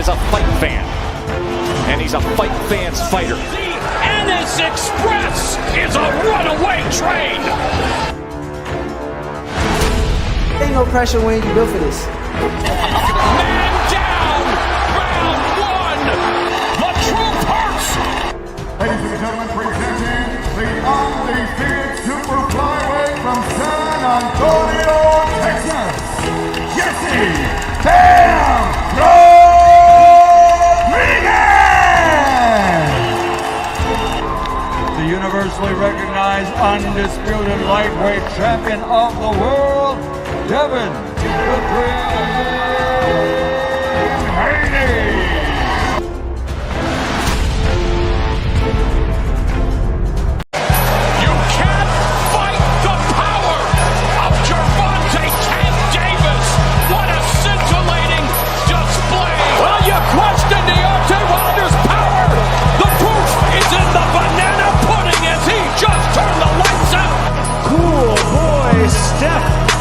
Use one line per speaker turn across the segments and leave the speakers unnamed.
is a fight fan, and he's a fight fan's fighter.
The Ennis Express is a runaway train.
Ain't no pressure when you built for this.
Man down, round one. The truth hurts.
Ladies and gentlemen, presenting the undefeated super flyweight from San Antonio, Texas, Jesse Bam Rodriguez! The universally recognized undisputed lightweight champion of the world, Devin the Dream Haney!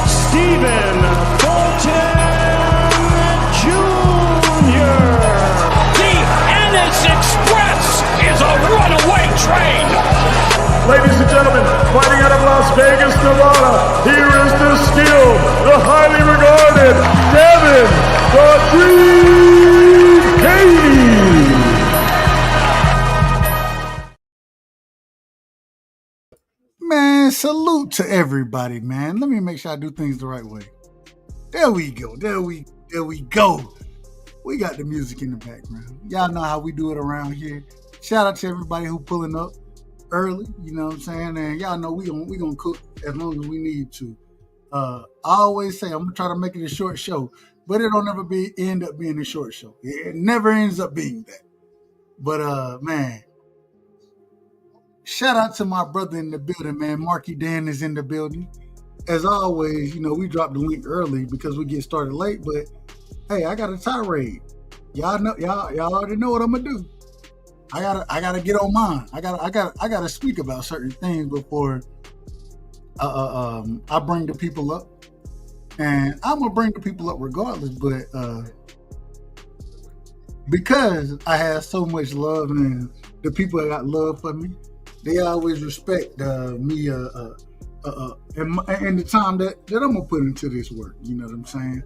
Stephen Fulton Jr.
The Ennis Express is a runaway train.
Ladies and gentlemen, fighting out of Las Vegas, Nevada, here is the skilled, the highly regarded Devin the Dream Haney.
Man, salute to everybody, man. Let me make sure I do things the right way. There we go. There we go. We got the music in the background. Y'all know how we do it around here. Shout out to everybody who pulling up early, you know what I'm saying? And y'all know we gonna cook as long as we need to. I always say I'm gonna try to make it a short show, but it don't ever end up being a short show. It never ends up being that. But man, shout out to my brother in the building, man. Marky Dan is in the building. As always, you know, we dropped the link early because we get started late, but hey, I got a tirade. Y'all already know what I'm gonna do. I gotta get on mine. I gotta speak about certain things before I bring the people up. And I'm gonna bring the people up regardless, but because I have so much love and the people that got love for me, they always respect me and the time that I'm gonna put into this work. You know what I'm saying?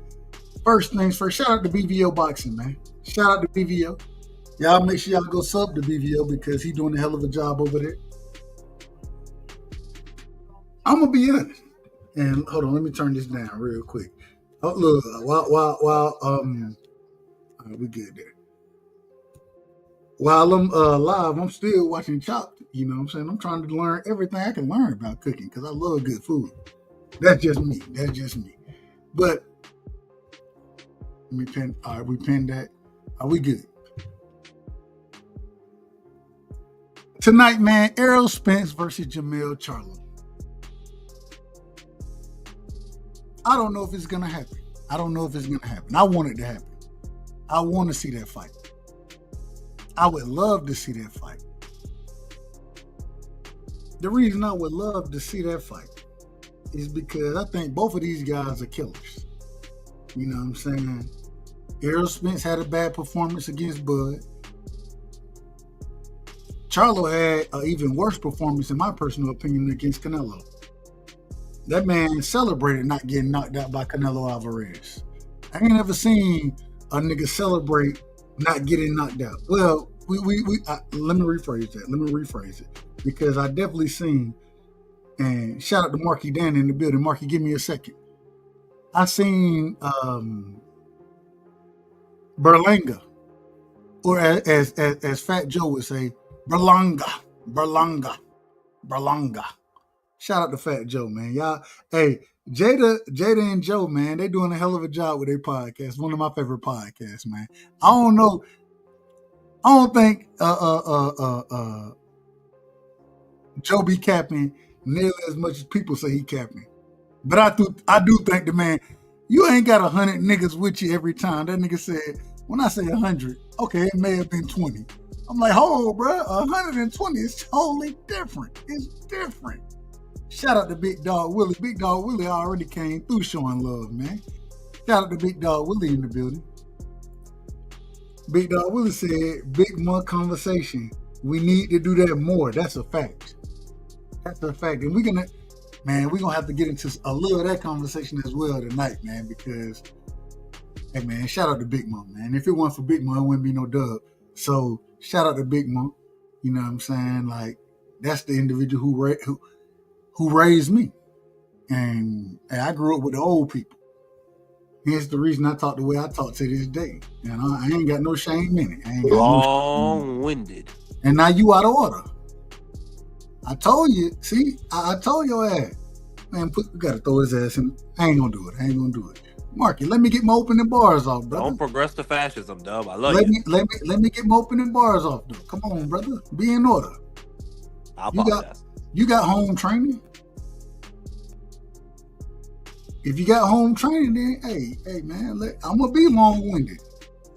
First things first, shout out to BVO Boxing, man. Shout out to BVO. Y'all make sure y'all go sub to BVO because he's doing a hell of a job over there. I'm gonna be honest. And hold on, let me turn this down real quick. Oh, look, while we good there. While I'm live, I'm still watching Chopped. You know what I'm saying? I'm trying to learn everything I can learn about cooking because I love good food. That's just me. But let me pin. All right, we pinned that. Are we good? Tonight, man, Errol Spence versus Jermell Charlo. I don't know if it's gonna happen. I want it to happen. I want to see that fight. I would love to see that fight. The reason I would love to see that fight is because I think both of these guys are killers. You know what I'm saying? Errol Spence had a bad performance against Bud. Charlo had an even worse performance, in my personal opinion, against Canelo. That man celebrated not getting knocked out by Canelo Alvarez. I ain't never seen a nigga celebrate not getting knocked out. Well, let me rephrase it because I definitely seen, and shout out to Marky Dan in the building. Marky, give me a second. I seen Berlanga, or as Fat Joe would say, Berlanga. Shout out to Fat Joe, man. Y'all, hey, Jada and Joe, man, they doing a hell of a job with their podcast. One of my favorite podcasts, man. I don't think Joe be capping nearly as much as people say he capping. But I do think the man, you ain't got 100 niggas with you every time. That nigga said, when I say 100, okay, it may have been 20. I'm like, hold, bro, 120 is totally different. It's different. Shout out to Big Dog Willie. Big Dog Willie already came through showing love, man. Shout out to Big Dog Willie in the building. Big Dog Willie said, big month conversation. We need to do that more. That's a fact. That's a fact. And we're going to have to get into a little of that conversation as well tonight, man, because, hey, man, shout out to Big Mom, man. If it wasn't for Big Mom, it wouldn't be no dub. So shout out to Big Mom. You know what I'm saying? Like, that's the individual who raised me. And I grew up with the old people. Hence the reason I talk the way I talk to this day. And I ain't got no shame in it. I ain't got
Long-winded.
And now you out of order. I told you. See, I told your ass. Man, we got to throw his ass in. I ain't going to do it. Marky, let me get my opening bars off, brother.
Don't progress to fascism, Dub. I love you.
Let me get my opening bars off, though. Come on, brother. Be in order.
I apologize.
You got home training. If you got home training, then hey, man, I'm gonna be long-winded.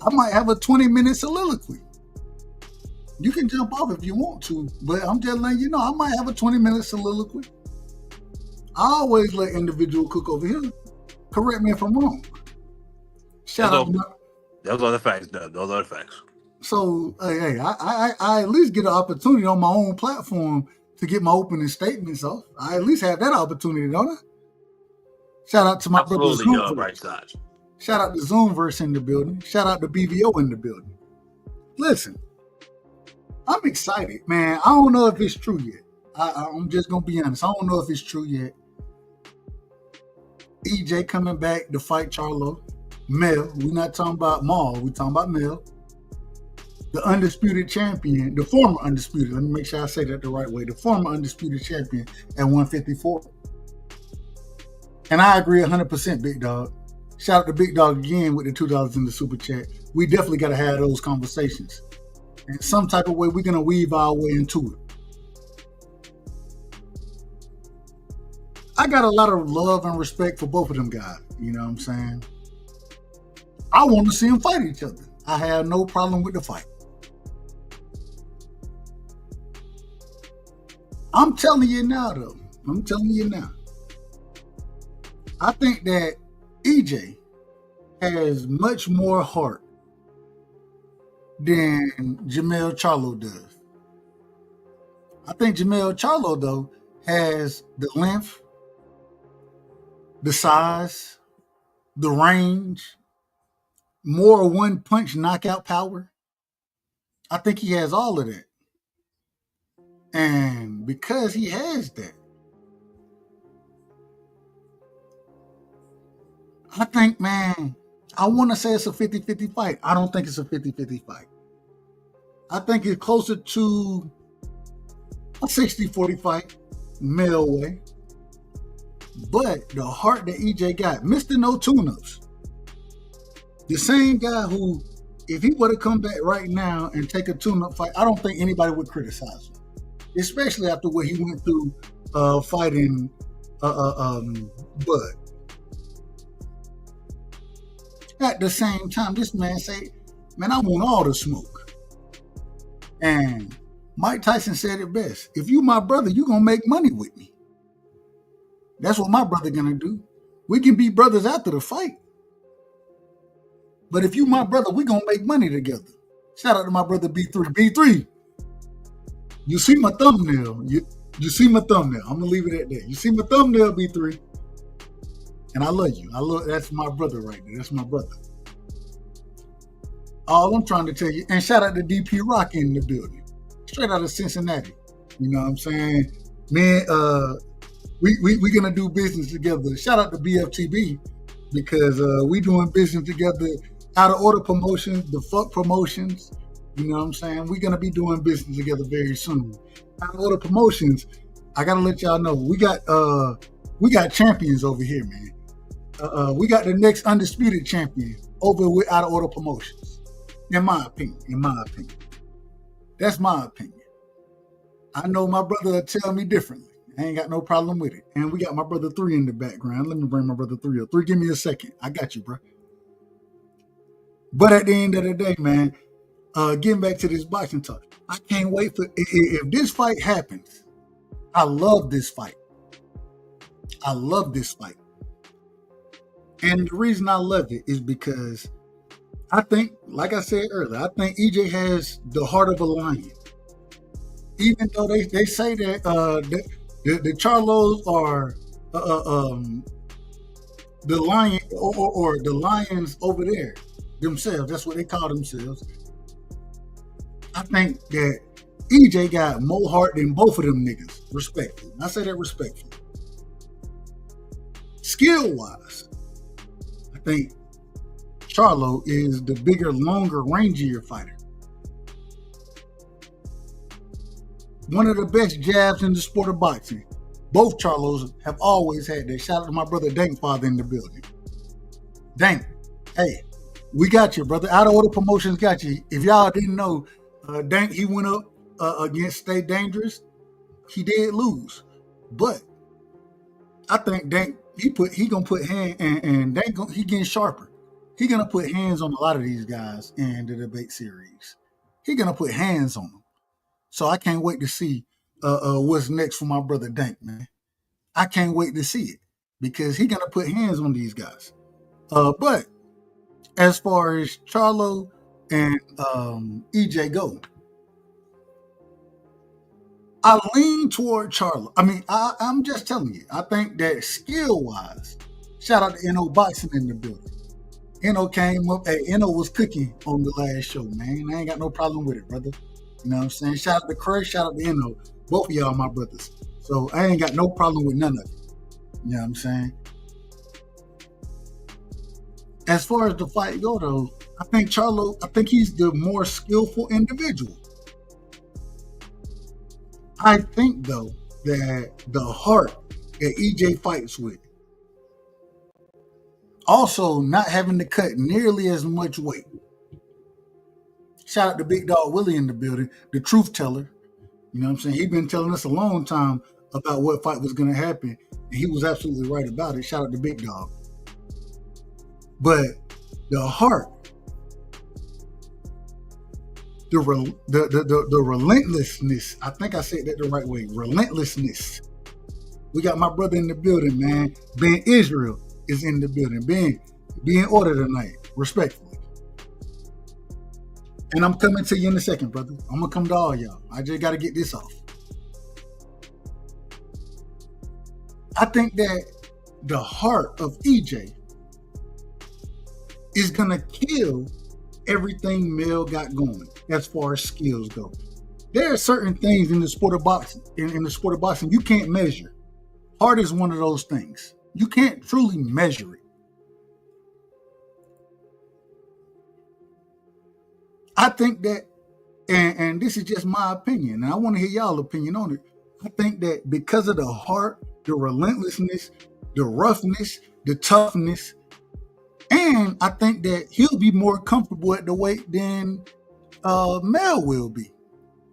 I might have a 20-minute soliloquy. You can jump off if you want to, but I'm just letting you know I might have a 20-minute soliloquy. I always let individual cook over here. Correct me if I'm wrong.
Those are the facts, Dub. Those are the facts.
So hey, I at least get an opportunity on my own platform to get my opening statements off. I at least have that opportunity, don't I? Shout out to my brother Zoomverse.
Rightside.
Shout out to Zoomverse in the building. Shout out to BVO in the building. Listen, I'm excited, man. I don't know if it's true yet. I'm just going to be honest. I don't know if it's true yet. EJ coming back to fight Charlo. Mel. We're not talking about Maul. We're talking about Mel. The undisputed champion. The former undisputed. Let me make sure I say that the right way. The former undisputed champion at 154. And I agree 100%, Big Dog. Shout out to Big Dog again with the $2 in the super chat. We definitely got to have those conversations. In some type of way, we're going to weave our way into it. I got a lot of love and respect for both of them guys. You know what I'm saying? I want to see them fight each other. I have no problem with the fight. I'm telling you now, though. I think that EJ has much more heart than Jermell Charlo does. I think Jermell Charlo, though, has the length, the size, the range, more one-punch knockout power. I think he has all of that. And because he has that, I think, man, I want to say it's a 50-50 fight. I don't think it's a 50-50 fight. I think it's closer to a 60-40 fight, male way. But the heart that EJ got, Mr. No Tune-Ups, the same guy who, if he were to come back right now and take a tune-up fight, I don't think anybody would criticize him, especially after what he went through fighting Bud. At the same time, this man say, man, I want all the smoke. And Mike Tyson said it best. If you my brother, you going to make money with me. That's what my brother going to do. We can be brothers after the fight. But if you my brother, we going to make money together. Shout out to my brother B3. B3, you see my thumbnail. You see my thumbnail. I'm going to leave it at that. You see my thumbnail, B3. And I love you. That's my brother right there. That's my brother. All I'm trying to tell you, and shout out to DP Rock in the building. Straight out of Cincinnati. You know what I'm saying? Man, we gonna do business together. Shout out to BFTB because we doing business together. Out of order promotions, the fuck promotions. You know what I'm saying? We're gonna be doing business together very soon. Out of order promotions, I gotta let y'all know we got champions over here, man. We got the next undisputed champion over with Out of Order Promotions. In my opinion. That's my opinion. I know my brother will tell me differently. I ain't got no problem with it. And we got my brother 3 in the background. Let me bring my brother 3 up. 3, give me a second. I got you, bro. But at the end of the day, man, getting back to this boxing talk, I can't wait for if this fight happens. I love this fight. And the reason I love it is because I think, like I said earlier, I think EJ has the heart of a lion. Even though they say that the Charlos are the lion or the lions over there themselves. That's what they call themselves. I think that EJ got more heart than both of them niggas, respectfully. I say that respectfully. Skill-wise, I think Charlo is the bigger, longer, rangier fighter. One of the best jabs in the sport of boxing. Both Charlos have always had that. Shout out to my brother Dank Father in the building. Dank, hey, we got you, brother. Out of Order Promotions got you. If y'all didn't know, Dank, he went up against Stay Dangerous. He did lose. But I think Dank, he gonna put hand and Dank he getting sharper. He gonna put hands on a lot of these guys in the debate series. He gonna put hands on them. So I can't wait to see what's next for my brother Dank, man. I can't wait to see it because he gonna put hands on these guys. But as far as Charlo and EJ go, I lean toward Charlo. I mean, I'm just telling you. I think that skill-wise, shout out to NO Boxing in the building. NO came up. Hey, NO was cooking on the last show, man. I ain't got no problem with it, brother. You know what I'm saying? Shout out to Crush, shout out to NO. Both of y'all my brothers. So I ain't got no problem with none of it. You know what I'm saying? As far as the fight go, though, I think Charlo, I think he's the more skillful individual. I think, though, that the heart that EJ fights with, also not having to cut nearly as much weight. Shout out to Big Dog Willie in the building, the truth teller. You know what I'm saying? He's been telling us a long time about what fight was going to happen, and he was absolutely right about it. Shout out to Big Dog. But the heart, the relentlessness, I think I said that the right way, relentlessness. We got my brother in the building, man. Ben Israel is in the building. Ben, be in order tonight, respectfully. And I'm coming to you in a second, brother. I'm going to come to all y'all. I just got to get this off. I think that the heart of EJ is going to kill everything Mel got going as far as skills go. There are certain things in the sport of boxing, in the sport of boxing, you can't measure. Heart is one of those things. You can't truly measure it. I think that, and this is just my opinion, and I want to hear y'all's opinion on it. I think that because of the heart, the relentlessness, the roughness, the toughness, and I think that he'll be more comfortable at the weight than Mel will be.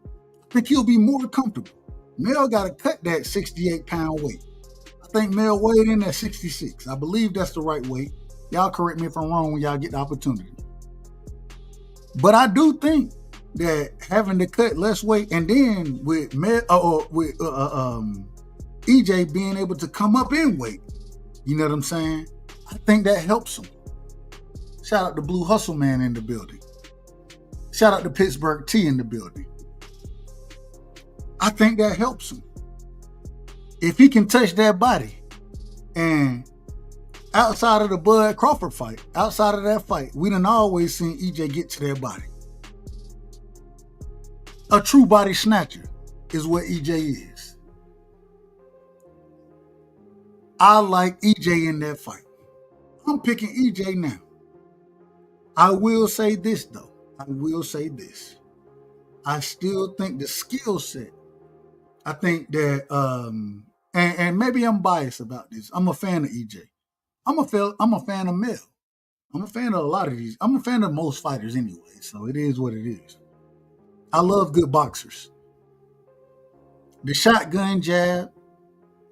I think he'll be more comfortable. Mel got to cut that 68-pound weight. I think Mel weighed in at 66. I believe that's the right weight. Y'all correct me if I'm wrong when y'all get the opportunity. But I do think that having to cut less weight, and then with EJ being able to come up in weight, you know what I'm saying? I think that helps him. Shout out to Blue Hustle Man in the building. Shout out to Pittsburgh T in the building. I think that helps him. If he can touch that body, and outside of the Bud Crawford fight, outside of that fight, we done always seen EJ get to that body. A true body snatcher is what EJ is. I like EJ in that fight. I'm picking EJ now. I will say this, though. I will say this. I still think the skill set, I think that, and maybe I'm biased about this. I'm a fan of EJ. I'm a fan of Mel. I'm a fan of a lot of these. I'm a fan of most fighters anyway, so it is what it is. I love good boxers. The shotgun jab,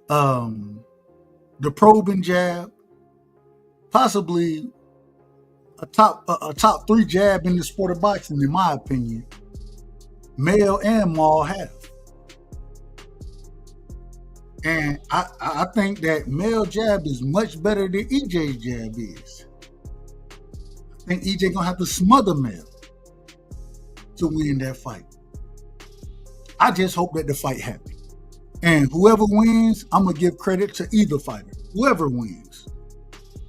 the probing jab, possibly a top 3 jab in the sport of boxing, in my opinion. Mel and Maul have. And I think that Mel jab is much better than EJ's jab is. I think EJ gonna have to smother Mel to win that fight. I just hope that the fight happens. And whoever wins, I'm gonna give credit to either fighter. Whoever wins.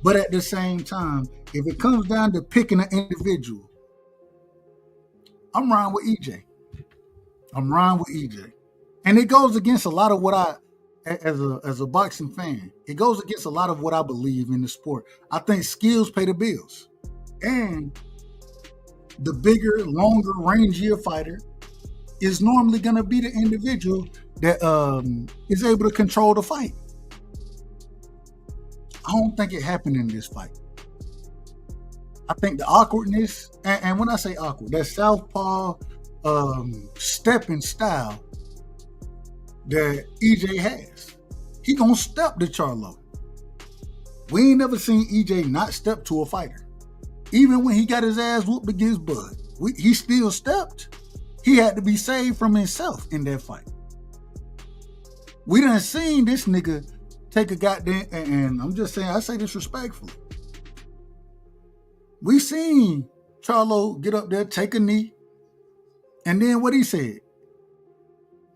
But at the same time, if it comes down to picking an individual, I'm riding with EJ. I'm riding with EJ. And it goes against a lot of what I, as a boxing fan, it goes against a lot of what I believe in the sport. I think skills pay the bills. And the bigger, longer, rangier fighter is normally going to be the individual that is able to control the fight. I don't think it happened in this fight. I think the awkwardness, and when I say awkward, that southpaw stepping style that EJ has. He gonna step to Charlo. We ain't never seen EJ not step to a fighter. Even when he got his ass whooped against Bud, he still stepped. He had to be saved from himself in that fight. We done seen this nigga take a goddamn, and I'm just saying, I say this respectfully. We seen Charlo get up there, take a knee, and then what he said?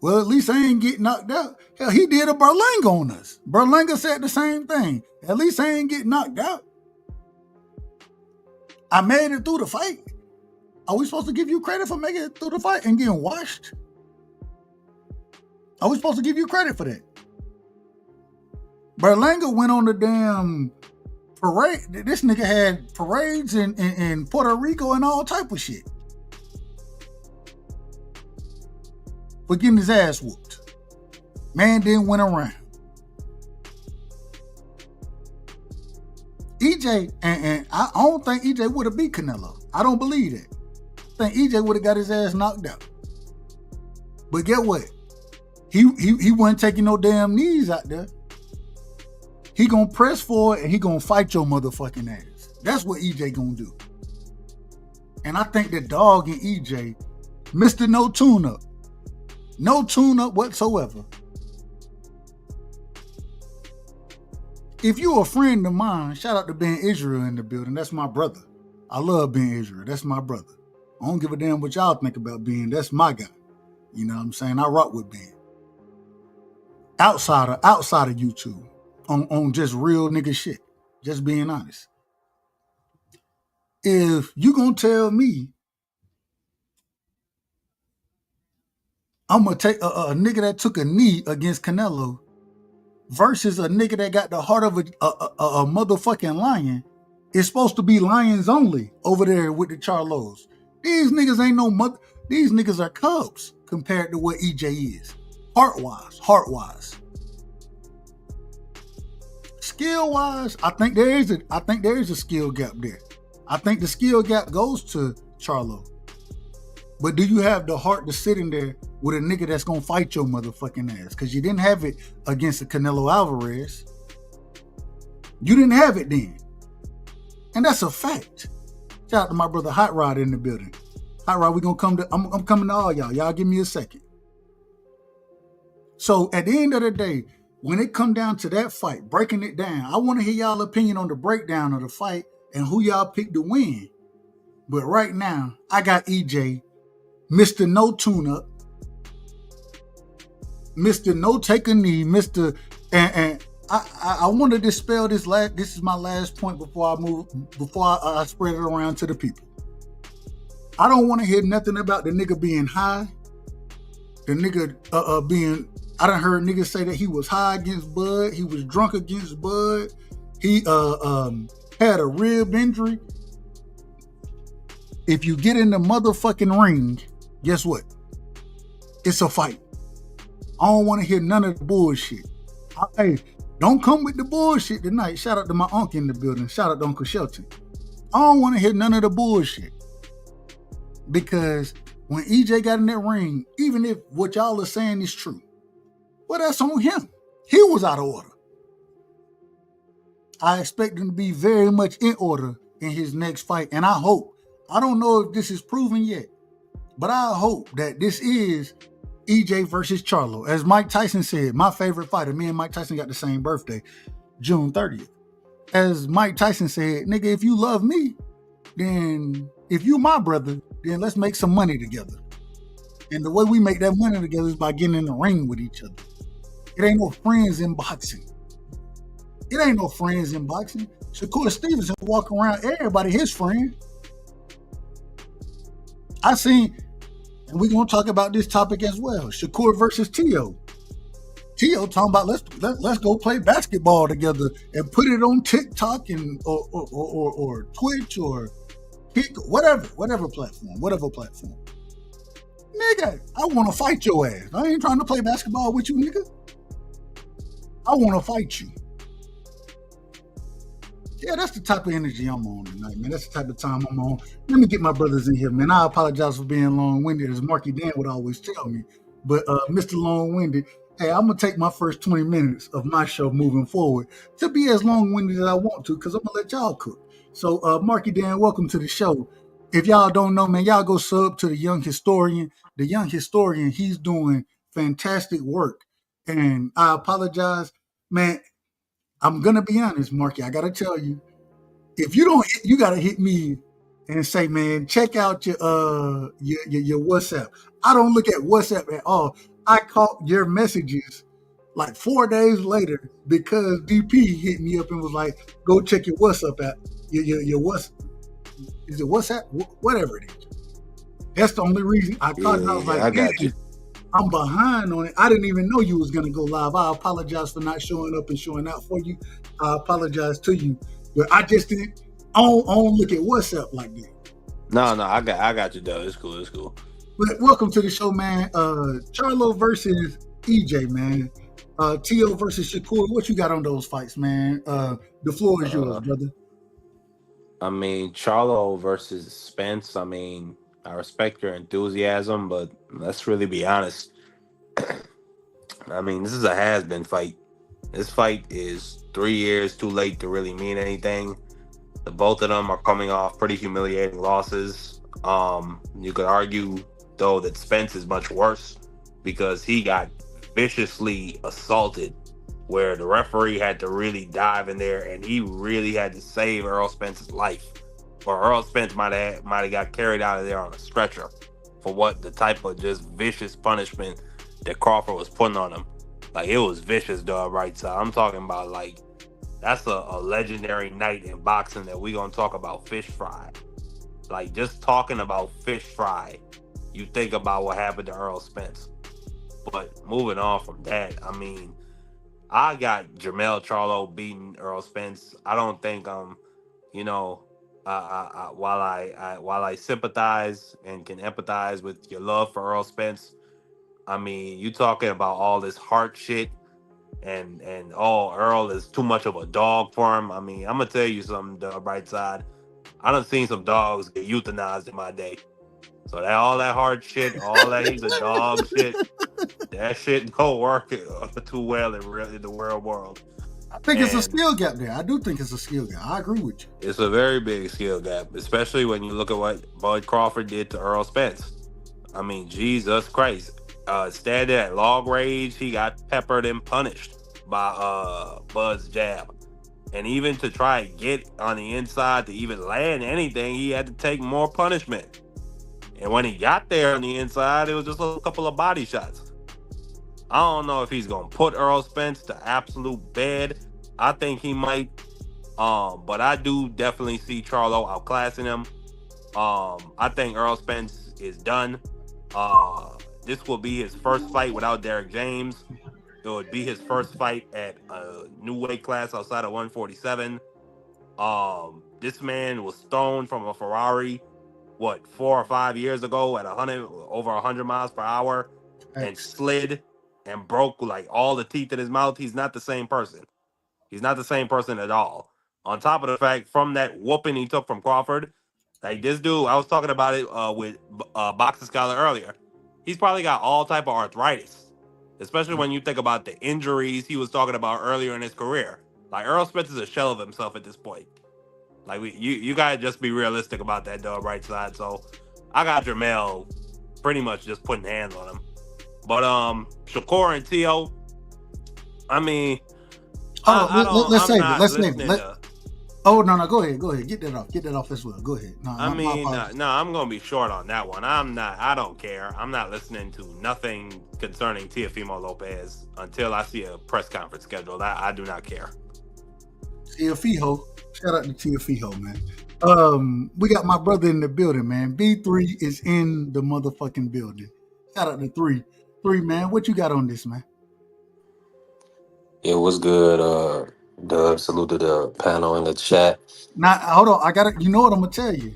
Well, at least I ain't get knocked out. Hell, he did a Berlanga on us. Berlanga said the same thing. At least I ain't get knocked out. I made it through the fight. Are we supposed to give you credit for making it through the fight and getting washed? Are we supposed to give you credit for that? Berlanga went on the damn parade. This nigga had parades in Puerto Rico and all type of shit for getting his ass whooped. Man didn't went around. EJ, and I don't think EJ would have beat Canelo. I don't believe that. I think EJ would have got his ass knocked out. But get what? He wasn't taking no damn knees out there. He gonna press forward and he gonna fight your motherfucking ass. That's what EJ gonna do. And I think the dog in EJ, Mr. No Tune-Up. No tune-up whatsoever. If you a friend of mine, shout out to Ben Israel in the building. That's my brother. I love Ben Israel. That's my brother. I don't give a damn what y'all think about Ben. That's my guy. You know what I'm saying? I rock with Ben. Outside of YouTube. On just real nigga shit. Just being honest. If you gonna tell me I'm gonna take a nigga that took a knee against Canelo versus a nigga that got the heart of a motherfucking lion, it's supposed to be lions only over there with the Charlos. These niggas ain't no mother. These niggas are cubs compared to what EJ is. Heart-wise. Skill-wise, I think there is a skill gap there. I think the skill gap goes to Charlo. But do you have the heart to sit in there with a nigga that's gonna fight your motherfucking ass? Because you didn't have it against the Canelo Alvarez. You didn't have it then. And that's a fact. Shout out to my brother Hot Rod in the building. Hot Rod, we gonna come to, I'm coming to all y'all. Y'all give me a second. So at the end of the day, when it come down to that fight, breaking it down, I want to hear y'all opinion on the breakdown of the fight and who y'all picked to win. But right now, I got EJ, Mr. No Tune-Up, Mr. No Take a Knee, Mr. And I want to dispel this is my last point before I spread it around to the people. I don't want to hear nothing about the nigga being high, the nigga being, I done heard niggas say that he was high against Bud, he was drunk against Bud, he had a rib injury. If you get in the motherfucking ring, guess what? It's a fight. I don't want to hear none of the bullshit. Hey, don't come with the bullshit tonight. Shout out to my uncle in the building. Shout out to Uncle Shelton. I don't want to hear none of the bullshit. Because when EJ got in that ring, even if what y'all are saying is true, well, that's on him. He was out of order. I expect him to be very much in order in his next fight. And I hope, I don't know if this is proven yet, but I hope that this is EJ versus Charlo. As Mike Tyson said, my favorite fighter, me and Mike Tyson got the same birthday, June 30th. As Mike Tyson said, nigga, if you love me, then if you my brother, then let's make some money together. And the way we make that money together is by getting in the ring with each other. It ain't no friends in boxing. It ain't no friends in boxing. Shakur Stevenson walk around everybody his friend. I seen, and we're gonna talk about this topic as well. Shakur versus Tio. Tio talking about let's go play basketball together and put it on TikTok and or Twitch or Kick, whatever platform. Nigga, I want to fight your ass. I ain't trying to play basketball with you, nigga. I want to fight you. Yeah, that's the type of energy I'm on tonight, man. That's the type of time I'm on. Let me get my brothers in here, man. I apologize for being long-winded, as Marky Dan would always tell me. But Mr. Long-Winded, hey, I'm going to take my first 20 minutes of my show moving forward to be as long-winded as I want to, because I'm going to let y'all cook. So, Marky Dan, welcome to the show. If y'all don't know, man, y'all go sub to The Young Historian. The Young Historian, he's doing fantastic work. And I apologize, man. I'm going to be honest, Marky. I got to tell you, if you don't, you got to hit me and say, man, check out your WhatsApp. I don't look at WhatsApp at all. I caught your messages like 4 days later because DP hit me up and was like, go check your WhatsApp app. Your WhatsApp. Is it WhatsApp? Whatever it is. That's the only reason I caught it. I was like,
I got you.
I'm behind on it. I didn't even know you was going to go live. I apologize for not showing up and showing out for you. I apologize to you. But I just didn't, I don't look at WhatsApp like that.
No, I got you, though. It's cool.
But welcome to the show, man. Charlo versus EJ, man. Tio versus Shakur. What you got on those fights, man? The floor is yours, brother.
I mean, Charlo versus Spence. I mean, I respect your enthusiasm, but let's really be honest. I mean, this is a has-been fight. This fight is 3 years too late to really mean anything. The both of them are coming off pretty humiliating losses. You could argue, though, that Spence is much worse because he got viciously assaulted, where the referee had to really dive in there and he really had to save Earl Spence's life. Or Earl Spence might have got carried out of there on a stretcher for what the type of just vicious punishment that Crawford was putting on him. Like, it was vicious, dog, right side. I'm talking about, like, that's a legendary night in boxing that we gonna talk about fish fry. Like, just talking about fish fry, you think about what happened to Earl Spence. But moving on from that, I mean, I got Jermell Charlo beating Earl Spence. I don't think while I sympathize and can empathize with your love for Earl Spence, I mean, you talking about all this heart shit and Earl is too much of a dog for him. I mean, I'm gonna tell you something, the bright side. I done seen some dogs get euthanized in my day. So that all that hard shit, all that he's a dog shit, that shit don't work too well in the real world.
I think it's a skill gap there. I do think it's a skill gap. I agree with you.
It's a very big skill gap, especially when you look at what Bud Crawford did to Earl Spence. I mean, Jesus Christ. Standing at log rage, he got peppered and punished by Bud's jab. And even to try and get on the inside to even land anything, he had to take more punishment. And when he got there on the inside, it was just a couple of body shots. I don't know if he's going to put Earl Spence to absolute bed. I think he might. But I do definitely see Charlo outclassing him. I think Earl Spence is done. This will be his first fight without Derek James. It would be his first fight at a new weight class outside of 147. This man was thrown from a Ferrari, 4 or 5 years ago at over 100 miles per hour, and slid and broke like all the teeth in his mouth. He's not the same person. He's not the same person at all. On top of the fact, from that whooping he took from Crawford, like this dude, I was talking about it with Boxing Scholar earlier. He's probably got all type of arthritis, especially when you think about the injuries he was talking about earlier in his career. Like, Earl Spence is a shell of himself at this point. Like, you gotta just be realistic about that, dog, right side. So I got Jermell pretty much just putting hands on him. But Shakur and Tio, I mean,
let's save it. Oh no, go ahead. Get that off as well. Go ahead. No,
I
my
mean,
apologies.
no, I'm gonna be short on that one. I don't care. I'm not listening to nothing concerning Teofimo Lopez until I see a press conference scheduled. I do not care.
Teofimo, shout out to Teofimo, man. We got my brother in the building, man. B3 is in the motherfucking building. Shout out to 3, man. What you got on this, man?
It was good. Doug, salute to the panel in the chat.
Now, hold on. I got it. You know what I'm gonna tell you?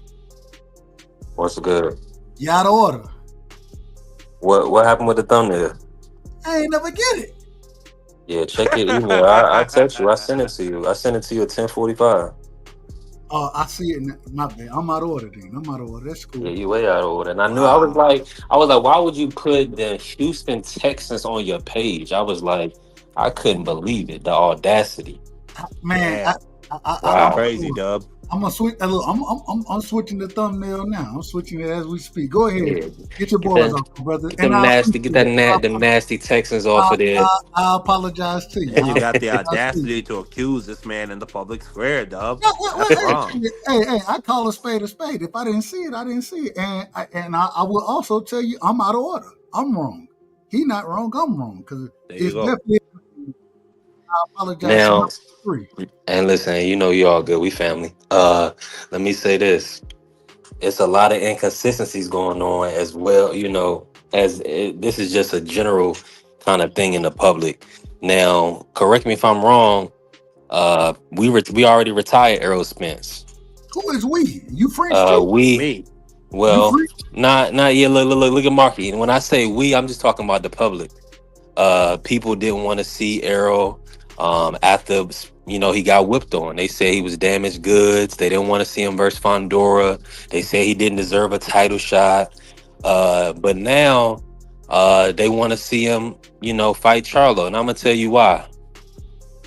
What's good?
You out of order.
What happened with the thumbnail?
I ain't never get it.
Yeah, check your email. I text you. I sent it to you. I sent it to you at 10:45.
Oh, I see it. My bad. I'm out of order, then. I'm out of order. That's cool.
Yeah, you way out of order. And I knew I was like, why would you put the Houston Texans on your page? I was like, I couldn't believe it. The audacity.
Man,
Yeah.
Wow.
Crazy, Dub.
I'm gonna switch. Look, I'm switching the thumbnail now. I'm switching it as we speak. Go ahead,
Yeah.
get your boys off, brother.
Get them nasty Texans off of there.
I apologize to you.
And you got the audacity to accuse this man in the public square, Dub.
What,
That's wrong.
hey, I call a spade a spade. If I didn't see it, I didn't see it. And I will also tell you, I'm out of order. I'm wrong. He not wrong. I'm wrong because
There you
it's
go.
definitely. I apologize.
Now,
to my 3.
and listen, you know you all good. We family. Let me say this. It's a lot of inconsistencies going on as well, this is just a general kind of thing in the public. Now, correct me if I'm wrong. We already retired Errol Spence.
Who is we? You French too?
Me.
Well,
You French?
not yet. Look at Marky. And when I say we, I'm just talking about the public. People didn't want to see Errol after he got whipped on. They said he was damaged goods. They didn't want to see him versus Fondora. They said he didn't deserve a title shot. But now they want to see him, fight Charlo. And I'm gonna tell you why.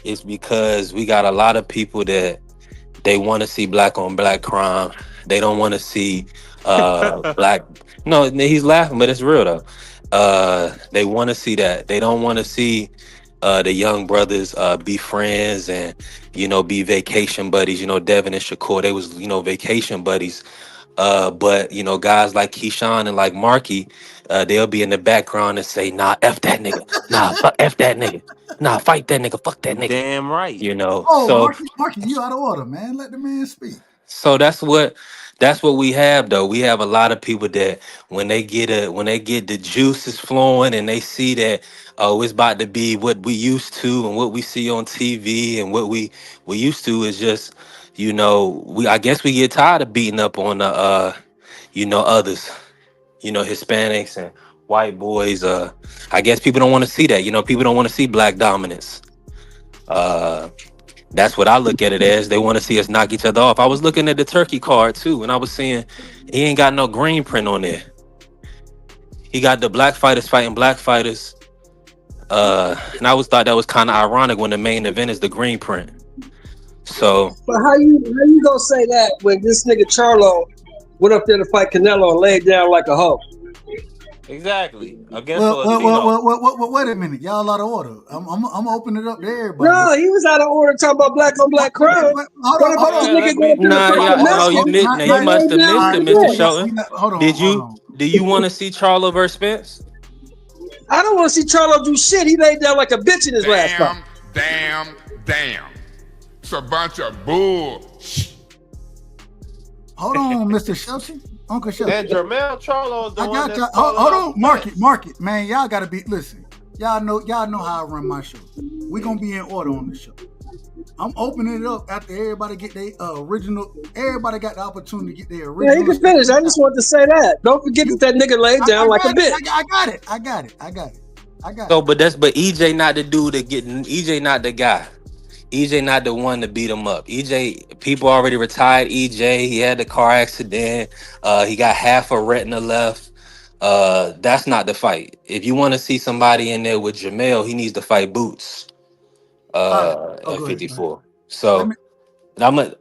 It's because we got a lot of people that they want to see black on black crime. They don't want to see black. No, he's laughing, but it's real though. They want to see that. They don't want to see the young brothers be friends and be vacation buddies. Devin and Shakur, they was vacation buddies. But guys like Keyshawn and like Marky, they'll be in the background and say, "Nah, f that nigga. Nah, f that nigga. Nah, fight that nigga. Fuck that nigga."
Damn right.
Oh, Marky, you out of order, man. Let the man speak.
So that's what we have though. We have a lot of people that when they get the juices flowing and they see that it's about to be what we used to and what we see on TV and what we used to is just I guess we get tired of beating up on the others, Hispanics and white boys. I guess people don't want to see that. People don't want to see black dominance. That's what I look at it as. They want to see us knock each other off. I was looking at the turkey card too, and I was seeing he ain't got no green print on there. He got the black fighters fighting black fighters. And I always thought that was kind of ironic when the main event is the green print. So,
but how you gonna say that when this nigga Charlo went up there to fight Canelo and laid down like a hoe?
Exactly. Against
well, wait a minute. Y'all out of order. I'm gonna open it up to everybody.
No, he was out of order talking about black on black crime.
Hold on.
You must have missed it, Mr. Shelton.
Hold on.
Do you want to see Charlo versus Spence?
I don't want to see Charlo do shit. He laid down like a bitch in his last fight.
Damn. It's a bunch of bull.
Hold on, Mr. Shelton. Uncle Shelton.
And Jermell Charlo is the one that's
hold on, Mark it. Man, y'all gotta be listen. Y'all know how I run my show. We're gonna be in order on the show. I'm opening it up after everybody get their original. Everybody got the opportunity to get their original.
Yeah, you can finish. I just want to say that. Don't forget that nigga laid down like a bitch.
I got it.
So, but EJ not the dude that getting. EJ not the guy. EJ not the one to beat him up. EJ, people already retired EJ. He had the car accident. He got half a retina left. That's not the fight. If you want to see somebody in there with Jamel, he needs to fight Boots at 54. Ahead. So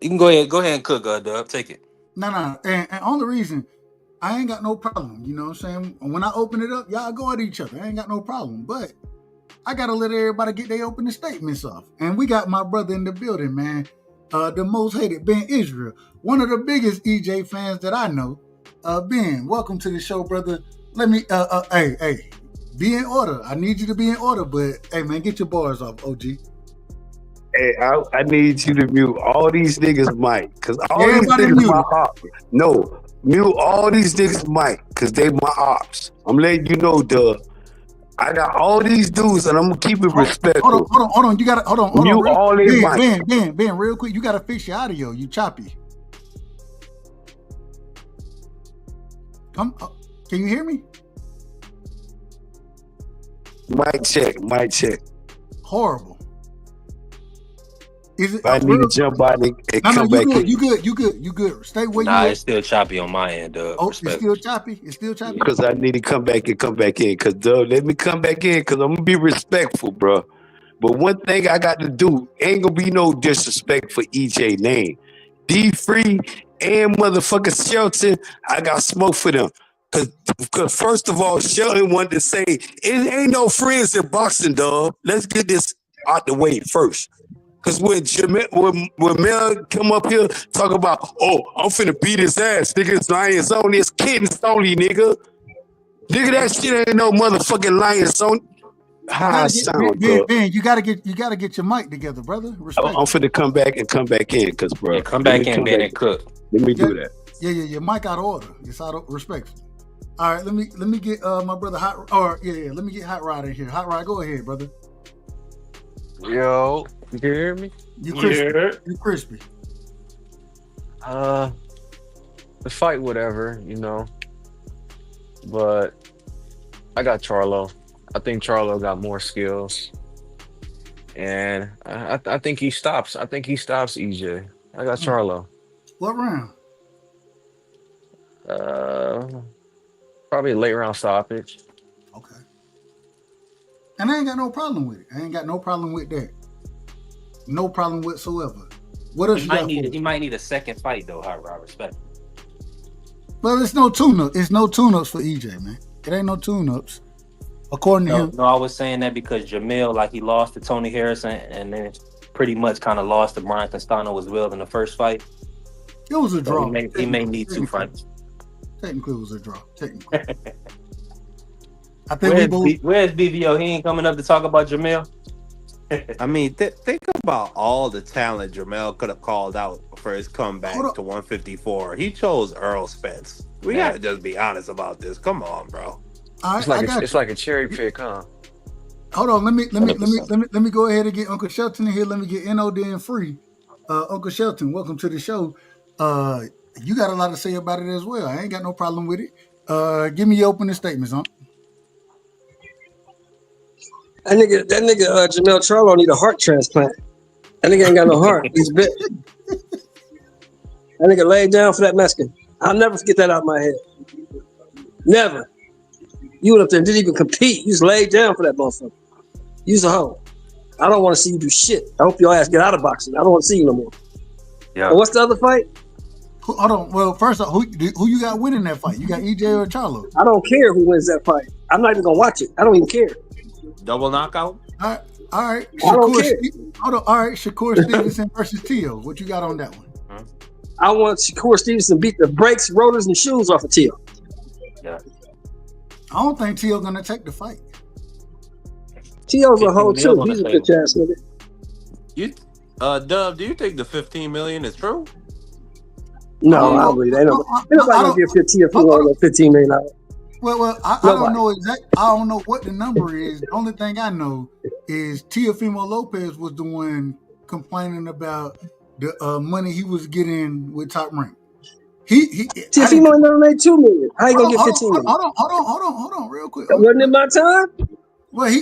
you can go ahead and cook, Dub. Take it.
No. And only reason I ain't got no problem. You know what I'm saying? When I open it up, y'all go at each other. I ain't got no problem. But I gotta let everybody get their opening statements off. And we got my brother in the building, man. the most hated Ben Israel, one of the biggest EJ fans that I know. Ben, welcome to the show, brother. Let me, hey, be in order. I need you to be in order, but hey, man, get your bars off, OG.
Hey, I need you to mute all these niggas mic, because all
Everybody
these niggas
mute.
my ops. No, mute all these niggas mic, because they my ops. I'm letting you know, Dub. I got all these dudes, and I'm gonna keep it respectful.
Hold on. You gotta hold on.
Mute all they mic.
Ben, real quick. You gotta fix your audio. You choppy. Can you hear me?
Mic check.
Horrible. Is it?
I need to jump out and come back in.
You good. Stay where you
Nah,
at.
it's still choppy on my end, Dub.
Oh, it's still choppy? It's still choppy?
Because I need to come back in. Because, Dub, let me come back in, because I'm going to be respectful, bro. But one thing I got to do, ain't going to be no disrespect for EJ name. D-Free and motherfucking Shelton, I got smoke for them. Because first of all, Shelton wanted to say, it ain't no friends in boxing, dog. Let's get this out the way first. Because when Mel come up here talk about, oh, I'm finna beat his ass, nigga, it's Lions only, it's kittens only, nigga. Nigga, that shit ain't no motherfucking Lions only. How I sound,
Ben, you gotta get your mic together, brother. Respect.
I'm finna come back in, because, bro.
Yeah, come back in, Ben, and cook.
Let me do that.
Yeah, your mic out of order. It's out of respect. All right, let me get my brother let me get Hot Rod in here. Hot Rod, go ahead, brother.
Yo, you can hear me?
You crispy. Yeah. You crispy.
The fight, whatever, but I got Charlo. I think Charlo got more skills, and I think he stops. I think he stops EJ. I got Charlo.
What round?
Probably a late round stoppage.
Okay. And I ain't got no problem with it. I ain't got no problem with that. No problem whatsoever. What else
He might need a second fight though, Hot Rod. Respect.
Well, it's no tune-up. It's no tune-ups for EJ, man. It ain't no tune-ups. According to him.
No, I was saying that because Jamil, he lost to Tony Harrison and then pretty much kind of lost to Brian Castano as well in the first fight.
It was a draw.
He may need two fights.
Technically, it was a draw. Technically. I think
where's BVO? He ain't coming up to talk about Jamil.
I mean, think about all the talent Jamel could have called out for his comeback to 154. He chose Earl Spence. We gotta just be honest about this. Come on, bro.
It's like a cherry pick, huh?
Hold on, let me go ahead and get Uncle Shelton in here. Let me get NOD and Free. Uncle Shelton, welcome to the show. You got a lot to say about it as well. I ain't got no problem with it. Give me your opening statements, huh?
That nigga Jamel Charlo need a heart transplant. That nigga ain't got no heart. He's bit. That nigga laid down for that Mexican. I'll never forget that out of my head. Never. You went up there and didn't even compete. You just laid down for that motherfucker. You's a hoe. I don't want to see you do shit. I hope your ass get out of boxing. I don't want to see you no more. Yeah. And what's the other fight?
Hold on. Well, first off, who you got winning that fight? You got EJ or Charlo?
I don't care who wins that fight. I'm not even gonna watch it. I don't even care.
Double knockout?
All right.
I don't care.
Hold on. All right, Shakur Stevenson versus Tio. What you got on that one?
I want Shakur Stevenson beat the brakes, rotors, and shoes off of Tio.
Yeah.
I don't think Tio gonna take the fight.
Tio's a hoe too. He's a bitch ass nigga.
Dub, do you think the $15 million is true?
No, I don't believe that. Nobody gonna give 15 if you want $15 million.
Well, I don't know exactly. I don't know what the number is. The only thing I know is Teofimo Lopez was the one complaining about the money he was getting with Top Rank.
Teofimo never made $2 million. How you gonna get 15 million?
Hold on, real quick.
That wasn't in my time.
Well,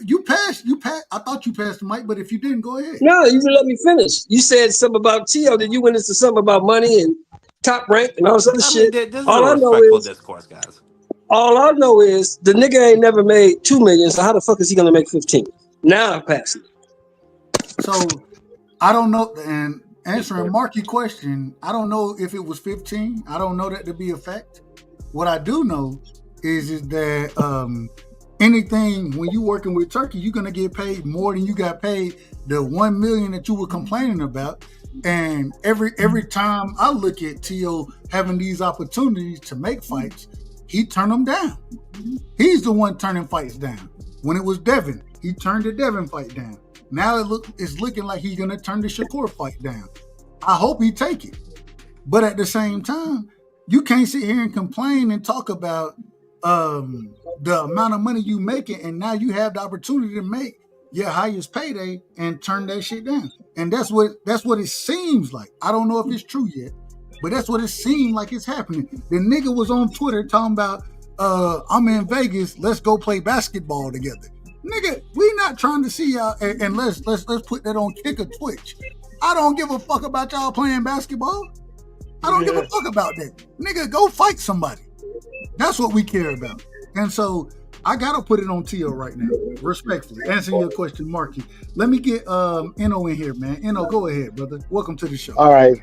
you passed. I thought you passed the mic, but if you didn't, go ahead.
No, you didn't let me finish. You said something about Tio, then you went into something about money and Top Rank and all this other shit. All I know is
discourse, guys.
All I know is the nigga ain't never made $2 million, so how the fuck is he gonna make 15? Now I'm passing.
So I don't know. And answering Marky's question, I don't know if it was 15. I don't know that to be a fact. What I do know is that anything when you working with Turkey, you're gonna get paid more than you got paid the $1 million that you were complaining about. And every time I look at T.O. having these opportunities to make fights, he turned them down. He's the one turning fights down. When it was Devin, he turned the Devin fight down. Now it's looking like he's gonna turn the Shakur fight down. I hope he take it. But at the same time, you can't sit here and complain and talk about the amount of money you making, and now you have the opportunity to make your highest payday and turn that shit down. And that's what it seems like. I don't know if it's true yet, but that's what it seemed like it's happening. The nigga was on Twitter talking about, I'm in Vegas, let's go play basketball together. Nigga, we not trying to see y'all, and let's put that on Kick or Twitch. I don't give a fuck about y'all playing basketball. I don't give a fuck about that. Nigga, go fight somebody. That's what we care about. And so I gotta put it on T.O. right now, respectfully. Answering your question, Marky. Let me get Eno in here, man. Eno, go ahead, brother. Welcome to the show.
All right.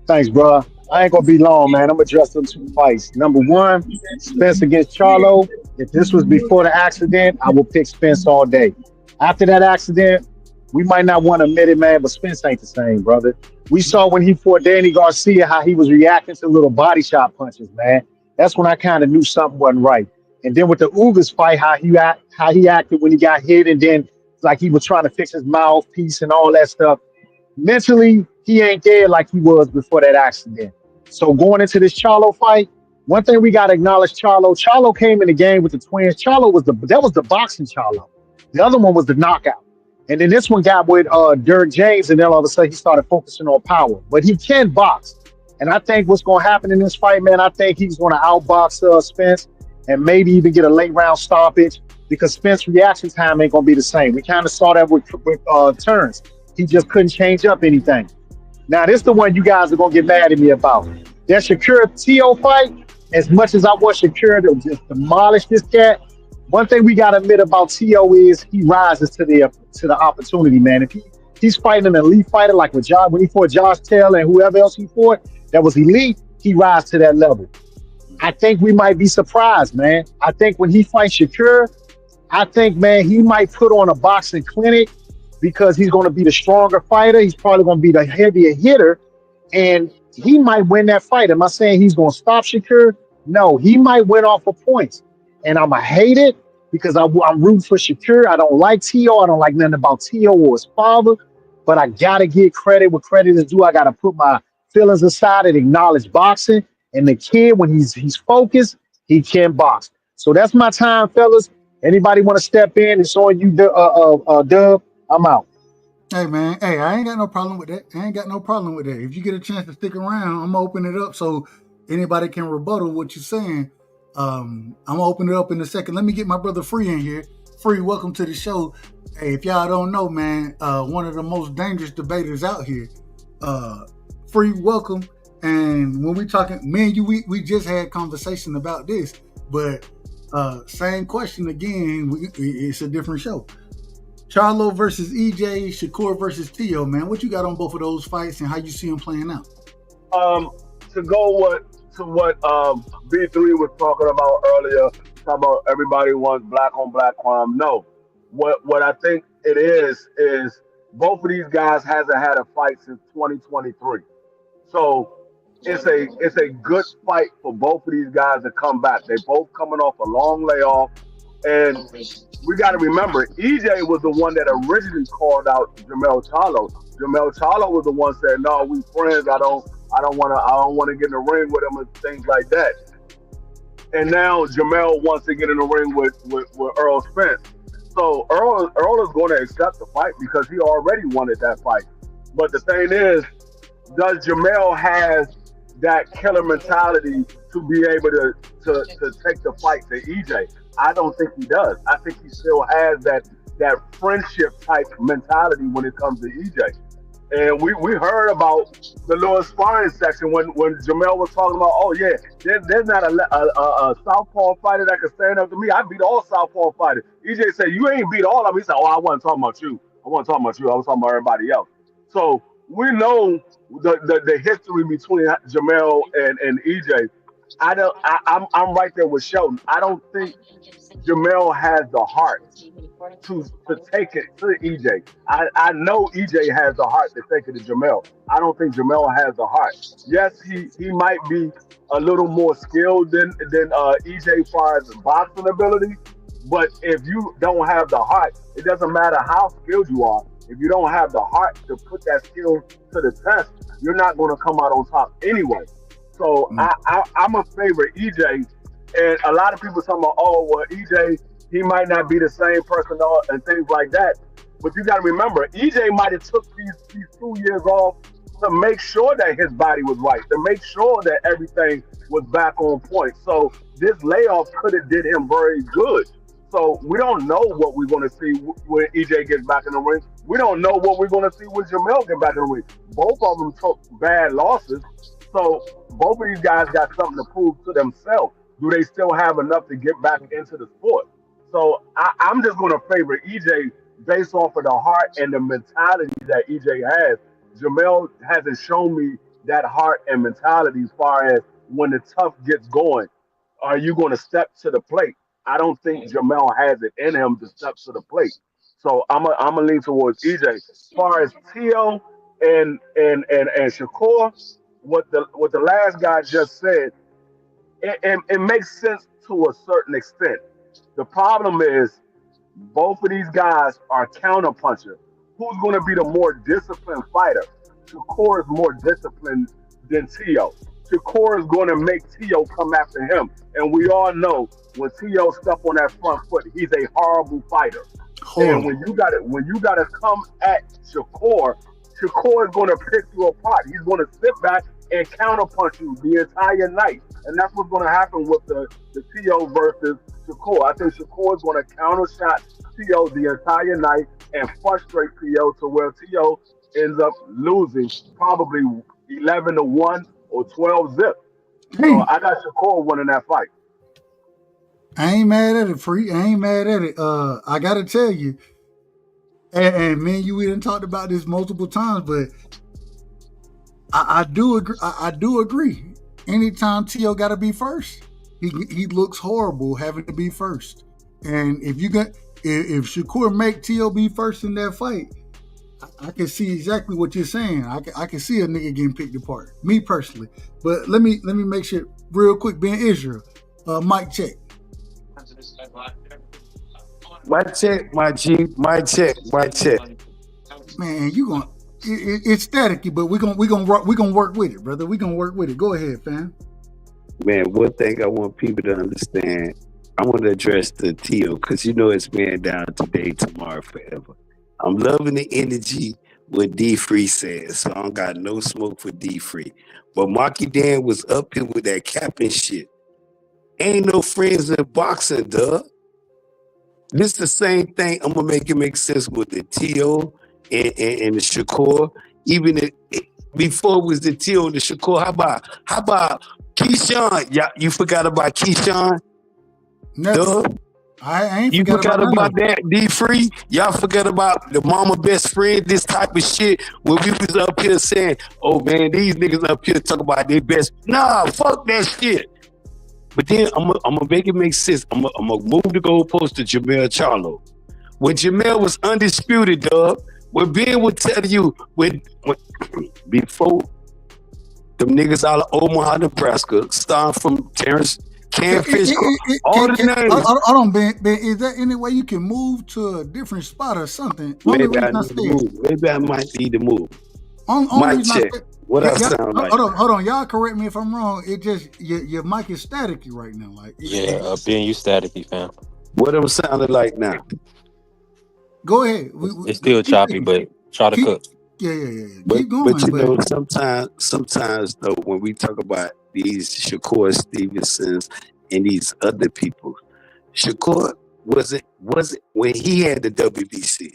Thanks, bro. I ain't gonna be long, man. I'm gonna address them 2 fights. Number 1, Spence against Charlo. If this was before the accident, I would pick Spence all day. After that accident, we might not want to admit it, man, but Spence ain't the same, brother. We saw when he fought Danny Garcia how he was reacting to little body shot punches, man. That's when I kind of knew something wasn't right. And then with the Ugas fight, how he acted when he got hit, and then like he was trying to fix his mouthpiece and all that stuff. Mentally, he ain't there like he was before that accident. So going into this Charlo fight, one thing we gotta acknowledge Charlo. Charlo came in the game with the twins. Charlo was the boxing Charlo. The other one was the knockout. And then this one got with Derek James, and then all of a sudden he started focusing on power. But he can box. And I think what's going to happen in this fight, man, I think he's going to outbox Spence and maybe even get a late round stoppage, because Spence's reaction time ain't going to be the same. We kind of saw that with Turns. He just couldn't change up anything. Now, this is the one you guys are going to get mad at me about. That Shakur T.O. fight, as much as I want Shakur to just demolish this cat, one thing we got to admit about T.O. is he rises to the opportunity, man. If he's fighting an elite fighter like with when he fought Josh Taylor and whoever else he fought that was elite, he rises to that level. I think we might be surprised, man. I think when he fights Shakur, I think, man, he might put on a boxing clinic because he's going to be the stronger fighter. He's probably going to be the heavier hitter, and he might win that fight. Am I saying he's going to stop Shakur? No, he might win off of points. And I'm going to hate it because I'm rooting for Shakur. I don't like T.O. I don't like nothing about T.O. or his father, but I got to give credit where credit is due. I got to put my feelings aside and acknowledge boxing. And the kid, when he's focused, he can box. So that's my time, fellas. Anybody want to step in? It's on you, Dub. I'm out.
Hey, man. Hey, I ain't got no problem with that. If you get a chance to stick around, I'm going to open it up so anybody can rebuttal what you're saying. I'm going to open it up in a second. Let me get my brother Free in here. Free, welcome to the show. Hey, if y'all don't know, man, one of the most dangerous debaters out here. Free, welcome. And when we talking, me and you, we just had conversation about this, but same question again. It's a different show. Charlo versus EJ, Shakur versus T.O. Man, what you got on both of those fights and how you see them playing out?
To go to what B3 was talking about earlier, talking about everybody wants black on black crime. No, what I think it is both of these guys hasn't had a fight since 2023. So it's a good fight for both of these guys to come back. They both coming off a long layoff, and we got to remember EJ was the one that originally called out Jermell Charlo. Jermell Charlo was the one said, "No, we friends. I don't want to get in the ring with him and things like that." And now Jermell wants to get in the ring with Earl Spence. So Earl is going to accept the fight because he already wanted that fight. But the thing is, does Jermell have that killer mentality to be able to take the fight to EJ? I don't think he does. I think he still has that friendship type mentality when it comes to EJ. And we heard about the little sparring section when Jermell was talking about, oh yeah, there's not a southpaw fighter that can stand up to me. I beat all southpaw fighters. EJ said, you ain't beat all of them. He said, oh, I wasn't talking about you. I was talking about everybody else. So we know the history between Jermell and EJ.
I'm right there with Shelton. I don't think Jamel has the heart to take it to EJ. I know EJ has the heart to take it to Jamel. I don't think Jamel has the heart. Yes, he might be a little more skilled than EJ as far as boxing ability, but if you don't have the heart, it doesn't matter how skilled you are. If you don't have the heart to put that skill to the test, you're not going to come out on top anyway. So I'm a favorite EJ, and a lot of people talking about, oh well, EJ, he might not be the same person and things like that. But you got to remember, EJ might have took these 2 years off to make sure that his body was right, to make sure that everything was back on point. So this layoff could have did him very good. So we don't know what we're going to see when EJ gets back in the ring. We don't know what we're going to see when Jamel gets back in the ring. Both of them took bad losses. So both of these guys got something to prove to themselves. Do they still have enough to get back into the sport? So I'm just going to favor EJ based off of the heart and the mentality that EJ has. Jamel hasn't shown me that heart and mentality as far as when the tough gets going. Are you going to step to the plate? I don't think Jamel has it in him to step to the plate. So I'm a lean towards EJ. As far as Tio and Shakur, what the last guy just said, it makes sense to a certain extent. The problem is both of these guys are counterpunchers. Who's going to be the more disciplined fighter? Shakur is more disciplined than Tio. Shakur is going to make Tio come after him. And we all know when Tio step on that front foot, he's a horrible fighter. And when you got to come at Shakur is going to pick you apart. He's going to sit back and counterpunch you the entire night. And that's what's going to happen with the Tio versus Shakur. I think Shakur is going to counter shot Tio the entire night and frustrate Tio to where Tio ends up losing probably 11-1 or 12-0. So I got Shakur winning that fight.
I ain't mad at it, Free. I ain't mad at it. I gotta tell you, and me and you, we done talked about this multiple times, but I do agree. I do agree. Anytime Tio got to be first, he looks horrible having to be first. And if Shakur make Tio be first in that fight, I can see exactly what you're saying. I can see a nigga getting picked apart. Me personally, but let me make sure real quick. Ben Israel, mic check.
My check, my G, my check.
Man, you gonna it's staticky, but we gonna work with it, brother. We gonna work with it. Go ahead, fam.
Man, one thing I want people to understand, I want to address the Tio because you know it's man down today, tomorrow, forever. I'm loving the energy what D Free says, so I don't got no smoke for D Free. But Marky Dan was up here with that capping shit. Ain't no friends in boxing, duh. This the same thing. I'm gonna make it make sense with the Tio and the Shakur. Even before it was the Tio and the Shakur. How about Keyshawn? Yeah, you forgot about Keyshawn?
No. I ain't
you forgot about
none.
that, D Free. Y'all forgot about the mama best friend, this type of shit. When we was up here saying, oh man, these niggas up here talk about their best. Nah, fuck that shit. But then I'm gonna make it make sense. I'm gonna move the goalpost to Jamel Charlo. When Jamel was undisputed, dog, when Ben would tell you when before them niggas out of Omaha, Nebraska, starting from Terrence Canfish, all the names.
Hold on, Ben. Is there any way you can move to a different spot or something?
Maybe I need to move. Maybe I might need to move.
Mic
check. What I sound like?
Hold on. Y'all correct me if I'm wrong. It just your mic is staticky right now. Like
Ben, you staticky, fam.
What I'm sounding like now?
Go ahead.
It's still choppy, but try to cook.
Yeah.
Keep going. But you know, sometimes though, when we talk about these Shakur Stevensons and these other people, Shakur wasn't when he had the WBC,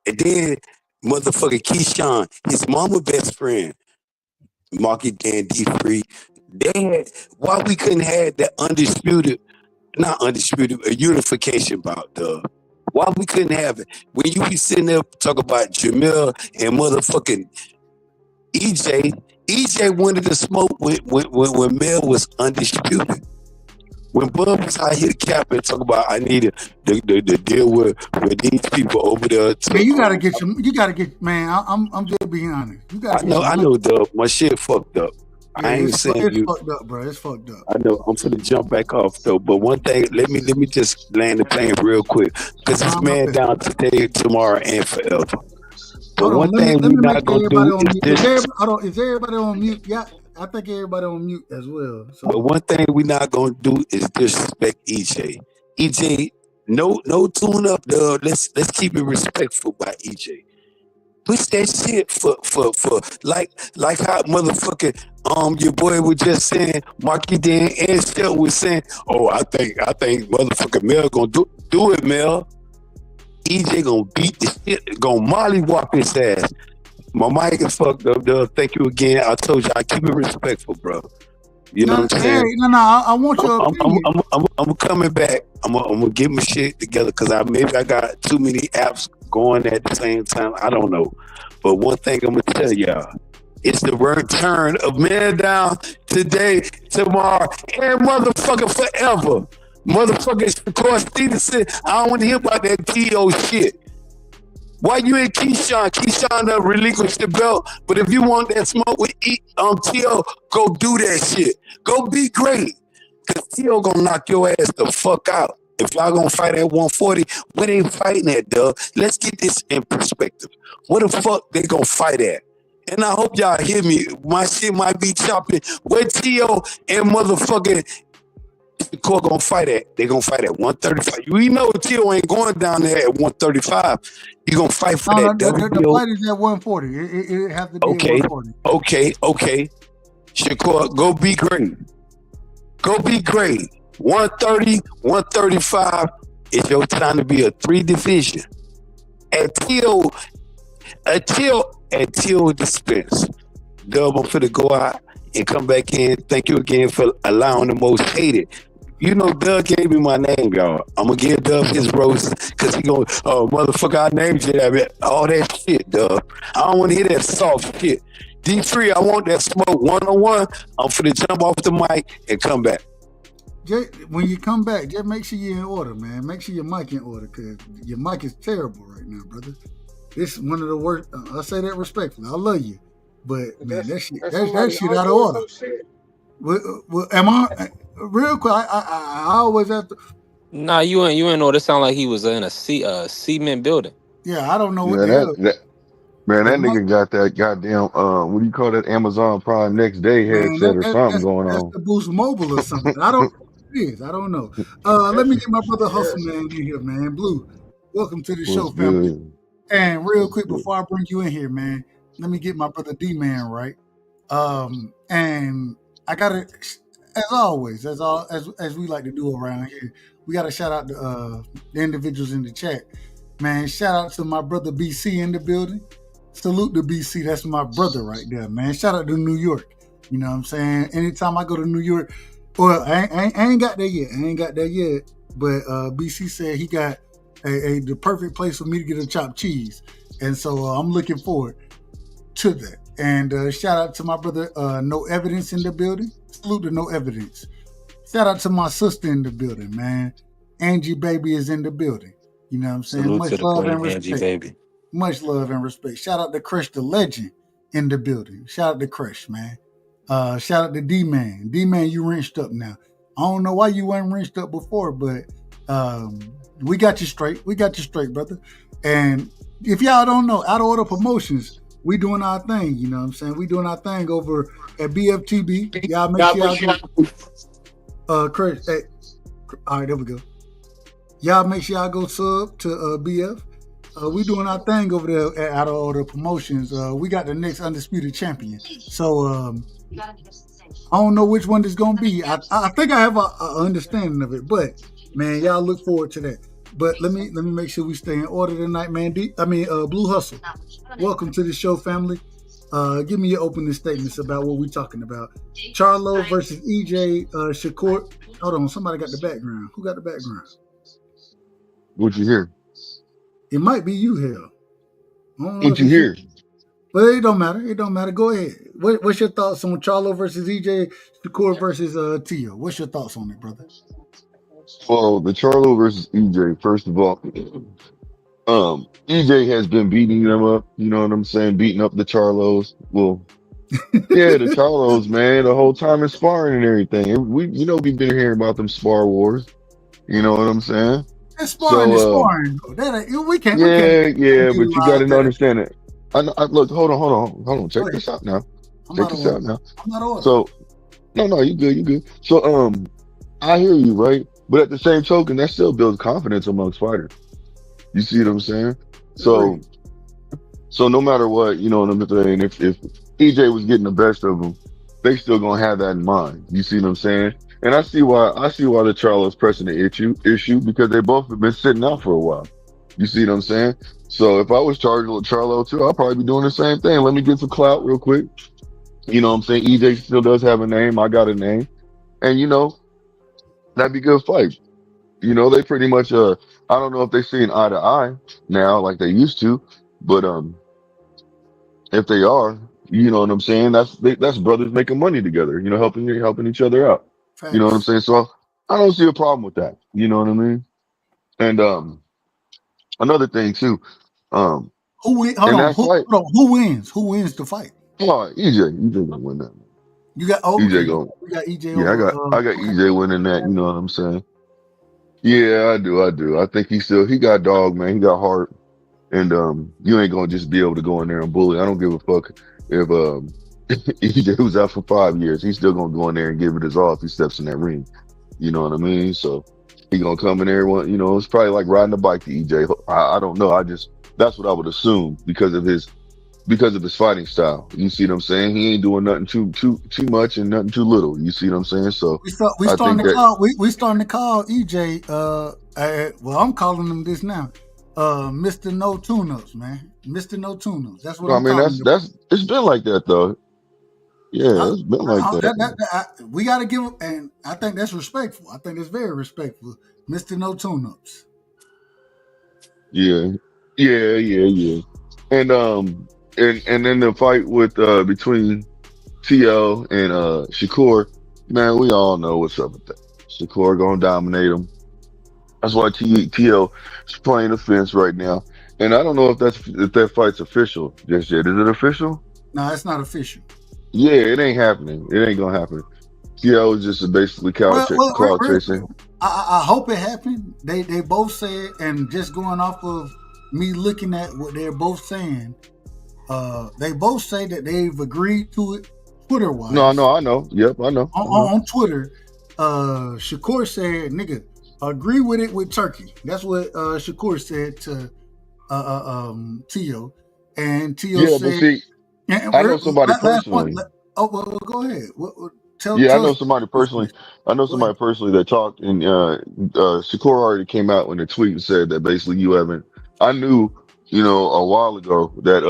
and then motherfucker Keyshawn, his mama best friend, Markydan D Free, they had why we couldn't have that a unification bout, dog. Why we couldn't have it? When you be sitting there talking about Jamel and motherfucking EJ, EJ wanted to smoke when Mel was undisputed. When Bub was out here capping, talking about I need to deal with these people over there.
Man, you gotta get, man. I'm just being honest. You gotta
I know, Dub. My shit fucked up.
Yeah,
I ain't saying
it's
you.
fucked up, bro. It's fucked up.
I know. I'm finna jump back off though. But one thing, let me just land the plane real quick, because this man down today, tomorrow, and forever. But one thing we're not gonna do is this.
Is everybody on mute? Yeah, I think everybody on mute as well. So.
But one thing we're not gonna do is disrespect EJ. EJ, no tune up, dog. Let's keep it respectful by EJ. Push that shit for like how motherfucking your boy was just saying, Marky Dan and Shell was saying, oh, I think motherfucking Mel gonna do it, Mel. EJ gonna beat the shit, gonna mollywop his ass. My mic is fucked up, dog. Thank you again. I told you I keep it respectful, bro. You know what I'm saying?
No, I want your opinion.
I'm coming back. I'm gonna get my shit together, because I got too many apps going at the same time. I don't know. But one thing I'm gonna tell y'all, it's the return of Man Down today, tomorrow, and motherfucking forever. Motherfucking Shakur Stevenson, I don't want to hear about that T.O. shit. Why you ain't Keyshawn? Keyshawn done relinquished the belt. But if you want that smoke with T.O., go do that shit. Go be great. Because T.O. gonna knock your ass the fuck out. If y'all gonna fight at 140, where they fighting at, dog? Let's get this in perspective. Where the fuck they gonna fight at? And I hope y'all hear me. My shit might be chopping. Where T.O. and motherfucking Shakur gonna fight at? They gonna fight at 135. We know T.O. ain't going down there at 135. You gonna fight for that?
The fight is at 140. It has to be at 140.
Okay. Shakur, go be great. Go be great. 130, 135 is your time to be a 3 division. Until dispense. Dub, I'm finna go out and come back in. Thank you again for allowing the most hated. You know, Doug gave me my name, y'all. I'm gonna give Doug his rose, because he gonna, oh, motherfucker, I named you that. All that shit, Doug. I don't want to hear that soft shit. D3, I want that smoke 101. I'm finna jump off the mic and come back.
When you come back, just make sure you're in order, man. Make sure your mic in order, because your mic is terrible right now, brother. This is one of the worst. I say that respectfully. I love you, but man, that shit out of order. Well, am I real quick? I always have to.
Nah, you ain't know. This sound like he was in a cement building.
Yeah, I don't know what the hell.
Man, that nigga got that goddamn what do you call that, Amazon Prime next day headset or something going on.
That's the Boost Mobile or something. I don't know what it is. I don't know. Let me get my brother Hustle Man in here, man. Blue, welcome to the show, family.
Good.
And real quick before I bring you in here, man, let me get my brother D-Man right. And I gotta, as always, as we like to do around here, we gotta shout out the individuals in the chat. Man, shout out to my brother BC in the building. Salute to BC. That's my brother right there, man. Shout out to New York. You know what I'm saying? Anytime I go to New York, well, I ain't got there yet. But BC said he got the perfect place for me to get a chopped cheese. And so I'm looking forward to that. And shout out to my brother, No Evidence in the building. Salute to No Evidence. Shout out to my sister in the building, man. Angie Baby is in the building. You know what I'm saying?
Salute
Much
to the
love
queen,
and respect.
Angie Baby.
Much love and respect. Shout out to Crush the Legend in the building. Shout out to Crush, man. Shout out to D-Man. D-Man, you rinsed up now. I don't know why you weren't rinsed up before, but we got you straight. We got you straight, brother. And if y'all don't know, Out of Order Promotions, we doing our thing. You know what I'm saying? We doing our thing over at BFTB. Y'all make sure y'all go. Crush. Hey, all right, there we go. Y'all make sure y'all go sub to BF. We doing our thing over there at Out of Order Promotions. We got the next undisputed champion. So I don't know which one it's gonna be. I think I have a understanding of it, but man, y'all look forward to that. But let me make sure we stay in order tonight, man. Blue Hustle. Welcome to the show, family. Give me your opening statements about what we're talking about. Charlo versus EJ Shakur. Hold on, somebody got the background. Who got the background?
What you hear?
It might be you, hell.
What you hear?
But it don't matter. It don't matter. Go ahead. What's your thoughts on Charlo versus EJ, Shakur versus Tio? What's your thoughts on it, brother?
Well, the Charlo versus EJ. First of all, EJ has been beating them up. You know what I'm saying? Beating up the Charlos. Well, yeah, the Charlos, man. The whole time it's sparring and everything. We've been hearing about them spar wars. You know what I'm saying?
It's sparring. It's
So,
sparring. We can't
yeah, but you got
utilize
to
that.
understand it. Look, hold on. Check this out now.
I'm out of order. I'm out of order.
So, no, you good. So, I hear you, right? But at the same token, that still builds confidence amongst fighters. You see what I'm saying? So, no matter what, you know what I'm saying. If EJ was getting the best of them, they still gonna have that in mind. You see what I'm saying? And I see why the Charlo's pressing the issue because they both have been sitting out for a while. You see what I'm saying? So if I was Charlo too, I'll probably be doing the same thing. Let me get some clout real quick. You know what I'm saying? EJ still does have a name. I got a name. And that'd be a good fight. They pretty much I don't know if they see an eye to eye now like they used to, but if they are, you know what I'm saying? That's brothers making money together, helping each other out.
Facts.
You know what I'm saying? So I don't see a problem with that. You know what I mean? And another thing too,
who wins the fight?
Oh, EJ gonna win that.
You got
EJ going.
You got EJ.
Yeah, I got EJ winning that. You know what I'm saying? Yeah, I do. I think he got dog, man. He got heart. And you ain't gonna just be able to go in there and bully. I don't give a fuck if EJ was out for 5 years. He's still gonna go in there and give it his all if he steps in that ring. You know what I mean? So he gonna come in there. It's probably like riding a bike to EJ. I don't know. That's what I would assume because of his fighting style. You see what I'm saying? He ain't doing nothing too much and nothing too little. You see what I'm saying? So
we starting to call EJ. Well, I'm calling him this now. Mr. No Tune-Ups, man. Mr. No Tune-Ups. That's what I'm calling him.
It's been like that though. Yeah, it's been like that.
We got to give him, and I think that's respectful. I think that's very respectful, Mr. No Tune-Ups.
Yeah. And then the fight with between TL and Shakur, man, we all know what's up with that. Shakur gonna dominate him. That's why TL is playing the fence right now. And I don't know if that fight's official just yet. Is it official?
No, it's not official.
Yeah, it ain't happening. It ain't gonna happen. TL is just basically cloud chasing.
I hope it happened. They both said, and just going off of me looking at what they're both saying, they both say that they've agreed to it Twitter-wise.
No, I know. Yep, I know.
On Twitter, Shakur said, "Nigga, agree with it with Turkey." That's what Shakur said to Tio, and Tio said,
but see, I know somebody personally.
Well, go ahead. I
know somebody personally. I know somebody personally that talked, and Shakur already came out in a tweet and said that basically you haven't. I knew, a while ago that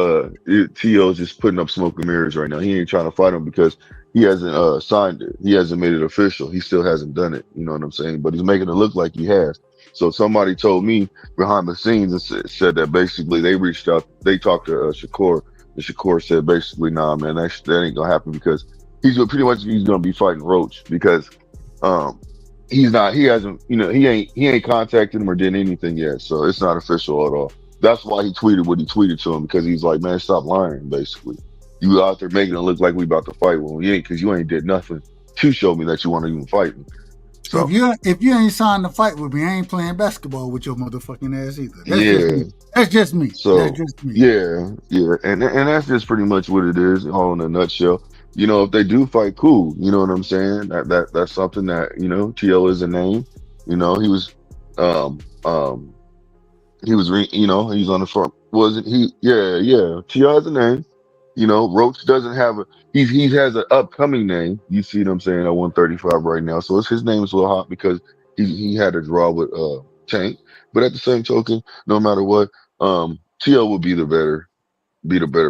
T.O.'s just putting up smoke and mirrors right now. He ain't trying to fight him because he hasn't signed it. He hasn't made it official. He still hasn't done it. You know what I'm saying? But he's making it look like he has. So somebody told me behind the scenes and said that basically they reached out. They talked to Shakur, and Shakur said basically, nah, man, that ain't gonna happen because he's gonna be fighting Roach because he ain't contacted him or did anything yet, so it's not official at all. That's why he tweeted what he tweeted to him, because he's like, man, stop lying. Basically, you out there making it look like we about to fight. Well, you ain't, because you ain't did nothing to show me that you want to even fight me.
So if you ain't signed to fight with me, I ain't playing basketball with your motherfucking ass either. That's just me.
So
that's just me.
Yeah, and that's just pretty much what it is, all in a nutshell. If they do fight, cool. You know what I'm saying? That's something that TL is a name. He was he's on the front. Wasn't he? Yeah. TL has a name. Roach doesn't have he has an upcoming name. You see what I'm saying? At 135 right now, so his name is a little hot because he had a draw with Tank. But at the same token, no matter what, TL will be the better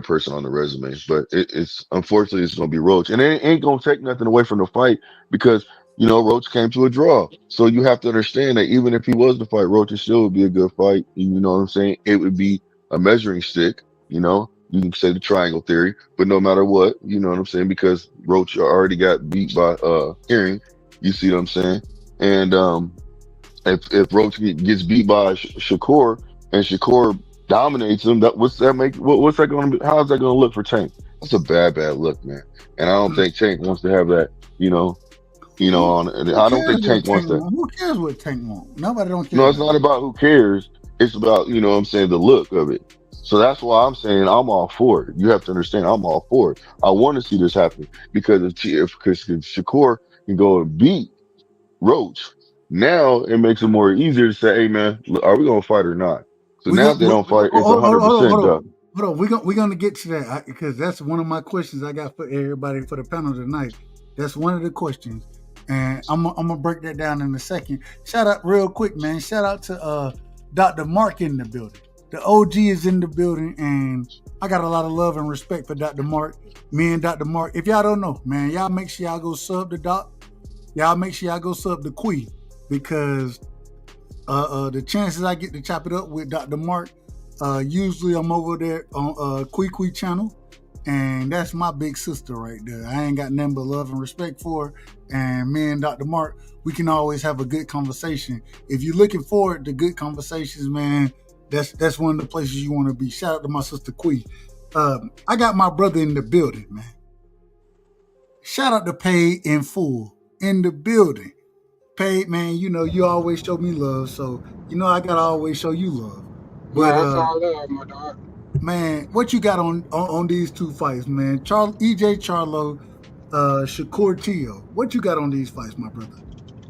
person on the resume. But it's unfortunately it's gonna be Roach, and it ain't gonna take nothing away from the fight because Roach came to a draw. So you have to understand that even if he was to fight Roach, it still would be a good fight. You know what I'm saying? It would be a measuring stick. You can say the triangle theory, but no matter what, you know what I'm saying? Because Roach already got beat by Herring. You see what I'm saying? And if Roach gets beat by Shakur and Shakur dominates him, what's that make? What's that going to be? How's that going to look for Tank? That's a bad look, man. And I don't think Tank wants to have that. I don't think Tank wants that.
Who cares what Tank wants? Nobody don't care.
No, it's not about who cares. It's about, you know what I'm saying, the look of it. So that's why I'm saying I'm all for it. You have to understand I'm all for it. I want to see this happen because if Shakur can go and beat Roach, now it makes it more easier to say, hey man, are we gonna fight or not? So now if they don't fight, it's 100% done.
Hold on, we're gonna get to that because that's one of my questions I got for everybody for the panel tonight. That's one of the questions, and I'm gonna break that down in a second. Shout out real quick, man. Shout out to Dr. Mark in the building. The OG is in the building, and I got a lot of love and respect for Dr. Mark. Me and Dr. Mark. If y'all don't know, man, y'all make sure y'all go sub the Doc. Y'all make sure y'all go sub the Quee because the chances I get to chop it up with Dr. Mark, usually I'm over there on Quee channel, and that's my big sister right there. I ain't got nothing but love and respect for her, and me and Dr. Mark, we can always have a good conversation. If you're looking forward to good conversations, man, that's one of the places you want to be. Shout out to my sister Quee. I got my brother in the building, man. Shout out to Paid in Full in the building. Paid, man, you know, you always show me love, so you know I gotta always show you love. But
that's all love, my dog.
Man, what you got on these two fights, man? EJ Charlo, Shakur Tio. What you got on these fights, my brother?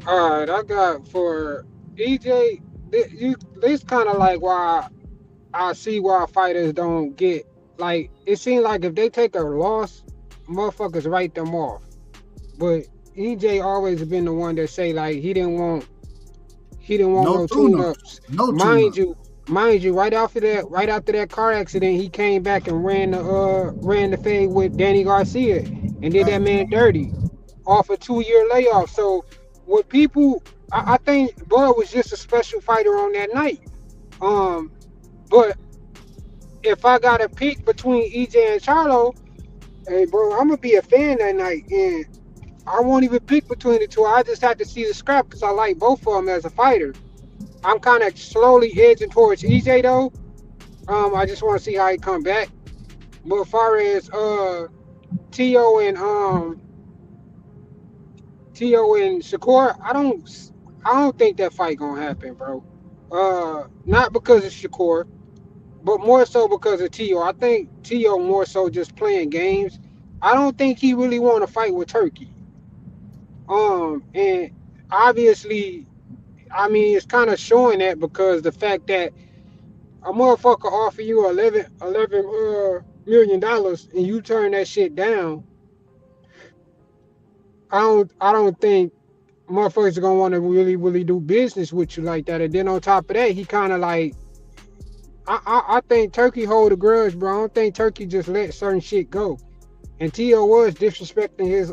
All right, I got for EJ. This kind of like why I see why fighters don't get like. It seems like if they take a loss, motherfuckers write them off. But EJ always been the one that say like he didn't want no tune-ups. Mind you, right after that car accident, he came back and ran the fade with Danny Garcia and did that man dirty off a 2-year layoff. So what people, I think Bud was just a special fighter on that night. But if I got to pick between EJ and Charlo, hey bro, I'm gonna be a fan that night, and I won't even pick between the two. I just have to see the scrap because I like both of them as a fighter. I'm kind of slowly edging towards EJ though. I just want to see how he come back. But as far as Tio and Shakur, I don't think that fight gonna happen, bro. Not because of Shakur, but more so because of Tio. I think Tio more so just playing games. I don't think he really want to fight with Turkey. And obviously, I mean, it's kind of showing that because the fact that a motherfucker offer you $11 million and you turn that shit down, I don't think motherfuckers are gonna want to really do business with you like that. And then on top of that, he kind of like, I think Turkey hold a grudge, bro. I don't think Turkey just let certain shit go. And Tio was disrespecting his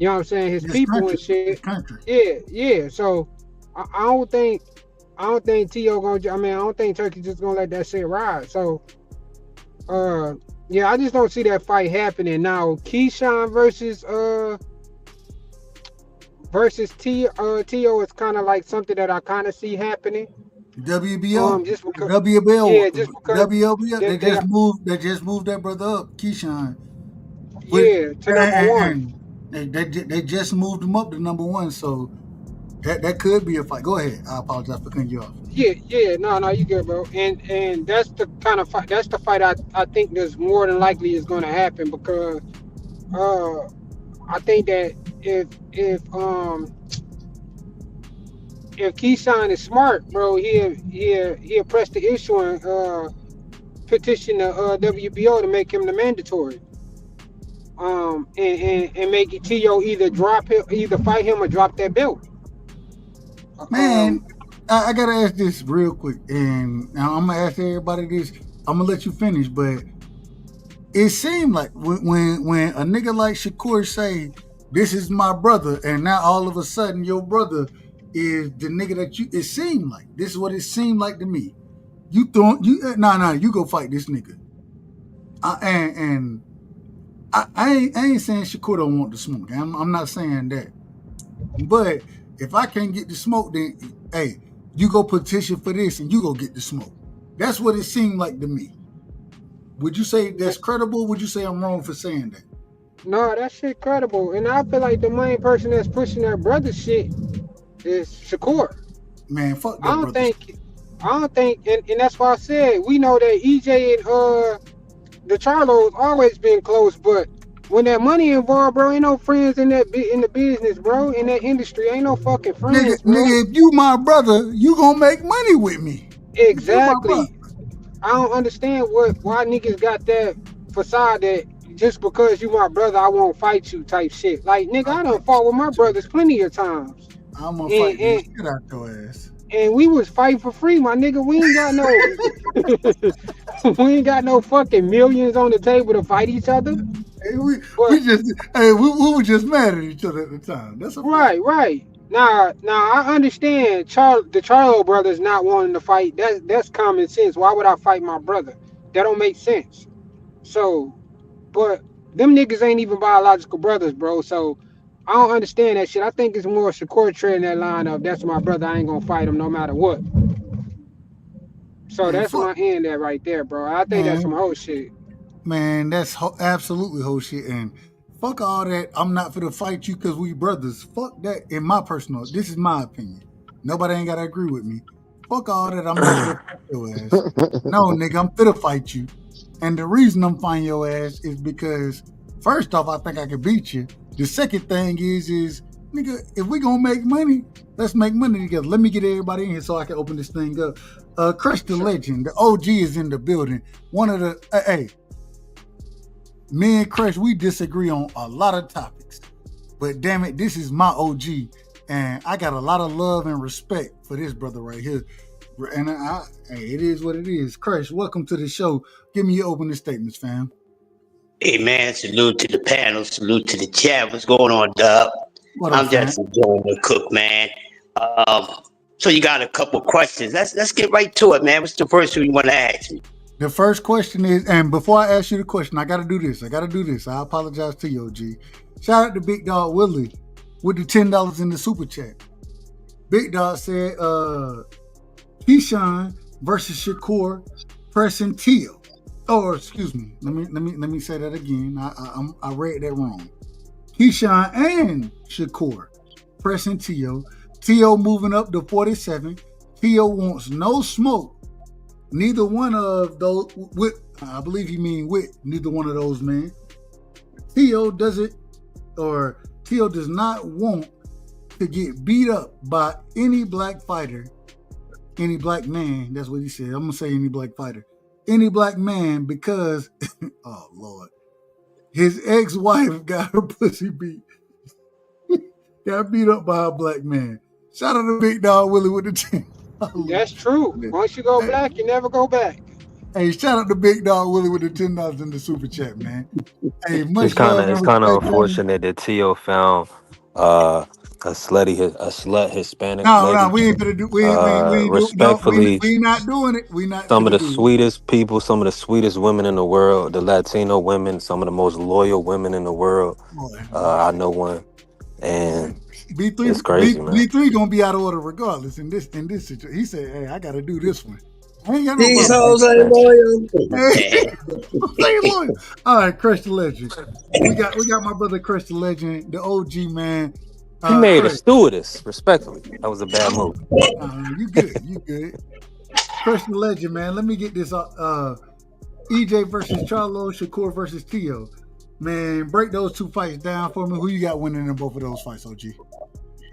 you know what I'm saying, his people and shit. Yeah. So I don't think Tio gonna. I mean, I don't think Turkey just gonna let that shit ride. So, yeah, I just don't see that fight happening now. Keyshawn versus Tio is kind of like something that I kind of see happening.
WBO,
just because,
WBO,
yeah, just because
WBO. They just moved that brother up, Keyshawn.
Yeah, to number one.
They just moved him up to number one, so that could be a fight. Go ahead. I apologize for cutting you off.
Yeah, no, you good, bro. And that's the kind of fight. That's the fight I think there's more than likely is going to happen because I think that if Keyshawn is smart, bro, he'll press the issue and petition the WBO to make him the mandatory. And make it Tio either fight him or drop that belt.
Man, I gotta ask this real quick, and now I'm gonna ask everybody this. I'm gonna let you finish, but it seemed like when a nigga like Shakur say, "This is my brother," and now all of a sudden your brother is the nigga that you. It seemed like this is what it seemed like to me. You go fight this nigga. I ain't saying Shakur don't want the smoke. I'm not saying that. But if I can't get the smoke, then hey, you go petition for this and you go get the smoke. That's what it seemed like to me. Would you say that's credible? Would you say I'm wrong for saying that?
No, that shit credible. And I feel like the main person that's pushing that brother shit is Shakur.
Man, fuck that
I don't
brother.
think, and that's why I said we know that EJ and the Charlo's always been close, but when that money involved, bro, ain't no friends in the business, bro. In that industry, ain't no fucking friends, bro.
Nigga, if you my brother, you gonna make money with me.
Exactly. I don't understand why niggas got that facade that just because you my brother, I won't fight you type shit. Like, nigga, I done fought with my brothers plenty of times.
I'm gonna fight the shit out your ass.
And we was fighting for free, my nigga. We ain't got no we ain't got no fucking millions on the table to fight each other.
Hey, we were just mad at each other at the time. That's a fact.
Right. Now I understand the Charlo brothers not wanting to fight. That's common sense. Why would I fight my brother? That don't make sense. So, but them niggas ain't even biological brothers, bro. So I don't understand that shit. I think it's more Shakur treading that line of that's my brother. I ain't gonna fight him no matter what. So
Man,
that's my end there right there, bro. I think that's some whole shit.
Man, that's absolutely whole shit. And fuck all that. I'm not finna fight you because we brothers. Fuck that. In my personal, this is my opinion. Nobody ain't gotta agree with me. Fuck all that. I'm not finna fight your ass. No, nigga, I'm finna fight you. And the reason I'm fighting your ass is because first off, I think I can beat you. The second thing is nigga, if we gonna make money, let's make money together. Let me get everybody in here so I can open this thing up. Crush the Legend, the OG is in the building. One of the hey. Me and Crush, we disagree on a lot of topics. But damn it, this is my OG. And I got a lot of love and respect for this brother right here. And it is what it is. Crush, welcome to the show. Give me your opening statements, fam.
Hey, man, salute to the panel. Salute to the chat. What's going on, Dub? I'm just enjoying the cook, man. So you got a couple questions. Let's get right to it, man. What's the first one you want to ask me?
The first question is, and before I ask you the question, I got to do this. I apologize to you, OG. Shout out to Big Dog Willie with the $10 in the super chat. Big Dog said, Keyshawn versus Shakur pressing Teal. Or excuse me, let me say that again. I read that wrong. Keyshawn and Shakur pressing Teal. Teal moving up to 47. Teal wants no smoke. Neither one of those, I believe he mean with neither one of those men. Teal does not want to get beat up by any black fighter, any black man. That's what he said. I'm gonna say any black fighter, any black man, because oh Lord, his ex-wife got her pussy beat, got beat up by a black man. Shout out to Big Dog Willie with the 10.
That's true. Once you go black, you never go back.
Hey, shout out to Big Dog Willie with the $10 in the super chat, man. Hey,
It's kind of unfortunate that Tio found a slut Hispanic lady.
No, we ain't gonna do. We
Respectfully,
we not doing it. We not.
Some of the sweetest people, some of the sweetest women in the world, the Latino women, some of the most loyal women in the world. I know one, and
B3,
it's crazy, man.
B3 gonna be out of order regardless in this situation. He said, "Hey, I got to do this one." I ain't got no
These hoes ain't loyal.
Loyal. All right, Crush the Legend. We got my brother Crush the Legend, the OG man.
He made a stewardess. Respectfully, that was a bad move.
You good. Crush the Legend, man. Let me get this. EJ versus Charlo, Shakur versus Tio. Man, break those two fights down for me. Who you got winning in both of those fights, OG?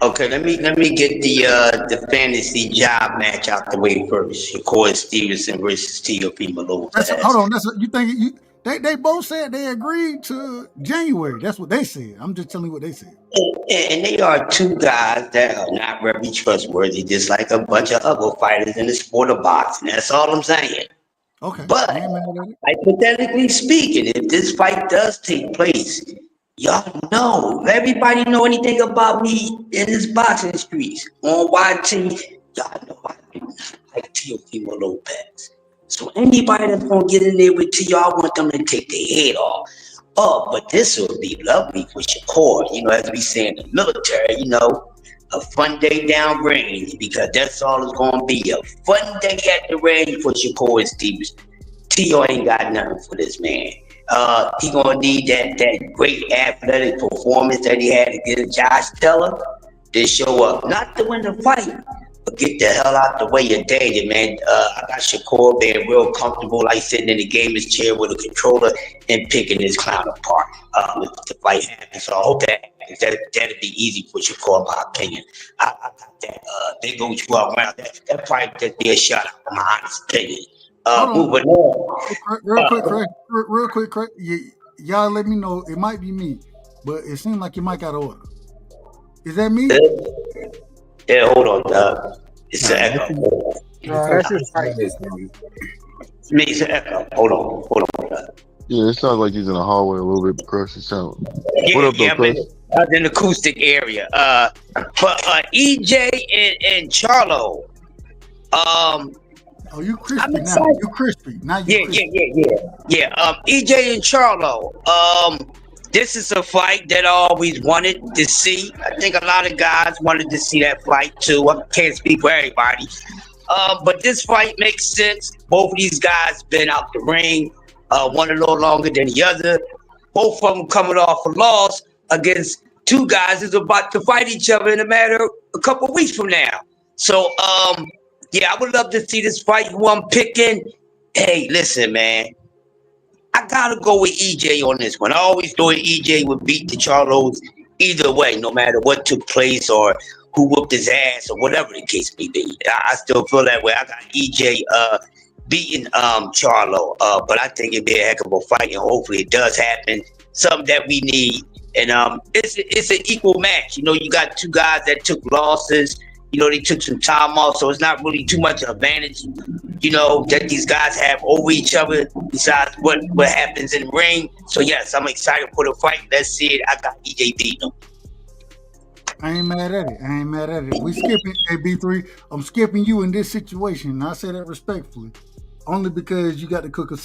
Okay, let me get the fantasy job match out the way first. Shakur Stevenson versus T.O.P. Malone.
Hold on, that's what you think. They both said they agreed to January. That's what they said. I'm just telling you what they said.
And they are two guys that are not very trustworthy, just like a bunch of other fighters in the sport of boxing. That's all I'm saying.
Okay.
But hypothetically speaking, if this fight does take place, y'all know, everybody know anything about me in this boxing streets on YT. Y'all know I like Teofimo Lopez. So anybody that's gonna get in there with T.O., I want them to take their head off. Oh, but this will be lovely for Shakur. As we say in the military, a fun day down range, because that's all it's gonna be. A fun day at the range for Shakur and Stevens. T.O. ain't got nothing for this man. He gonna need that great athletic performance that he had against Josh Taylor to show up, not to win the fight, but get the hell out the way of danger, man. I got Shakur being real comfortable, like sitting in the gamer's chair with a controller and picking his clown apart if the fight happens. So I hope that'll be easy for Shakur, in my opinion. I got that. They go 12 rounds. That fight just be a shutout, in my honest opinion. Moving on.
Real quick, Craig. Y'all let me know. It might be me, but it seems like you might got order. Is that me?
Yeah, hold on, Doug. It's an echo.
That's just right.
Me, it's an echo. Hold on, Doug.
Yeah, it sounds like he's in the hallway a little bit, but Crush, it sounds. What up, though, Crush?
I'm in an acoustic area. But EJ and Charlo.
Oh, you crispy now. You crispy. Now you crispy.
Yeah. EJ and Charlo. This is a fight that I always wanted to see. I think a lot of guys wanted to see that fight too. I can't speak for everybody. But this fight makes sense. Both of these guys been out the ring. One a little longer than the other. Both of them coming off a loss against two guys who's about to fight each other in a matter of a couple weeks from now. So, yeah, I would love to see this fight. Who I'm picking? Hey, listen, man. I gotta go with EJ on this one. I always thought EJ would beat the Charlos either way, no matter what took place or who whooped his ass or whatever the case may be. I still feel that way. I got EJ beating Charlo, but I think it'd be a heck of a fight, and hopefully it does happen. Something that we need, and it's an equal match. You got two guys that took losses. They took some time off, so it's not really too much advantage, that these guys have over each other besides what happens in the ring. So, yes, I'm excited for the fight. Let's see it. I got EJ beating them.
I ain't mad at it. We skipping B3. I'm skipping you in this situation, and I say that respectfully, only because you got to cook a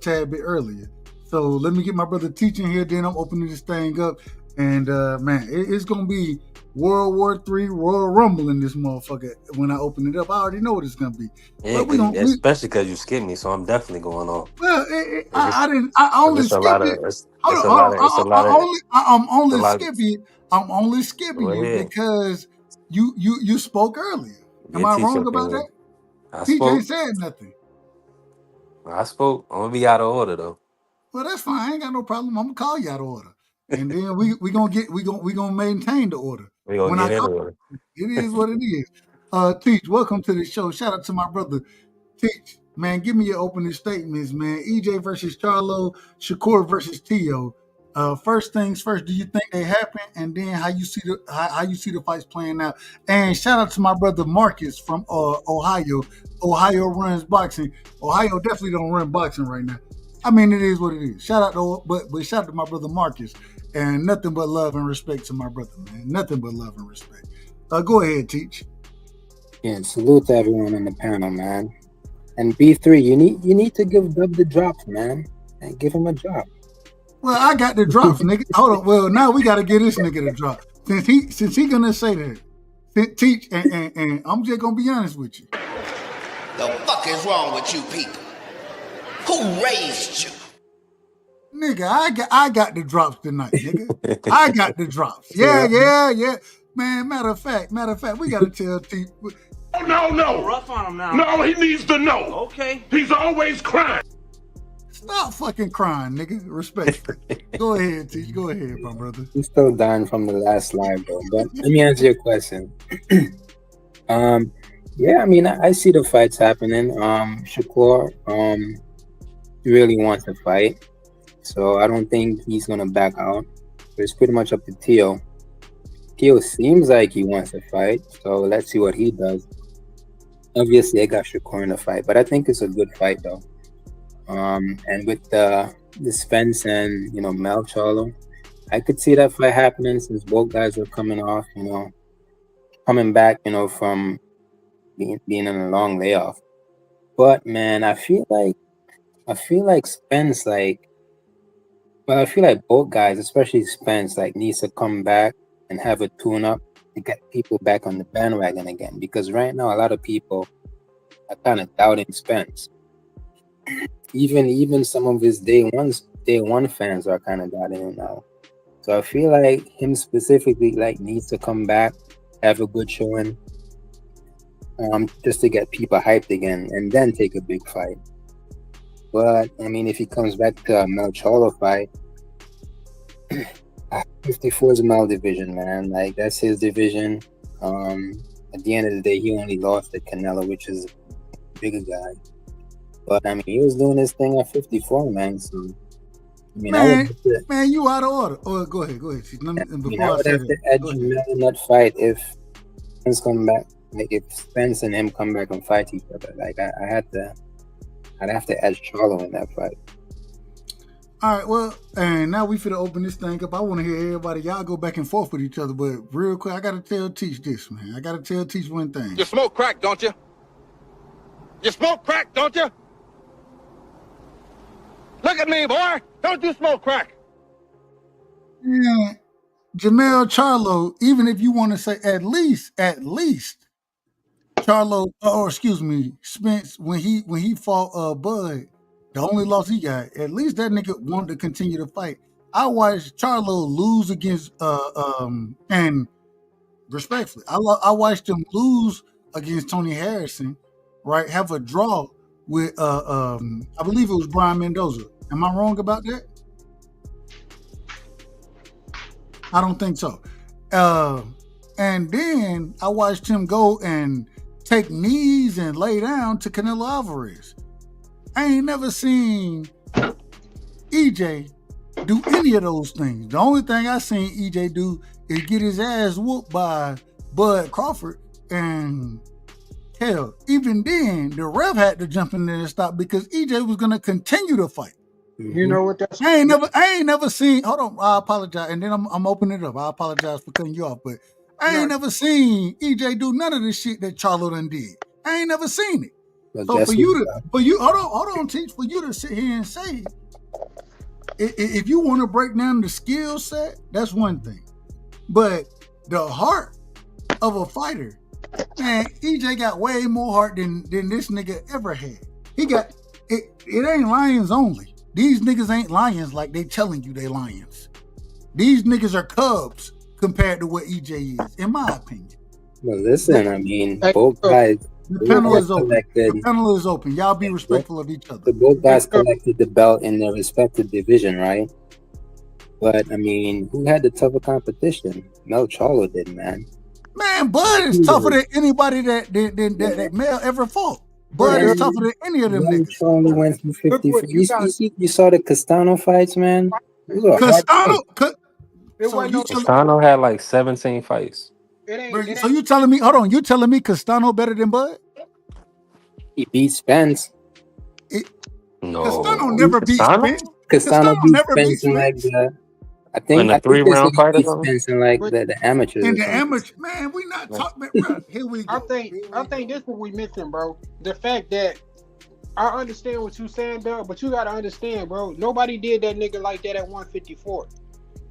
tad bit earlier. So let me get my brother teaching here, then I'm opening this thing up. And, man, it's going to be World War III Royal Rumble in this motherfucker when I open it up. I already know what it's going to be.
Yeah, especially because you skipped me, so I'm definitely going on.
Well, I only skipped it. I'm only skipping you because you spoke earlier. Am I wrong about that? TJ said nothing.
I spoke. I'm going to be out of order, though.
Well, that's fine. I ain't got no problem. I'm going to call you out of order. And then we gonna maintain the order.
We gonna get in order.
It is what it is. Teach, welcome to the show. Shout out to my brother Teach. Man, give me your opening statements, man. EJ versus Charlo, Shakur versus T.O. First things first, do you think they happen? And then how you see the fights playing out? And shout out to my brother Marcus from Ohio. Ohio runs boxing. Ohio definitely don't run boxing right now. I mean, it is what it is. Shout out but shout out to my brother Marcus. And nothing but love and respect to my brother, man. Nothing but love and respect. Go ahead, Teach.
Yeah, salute to everyone on the panel, man. And B3, you need to give Dub the drops, man. And give him a drop.
Well, I got the drops, nigga. Hold on. Well, now we got to get this nigga the drop. Since he gonna say that, Teach, and I'm just gonna be honest with you.
The fuck is wrong with you people? Who raised you?
Nigga, I got the drops tonight, nigga. I got the drops. Yeah. Man, matter of fact, we gotta tell T.
No.
Rough on him now.
No, he needs to know.
Okay.
He's always crying.
Stop fucking crying, nigga. Respect. Go ahead, Teach. Go ahead, my brother.
I'm still dying from the last live, bro. But let me answer your question. Yeah, I mean, I see the fights happening. Shakur, he really wants to fight. So I don't think he's going to back out. So it's pretty much up to T.O. T.O. seems like he wants to fight. So let's see what he does. Obviously, I got Shakur in the fight. But I think it's a good fight, though. And with the Spence and, Mel Charlo, I could see that fight happening since both guys are coming off, coming back, from being in a long layoff. But man, I feel like Spence, like, well, I feel like both guys, especially Spence, like, needs to come back and have a tune-up to get people back on the bandwagon again. Because right now, a lot of people are kind of doubting Spence. Even some of his day one fans are kind of doubting him now. So I feel like him specifically, like, needs to come back, have a good showing, just to get people hyped again, and then take a big fight. But I mean, if he comes back to a Mel Charlo fight, 54 is Mel division, man. Like, that's his division. At the end of the day, he only lost to Canelo, which is a bigger guy. But I mean, he was doing his thing at 54, man. So I mean,
man, you out of order. Oh, go ahead.
I would have to edge Mel in that fight if Spence come back. Like, if Spence and him come back and fight each other, like, I'd have to edge Charlo in that fight.
All right, well, and now we finna open this thing up. I want to hear everybody. Y'all go back and forth with each other, but real quick, I gotta tell Teach this, man. I gotta tell Teach one thing.
You smoke crack, don't you? You smoke crack, don't you? Look at me, boy. Don't you smoke crack?
Yeah, Jamel Charlo, even if you want to say at least Charlo, or excuse me, Spence, when he fought Bud, the only loss he got, at least that nigga wanted to continue to fight. I watched Charlo lose against and respectfully, I watched him lose against Tony Harrison, right? Have a draw with I believe it was Brian Mendoza. Am I wrong about that? I don't think so. And then I watched him go and take knees and lay down to Canelo Alvarez. I ain't never seen EJ do any of those things. The only thing I seen EJ do is get his ass whooped by Bud Crawford, and hell, even then the ref had to jump in there and stop because EJ was gonna continue to fight.
You know what that's?
I ain't never seen. Hold on, I apologize, and then I'm opening it up. I apologize for cutting you off, but I ain't never seen EJ do none of the shit that Charlo done did. I ain't never seen it. So for you, hold on, Teach, for you to sit here and say, if you want to break down the skill set, that's one thing, but the heart of a fighter, man, EJ got way more heart than this nigga ever had. He got it. It ain't lions only. These niggas ain't lions like they telling you they lions. These niggas are cubs compared to what EJ is, in my opinion.
Well, listen, I mean, both guys.
The panel is open. The panel is open. Y'all be respectful of each other.
Both guys collected the belt in their respective division, right? But I mean, who had the tougher competition? Mel Charlo did, man.
Man, Bud is tougher than anybody that Mel ever fought. Bud is tougher than any of them niggas.
Charlo went through 50. You saw the Castano fights, man.
Castano had like 17 fights.
So you telling me? Hold on, you telling me Castano better than Bud?
He beat Spence.
No,
Castano never beat Spence.
Castano beat Spence in like the. I think
in a 3-round fight or something.
Spence in like the amateurs.
In the amateur, man, we not talking. Bro, here we go.
I think this what we missing, bro. The fact that I understand what you saying, Doug, but you gotta understand, bro. Nobody did that nigga like that at 154.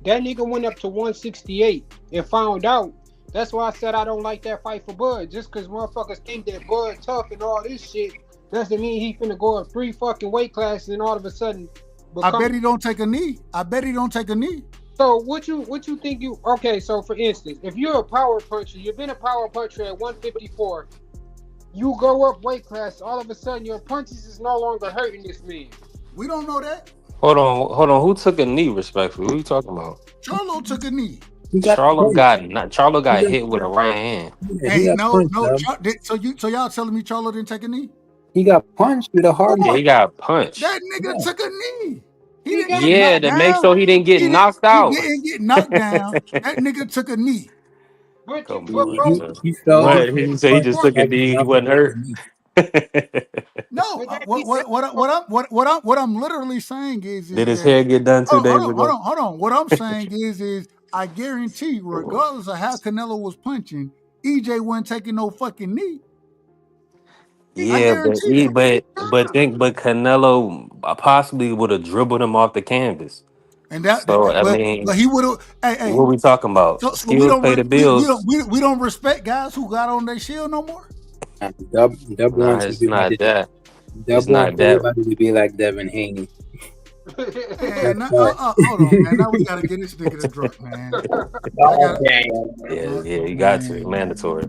That nigga went up to 168 and found out. That's why I said I don't like that fight for Bud. Just because motherfuckers think that Bud tough and all this shit doesn't mean he finna go up 3 fucking weight classes and all of a sudden.
I bet he don't take a knee.
So what you think you? Okay, so for instance, if you're a power puncher, you've been a power puncher at 154. You go up weight class, all of a sudden your punches is no longer hurting this man.
We don't know that.
Hold on. Who took a knee? Respectfully, who are you talking about?
Charlo took a knee.
Charlo got hit with a right hand.
Hey, so y'all telling me Charlo didn't take a knee?
He got punched with a hard.
Yeah, he got punched.
That nigga took a knee.
To make sure he didn't get knocked out.
He didn't get knocked down. That nigga took a knee.
He fell.
He said he just took a knee. He wasn't hurt.
No, what I'm literally saying is
did his hair get done 2 days ago?
Hold on. What I'm saying is I guarantee, regardless of how Canelo was punching, EJ wasn't taking no fucking knee.
Yeah, but Canelo possibly would have dribbled him off the canvas.
And
So I
but
mean,
he would have. Hey,
what we talking about?
so
Skills pay the bills.
we don't respect guys who got on their shield no more.
Dub
Nah,
wants
it's not that.
Dub
It's not
wants
that.
everybody to be like Devin Haney.
Man, hold on, man. Now we gotta get this nigga to drop, man.
Yeah, you got to. It's mandatory.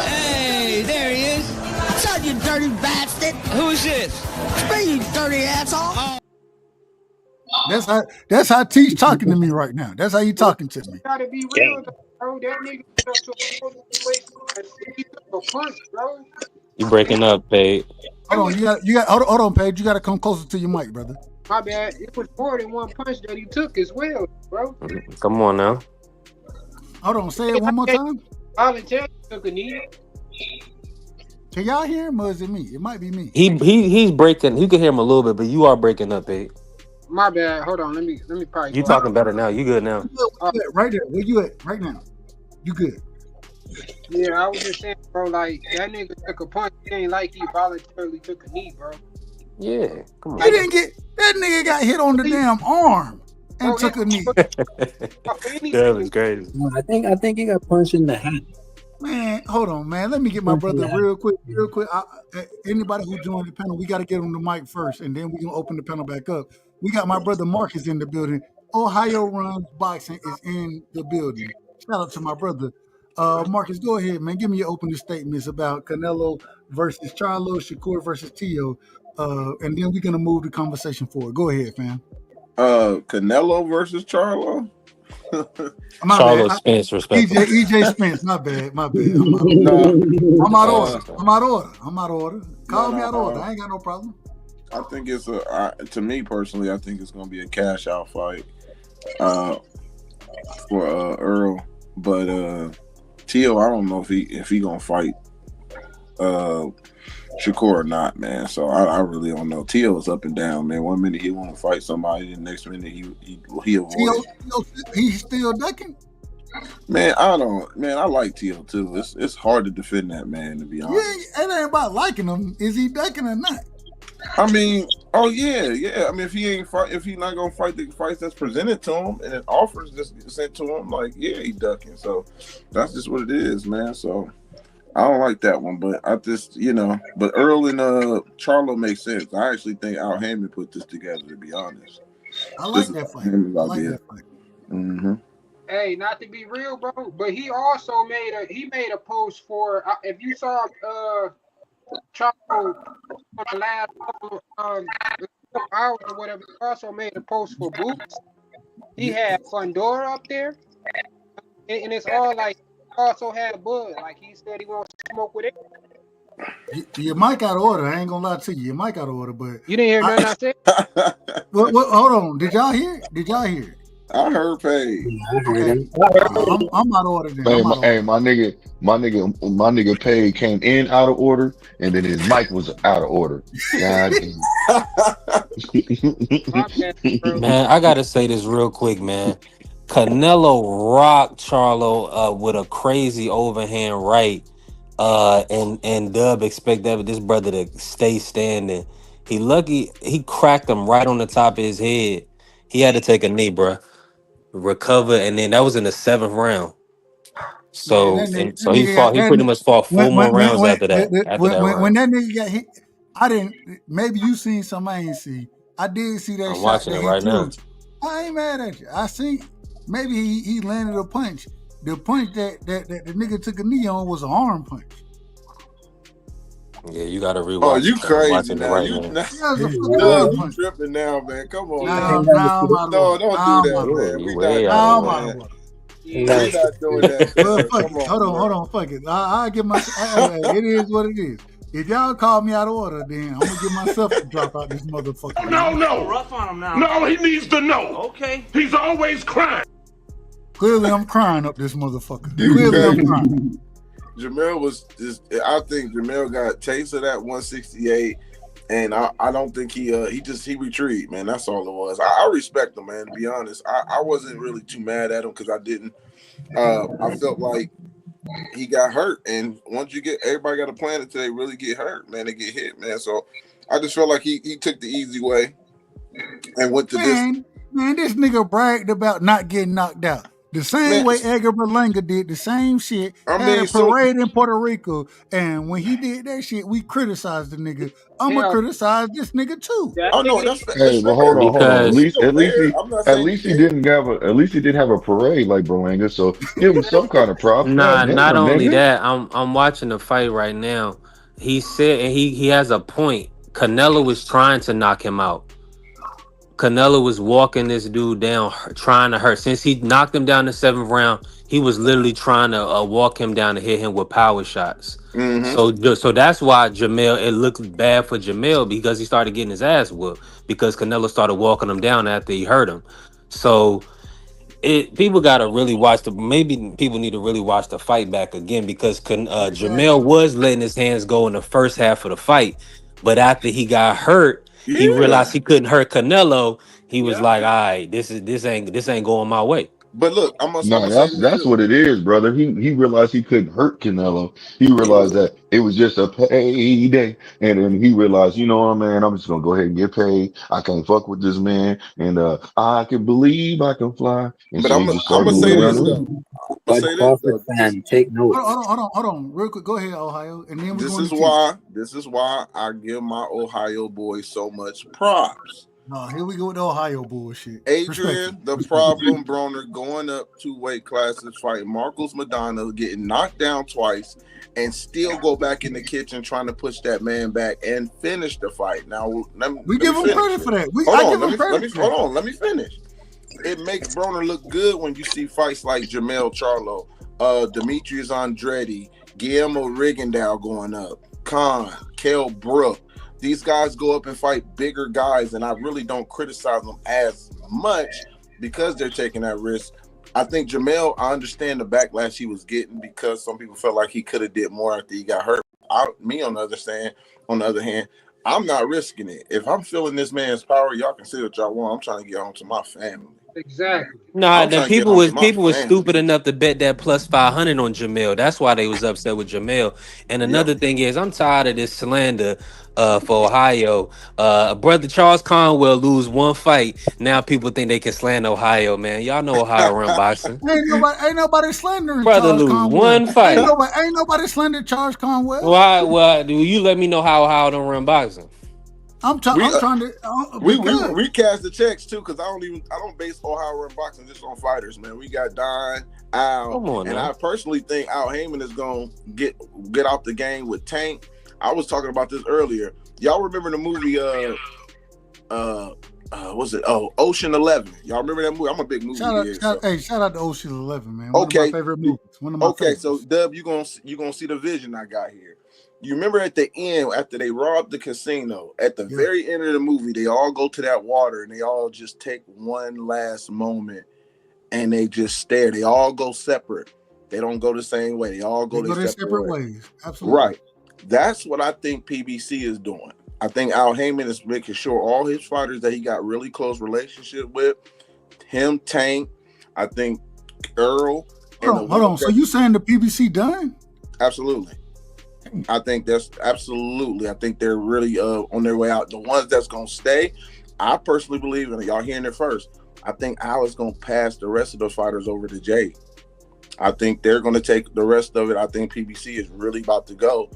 Hey, there he is. What's up, you dirty bastard? Who's this? It's me, you dirty asshole.
That's how T's talking to me right now. That's how you talking to me.
Gotta be real, bro. That nigga took a punch, bro.
You breaking up, Paige.
Hold on, hold on, Paige. You gotta come closer to your mic, brother.
My bad. It was more than one punch that he took as well, bro.
Come on now.
Hold on, say it one more time.
Voluntarily took a knee.
Can y'all hear him or is it me? It might be me.
He's breaking. You can hear him a little bit, but you are breaking up, Paige.
My bad. Hold on. Let me probably.
You talking better now. You good now?
Right there. Where you at right now? You good?
Yeah, I was just saying, bro. Like that nigga took a punch. It ain't like he voluntarily took a knee, bro.
Yeah, come on.
He didn't get that nigga got hit on the damn arm and took a knee.
That was crazy.
No, I think he got punched in the head.
Man, hold on, man. Let me get my brother real quick. Anybody who joined the panel, we got to get on the mic first, and then we can open the panel back up. We got my brother Marcus in the building. Ohio Runs Boxing is in the building. Shout out to my brother. Marcus, go ahead, man. Give me your opening statements about Canelo versus Charlo, Shakur versus Tio, and then we're going to move the conversation forward. Go ahead, fam.
Canelo versus Charlo?
Charlo Spence, respect.
EJ Spence, my bad. I'm out of order. Call me out of order. I ain't got no problem.
I think it's to me personally, I think it's going to be a cash out fight for Earl. But Tio, I don't know if he going to fight Shakur or not, man. So I really don't know. Tio is up and down, man. 1 minute he want to fight somebody, the next minute he avoids.
He's still ducking.
Man, I like Tio too. It's hard to defend that man, to be honest.
Yeah, it ain't about liking him. Is he ducking or not?
I mean, oh yeah. I mean, if he not gonna fight the fights that's presented to him and an offers just sent to him, like he ducking. So that's just what it is, man. So I don't like that one, but I just but Earl and Charlo makes sense. I actually think Al Haymon put this together, to be honest.
I like that fight.
Mm-hmm.
Hey, not to be real, bro, but he also made a post for if you saw Charlo on the last hours or whatever, he also made a post for Boots. He had Fundora up there, and it's all like also had Bud. Like he said he wants to smoke with it.
Your mic out of order. I ain't gonna lie to you. Your mic out of order, but
you didn't hear nothing I said.
Hold on. Did y'all hear it?
I heard Paige.
Okay. I'm out of order then.
Hey, my nigga Paige came in out of order, and then his mic was out of order. God damn.
Man, I gotta say this real quick, man. Canelo rocked Charlo with a crazy overhand right, and Dub expect this brother to stay standing. He cracked him right on the top of his head. He had to take a knee, bro. Recover, and then that was in the 7th round. So he pretty much fought 4 more rounds after that.
When that nigga got hit, I didn't. Maybe you seen some I ain't see. I did see that
I'm
shot.
watching it right now.
I ain't mad at you. I see. Maybe he landed a punch. The punch that the nigga took a knee on was an arm punch.
Yeah, you gotta rewatch.
Oh, you crazy
now?
Right you tripping now, man? Come on, don't do that, man. We're not doing that.
Hold on, fuck it. I'll give my. It is what it is. If y'all call me out of order, then I'm gonna give myself a drop out this motherfucker.
No.
Rough on him now.
No, he needs to know.
Okay.
He's always crying.
Clearly, I'm crying up this motherfucker. Clearly, I'm crying.
Jamel I think Jamel got taste of that 168, and I don't think he retreated, man. That's all it was. I respect him, man, to be honest. I wasn't really too mad at him because I didn't I felt like he got hurt, and once you get everybody got a plan until they really get hurt, man, they get hit, man. So I just felt like he took the easy way and went to this.
Man, this nigga bragged about not getting knocked out. The same way Edgar Berlanga did the same shit, had a parade in Puerto Rico, and when he did that shit, we criticized the nigga. I'm gonna criticize this nigga too.
Oh no, that's
Hey, but hold on. At least he didn't have a parade like Berlanga, so give him some kind of props.
Nah,
Damn,
not only
nigga.
that, I'm watching the fight right now. He said, and he has a point. Canelo was trying to knock him out. Canelo was walking this dude down, trying to hurt. Since he knocked him down the 7th round, he was literally trying to walk him down and hit him with power shots. So that's why it looked bad for Jamel, because he started getting his ass whooped because Canelo started walking him down after he hurt him. So people got to really watch maybe people need to really watch the fight back again, because Jamel was letting his hands go in the first half of the fight, but after he got hurt, he realized he couldn't hurt Canelo. He was like, "All right, this ain't going my way."
But look,
That's what it is, brother. He realized he couldn't hurt Canelo. He realized that it was just a payday, and then he realized, you know what, man, I'm just gonna go ahead and get paid. I can't fuck with this man, and I can believe I can fly. And
but
so
I'm gonna say this though.
Take notes.
Hold on, real quick. Go ahead, Ohio, and then
this is why I give my Ohio boys so much props.
No, here we go with the Ohio bullshit.
Adrian, the problem Broner, going up 2 weight classes, fighting Marcos Madonna, getting knocked down twice, and still go back in the kitchen trying to push that man back and finish the fight. Now,
we give him credit for that.
Let me finish. It makes Broner look good when you see fights like Jamel Charlo, Demetrius Andretti, Guillermo Rigondeaux going up, Khan, Kell Brook. These guys go up and fight bigger guys, and I really don't criticize them as much because they're taking that risk. I think Jamel, I understand the backlash he was getting because some people felt like he could have did more after he got hurt. On the other hand, I'm not risking it. If I'm feeling this man's power, y'all can say what y'all want. I'm trying to get home to my family.
Exactly.
Nah, the people was stupid enough to bet that plus 500 on Jamel. That's why they was upset with Jamel. And another thing is, I'm tired of this slander for Ohio. Brother Charles Conwell lose one fight. Now people think they can slander Ohio, man. Y'all know Ohio run boxing.
Ain't nobody slandering
Brother
Charles
lose
Conwell.
one fight.
Ain't nobody slandering Charles Conwell.
Why? Well, do you let me know how Ohio don't run boxing?
I'm trying to.
We recast the checks too, because I don't base Ohio run boxing just on fighters, man. We got Don, Al, and I personally think Al Heyman is gonna get out the game with Tank. I was talking about this earlier. Y'all remember the movie? What's it? Oh, Ocean 11. Y'all remember that movie? I'm a big movie.
Shout out to Ocean 11, man. One of my favorite movies.
Okay, so Dub, you gonna see the vision I got here. You remember at the end, after they robbed the casino, at the very end of the movie, they all go to that water and they all just take one last moment and they just stare. They all go separate. They don't go the same way. They all go their separate ways.
Absolutely.
Right. That's what I think PBC is doing. I think Al Heyman is making sure all his fighters that he got really close relationship with, him, Tank, I think Earl.
Hold on. So you saying the PBC done?
Absolutely. I think that's absolutely. I think they're really on their way out. The ones that's gonna stay, I personally believe, and y'all hearing it first, I think Al is gonna pass the rest of those fighters over to Jay. I think they're gonna take the rest of it. I think PBC is really about to go.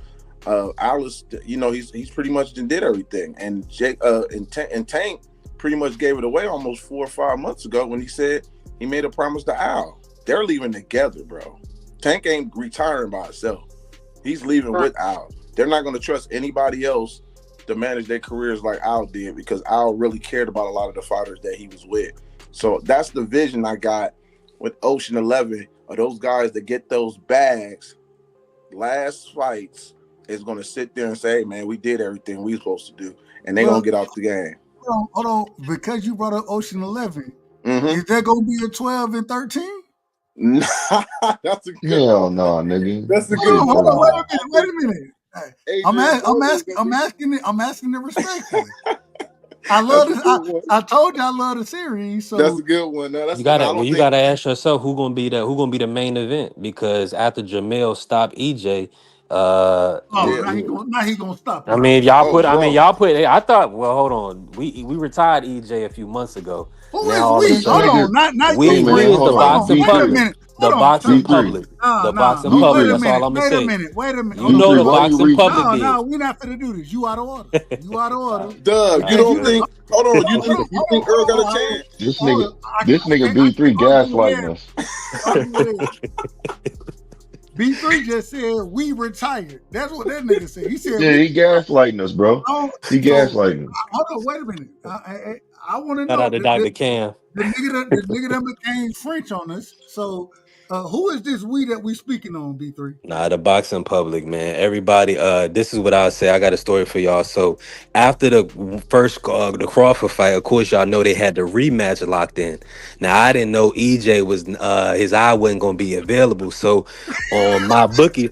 Al is, he's pretty much did everything, and Jay and Tank pretty much gave it away almost 4 or 5 months ago when he said he made a promise to Al. They're leaving together, bro. Tank ain't retiring by himself. He's leaving with Al. They're not going to trust anybody else to manage their careers like Al did, because Al really cared about a lot of the fighters that he was with. So that's the vision I got with Ocean 11, of those guys that get those bags, last fights, is going to sit there and say, hey, man, we did everything we were supposed to do. And they're going to get off the game.
Hold on. Because you brought up Ocean 11, is there going to be a 12 and 13?
Nah, that's a good
Hell no, nigga.
That's a good
one. Wait a minute. I'm asking it respectfully. I love this. I told you I love the series. So
That's a good one. No, that's
You gotta ask yourself who gonna be the main event, because after Jamel stopped EJ,
now he gonna stop.
I mean, y'all put.
bro.
I thought. Well, hold on. We retired EJ a few months ago.
Who
now
is
all
we?
of a sudden,
Hold on, not
we
you.
is the boxing
Wait a
public.
minute.
The boxing public. The boxing
Wait
public.
a
That's all
minute.
I'm gonna say.
Wait a minute.
You know the boxing public did.
No, we're not finna do this. You out of order. You out of order.
Doug, you don't think? Hold on. You think Earl got a chance?
This nigga B3 gaslighting us.
B3 just said we retired. That's what that nigga said. He said,
yeah, he gaslighting us, bro. He gaslighting us.
Hold on, wait a minute. I want to know.
Shout out to Dr. Cam.
The nigga that became French on us. So, who is this we that we speaking on, B3?
Nah, the boxing public, man. Everybody, this is what I'll say. I got a story for y'all. So after the first the Crawford fight, of course, y'all know they had the rematch locked in. Now I didn't know EJ was his eye wasn't gonna be available. So on my bookie,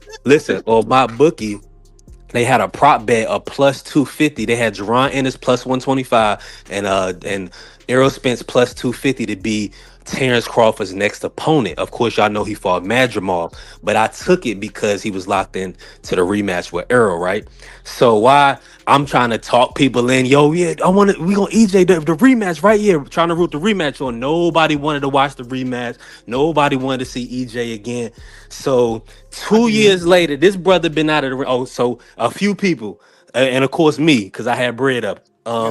they had a prop bet of plus 250. They had Jerron Ennis plus 125 and Errol Spence plus 250 to be Terrence Crawford's next opponent. Of course, y'all know he fought Madrimal, but I took it because he was locked in to the rematch with Errol, right? So why I'm trying to talk people in, we gonna EJ the rematch right here, trying to root the rematch on. Nobody wanted to watch the rematch. Nobody wanted to see EJ again. So 2 years later, this brother been out of the ring. Oh, so a few people, and of course me, because I had bread up.
I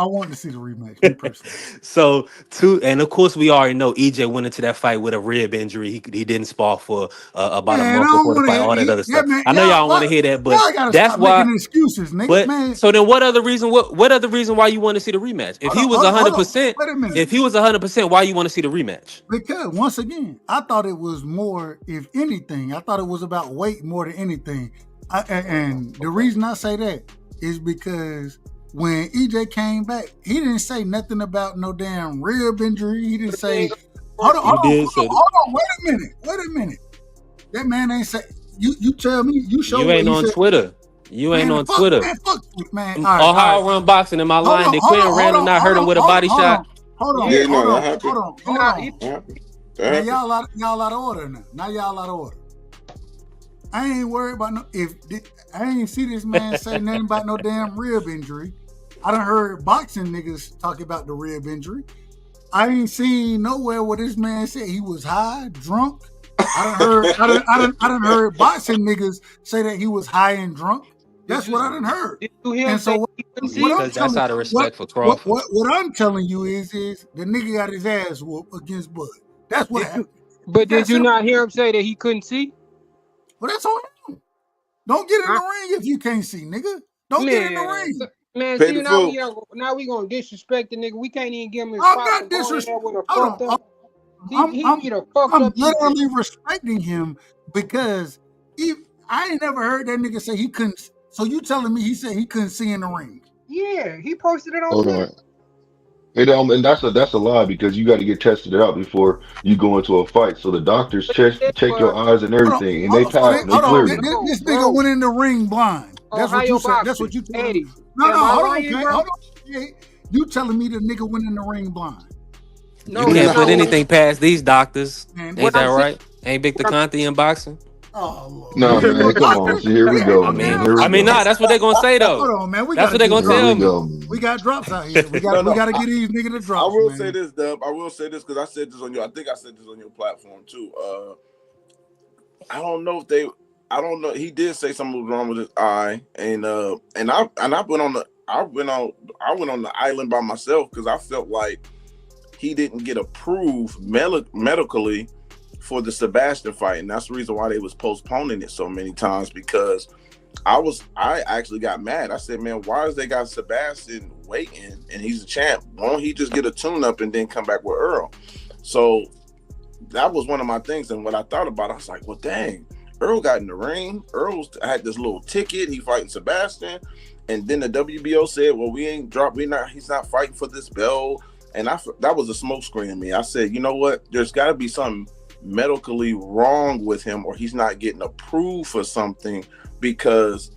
want to see the rematch, me personally.
And of course we already know EJ went into that fight with a rib injury. He didn't spar for about a month before the fight, all that other stuff.
Man,
I know y'all want to hear that, but that's why.
Excuses, nigga,
but
man.
So then, what other reason why you want to see the rematch? If he was 100%, if he was 100%, why you want to see the rematch?
Because once again, I thought it was more, if anything, I thought it was about weight more than anything. And the reason I say that is because when EJ came back, he didn't say nothing about no damn rib injury. He didn't say, hold on, wait a minute. That man ain't say, you tell me, you show me.
You ain't on Twitter. You ain't on Twitter.
Man, fuck Twitter, man.
Ohio run boxing in my line. They quit Randall not hurt him with a body shot.
Hold on. Now y'all out of order now. Now y'all out of order. I ain't worried about I ain't see this man say nothing about no damn rib injury. I done heard boxing niggas talk about the rib injury. I ain't seen nowhere where this man said he was high, drunk. I done heard boxing niggas say that he was high and drunk. That's what I done heard. And so
that's out of respect for Crawford.
What I'm telling you is the nigga got his ass whooped against Bud. That's what happened.
But did you not hear him say that he couldn't see?
Well, that's on him. Don't get in the ring if you can't see, nigga. Don't get in the ring.
Man, see, now we gonna disrespect the nigga. We can't even give him his
I'm
spot.
not disrespecting.
I'm
literally respecting him because I ain't never heard that nigga say he couldn't. So you telling me he said he couldn't see in the ring?
Yeah, he posted it on.
Hold on. And that's a lie, because you got to get tested out before you go into a fight. So the doctors check your eyes and everything, and they pass. They clear you.
This nigga went in the ring blind. That's what you said. That's what you told me. No, hold on. You telling me the nigga went in the ring blind?
You can't put anything past these doctors. Ain't that right? Ain't Victor Conte in boxing?
Oh,
no, man, come on. See, here we go.
I mean, that's what they're gonna say though.
Hold on, man.
That's what they're gonna tell me.
We got drops out here. We got to get these niggas to drop.
I will say this, Dub. I will say this because I said this on your. I think I said this on your platform too. I don't know. He did say something was wrong with his eye, and I went on the island by myself because I felt like he didn't get approved medically for the Sebastian fight, and that's the reason why they was postponing it so many times, because I actually got mad. I said, man, why is they got Sebastian waiting and he's a champ? Why don't he just get a tune-up and then come back with Earl? So that was one of my things, and what I thought about it, I was like, well, dang, Earl got in the ring. Earl had this little ticket. He fighting Sebastian, and then the WBO said, well, he's not fighting for this belt, and that was a smoke screen to me. I said, you know what? There's got to be something medically wrong with him, or he's not getting approved for something, because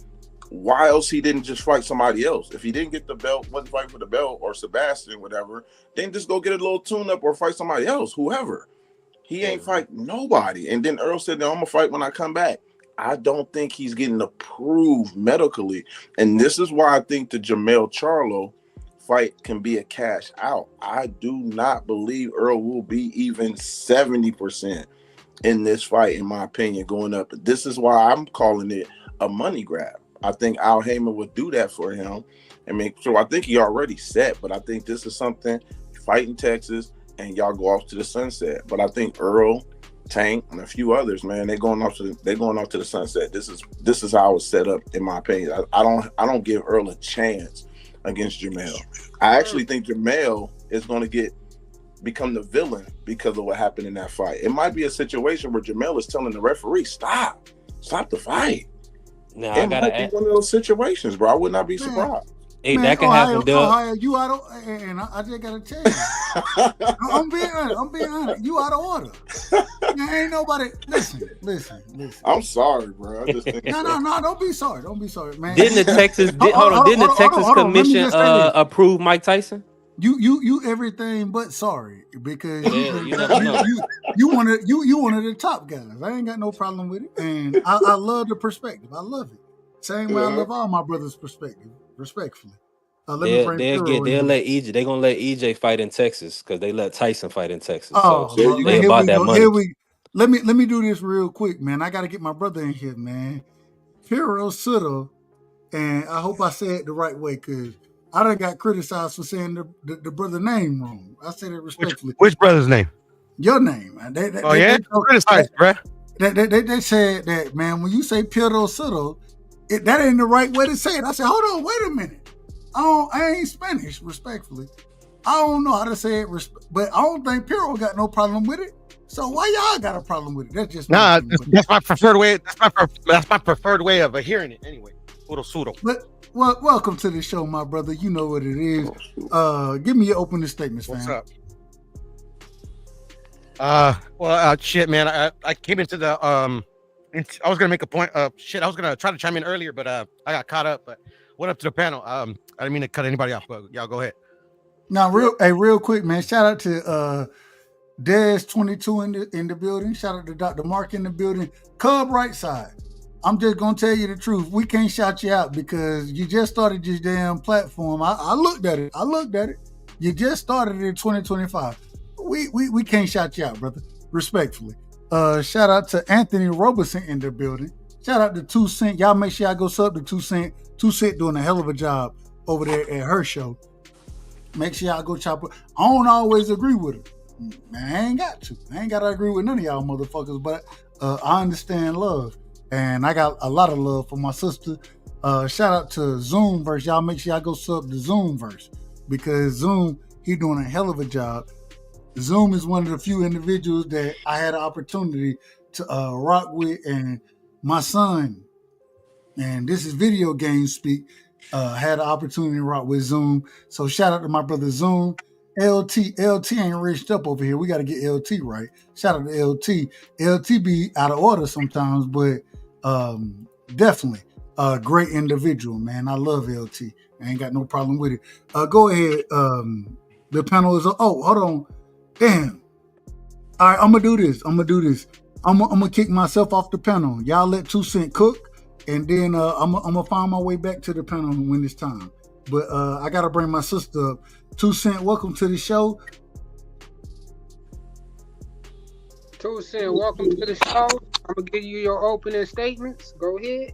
why else he didn't just fight somebody else? If he didn't get the belt, wasn't fighting for the belt or Sebastian, whatever, then just go get a little tune-up or fight somebody else, whoever. He ain't fight nobody. And then Earl said, no, I'm going to fight when I come back. I don't think he's getting approved medically. And this is why I think the Jermell Charlo fight can be a cash out. I do not believe Earl will be even 70% in this fight, in my opinion, going up. This is why I'm calling it a money grab. I think Al Heyman would do that for him. I mean, so I think he already set, but I think this is something, fight in Texas, and y'all go off to the sunset. But I think Earl, Tank, and a few others, man, they're going off to the sunset. This is how it was set up, in my opinion. I don't give Earl a chance against Jermell. I actually think Jermell is going to become the villain because of what happened in that fight. It might be a situation where Jermell is telling the referee, stop the fight.
Now
It might be one of those situations, bro. I would not be surprised.
Hey, that can happen,
Ohio, you out of, and I just gotta tell you, I'm being honest. You out of order. There ain't nobody. Listen.
I'm sorry, bro. I just think
no. Don't be sorry, man.
Didn't the Texas Commission approve Mike Tyson?
You everything but sorry, because
you never know.
you one of the top guys. I ain't got no problem with it, and I love the perspective. I love it. Same way I love all my brothers' perspective. Respectfully,
They'll let EJ. They're gonna let EJ fight in Texas because they let Tyson fight in Texas.
Oh,
so they about that money.
Let me do this real quick, man. I got to get my brother in here, man. Hero Sutter, and I hope I say it the right way because I done got criticized for saying the brother name wrong. I said it respectfully.
Which brother's name?
Your name, man. They
criticized, bro.
They said that, man. When you say Hero Sutter, that ain't the right way to say it. I said, hold on, wait a minute. I ain't Spanish, respectfully. I don't know how to say it, but I don't think Piero got no problem with it. So why y'all got a problem with it? That's just
that's my preferred way. That's my preferred way of hearing it. Anyway, pseudo.
But welcome to the show, my brother. You know what it is. Give me your opening statements,
What's
fam.
up? Shit, man. I came into the I was gonna make a point. I was gonna try to chime in earlier, but I got caught up. But went up to the panel. I didn't mean to cut anybody off, but y'all go ahead.
Now, real quick, man. Shout out to Des22 in the building. Shout out to Dr. Mark in the building. Cub Rightside. I'm just gonna tell you the truth. We can't shout you out because you just started this damn platform. I looked at it. You just started it in 2025. We can't shout you out, brother. Respectfully. Shout out to Anthony Roberson in the building. Shout out to 2 Cent. Y'all make sure y'all go sub to 2 Cent. 2 Cent doing a hell of a job over there at her show. Make sure y'all go chop it. I don't always agree with her. Man, I ain't got to agree with none of y'all motherfuckers, but I understand love. And I got a lot of love for my sister. Shout out to Zoomverse. Y'all make sure y'all go sub to Zoomverse because Zoom, he doing a hell of a job. Zoom is one of the few individuals that I had an opportunity to rock with, and my son, and this is video game speak, had an opportunity to rock with Zoom. So shout out to my brother Zoom. LT ain't reached up over here. We got to get LT right. Shout out to LT. LT be out of order sometimes, but definitely a great individual, man. I love LT. I ain't got no problem with it. Go ahead. The panel is, hold on. Damn. All right, I'm gonna do this. I'm gonna kick myself off the panel. Y'all let 2 Cent cook, and then I'm gonna find my way back to the panel when it's time. But I gotta bring my sister up. 2 Cent, welcome to the show.
2 Cent, welcome to the show. I'm gonna give you your opening statements. Go ahead.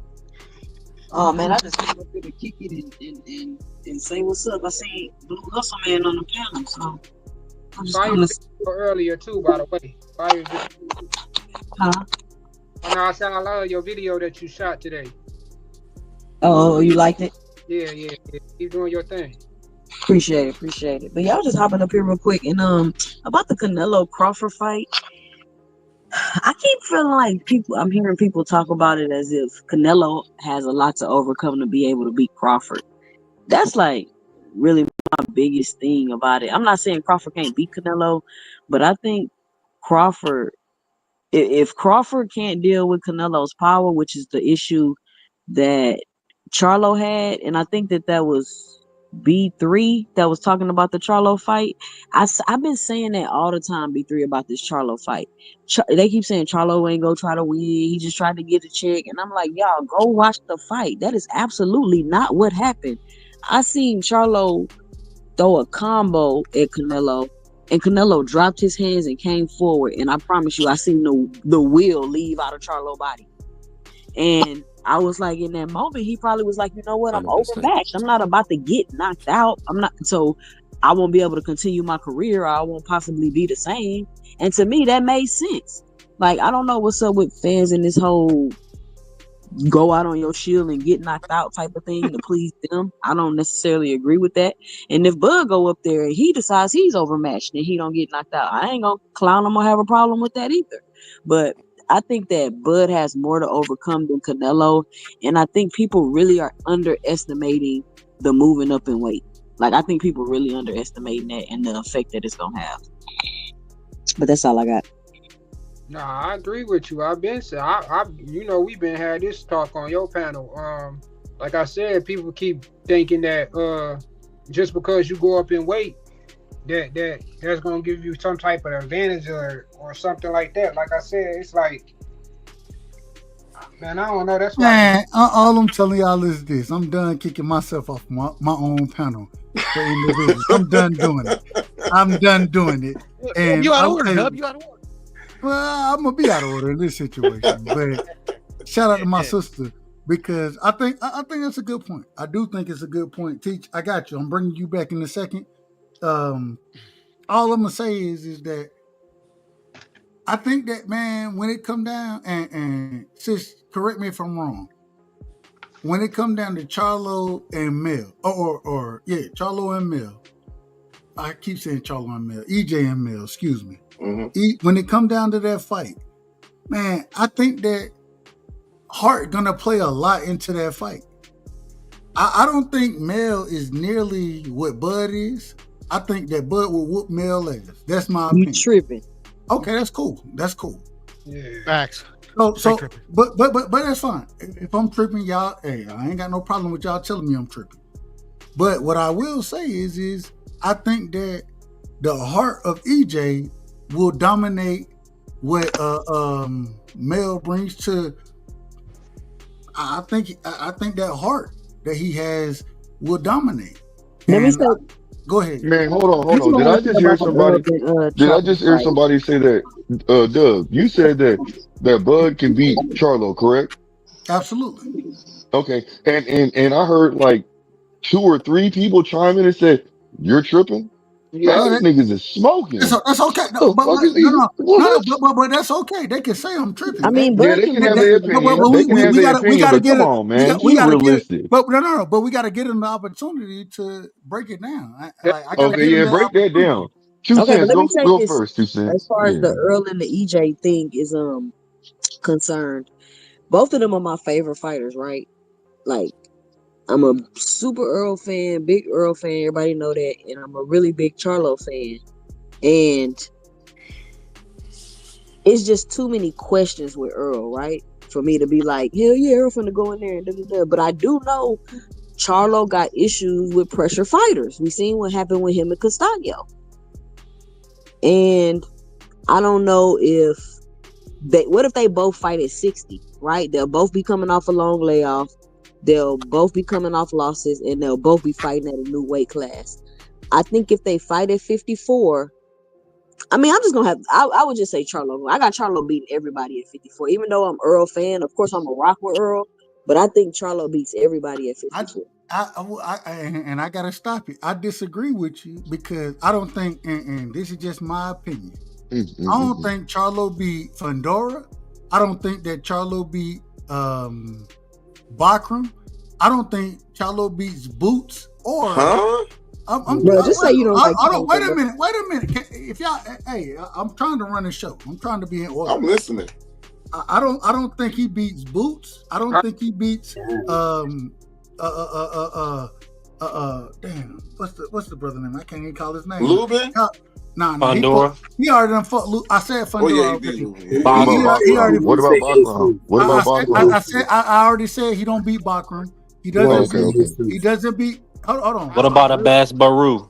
Oh man, I just came up here to kick it and say what's up. I see Blue Hustle Man on the panel, so I'm just
Fire earlier too, by the way. Fire.
Huh?
No, I said I love your video that you shot today.
Oh, you liked it?
Yeah. Keep doing your thing.
Appreciate it. But y'all just hopping up here real quick and about the Canelo Crawford fight. I keep feeling like I'm hearing people talk about it as if Canelo has a lot to overcome to be able to beat Crawford. That's like really my biggest thing about it. I'm not saying Crawford can't beat Canelo, but I think Crawford, if Crawford can't deal with Canelo's power, which is the issue that Charlo had, and I think that was B3 that was talking about the Charlo fight. I've been saying that all the time, B3, about this Charlo fight. They keep saying Charlo ain't gonna try to win. He just tried to get a check. And I'm like, y'all, go watch the fight. That is absolutely not what happened. I seen Charlo throw a combo at Canelo, and Canelo dropped his hands and came forward. And I promise you, I seen the will leave out of Charlo's body. And I was like, in that moment, he probably was like, you know what? I'm
100%.
overmatched. I'm not about to get knocked out. So I won't be able to continue my career. Or I won't possibly be the same. And to me, that made sense. Like, I don't know what's up with fans in this whole go out on your shield and get knocked out type of thing to please them. I don't necessarily agree with that. And if Bud go up there and he decides he's overmatched and he don't get knocked out, I ain't gonna clown him or have a problem with that either. But I think that Bud has more to overcome than Canelo, and I think people really are underestimating the moving up in weight. Like, I think people really underestimating that and the effect that it's gonna have. But that's all I got.
Nah, I agree with you. I've been saying, we've been had this talk on your panel. Like I said, people keep thinking that just because you go up in weight, that's gonna give you some type of advantage or something like that. Like I said, it's like, man, I don't know. That's why.
Man, all I'm telling y'all is this: I'm done kicking myself off my own panel for individuals. I'm done doing it. And
You out of order, Dub. You out of order.
Well, I'm gonna be out of order in this situation. But shout out to my sister, because I think that's a good point. I do think it's a good point. Teach, I got you. I'm bringing you back in a second. All I'm gonna say is that I think that, man, when it come down, and sis, correct me if I'm wrong, when it come down to Charlo and Mel, Charlo and Mel, I keep saying Charlo and Mel, EJ and Mel, excuse me.
Mm-hmm.
When it come down to that fight, man, I think that Hart gonna play a lot into that fight. I don't think Mel is nearly what Bud is. I think that Bud will whoop Mel ass. That's my opinion.
You tripping?
Okay, that's cool.
Yeah.
Facts.
So, but that's fine. If I'm tripping, y'all, hey, I ain't got no problem with y'all telling me I'm tripping. But what I will say is I think that the heart of EJ will dominate what Mel brings to. I think that heart that he has will dominate.
Let me say.
Go ahead,
man. Hold on. Did I just hear somebody? Did I just hear somebody say that? Doug, you said that Bud can beat Charlo, correct?
Absolutely.
Okay, and I heard like 2 or 3 people chime in and said you're tripping.
Yeah,
Man, these niggas is smoking.
That's okay.
No,
but that's okay. They can say I'm tripping.
I mean,
yeah, they can have their opinion. They can have their opinion, but come on, man, be realistic.
But we got to get them the opportunity to break it down.
Break that down. 2 cents. Go first. 2 cents.
As far as the Earl and the EJ thing is concerned, both of them are my favorite fighters, right? Like, I'm a super Earl fan, big Earl fan. Everybody know that, and I'm a really big Charlo fan. And it's just too many questions with Earl, right? For me to be like, hell yeah, Earl finna go in there and da-da-da. But I do know Charlo got issues with pressure fighters. We seen what happened with him and Castaño. And I don't know what if they both fight at 60, right? They'll both be coming off a long layoff. They'll both be coming off losses, and they'll both be fighting at a new weight class. I think if they fight at 54, I mean, I'm just going to I would just say Charlo. I got Charlo beating everybody at 54. Even though I'm Earl fan, of course I'm a rock with Earl, but I think Charlo beats everybody at 54.
And I got to stop you. I disagree with you because I don't think, and this is just my opinion, I don't think Charlo beat Fundora. I don't think that Charlo beat Bakram. I don't think Charlo beats Boots or.
Just say you don't like.
Wait a minute. If y'all, hey, I'm trying to run a show. I'm trying to be in order.
I'm listening.
I don't think he beats Boots. I don't think he beats damn. What's the brother name? I can't even call his name.
Lubin?
Nah.
Pandora.
He already done fought. I said Pandora.
What about Bakram?
I already said he don't beat Bakram. He doesn't.
Okay.
He doesn't beat. Hold on.
What about Abbas Baru?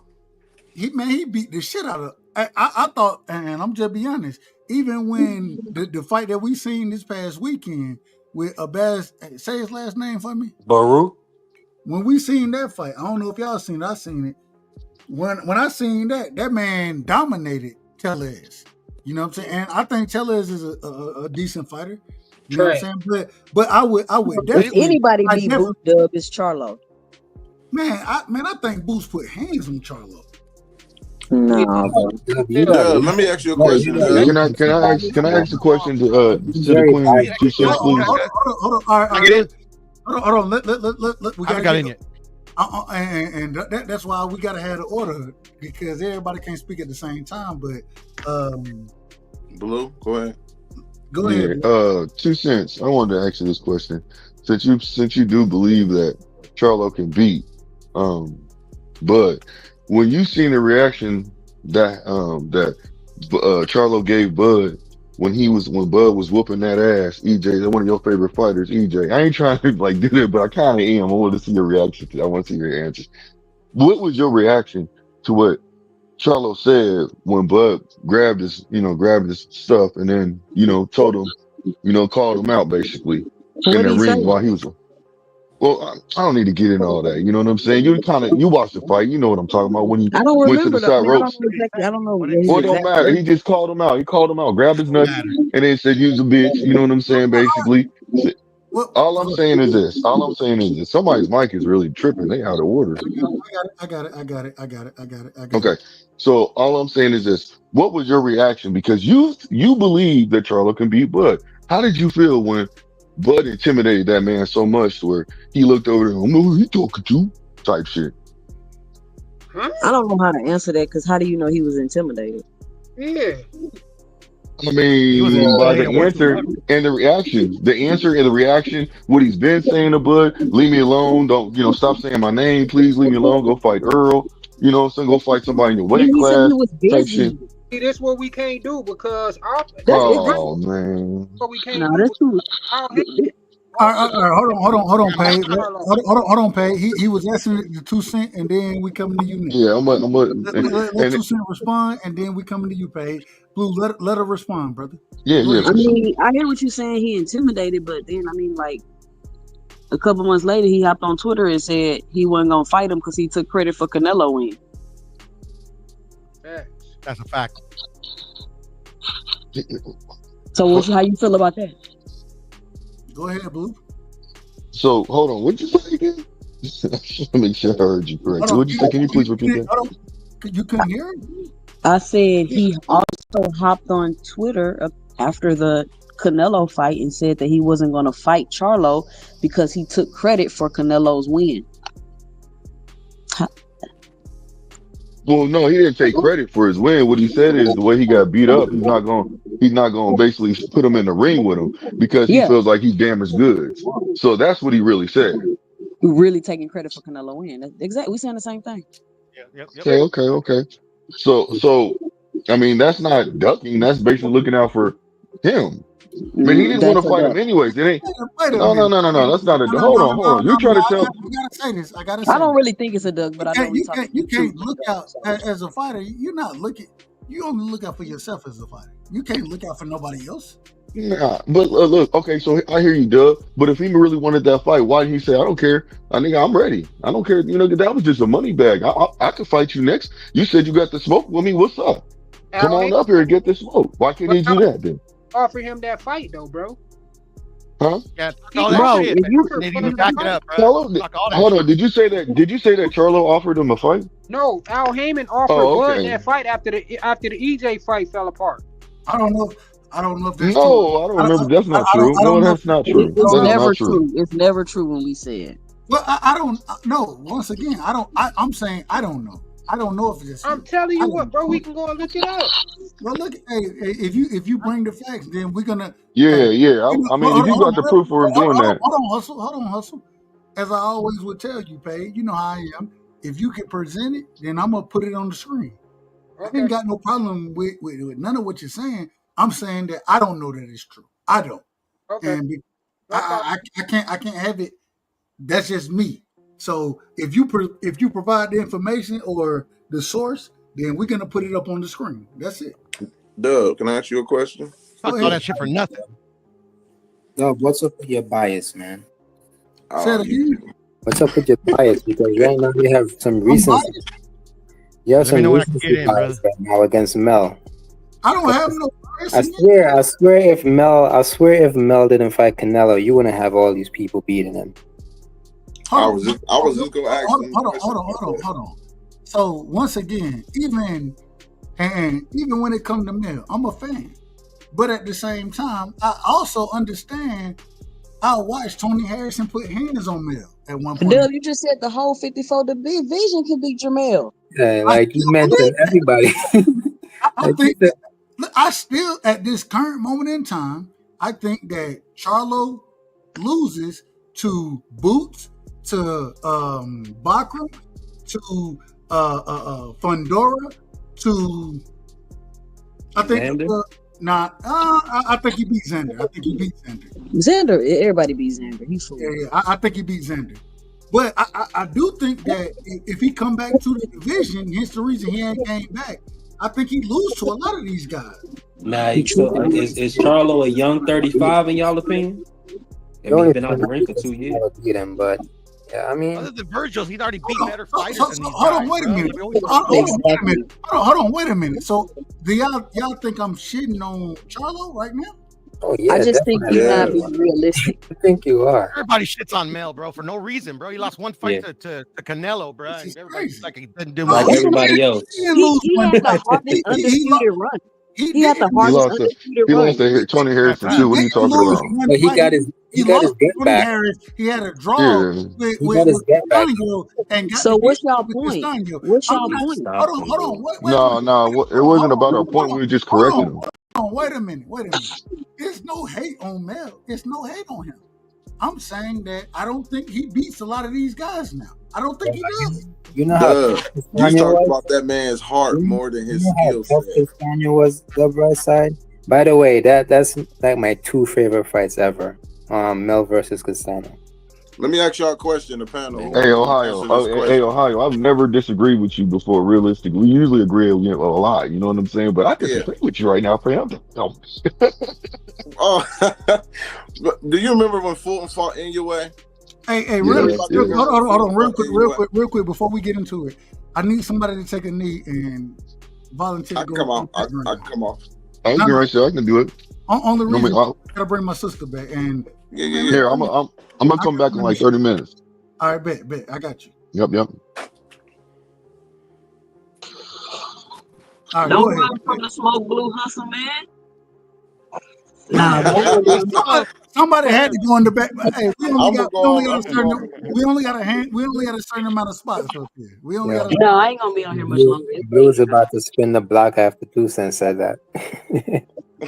He beat the shit out of. I thought, and I'm just be honest. Even when the fight that we seen this past weekend with Abbas, say his last name for me.
Baru.
When we seen that fight, I don't know if y'all seen it. I seen it. When I seen that man dominated Tellez. You know what I'm saying? And I think Tellez is a decent fighter. You know what I'm saying? But I would definitely.
If anybody beat Boost Dub, it's Charlo.
Man, I think Boost put hands on Charlo.
No.
Let me ask you a question.
Can I ask a question to the queen? 2 cents, please.
Hold on. Hold on. Let we
haven't got in yet.
And that's why we gotta have the order, because everybody can't speak at the same time. But
Blue, go ahead.
Go ahead.
2 cents. I wanted to ask you this question. Since you do believe that Charlo can beat Bud, when you seen the reaction that Charlo gave Bud when Bud was whooping that ass, EJ, one of your favorite fighters, EJ. I ain't trying to like do that, but I kind of am. I want to see your reaction to that. I want to see your answer. What was your reaction to what Charlo said when Bud grabbed his stuff and then, told him, called him out basically in the ring while he was. Well, I don't need to get in all that. You know what I'm saying? You watched the fight. You know what I'm talking about when he
I don't
went to
remember
the side ropes.
I don't know.
Well, it don't matter. He just called him out. He called him out, grabbed his nuts, and then said, "You's a bitch." You know what I'm saying? Basically, all I'm saying is this. Somebody's mic is really tripping. They out of order.
I got it.
Okay. So all I'm saying is this. What was your reaction? Because you believe that Charlo can beat Bud. How did you feel when Bud intimidated that man so much to where he looked over and, "I don't know who he talking to," type shit?
I don't know how to answer that, because how do you know he was intimidated?
Yeah.
I mean, by the answer and the reaction. The answer and the reaction, what he's been saying to Bud, "Leave me alone. Don't, stop saying my name. Please leave me alone. Go fight Earl. So go fight somebody in your weight class." Type shit.
See, that's what we can't do, because
Oh, man.
what we can't
No,
do.
that's true.
All right, hold on, Paige. Hold on, Paige. He was asking the 2 cent, and then we coming to you next.
Yeah,
let 2 cent respond, and then we coming to you, Paige. Blue, let her respond, brother.
Yeah.
I mean, I hear what you're saying. He intimidated, but then like a couple months later, he hopped on Twitter and said he wasn't gonna fight him because he took credit for Canelo win.
That's a fact.
So how you feel about that?
Go ahead, Blue.
So hold on, what'd you say again? Let me make sure I heard you correctly. What'd you say? Can you please repeat that?
You couldn't hear it?
I said he also hopped on Twitter after the Canelo fight and said that he wasn't going to fight Charlo because he took credit for Canelo's win.
Well, no, he didn't take credit for his win. What he said is the way he got beat up, he's not going to basically put him in the ring with him because he feels like he's damaged goods. So that's what he really said.
Really taking credit for Canelo win. Exactly. We're saying the same thing.
Yep.
Okay. So, I mean, that's not ducking. That's basically looking out for him. I mean, he didn't want to fight him anyways. It ain't. No. That's not a. Hold on. You try to tell.
I gotta say this. I
don't really think it's a duck, but I know
you can't look out as a fighter. You're not looking. You only look out for yourself as a fighter. You can't look out for nobody else.
Nah, but look. Okay, so I hear you, Doug. But if he really wanted that fight, why didn't he say, "I don't care. I'm ready. I don't care." That was just a money bag. I could fight you next. You said you got the smoke with me. What's up? Come on up here and get the smoke. Why can't he do that then?
Offer him that fight though, bro.
Huh?
Yeah, all that shit. You back it up, bro.
Hold on. Did you say that Charlo offered him a fight?
No, Al Heyman offered Bud that fight after the EJ fight fell apart.
I don't know if that's true.
No, I don't remember. That's not true. No, that's not true.
It's never true. It's never true when we say it.
Well, I don't know. Once again, I'm saying I don't know. I don't know if it's.
I'm telling you what, bro. We can go and look it up.
Well, look. Hey, if you bring the facts, then we're gonna.
Yeah. I mean, if you got the proof for him doing that.
Hold on, hustle. As I always would tell you, Paige, you know how I am. If you can present it, then I'm gonna put it on the screen. Okay. I ain't got no problem with none of what you're saying. I'm saying that I don't know that it's true. I don't.
Okay.
And I can't have it That's just me. So if you provide the information or the source, then we're gonna put it up on the screen. That's it.
Doug, can I ask you a question?
Fuck all that shit for nothing.
No, what's up with your bias, man?
What's
up with your bias? Because right now you have some recency. You have some recency bias right now against Mel.
I don't have no bias.
I swear if Mel didn't fight Canelo, you wouldn't have all these people beating him.
I was just gonna ask.
Hold on. So once again, even when it comes to Mel, I'm a fan. But at the same time, I also understand. I watched Tony Harrison put hands on Mel at one point.
Dub, you just said the whole 54 division could beat Jamel.
Yeah, like you mentioned everybody.
I think that I still, at this current moment in time, I think that Charlo loses to Boots, to Bakram, to Fundora, to I think I think he beat Xander.
Xander, everybody beat Xander. He's full.
Yeah, I think he beat Xander. But I do think that if he come back to the division, hence the reason he ain't came back, I think he lose to a lot of these guys.
Nah, so is Charlo a young 35 in y'all opinion? He's been out the ring for 2 years.
Beat him, but yeah, I mean,
other than Virgil's, he's already beat better fighters than these
Hold on, wait a minute. So do y'all think I'm shitting on Charlo right now?
Oh yeah,
I just think you're not being realistic.
I think you are.
Everybody shits on Mel, bro, for no reason, bro. He lost one fight to Canelo, bro. Everybody's like he didn't do
like everybody else.
He had the hardest undisputed run. He had the hardest undisputed run.
He lost to Tony Harrison too. What are you talking about?
But he got his get back.
He had a draw with Stango and got.
So what's y'all point? What's y'all point?
Hold on.
No, it wasn't about our point. We were just correcting him.
Wait a minute. There's no hate on Mel. There's no hate on him. I'm saying that I don't think he beats a lot of these guys now. I don't think he does.
You know how
you talking about that man's heart more than his skill set.
Daniel was the Rightside. By the way, that's like my 2 favorite fights ever. Mel versus Castano.
Let me ask y'all a question, the panel.
Hey Ohio, I've never disagreed with you before. Realistically, we usually agree a lot. You know what I'm saying? But I disagree with you right now, fam.
Oh, do you remember when Fulton fought in your way?
Hey, hold on, real quick, before we get into it, I need somebody to take a knee and volunteer.
I can come off. I can come off.
I can do it.
On the reason, I gotta bring my sister back, and
here I'm gonna come back in like 30 minutes.
All right, bet. I got you.
Yep.
All right, don't run from the smoke blue hustle, man. Nah,
somebody had to go in the back. Hey, we only got a certain amount of spots up here.
No, I ain't gonna be on here much longer.
Blue's about to spin the block after 2 cents said that.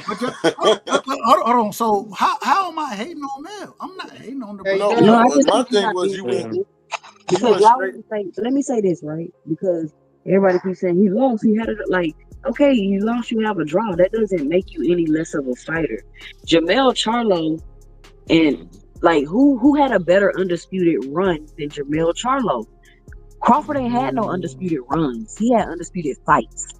Hold on. So how am I hating on Mel? I'm not hating on the.
My thing was you went.
Because y'all say, let me say this right, because everybody keeps saying he lost. He had it like. Okay, you lost, you have a draw. That doesn't make you any less of a fighter. Jamel Charlo, and like who had a better undisputed run than Jamel Charlo? Crawford ain't had no undisputed runs. He had undisputed fights.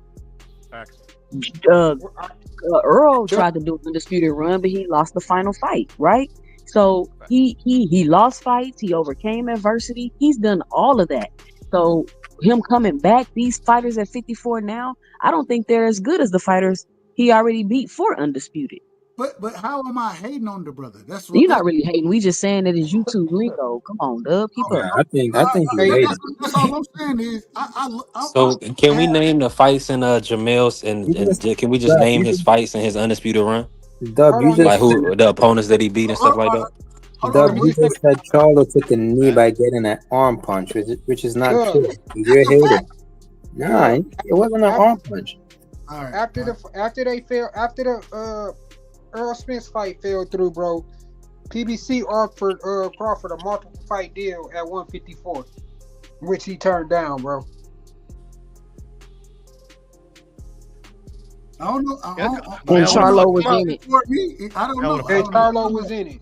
Earl tried to do an undisputed run, but he lost the final fight, right? So he lost fights, he overcame adversity, he's done all of that. So him coming back, these fighters at 54 now, I don't think they're as good as the fighters he already beat for undisputed.
But how am I hating on the brother? That's what
you're not really hating. We just saying that it's YouTube lingo. Come on, Dub. Keep up.
I think you're hating.
That's all I'm saying is
So can we name the fights in Jamel's and can we just name his fights and his undisputed run?
Dub, you just
like who the opponents that he beat and stuff like that.
Dub, you just said Charlo took a knee by getting an arm punch, which is not true. You're hating. Nah, it wasn't an arm punch.
All right.
After the Earl Spence fight fell through, bro, PBC offered Crawford a multiple fight deal at 154, which he turned down, bro.
I don't know.
And Charlo was in it.
I don't know.
Charlo was in it.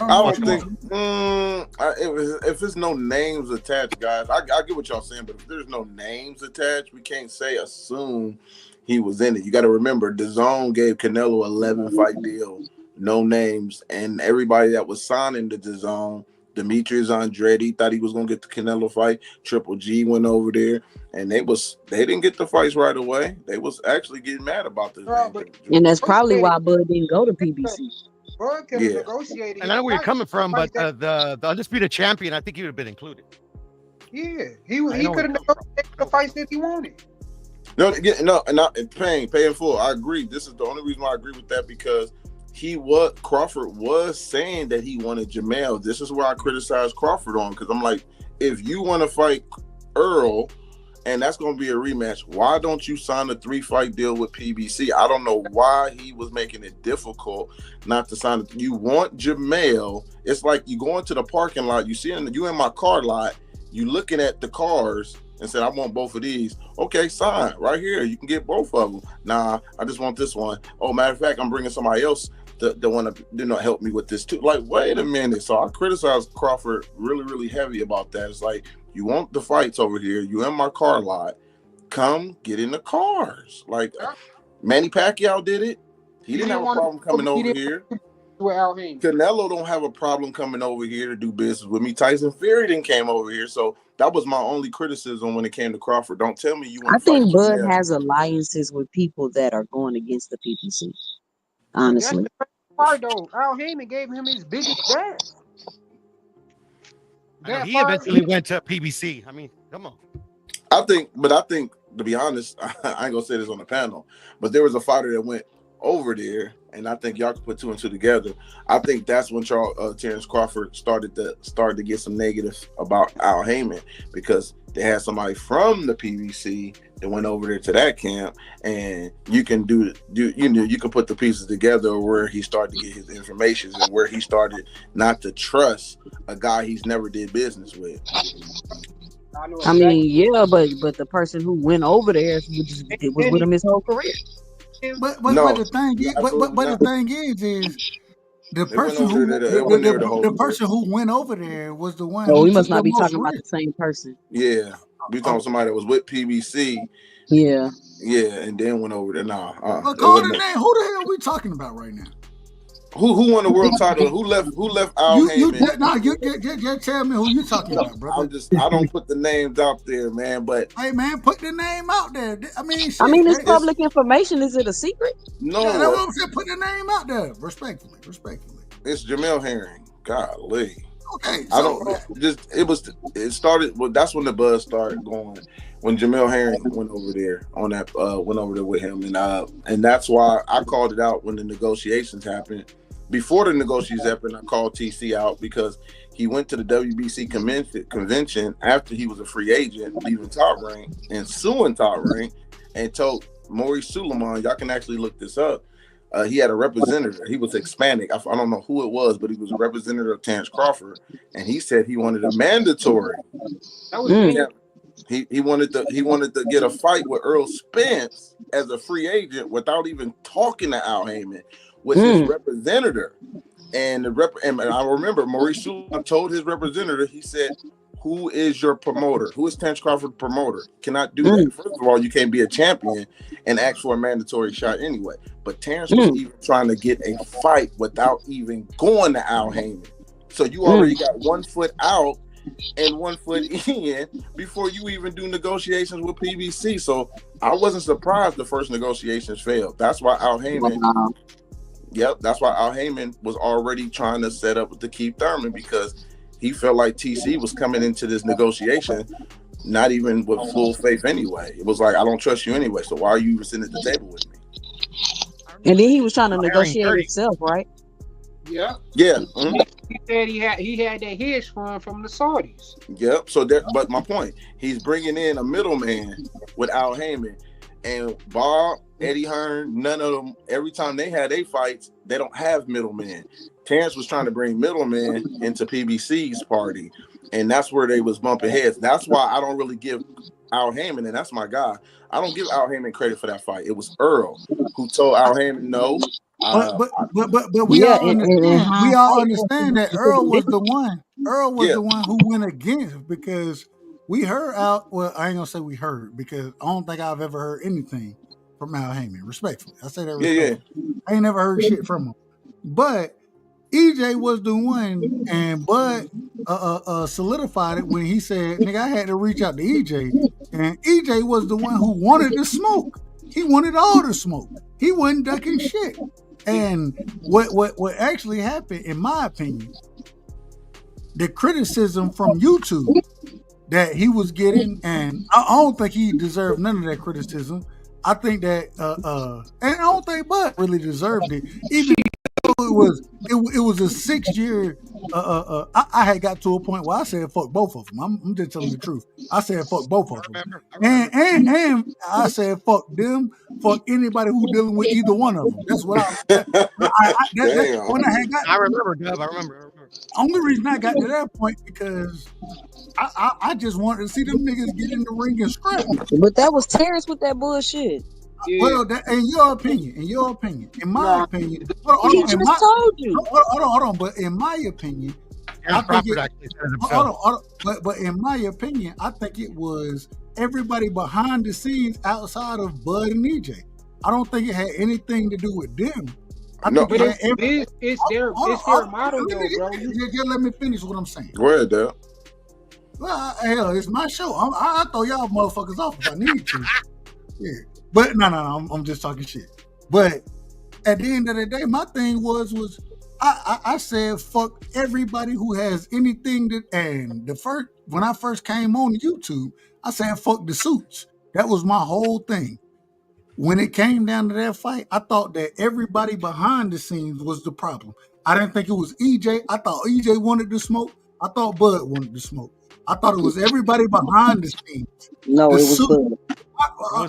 I don't think if there's no names attached, guys. I get what y'all saying, but if there's no names attached, we can't assume he was in it. You got to remember, DAZN gave Canelo 11 fight deal, no names, and everybody that was signing the DAZN, Demetrius Andretti thought he was gonna get the Canelo fight. Triple G went over there, and they didn't get the fights right away. They was actually getting mad about this.
And that's probably why Bud didn't go to PBC.
Bud could have negotiated.
And I know where you're coming from, but the undisputed champion, I think he would have been included.
Yeah, he could have negotiated the fights that he wanted.
No, paying full. I agree. This is the only reason why I agree with that, because Crawford was saying that he wanted Jamel. This is where I criticize Crawford on, because I'm like, if you want to fight Earl and that's going to be a rematch, why don't you sign a 3-fight deal with PBC? I don't know why he was making it difficult not to sign it. You want Jamel. It's like you go into the parking lot, you in my car lot, you looking at the cars and said, I want both of these. Okay, sign right here. You can get both of them. Nah, I just want this one. Oh, matter of fact, I'm bringing somebody else that want to help me with this too. Like, wait a minute. So I criticize Crawford really, really heavy about that. It's like, you want the fights over here. You in my car lot. Come get in the cars. Like, Manny Pacquiao did it. He didn't have a problem coming over here. Canelo don't have a problem coming over here to do business with me. Tyson Fury didn't came over here. So that was my only criticism when it came to Crawford. Don't tell me you want to fight.
I think Bud has alliances with people that are going against the PBC. Honestly.
That's the part, though. Al Heyman gave him his biggest gas.
He eventually went to PBC. I mean, come on.
I think, to be honest, I ain't gonna say this on the panel, but there was a fighter that went over there, and I think y'all can put 2 and 2 together. I think that's when Terrence Crawford started to get some negative about Al Heyman, because they had somebody from the PBC that went over there to that camp, and you can you can put the pieces together where he started to get his information and where he started not to trust a guy he's never did business with.
I mean, yeah, but the person who went over there was with him his whole career.
But the thing is the person who went over there was the one.
Oh, we must not be talking about the same person.
Yeah, we talking somebody that was with PBC.
Yeah,
and then went over there. Nah,
call the name. Who the hell are we talking about right now?
Who won the world title? Who left Al Heyman?
You just tell me who you talking about, bro.
I don't put the names out there, man. But
hey, man, put the name out there. I mean,
it's public information. Is it a secret?
No,
that's what I'm saying. Put the name out there, respectfully.
It's Jamel Herring. Golly.
Okay,
it started. Well, that's when the buzz started going. When Jamel Herring went over there with him, and that's why I called it out when the negotiations happened. Before the negotiations happened, I called TC out because he went to the WBC convention after he was a free agent, leaving Top Rank and suing Top Rank, and told Maurice Suleiman, y'all can actually look this up. He had a representative. He was Hispanic. I don't know who it was, but he was a representative of Terrence Crawford, and he said he wanted a mandatory. That was he wanted to get a fight with Earl Spence as a free agent without even talking to Al Heyman with his representative. And I remember Maurice Suleiman told his representative, he said, who is your promoter? Who is Terrence Crawford's promoter? Cannot do that. First of all, you can't be a champion and ask for a mandatory shot anyway. But Terrence was even trying to get a fight without even going to Al Heyman. So you already got 1 foot out and 1 foot in before you even do negotiations with PBC. So I wasn't surprised the first negotiations failed. That's why Al Heyman. That's why Al Heyman was already trying to set up with the Keith Thurman, because he felt like TC was coming into this negotiation not even with full faith anyway. It was like, I don't trust you anyway, so why are you even sitting at the table with me?
And then he was trying to negotiate himself, right?
Yeah.
Yeah.
He said he had that hedge fund from the Saudis.
Yep. So but my point, he's bringing in a middleman with Al Heyman, and Bob, Eddie Hearn, none of them. Every time they had their fights, they don't have middlemen. Terrence was trying to bring middlemen into PBC's party, and that's where they was bumping heads. That's why I don't really give Al Heyman, and that's my guy. I don't give Al Heyman credit for that fight. It was Earl who told Al Heyman no.
But we all understand. We all understand that Earl was the one. Earl was the one who went against, because we heard out. Well, I ain't gonna say we heard, because I don't think I've ever heard anything from Al Heyman. Respectfully, I say that respectfully. I ain't never heard shit from him. But EJ was the one, and Bud solidified it when he said, "Nigga, I had to reach out to EJ," and EJ was the one who wanted the smoke. He wanted all the smoke. He wasn't ducking shit. And what actually happened, in my opinion, the criticism from YouTube that he was getting, and I don't think he deserved none of that criticism. I think that, and I don't think Bud really deserved it, even though it was a 6-year. I had got to a point where I said fuck both of them. I'm just telling the truth. I said fuck both of them, and I said fuck them, fuck anybody who dealing with either one of them. That's what that's when I had got.
I remember, Dub. I remember.
Only reason I got to that point because I just wanted to see them niggas get in the ring and scrap.
But that was Terrence with that bullshit.
Well, in your opinion, in my opinion,
he just told you.
Hold on. But in my opinion, but in my opinion, I think it was everybody behind the scenes outside of Bud and EJ. I don't think it had anything to do with them.
It's their model, though, bro.
Just let me finish what I'm saying.
Go ahead, Dale.
Well, hell, it's my show. I throw y'all motherfuckers off if I need to. Yeah. But no, I'm just talking shit. But at the end of the day, my thing was I said fuck everybody who has anything that. And when I first came on YouTube, I said fuck the suits. That was my whole thing. When it came down to that fight, I thought that everybody behind the scenes was the problem. I didn't think it was EJ. I thought EJ wanted to smoke. I thought Bud wanted to smoke. I thought it was everybody behind the scenes.
No, it was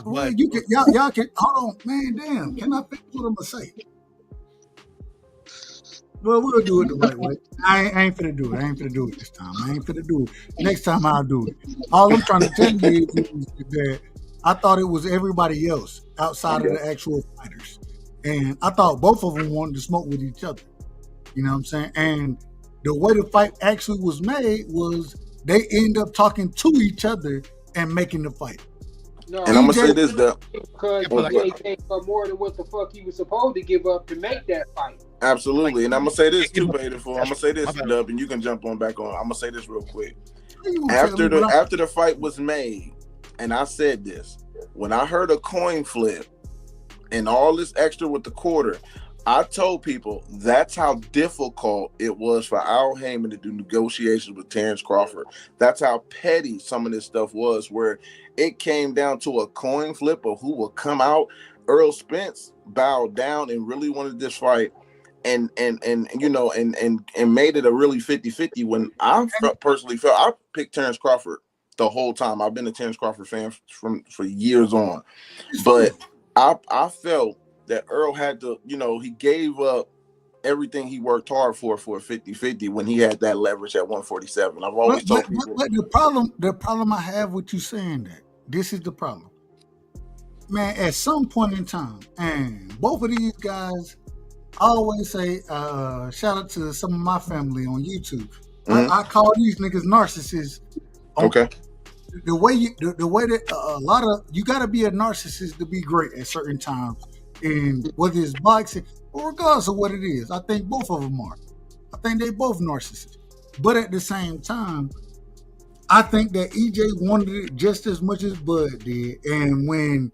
Bud.
Y'all can hold on, man. Damn, can I finish what I'm gonna say? Well, we'll do it the right way. I ain't finna do it. I ain't finna do it this time. I ain't finna do it. Next time I'll do it. All I'm trying to tell you is that I thought it was everybody else outside of the actual fighters, and I thought both of them wanted to smoke with each other. You know what I'm saying? And the way the fight actually was made was they end up talking to each other and making the fight.
No,
and I'm gonna say this, though,
because EJ gave up more than what the fuck he was supposed to give up to make that fight.
Absolutely, and I'm gonna say this too, Painful. I'm gonna say this, Dub, and you can jump on back on. I'm gonna say this real quick. After the fight was made, and I said this, when I heard a coin flip and all this extra with the quarter, I told people that's how difficult it was for Al Heyman to do negotiations with Terrence Crawford. That's how petty some of this stuff was, where it came down to a coin flip of who would come out. Earl Spence bowed down and really wanted this fight, and you know, and made it a really 50-50. When I personally felt, I picked Terrence Crawford the whole time. I've been a Terrence Crawford fan for years on, but I felt that Earl had to, you know, he gave up everything he worked hard for a 50-50 when he had that leverage at 147. I've always told people.
But the problem I have with you saying that, this is the problem. Man, at some point in time, and both of these guys, I always say, shout out to some of my family on YouTube. I call these niggas narcissists.
Okay.
The way that a lot of, you got to be a narcissist to be great at certain times. And whether it's boxing or regardless of what it is, I think both of them are. I think they both narcissists. But at the same time, I think that EJ wanted it just as much as Bud did. And when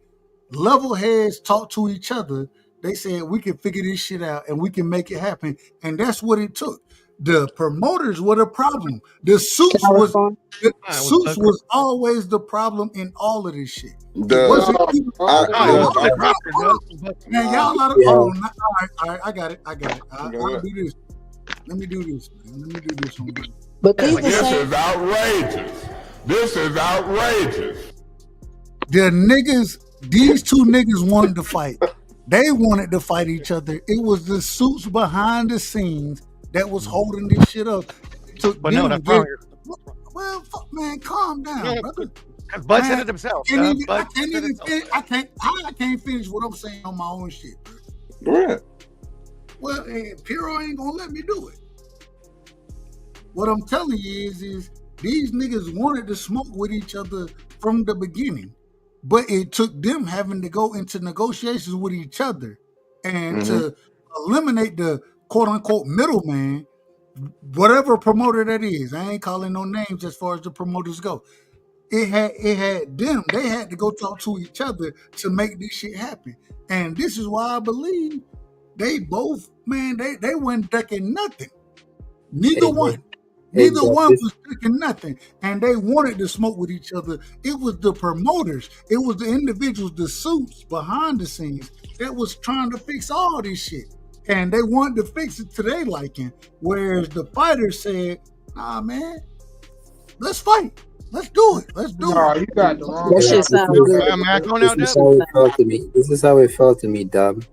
level heads talk to each other, they said we can figure this shit out and we can make it happen. And that's what it took. The promoters were the problem. The suits was always the problem in all of this shit. Man, y'all out of all right, I got it. I'll do this. Let me do this, man. Let me do this one.
But
this is outrageous. This is outrageous.
These two niggas wanted to fight. They wanted to fight each other. It was the suits behind the scenes that was holding this shit up.
But no, that's wrong.
Well, fuck, man, calm down, brother.
Because Bud said it himself.
I can't finish what I'm saying on my own shit.
Go ahead.
Well, Piro ain't gonna let me do it. What I'm telling you is these niggas wanted to smoke with each other from the beginning, but it took them having to go into negotiations with each other and to eliminate the quote unquote middleman, whatever promoter that is. I ain't calling no names as far as the promoters go. It had them. They had to go talk to each other to make this shit happen. And this is why I believe they both, man, they weren't ducking nothing. Neither one was ducking nothing. And they wanted to smoke with each other. It was the promoters. It was the individuals, the suits behind the scenes that was trying to fix all this shit. And they wanted to fix it to their liking. Whereas the fighters said, nah, man, let's fight. Let's do it. Let's do it.
You got the wrong.
This is how it felt to me, Dub.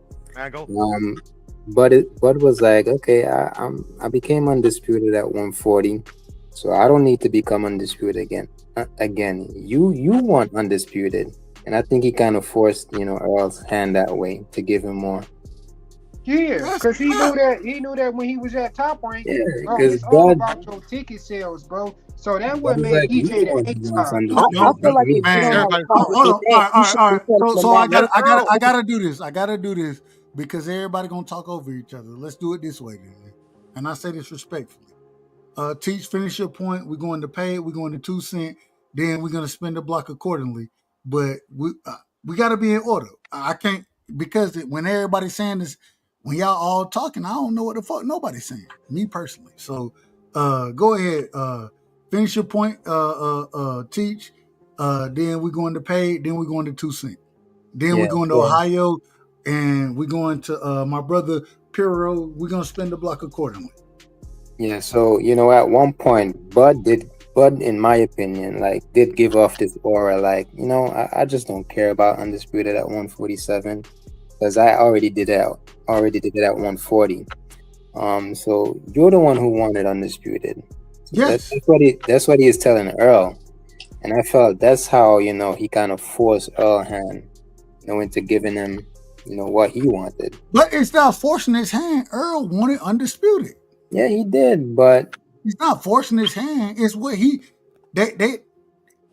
Bud was like, okay, I became undisputed at 140, so I don't need to become undisputed again. You want undisputed, and I think he kind of forced Earl's hand that way to give him more.
Yeah, because he knew that when he was at Top Rank.
Yeah,
bro, it's all about your ticket sales, bro. So that would make EJ the X-Star.
I feel like if you don't have a problem with that,
So I gotta do this. I gotta do this because everybody gonna talk over each other. Let's do it this way, then. And I say this respectfully. Teach, finish your point. We're going to pay it. We're going to 2 cents. Then we're gonna spend the block accordingly. But we gotta be in order. I can't because when everybody's saying this, when y'all all talking, I don't know what the fuck nobody's saying. Me personally. So go ahead. Finish your point, Teach. Then we're going to pay. Then we're going to 2 cents. Then we're going to Ohio, and we're going to my brother Piro. We're going to spend the block accordingly.
Yeah. So at one point, Bud, in my opinion, did give off this aura, I just don't care about undisputed at 147 because I already did that. At 140. So you're the one who wanted undisputed.
Yes,
that's what he is telling Earl, and I felt that's how he kind of forced Earl's hand, into giving him, what he wanted.
But it's not forcing his hand. Earl wanted undisputed.
Yeah, he did, but
he's not forcing his hand. It's what they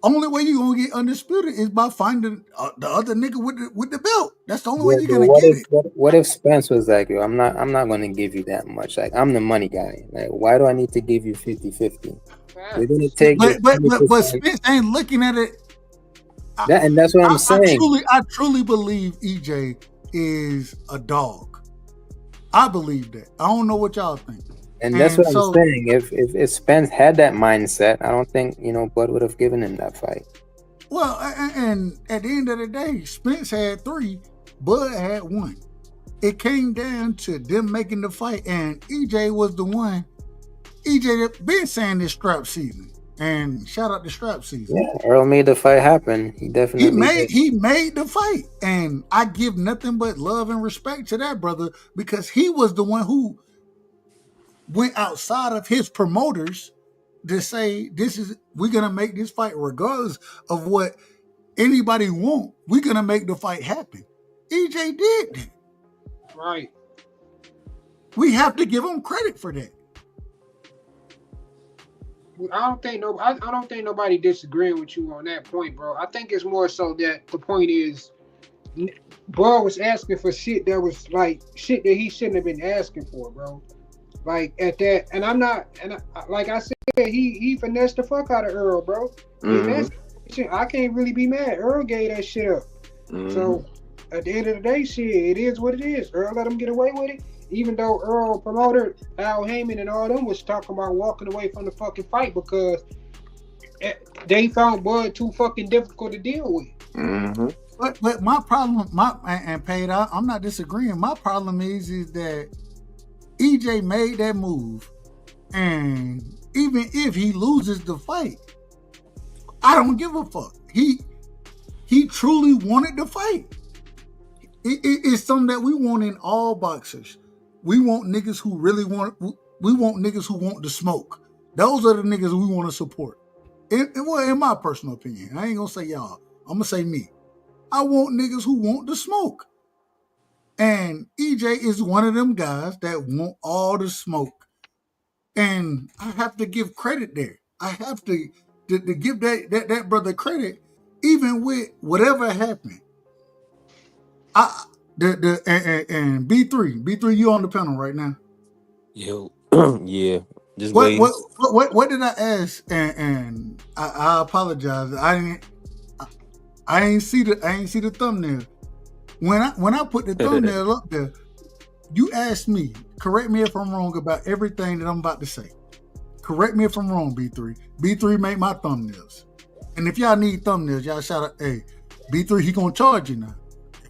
only way you gonna get undisputed is by finding the other nigga with the belt. That's the only way you're gonna get it.
What if Spence was like, yo, I'm not gonna give you that much. Like, I'm the money guy. Like, why do I need to give you 50-50? You're gonna take
but Spence ain't looking at it.
And that's what I'm saying.
I truly believe EJ is a dog. I believe that. I don't know what y'all think.
And that's what I'm saying. If Spence had that mindset, I don't think Bud would have given him that fight.
Well, and at the end of the day, Spence had 3, Bud had 1. It came down to them making the fight, and EJ was the one. EJ been saying this strap season, and shout out to strap season.
Yeah, Earl made the fight happen. He definitely
he made the fight, and I give nothing but love and respect to that brother because he was the one went outside of his promoters to say we're gonna make this fight regardless of what anybody want. We're gonna make the fight happen. EJ did that.
Right.
We have to give him credit for that.
I don't think nobody disagreeing with you on that point, bro. I think it's more so that the point is, bro was asking for shit that was like shit that he shouldn't have been asking for, bro. Like at that, and I'm not, and like I said, he finessed the fuck out of Earl, bro. Mm-hmm. I can't really be mad. Earl gave that shit up. Mm-hmm. So at the end of the day, shit, it is what it is. Earl let him get away with it, even though Earl promoter Al Heyman and all them was talking about walking away from the fucking fight because they found Bud too fucking difficult to deal with.
Mm-hmm. But my problem, and Paid, I'm not disagreeing. My problem is that EJ made that move, and even if he loses the fight, I don't give a fuck. He truly wanted the fight. It's something that we want in all boxers. We want niggas who really want. We want niggas who want the smoke. Those are the niggas we want to support. in my personal opinion, I ain't gonna say y'all. I'm gonna say me. I want niggas who want the smoke. And EJ is one of them guys that want all the smoke. And I have to give credit there. I have to give that brother credit, even with whatever happened. And B3, you on the panel right now.
Yo, yeah. Just
What
waiting.
did I ask? And I apologize. I ain't see the thumbnail. When I put the thumbnail up there, you asked me, correct me if I'm wrong about everything that I'm about to say. Correct me if I'm wrong, B3. B3 make my thumbnails. And if y'all need thumbnails, y'all shout out, hey, B3, he gonna charge you now.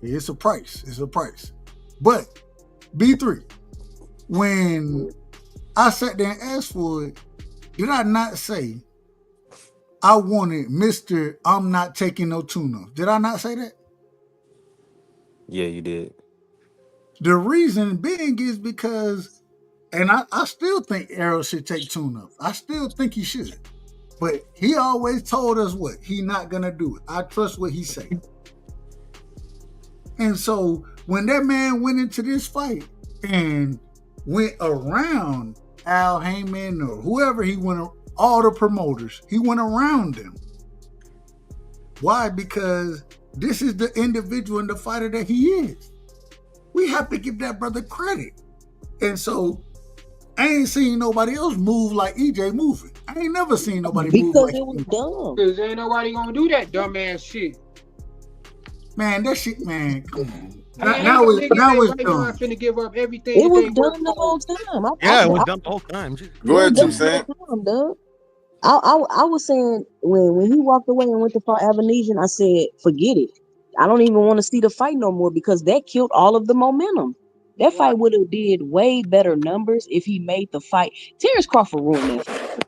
It's a price. It's a price. But B3, when I sat there and asked for it, did I not say I wanted Mr. I'm not taking no tune-ups? Did I not say that?
Yeah, you did.
The reason being is because, and I still think Errol should take tune-ups. I still think he should. But he always told us what? He not going to do it. I trust what he say. And so when that man went into this fight and went around Al Heyman or whoever he went, all the promoters, he went around them. Why? Because this is the individual and the fighter that he is. We have to give that brother credit. And so I ain't seen nobody else move like EJ moving. I ain't never seen nobody move like
it was dumb.
Because ain't nobody gonna do that dumbass shit.
Man, that shit, man, come on.
Man,
Now it's
right
dumb.
now finna give up everything.
It was dumb the whole time.
Yeah, it was dumb the whole time.
Go ahead, Two Cent.
I was saying when he walked away and went to fight Avenesian, I said, forget it. I don't even want to see the fight no more because that killed all of the momentum. That fight would have did way better numbers if he made the fight. Terrence Crawford ruined that fight.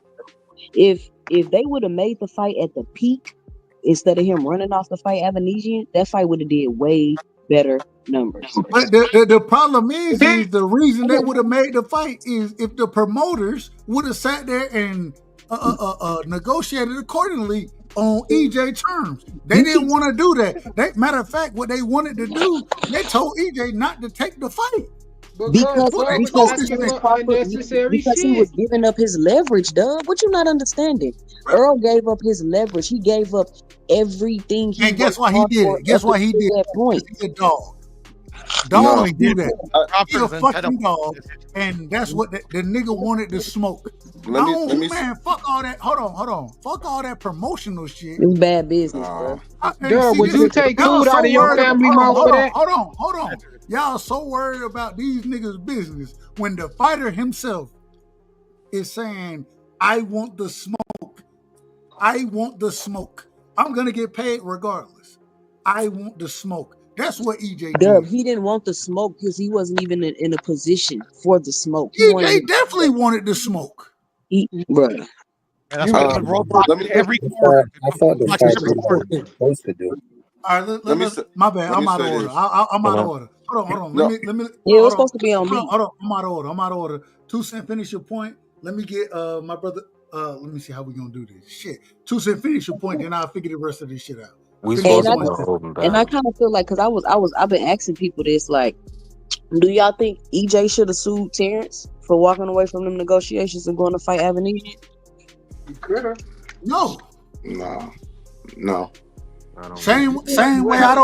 If they would have made the fight at the peak instead of him running off the fight Avenesian, that fight would have did way better numbers.
But the problem is the reason they would have made the fight is if the promoters would have sat there and negotiated accordingly on EJ terms. They didn't want to do that. Matter of fact, what they wanted to do, they told EJ not to take the fight.
Because he was giving up his leverage, Doug. What you not understanding? Earl gave up his leverage. He gave up everything.
And guess what he did? Guess what he did? That point. He's a dog. Dogs do that. He's a fucking dog, and that's what the nigga wanted to smoke. Man, fuck all that. Hold on. Fuck all that promotional shit.
It's bad business, bro.
Dude, would you take food out of your family mouth for that?
Hold on. Y'all so worried about these niggas' business when the fighter himself is saying, I want the smoke. I want the smoke. I'm going to get paid regardless. I want the smoke. That's what EJ did.
He didn't want the smoke because he wasn't even in a position for the smoke.
EJ definitely wanted the smoke.
Bro.
That's what every quarter.
I thought the fight was supposed to do.
All right, my bad. I'm out of order. I'm out of order. Hold on. Let me.
Yeah, it was supposed to be on me.
Hold on. I'm out of order. 2 Cent, finish your point. Let me get my brother. Let me see how we gonna do this. Shit. 2 Cent, finish your point, then I'll figure the rest of this shit out.
And I kind of feel like, because I've been asking people this, like, do y'all think EJ should have sued Terrence for walking away from them negotiations and going to fight Avenesian?
You could have.
No.
Same
way same way I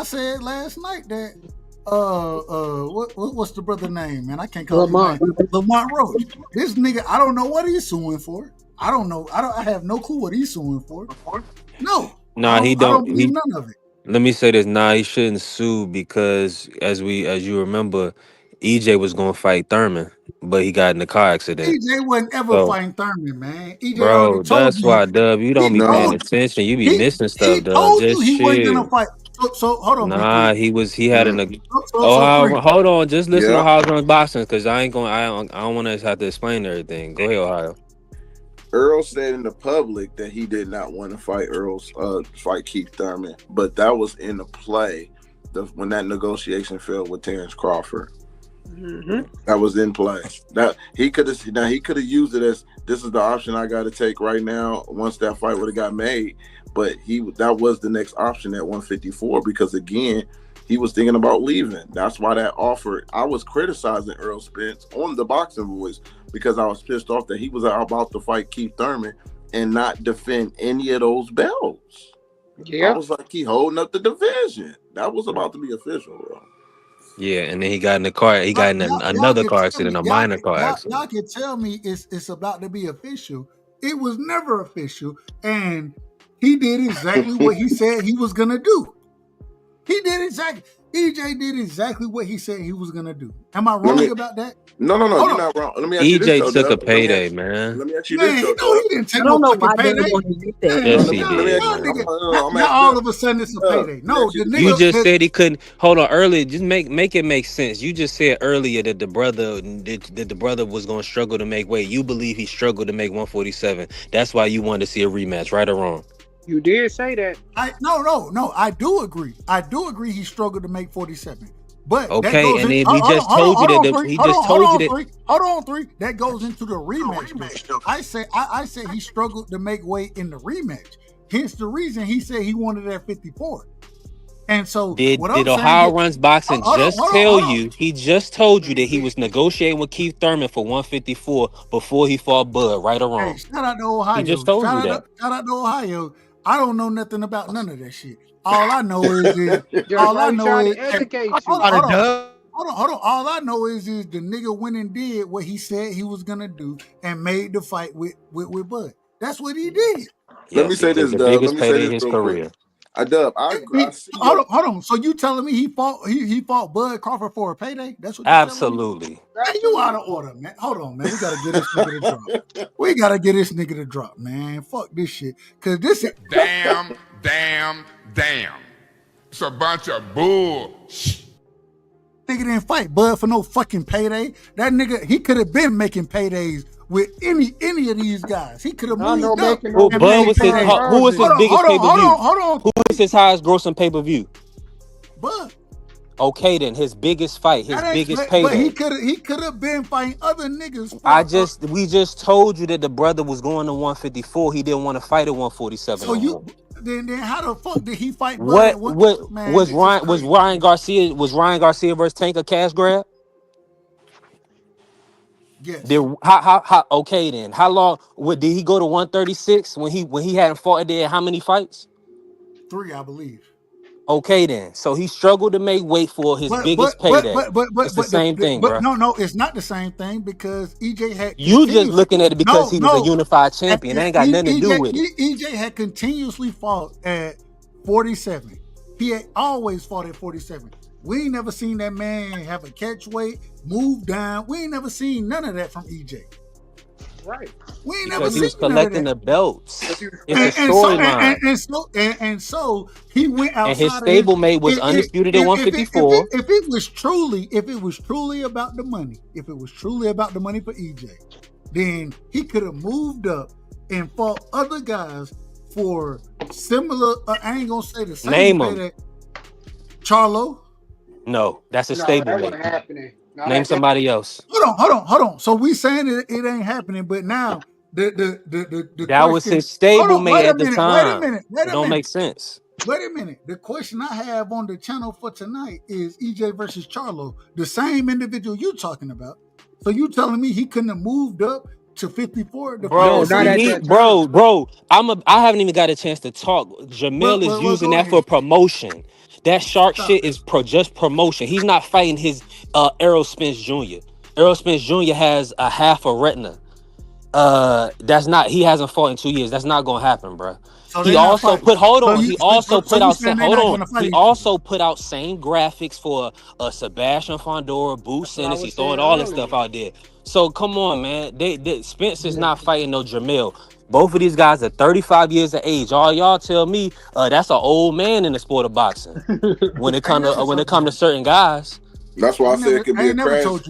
said last night that what's the brother name, man? I can't call him Lamont Roach. This nigga, I don't know what he's suing for. I don't know. I have no clue what he's suing for. No.
Nah, he don't.
I don't believe none of it.
Let me say this. Nah, he shouldn't sue because as you remember, EJ was gonna fight Thurman, but he got in a car accident.
EJ wasn't ever fighting Thurman, man. EJ
bro, that's why, Dub, you don't be paying attention. You be missing stuff, Dub.
Told you he wasn't gonna fight. So hold on.
Nah, he had an. Hold on. Just listen to how I run boxing, because I don't want to have to explain everything. Go ahead, Ohio.
Earl said in the public that he did not want to fight Keith Thurman, but that was in the play when that negotiation failed with Terrence Crawford. That was in play. That he could have used it as this is the option I got to take right now. Once that fight would have got made, but that was the next option at 154 because again he was thinking about leaving. That's why that offer. I was criticizing Earl Spence on the Boxing Voice because I was pissed off that he was about to fight Keith Thurman and not defend any of those belts.
Yeah,
I was like, he holding up the division. That was about to be official, bro.
Yeah, and then he got in the car. He got in another car accident, a minor car accident.
Y'all can tell me it's about to be official. It was never official, and he did exactly what he said he was gonna do. He did exactly. EJ did exactly what he said he was gonna do. Am I wrong about that?
No, you're not wrong. Let me ask you this,
EJ took a payday, man.
Let me ask you this,
He didn't take no fucking payday.
Yes, he did.
Now all of a sudden it's a payday. No, the nigga.
You just said he couldn't. Hold on, earlier. Just make it make sense. You just said earlier that the brother was going to struggle to make weight. You believe he struggled to make 147. That's why you wanted to see a rematch, right or wrong?
You did say that.
No. I do agree. He struggled to make 47. But
okay, and then we just told you that he just told you that.
Hold on, 3. That goes into the rematch. I said he struggled to make weight in the rematch. Hence the reason he said he wanted at 54. And so
did Ohio Runs Boxing just tell you? He just told you that he was negotiating with Keith Thurman for 154 before he fought Bud, right or wrong?
Hey, shout out to Ohio.
He just told you that.
Shout out to Ohio. I don't know nothing about none of that shit. All I know is All I know is the nigga went and did what he said he was gonna do and made the fight with Bud. That's what he did.
Let me say this, Dub. Let me say this real quick.
Hold on. So you telling me he fought Bud Crawford for a payday? That's what.
Absolutely.
Man, you out of order, man. Hold on, man. We gotta get this nigga to drop. We gotta get this nigga to drop, man. Fuck this shit, cause this is
damn. It's a bunch of bull.
Nigga didn't fight Bud for no fucking payday. That nigga, he could have been making paydays with any of these guys. He could have moved up.
Who was his biggest pay-per-view?
Hold on.
Who was his highest grossing pay-per-view?
Bud.
Okay, then his biggest fight, his biggest payday.
But he could have been fighting other niggas.
We just told you that the brother was going to 154. He didn't want to fight at 147.
So then how the fuck did he fight?
What was Ryan Garcia versus Tank a cash grab?
Yes.
How okay then? How long did he go to 136 when he hadn't fought there? How many fights?
3, I believe.
Okay then, so he struggled to make weight for his biggest payday. But it's the same thing, bro.
No, it's not the same thing because EJ had.
You just looking at it because he was a unified champion. It ain't got nothing to do with it.
EJ had continuously fought at 47. He had always fought at 47. We ain't never seen that man have a catch weight, move down. We ain't never seen none of that from EJ.
Right.
We ain't never seen
he was collecting the belts. It's a
storyline. And so he went outside.
And his stablemate was undisputed at 154.
If it was truly about the money, if it was truly about the money for EJ, then he could have moved up and fought other guys for similar. I ain't gonna say the same.
Name him.
Charlo.
No, that's a stablemate. Name somebody else.
Hold on. So we saying it ain't happening, but now the
that was his stablemate at the time.
Wait a minute.
It don't make sense.
Wait a minute. The question I have on the channel for tonight is EJ versus Charlo, the same individual you talking about. So you telling me he couldn't have moved up to 54?
Bro, I haven't even got a chance to talk. Jamil is using that for promotion. That shark shit is just promotion. He's not fighting his Errol Spence Jr. Errol Spence Jr. has a half a retina. He hasn't fought in 2 years. That's not gonna happen, bro. So he also put out same graphics for Sebastian Fondora, Boo Sinis. He's throwing all this stuff out there. So come on, man. Spence is not fighting no Jamil. Both of these guys are 35 years of age. All y'all tell me that's an old man in the sport of boxing. When it come to certain guys.
That's why I said it could be a crash.
So it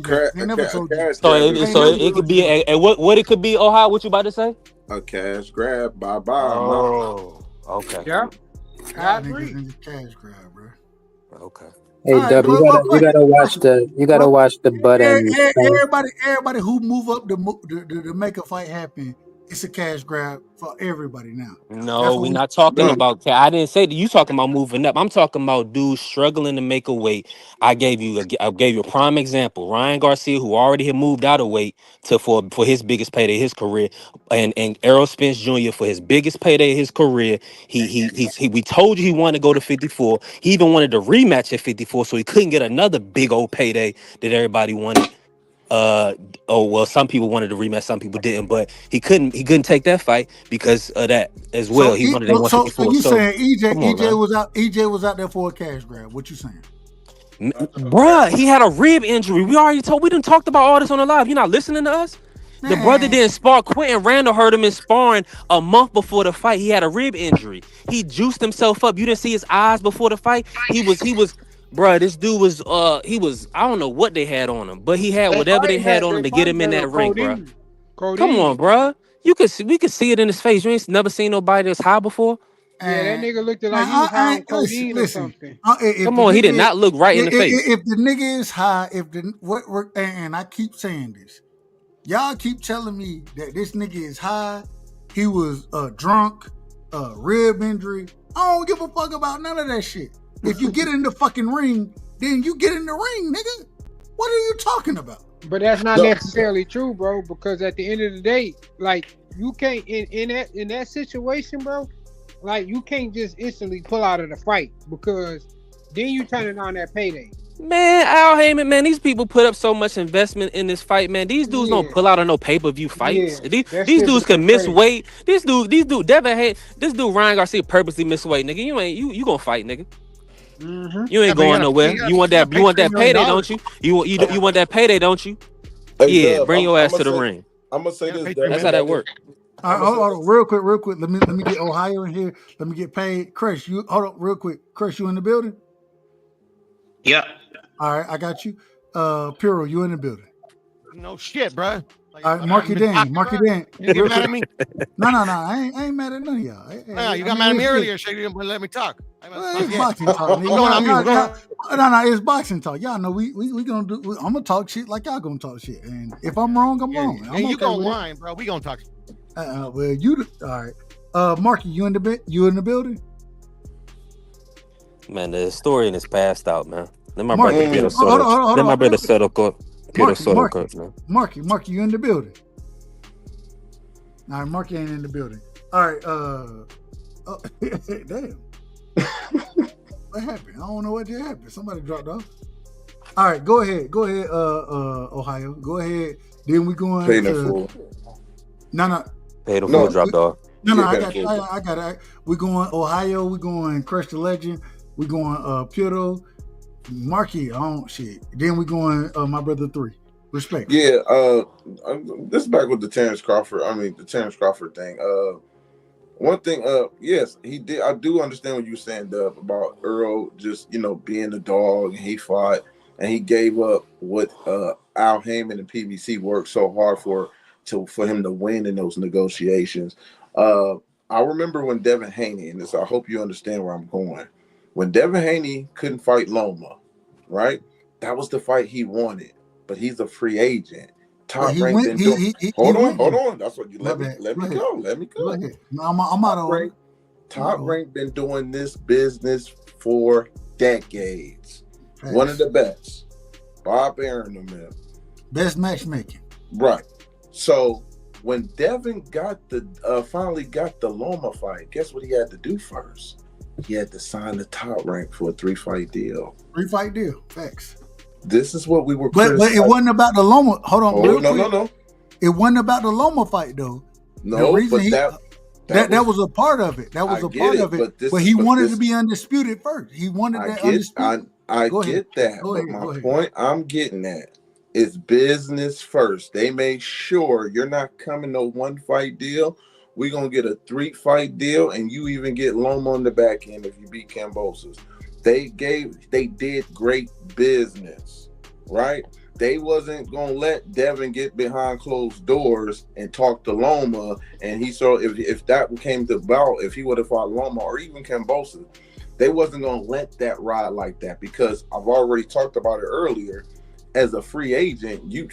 could be what it could be. Ohio, what you about to say?
A cash grab. Bye.
Oh, okay.
Yeah.
Cash grab, bro.
Okay.
Hey
right,
Dub,
well,
you gotta watch the butt end.
everybody who move up to make a fight happen, it's a cash grab for everybody now.
No,
That's what
we're
we.
not talking
No,
about. I didn't say that. You talking about moving up. I'm talking about dudes struggling to make a weight. I gave you a prime example. Ryan Garcia, who already had moved out of weight for his biggest payday of his career, and Errol Spence Jr. for his biggest payday of his career. We told you he wanted to go to 54. He even wanted to rematch at 54, so he couldn't get another big old payday that everybody wanted. Some people wanted to rematch, some people didn't, but he couldn't take that fight because of that as well. He wanted at
So
154.
you
So
saying
come on, man.
EJ was out there for a cash grab? What you saying?
Bruh, he had a rib injury. We done talked about all this on the live. You not listening to us? The brother didn't spar. Quentin Randall heard him in sparring a month before the fight. He had a rib injury. He juiced himself up. You didn't see his eyes before the fight. He was, bruh, this dude was, I don't know what they had on him, but he had whatever they had on him to get him in that ring, bruh. Come on, bruh. We could see it in his face. You ain't never seen nobody that's high before.
Yeah, that nigga looked like he was high on codeine or something.
Come on, he did not look right in the face.
If the nigga is high, and I keep saying this, y'all keep telling me that this nigga is high. He was drunk, rib injury. I don't give a fuck about none of that shit. If you get in the fucking ring, then you get in the ring, nigga. What are you talking about?
But that's not necessarily true, bro. Because at the end of the day, like you can't in that situation, bro. Like you can't just instantly pull out of the fight because then you turning on that payday.
Man, Al Heyman, man, these people put up so much investment in this fight, man. These dudes don't pull out on no pay-per-view fights. These dudes can miss weight. This dude, this dude Ryan Garcia purposely miss weight, nigga. You gonna fight, nigga. You ain't going nowhere. You want that payday, don't you? You want that payday, don't you?
Hey,
yeah,
Dub,
bring your ass to the ring.
I'm gonna say this.
That's how that works.
All right, hold on, real quick. Let me get Ohio in here. Let me get paid. Chris, you hold on real quick. Chris, you in the building?
Yeah.
All right, I got you. Puro, you in the building?
No shit, bro.
All right, Marky Dan.
You get mad at me?
No. I ain't mad at none of y'all.
You got mad at me earlier, so you didn't let me talk.
It's boxing talk. No, it's boxing talk. Y'all know we gonna do. I'm gonna talk shit like y'all gonna talk shit, and if I'm wrong, I'm wrong.
And you gonna whine, bro. We gonna talk.
Well, you all right? Marky, you in the building?
Man, the historian is passed out, man. Let my
Marky,
brother Peter Soto. Let my brother settle court. Peter Soto court, man.
Marky, you in the building? All right, Marky ain't in the building. All right, damn. What happened? I don't know what just happened. Somebody dropped off. All right, go ahead, Ohio. Go ahead. Then we going
Pay the full.
No.
Pay the full dropped off.
No, I got it. We going Ohio. We going Crush the Legend. We going Puro, Marky. Shit. Then we going my brother 3. Respect.
Yeah. This is back with the Terrence Crawford. The Terrence Crawford thing. One thing. Yes, he did. I do understand what you're saying, Dub, about Earl just being a dog. And he fought and he gave up what Al Heyman and PBC worked so hard for him to win in those negotiations. I remember when Devin Haney, and I hope you understand where I'm going. When Devin Haney couldn't fight Loma, right? That was the fight he wanted, but he's a free agent. Top rank been doing. Hold on. That's what you let me go. Let me go.
No, I'm out of
Top rank been doing this business for decades.
Thanks.
One of the best. Bob Aaron, man.
Best matchmaking.
Right. So when Devin finally got the Loma fight, guess what he had to do first? He had to sign the Top Rank for a 3-fight deal.
3-fight deal. Facts.
This is what we were.
But it wasn't about the Loma. Hold on.
No.
It wasn't about the Loma fight though.
No, but
that was a part of it. That was a part of it. But he wanted to be undisputed first. He wanted that undisputed.
I get that. But my point I'm getting at is business first. They made sure you're not coming to 1-fight deal. We're going to get a 3-fight deal, and you even get Loma on the back end if you beat Kambosos. They did great business, right? They wasn't going to let Devin get behind closed doors and talk to Loma, and he saw if that came to bout, if he would have fought Loma or even Kambosos, they wasn't gonna let that ride like that because I've already talked about it earlier. As a free agent, you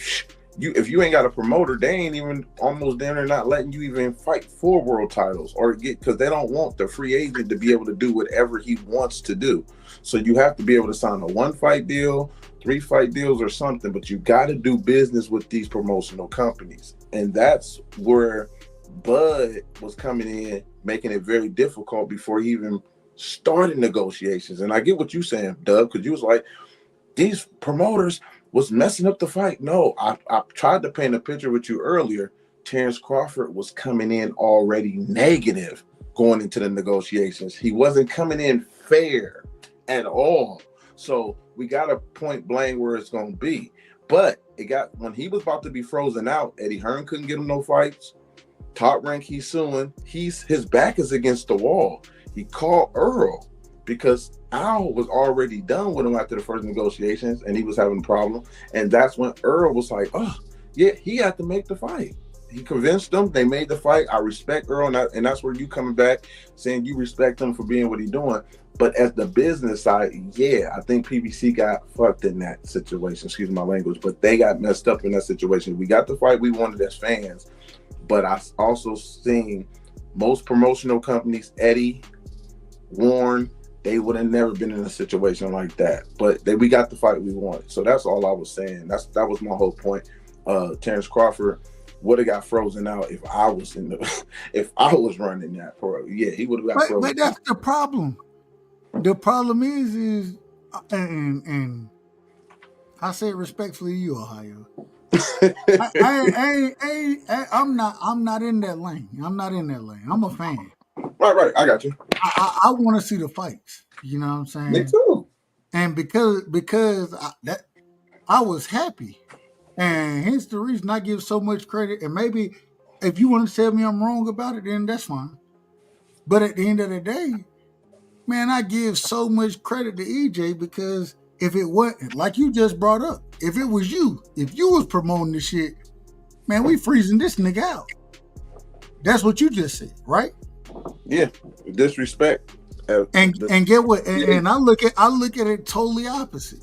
if you ain't got a promoter, they ain't even almost down there not letting you even fight for world titles or get, because they don't want the free agent to be able to do whatever he wants to do. So you have to be able to sign a 1-fight deal, 3-fight deals or something, but you got to do business with these promotional companies. And that's where Bud was coming in, making it very difficult before he even started negotiations. And I get what you're saying, Doug, because you was like, these promoters was messing up the fight. No, I tried to paint a picture with you earlier. Terrence Crawford was coming in already negative going into the negotiations. He wasn't coming in fair at all. So we got a point blank where it's going to be. But it got, when he was about to be frozen out, Eddie Hearn couldn't get him no fights. Top rank, he's suing. His back is against the wall. He called Earl because Al was already done with him after the first negotiations and he was having a problem. And that's when Earl was like, oh, yeah, he had to make the fight. He convinced them. They made the fight. I respect Earl. And that's where you coming back saying you respect him for being what he's doing. But as the business side, yeah, I think PBC got fucked in that situation. Excuse my language. But they got messed up in that situation. We got the fight we wanted as fans. But I also seen most promotional companies, Eddie, Warren, they would have never been in a situation like that. But we got the fight we wanted. So that's all I was saying. That was my whole point. Terrence Crawford would have got frozen out if I was if I was running that pro. Yeah, he would have got frozen.
But that's the problem. The problem is and I say it respectfully, you Ohio. I'm not in that lane. I'm not in that lane. I'm a fan.
Right. I got you.
I want to see the fights. You know what I'm saying?
Me too.
And because I was happy, and hence the reason I give so much credit. And maybe if you want to tell me I'm wrong about it, then that's fine. But at the end of the day, man, I give so much credit to EJ because if it wasn't, like you just brought up, if it was you, if you was promoting this shit, man, we freezing this nigga out. That's what you just said, right?
Yeah, disrespect.
And get what? And I look at it totally opposite.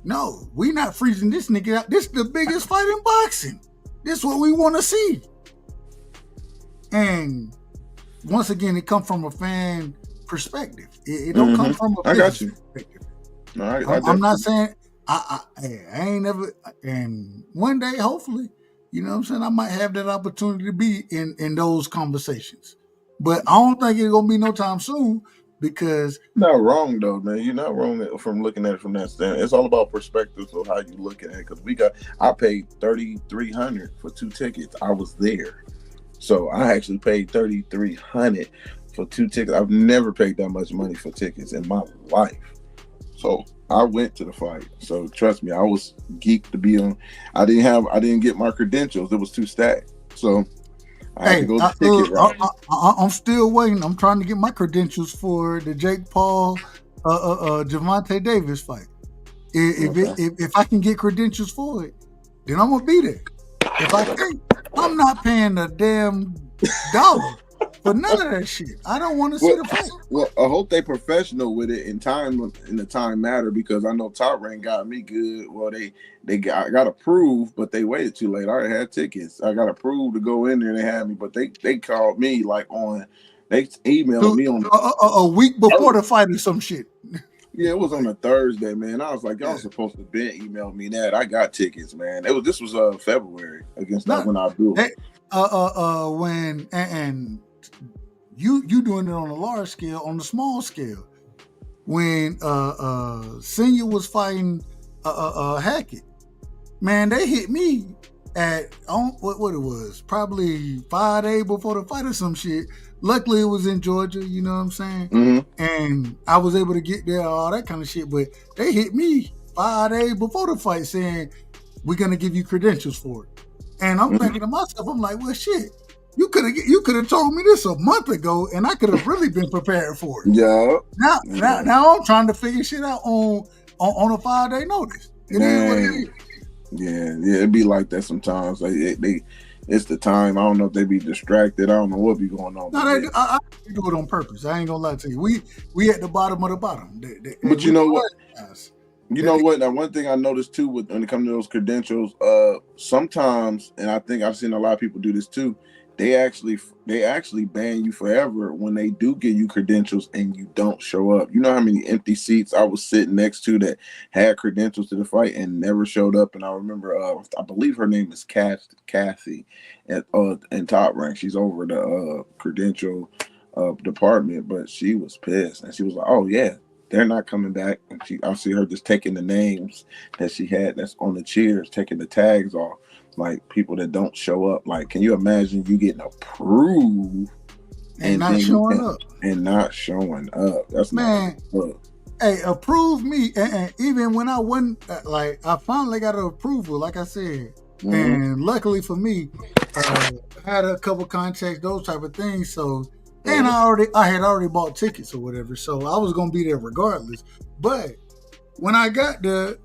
No, we not freezing this nigga out. This is the biggest fight in boxing. This is what we want to see. And once again, it comes from a fan perspective. It don't come from a business perspective.
All right,
I'm not saying I ain't never. And one day, hopefully, you know what I'm saying, I might have that opportunity to be in those conversations. But I don't think it's gonna be no time soon because
not wrong though, man. You're not wrong from looking at it from that standpoint. It's all about perspectives of how you look at it. Because I paid $3,300 for 2 tickets. I was there, so I actually paid $3,300 for 2 tickets. I've never paid that much money for tickets in my life. So I went to the fight. So trust me, I was geeked to be on. I didn't get my credentials. It was too stacked. So I had to go to ticket route.
I'm still waiting. I'm trying to get my credentials for the Jake Paul, Gervonta Davis fight. If I can get credentials for it, then I'm gonna be there. If I can't, I'm not paying a damn dollar for none of that shit. I don't want to see the fight.
Well, I hope they professional with it in the time matter, because I know Top Rank got me good. Well, they got approved, but they waited too late. I already had tickets. I got approved to go in there and they had me, but they called me they emailed me on
a week before the fight or some shit.
Yeah, it was on a Thursday, man. I was like, y'all supposed to be email me that. I got tickets, man. This was February against that when I do it.
When and you doing it on a large scale, on the small scale. When Senior was fighting Hackett, man, they hit me at what it was, probably 5 days before the fight or some shit. Luckily, it was in Georgia, you know what I'm saying?
Mm-hmm.
And I was able to get there, all that kind of shit. But they hit me 5 days before the fight saying, we're going to give you credentials for it. And I'm thinking to myself, I'm like, well, shit, you could have told me this a month ago, and I could have really been prepared for it.
Yeah.
Now I'm trying to figure shit out on a 5-day notice. It is what it is.
Yeah, it'd be like that sometimes. Like it's the time. I don't know if they be distracted. I don't know what be going on.
No, I do it on purpose. I ain't gonna lie to you. We at the bottom of the bottom.
But you know what? You know what? Now, one thing I noticed too, when it comes to those credentials, sometimes, and I think I've seen a lot of people do this too. They actually ban you forever when they do give you credentials and you don't show up. You know how many empty seats I was sitting next to that had credentials to the fight and never showed up. And I remember, I believe her name is Kathy, in Top Rank. She's over the credential department, but she was pissed and she was like, "Oh yeah, they're not coming back." And I see her just taking the names that she had that's on the cheers, taking the tags off. Like people that don't show up. Like, can you imagine you getting approved
and not showing up?
And not showing up. That's
man.
Not
hey, approve me. And even when I wasn't, I finally got an approval, like I said. Mm-hmm. And luckily for me, I had a couple contacts, those type of things. So, and I had already bought tickets or whatever. So I was gonna be there regardless. But when I got there,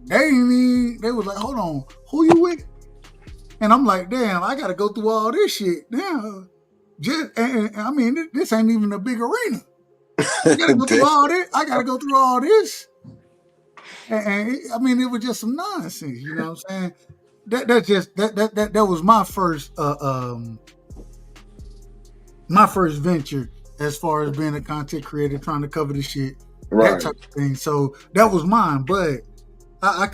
they was like, "Hold on, who you with?" And I'm like, damn, I got to go through all this shit. Damn. I mean, this ain't even a big arena. I got to go through all this. I got to go through all this. And I mean, it was just some nonsense. You know what I'm saying? That was my first venture as far as being a content creator, trying to cover the shit, that type of thing. So that was mine. But I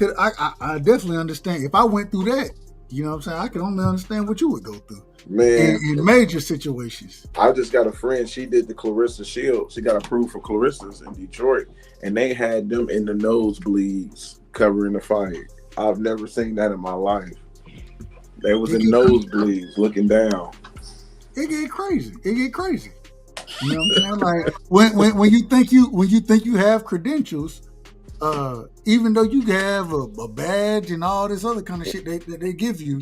definitely understand if I went through that. You know what I'm saying? I can only understand what you would go through. Man. In major situations.
I just got a friend, she did the Clarissa Shield. She got approved for Clarissa's in Detroit. And they had them in the nosebleeds covering the fight. I've never seen that in my life. They was in nosebleeds looking down.
It get crazy. You know what I'm saying? Like when you think you have credentials, even though you have a badge and all this other kind of shit that they give you,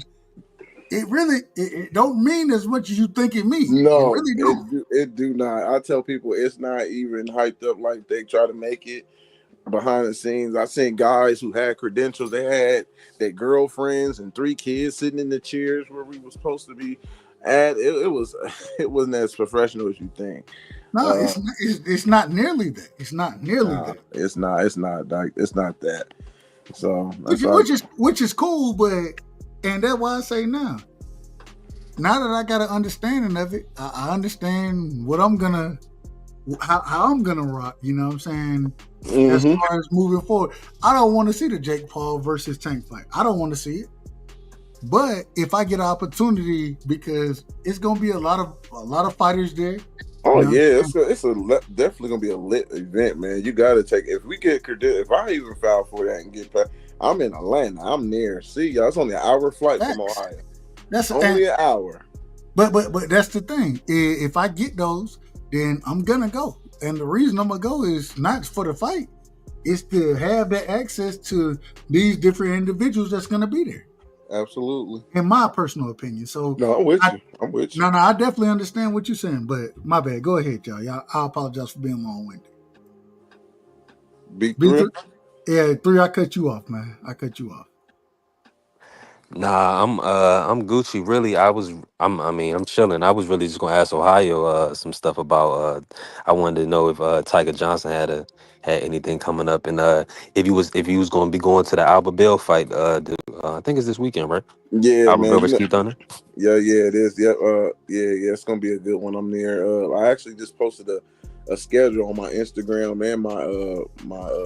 it really it don't mean as much as you think it means.
No,
it really don't.
It do not. I tell people it's not even hyped up like they try to make it behind the scenes. I seen guys who had credentials. They had their girlfriends and 3 kids sitting in the chairs where we were supposed to be at. It wasn't as professional as you think.
No, it's not nearly that. It's not nearly that.
It's not that. So
which is cool, but and that's why I say now that I got an understanding of it, I understand what I'm gonna how I'm gonna rock. You know what I'm saying? Mm-hmm. As far as moving forward, I don't want to see the Jake Paul versus Tank fight. I don't want to see it. But if I get an opportunity, because it's gonna be a lot of fighters there.
Oh yeah, it's definitely gonna be a lit event, man. You gotta if we get credit. If I even file for that and get past, I'm in Atlanta. I'm near. See y'all. It's only an hour flight from Ohio. That's only an hour.
But that's the thing. If I get those, then I'm gonna go. And the reason I'm gonna go is not for the fight. It's to have that access to these different individuals that's gonna be there.
Absolutely.
In my personal opinion. So
no, I'm with you.
No, I definitely understand what you're saying, but my bad. Go ahead, y'all. I apologize for being long-winded.
B3?
Yeah, 3, I cut you off, man. I cut you off.
Nah, I'm Gucci. Really, I'm chilling. I was really just gonna ask Ohio some stuff about I wanted to know if Tiger Johnson had anything coming up, and if he was gonna be going to the Alba Bell fight. I think it's this weekend, right?
Yeah,
Alba
man.
Bell versus Keith Thunder.
Yeah, it is. Yeah, it's gonna be a good one. I'm there. I actually just posted a schedule on my Instagram and my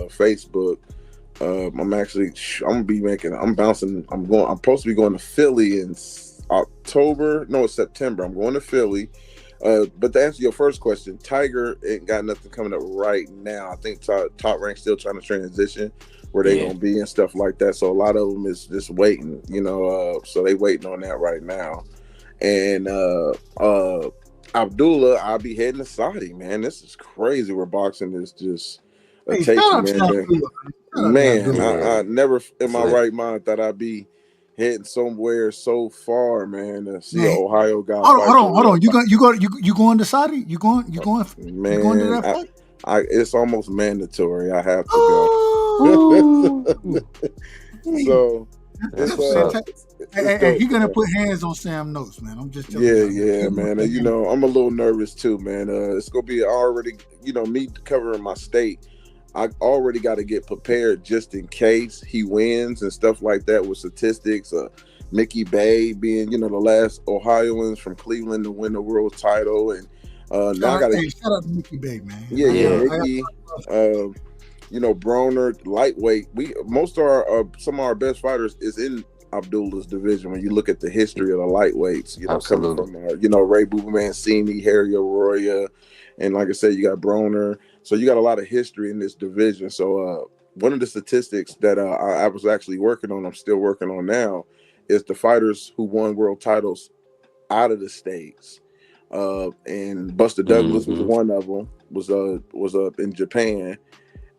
Facebook. I'm supposed to be going to Philly in October. No, it's September. I'm going to Philly. But to answer your first question, Tiger ain't got nothing coming up right now. I think Top Rank still trying to transition where they gonna be and stuff like that. So a lot of them is just waiting, so they waiting on that right now. And Abdullah, I'll be heading to Saudi, man. This is crazy where boxing is just a man. I never in my right mind thought I'd be heading somewhere so far, man, to see an Ohio guy.
Hold on. You going to Saudi? You going?
Man,
you going to that fight?
It's almost mandatory. I have to go. So
That's
It's
fantastic. And
dope,
he gonna
man.
put hands on Sam Notes, man. I'm just telling
Yeah,
you.
yeah, man. And, you know, I'm a little nervous too, man. It's gonna be already, you know, me covering my state. I already got to get prepared just in case he wins and stuff like that with statistics. Mickey Bay being, you know, the last Ohioans from Cleveland to win the world title, and now I got to
shout out to Mickey Bay, man.
yeah, Mickey. You know, Broner, lightweight. Some of our best fighters is in Abdullah's division. When you look at the history of the lightweights, you know, coming from you know, Ray Booba Mancini, Harry Arroyo, and like I said, you got Broner. So you got a lot of history in this division. So one of the statistics that I was actually working on, I'm still working on now, is the fighters who won world titles out of the States. And Buster Douglas was one of them. Was up in Japan.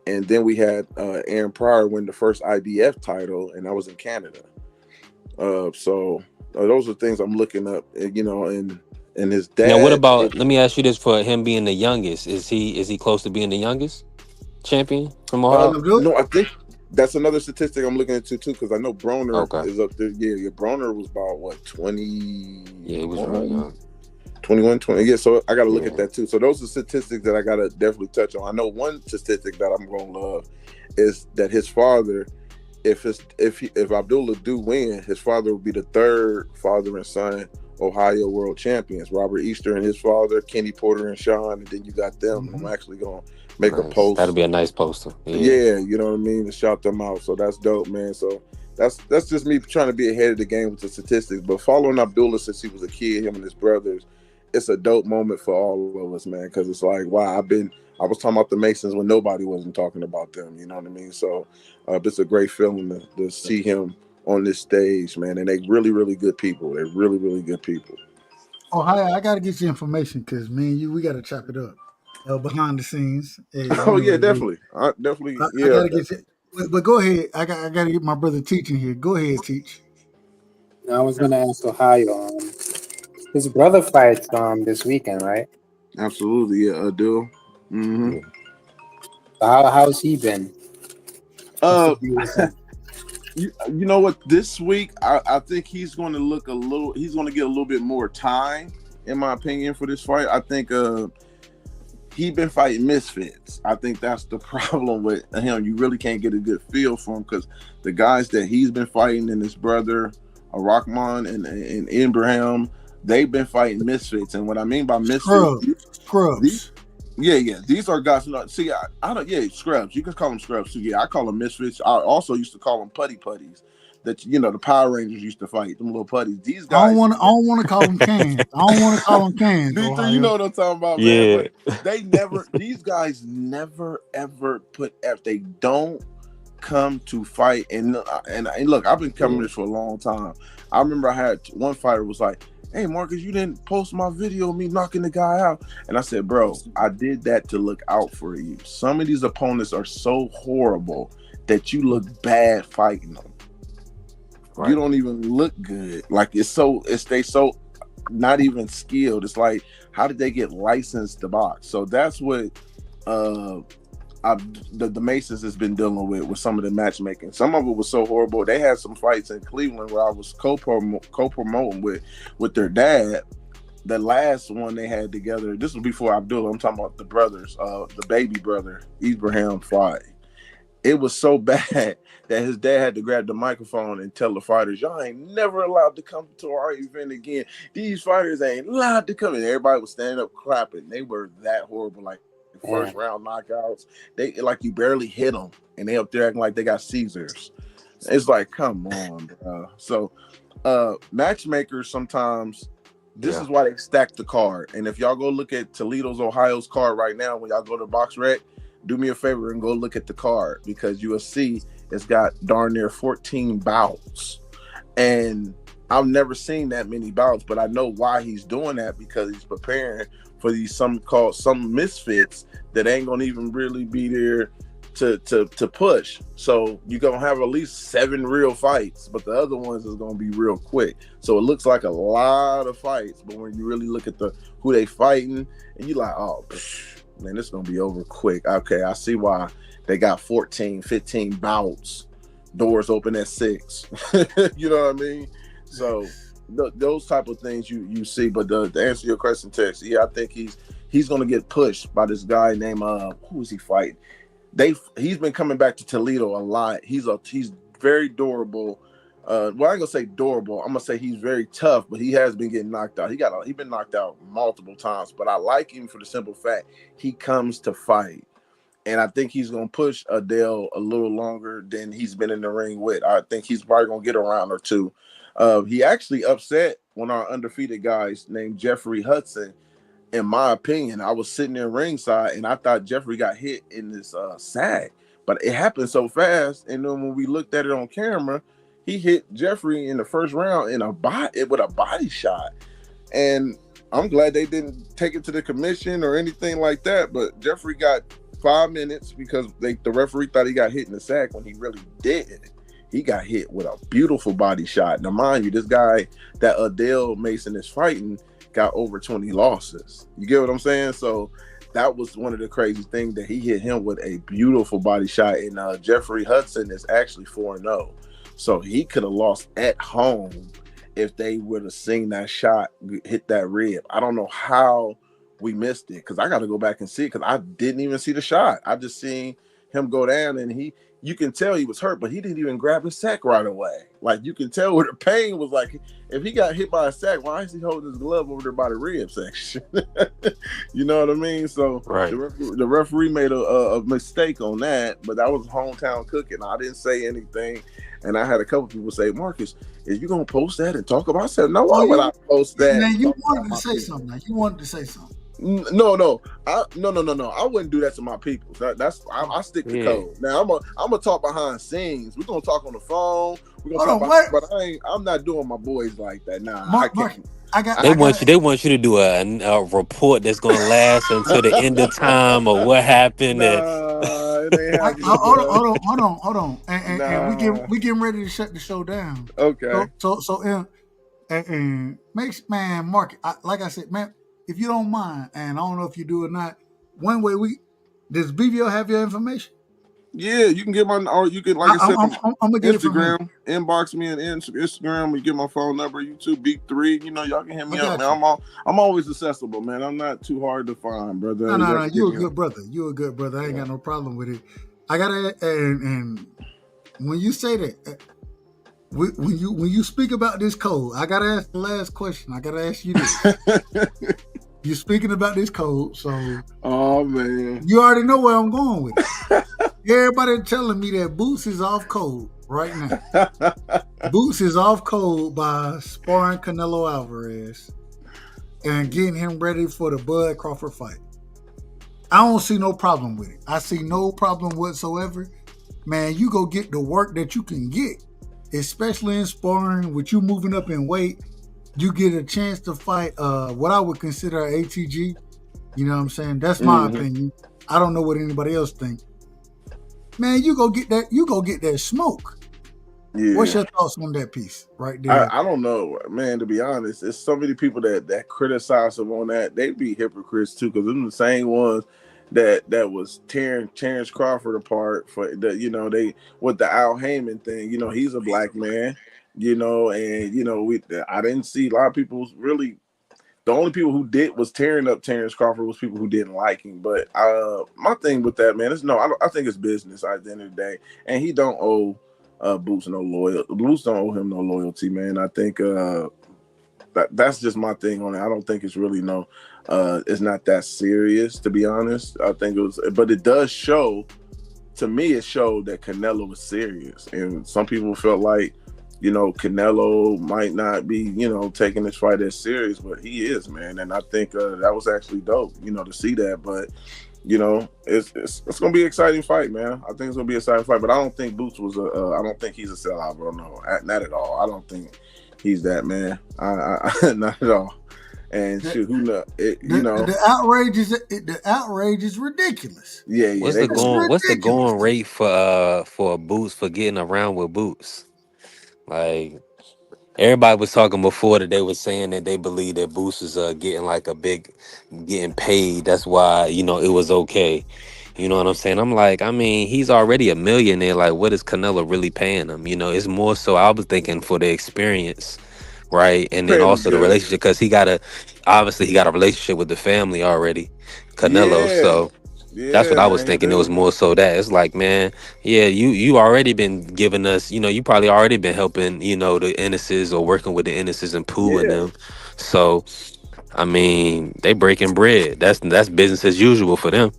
And then we had Aaron Pryor win the first IBF title, and that was in Canada. So those are things I'm looking up, you know, and his dad.
Now, what about? Let me ask you this: for him being the youngest, is he close to being the youngest champion from Ohio?
No, I think that's another statistic I'm looking into too, because I know Broner is up there. Yeah, Broner was about what 20?
Yeah, he was really young.
21, 20. Yeah, so I got to look at that too. So those are statistics that I got to definitely touch on. I know one statistic that I'm going to love is that his father, if Abdullah do win, his father will be the third father and son Ohio world champions. Robert Easter and his father, Kenny Porter and Sean, and then you got them. I'm actually going to make a post.
That'll be a nice poster.
Yeah, you know what I mean, to shout them out. So that's dope, man. So that's just me trying to be ahead of the game with the statistics. But following Abdullah since he was a kid, him and his brothers, it's a dope moment for all of us, man, because it's like, wow, I was talking about the Masons when nobody wasn't talking about them, you know what I mean? So it's a great feeling to see him on this stage, man, and they really, really good people. They're really, really good people.
Oh, hi, I got to get you information because me and you, we got to chop it up behind the scenes.
Oh, yeah, definitely. I got
to get you. But go ahead. I got to get my brother teaching here. Go ahead, Teach.
I was going to ask Ohio. His brother fights this weekend, right?
Absolutely, yeah, Adil. Mm-hmm.
How's he been?
You know what? This week, I think he's going to he's going to get a little bit more time, in my opinion, for this fight. I think he's been fighting misfits. I think that's the problem with him. You really can't get a good feel for him because the guys that he's been fighting and his brother, Rahman and Ibrahim, they've been fighting misfits. And what I mean by misfits,
scrubs.
These are guys. I don't. Yeah, scrubs. You can call them scrubs too. Yeah, I call them misfits. I also used to call them putties. That, you know, the Power Rangers used to fight them little putties. These guys.
I don't want to call them cans. I don't want to call them cans.
You know what I'm talking about, man. But they never. These guys never ever put F. They don't come to fight. And look, I've been covering this for a long time. I remember I had one fighter was like, "Hey, Marcus, you didn't post my video of me knocking the guy out." And I said, "Bro, I did that to look out for you. Some of these opponents are so horrible that you look bad fighting them. Right. You don't even look good. Like they so not even skilled. It's like, how did they get licensed to box?" So that's what the Masons has been dealing with some of the matchmaking. Some of it was so horrible. They had some fights in Cleveland where I was co-promoting with their dad. The last one they had together, this was before Abdullah. I'm talking about the brothers, the baby brother, Ibrahim fight. It was so bad that his dad had to grab the microphone and tell the fighters, "Y'all ain't never allowed to come to our event again. These fighters ain't allowed to come." And everybody was standing up clapping. They were that horrible, like first round knockouts. They like you barely hit them, and they up there acting like they got Caesars. It's like, come on, bro. So matchmakers sometimes. This is why they stack the card. And if y'all go look at Toledo's Ohio's card right now, when y'all go to BoxRec, do me a favor and go look at the card, because you will see it's got darn near 14 bouts. And I've never seen that many bouts, but I know why he's doing that, because he's preparing for these some misfits that ain't gonna even really be there to push. So you're gonna have at least 7 real fights, but the other ones is gonna be real quick. So it looks like a lot of fights, but when you really look at who they fighting, and you like, oh man, this is gonna be over quick. Okay, I see why they got 14, 15 bouts doors open at 6. You know what I mean? So those type of things you see. But to answer your question, Tex, yeah, I think he's going to get pushed by this guy named who is he fighting? He's been coming back to Toledo a lot. He's very durable. Well, I ain't gonna say durable. I'm gonna say he's very tough, but he has been getting knocked out. He's been knocked out multiple times. But I like him for the simple fact he comes to fight, and I think he's gonna push Adele a little longer than he's been in the ring with. I think he's probably gonna get a round or two. He actually upset one of our undefeated guys named Jeffrey Hudson. In my opinion, I was sitting there ringside, and I thought Jeffrey got hit in this sack, but it happened so fast. And then when we looked at it on camera, he hit Jeffrey in the first round with a body shot. And I'm glad they didn't take it to the commission or anything like that. But Jeffrey got 5 minutes because the referee thought he got hit in the sack when he really didn't. He got hit with a beautiful body shot. Now, mind you, this guy that Adele Mason is fighting got over 20 losses. You get what I'm saying? So that was one of the crazy things, that he hit him with a beautiful body shot. And Jeffrey Hudson is actually 4-0. So he could have lost at home if they would have seen that shot hit that rib. I don't know how we missed it, because I got to go back and see it, because I didn't even see the shot. I just seen him go down, and you can tell he was hurt, but he didn't even grab his sack right away. Like, you can tell where the pain was. Like, if he got hit by a sack, why is he holding his glove over there by the rib section? You know what I mean? So
right.
The referee made a mistake on that, but that was hometown cooking. I didn't say anything. And I had a couple people say, Marcus, is you going to post that and talk about it? I said, no, why would I post that?
Man, you wanted to say something. Now. You wanted to say something.
No. I wouldn't do that to my people. I stick to code. Now I'm gonna talk behind scenes. We're gonna talk on the phone. We're gonna talk but I'm not doing my boys like that. Nah, I can't.
They want you to do a report that's gonna last until the end of time or what happened.
Hold on. And we getting ready to shut the show down.
Okay.
So makes man, Mark. Like I said, man, if you don't mind, and I don't know if you do or not, one way does BVO have your information?
Yeah, you can get or you can, like I said,
I'm gonna get
Instagram, inbox me on Instagram, you get my phone number, YouTube, B3, y'all can hit me up, man. I'm always accessible, man. I'm not too hard to find, brother.
No, you're a good brother. You're a good brother. I ain't got no problem with it. I gotta, and when you say that, when you speak about this code, I gotta ask the last question. I gotta ask you this. You're speaking about this code, so
oh man,
you already know where I'm going with it. Everybody telling me that Boots is off code right now. Boots is off code by sparring Canelo Alvarez and getting him ready for the Bud Crawford fight. I don't see no problem with it. I see no problem whatsoever. Man, you go get the work that you can get, especially in sparring, with you moving up in weight. You get a chance to fight what I would consider an ATG. You know what I'm saying? That's my opinion. I don't know what anybody else thinks. Man, you go get that smoke. Yeah. What's your thoughts on that piece right there?
I don't know, man. To be honest, there's so many people that criticize him on that. They be hypocrites too, because they're the same ones that was tearing Terrence Crawford apart for they with the Al Heyman thing. He's a black man. I didn't see a lot of people really. The only people who was tearing up Terrence Crawford was people who didn't like him. But my thing with that, man, is I think it's business at the end of the day, and he don't owe Boots no loyalty. Boots don't owe him no loyalty, man. I think that's just my thing on it. I don't think it's really it's not that serious, to be honest. I think but it does show. To me, it showed that Canelo was serious, and some people felt like, Canelo might not be, taking this fight as serious, but he is, man. And I think that was actually dope, to see that. But, it's going to be an exciting fight, man. I think it's going to be an exciting fight. But I don't think Boots was I don't think he's a sellout, bro. No, not at all. I don't think he's that, man. I not at all. And shoot, who knows?
The outrage is ridiculous.
Yeah.
What's the going rate for Boots for getting around with Boots? Like, everybody was talking before that they were saying that they believe that Boots is getting paid. That's why, it was okay. You know what I'm saying? I'm like, I mean, he's already a millionaire. Like, what is Canelo really paying him? You know, it's more so I was thinking for the experience, right? And then
Paying him
also the
good.
relationship because obviously he got a relationship with the family already, Canelo.
Yeah.
So that's
Yeah,
what I was
man, he
thinking. It was
do.
more so that it's like, man, yeah, you already been giving us, you probably already been helping, the Ennises or working with the Ennises and Pooh and
Yeah.
them. So I mean, they breaking bread. That's business as usual for them.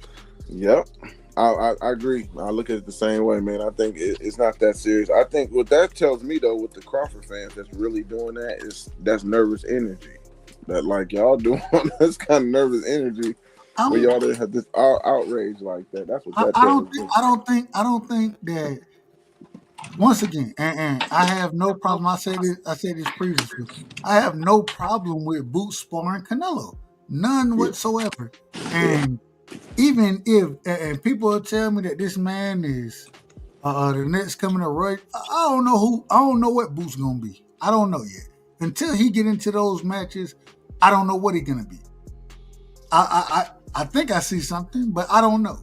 Yep. I agree. I look at it the same way, man. I think it's not that serious. I think what that tells me though, with the Crawford fans that's really doing that, that's nervous energy. That like y'all doing that's kind of nervous energy where y'all didn't have this outrage like that. That's what that
I
tells
don't
me.
think I don't think that once again, and I have no problem. I said this previously. I have no problem with Boots sparring Canelo, none
Yeah.
whatsoever.
Yeah.
And even if and people will tell me that this man is the next coming to right, I don't know who. I don't know what Boots gonna be. I don't know yet. Until he get into those matches, I don't know what he's gonna be. I think I see something, but I don't know.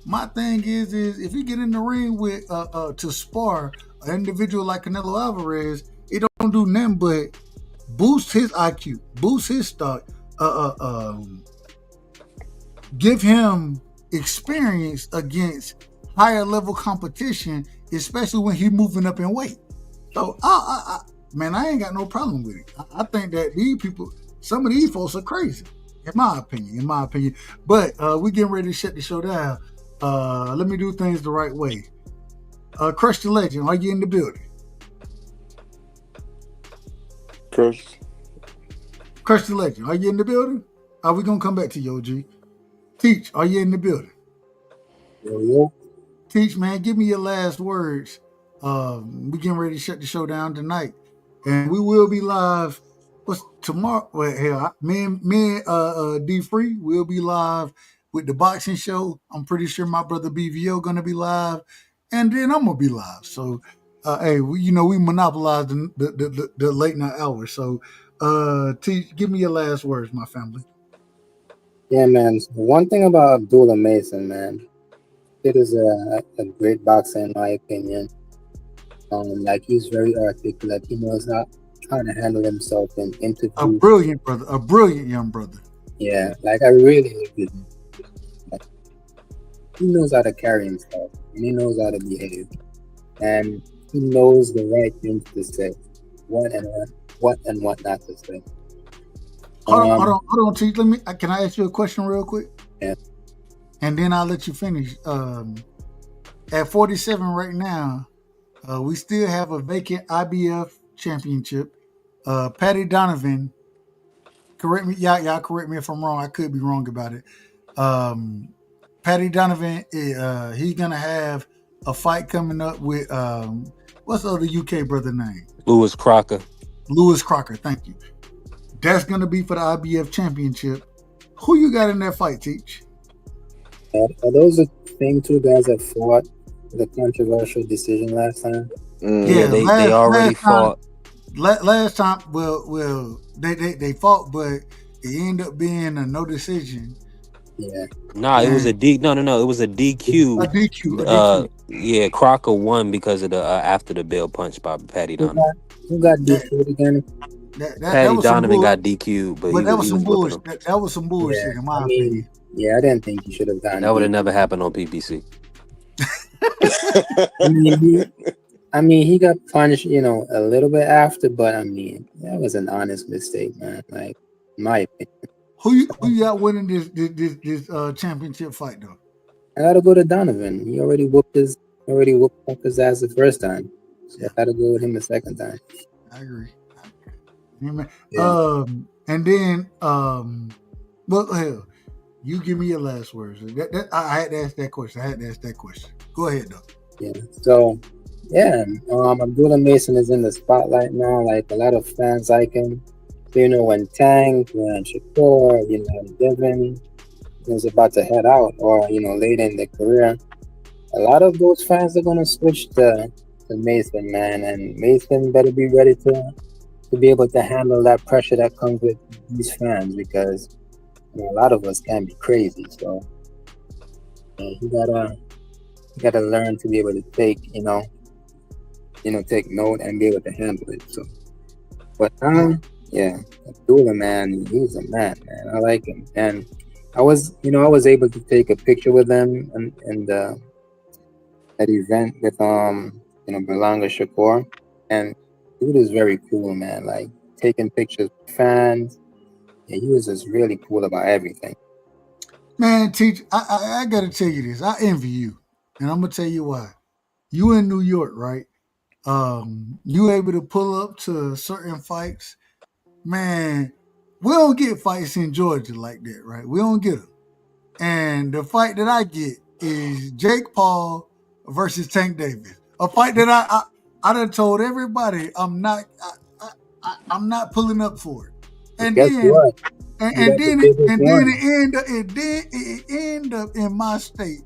My thing is if you get in the ring with to spar an individual like Canelo Alvarez, it don't do nothing but boost his IQ, boost his stock, give him experience against higher level competition, especially when he's moving up in weight. So man, I ain't got no problem with it. I think that these people, some of these folks are crazy, in my opinion. But we getting ready to shut the show down. Let me do things the right way. Crush the Legend, are you in the building?
Crush
the Legend, are you in the building? Are we gonna come back to you, OG? Teach, are you in the building?
Yo.
Teach, man, give me your last words. We getting ready to shut the show down tonight, and we will be live. What's tomorrow? Well, hell, me and D Free will be live with the boxing show. I'm pretty sure my brother BVO gonna be live, and then I'm gonna be live. So, hey, we monopolize the late night hours. So, Teach, give me your last words, my family.
Yeah, man. One thing about Abdullah Mason, man, it is a great boxer in my opinion. Like he's very articulate. He knows how to handle himself in interviews.
A brilliant young brother.
Yeah, like I really like him. Like, he knows how to carry himself and he knows how to behave, and he knows the right things to say, what and what not to say.
Hold on, Teach. Can I ask you a question real quick?
Yeah.
And then I'll let you finish. At 47 right now, we still have a vacant IBF championship. Patty Donovan, correct me, y'all correct me if I'm wrong. I could be wrong about it. Patty Donovan, he's gonna have a fight coming up with what's the other UK brother name?
Lewis Crocker.
Thank you. That's gonna be for the IBF championship. Who you got in that fight, Teach?
Are those the same two guys that fought the controversial decision last time?
Yeah, they already fought.
Last time, well, they fought, but it ended up being a no decision.
Yeah.
Nah, it was a D. No, it was a DQ.
A DQ.
Yeah, Crocker won because of the after the bell punch by Patty Donovan.
Who got DQ'd again?
Patty Donovan got DQ'd, but
that was some
bullshit.
That was some bullshit in my opinion.
Yeah, I didn't think he should have gotten.
That would have never happened on PPC.
I mean, he got punished, a little bit after, but I mean, that was an honest mistake, man. Like, in my opinion.
Who you got winning this championship fight though?
I gotta go to Donovan. He already whooped up his ass the first time. So I gotta go with him the second time.
I agree. Yeah. And then well, hell, you give me your last words. I had to ask that question. Go ahead though.
Yeah. So yeah, Abdullah Mason is in the spotlight now. Like a lot of fans like him. So, when Tank, when Shakur, Devin was about to head out, or late in their career, a lot of those fans are gonna switch to Mason, man. And Mason better be ready to be able to handle that pressure that comes with these fans, because a lot of us can be crazy. So You gotta learn to be able to take, take note and be able to handle it. So, but yeah, Abdullah, man, he's a man. I like him, and I was able to take a picture with him and that event with Belanga Shakur, and dude is very cool, man. Like taking pictures with fans. Yeah, he was just really cool about everything.
Man, Teach, I gotta tell you this. I envy you, and I'm gonna tell you why. You in New York, right? You able to pull up to certain fights. Man, we don't get fights in Georgia like that, right? We don't get them. And the fight that I get is Jake Paul versus Tank Davis. A fight that I done told everybody I'm not pulling up for it. And
Guess
then
what?
and then it end up in my state.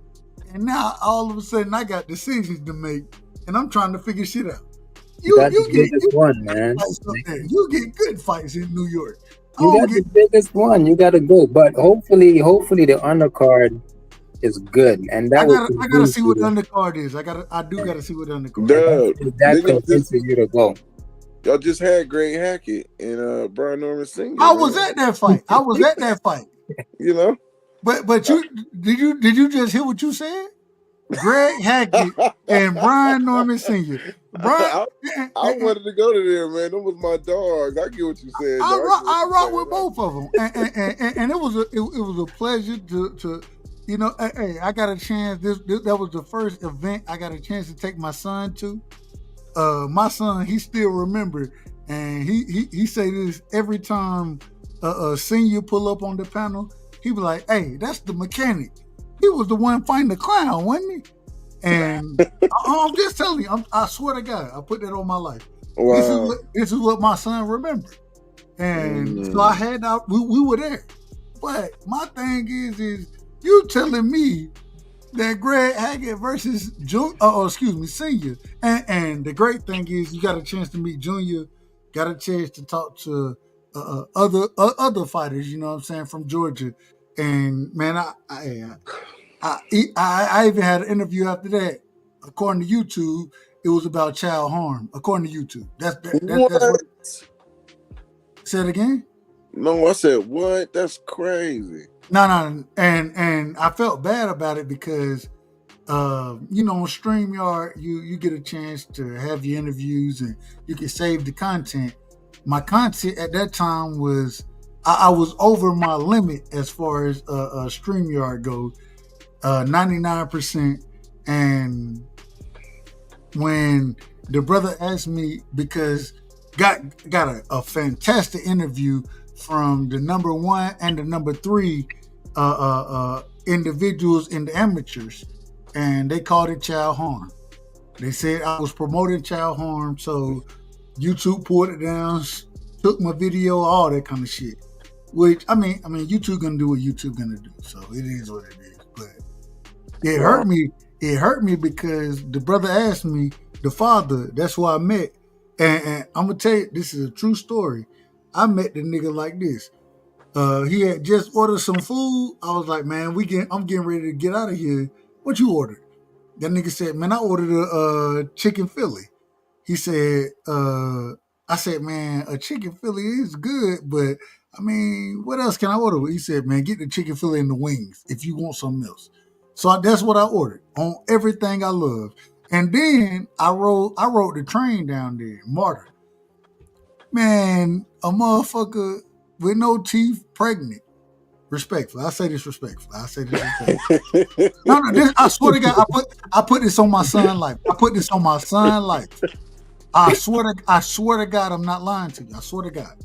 And now all of a sudden I got decisions to make and I'm trying to figure shit out. You get good fights in New York.
You got the biggest one. You got to go, but hopefully the undercard is good, and that
I gotta see what the undercard is. I do gotta see what the undercard
is.
That convinces you to go.
Y'all just had Greg Hackett and Brian Norman Sr.
I was at that fight.
You know,
but you did you just hear what you said? Greg Hackett and Brian Norman Sr.
I wanted to go to there, man. That was my dog. I get what you said.
I rock with both of them, and it was a pleasure to Hey, I got a chance. That was the first event I got a chance to take my son to. My son, he still remembered, and he say this every time a senior pull up on the panel. He be like, "Hey, that's the mechanic. He was the one fighting the clown, wasn't he?" And I'm just telling you, I swear to God, I put that on my life.
Wow.
This is what my son remembered, and so I had we were there. But my thing is you telling me that Greg Hackett versus Senior, and the great thing is you got a chance to meet Junior, got a chance to talk to other fighters. You know what I'm saying, from Georgia, and man, I even had an interview after that. According to YouTube, it was about child harm. According to YouTube, that's what. Say it again.
No, I said what? That's crazy.
No, and I felt bad about it because, on StreamYard, you get a chance to have your interviews and you can save the content. My content at that time was I was over my limit as far as StreamYard goes, 99%. And when the brother asked me, because got a fantastic interview from the number 1 and the number 3 individuals in the amateurs, and they called it child harm. They said I was promoting child harm, so YouTube pulled it down, took my video, all that kind of shit. Which I mean, YouTube gonna do what YouTube gonna do, so it is what it is. But it hurt me. It hurt me because the brother asked me, the father, that's who I met, and I'm gonna tell you, this is a true story. I met the nigga like this. He had just ordered some food. I was like, man, I'm getting ready to get out of here. What you ordered? That nigga said, man, I ordered a chicken Philly. He said, I said, man, a chicken Philly is good, but I mean, what else can I order? He said, man, get the chicken Philly and the wings if you want something else. So that's what I ordered on everything I love. And then I rode the train down there, Martyr. Man, a motherfucker with no teeth, pregnant. Respectful. I say this respectful. No, I swear to God, I put this on my son's life. I swear to God, I'm not lying to you. I swear to God.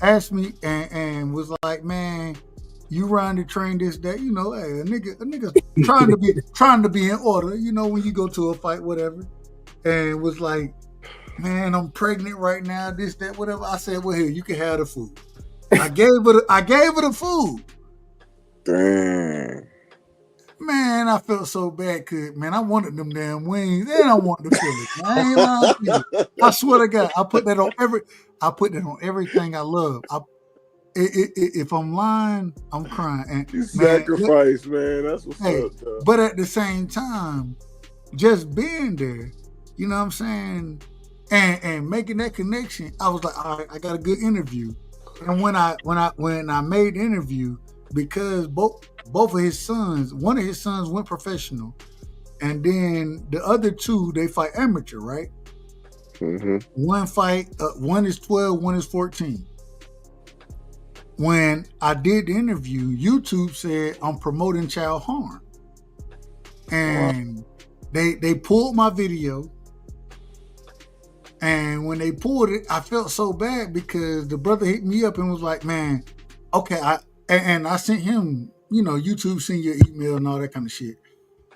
Asked me and was like, man, you run the train this, that, hey, a nigga trying to be in order, when you go to a fight, whatever. And was like, man, I'm pregnant right now, this, that, whatever. I said, well, here, you can have the food. I gave her the food.
Dang.
Man, I felt so bad because, man, I wanted them damn wings and I wanted the Philly. I ain't lying to you. I swear to God, I put that on everything I love. if I'm lying, I'm crying. And
You
man,
sacrifice, man. That's what's
hey,
up, though.
but at the same time, just being there, you know what I'm saying, and making that connection, I was like, all right, I got a good interview. And when I made the interview, because both of his sons, one of his sons went professional, and then the other two, they fight amateur, right?
Mm-hmm.
One fight, one is 12, one is 14. When I did the interview, YouTube said I'm promoting child harm, and they pulled my video. And when they pulled it, I felt so bad because the brother hit me up and was like, "Man, okay." I sent him, YouTube send your email and all that kind of shit.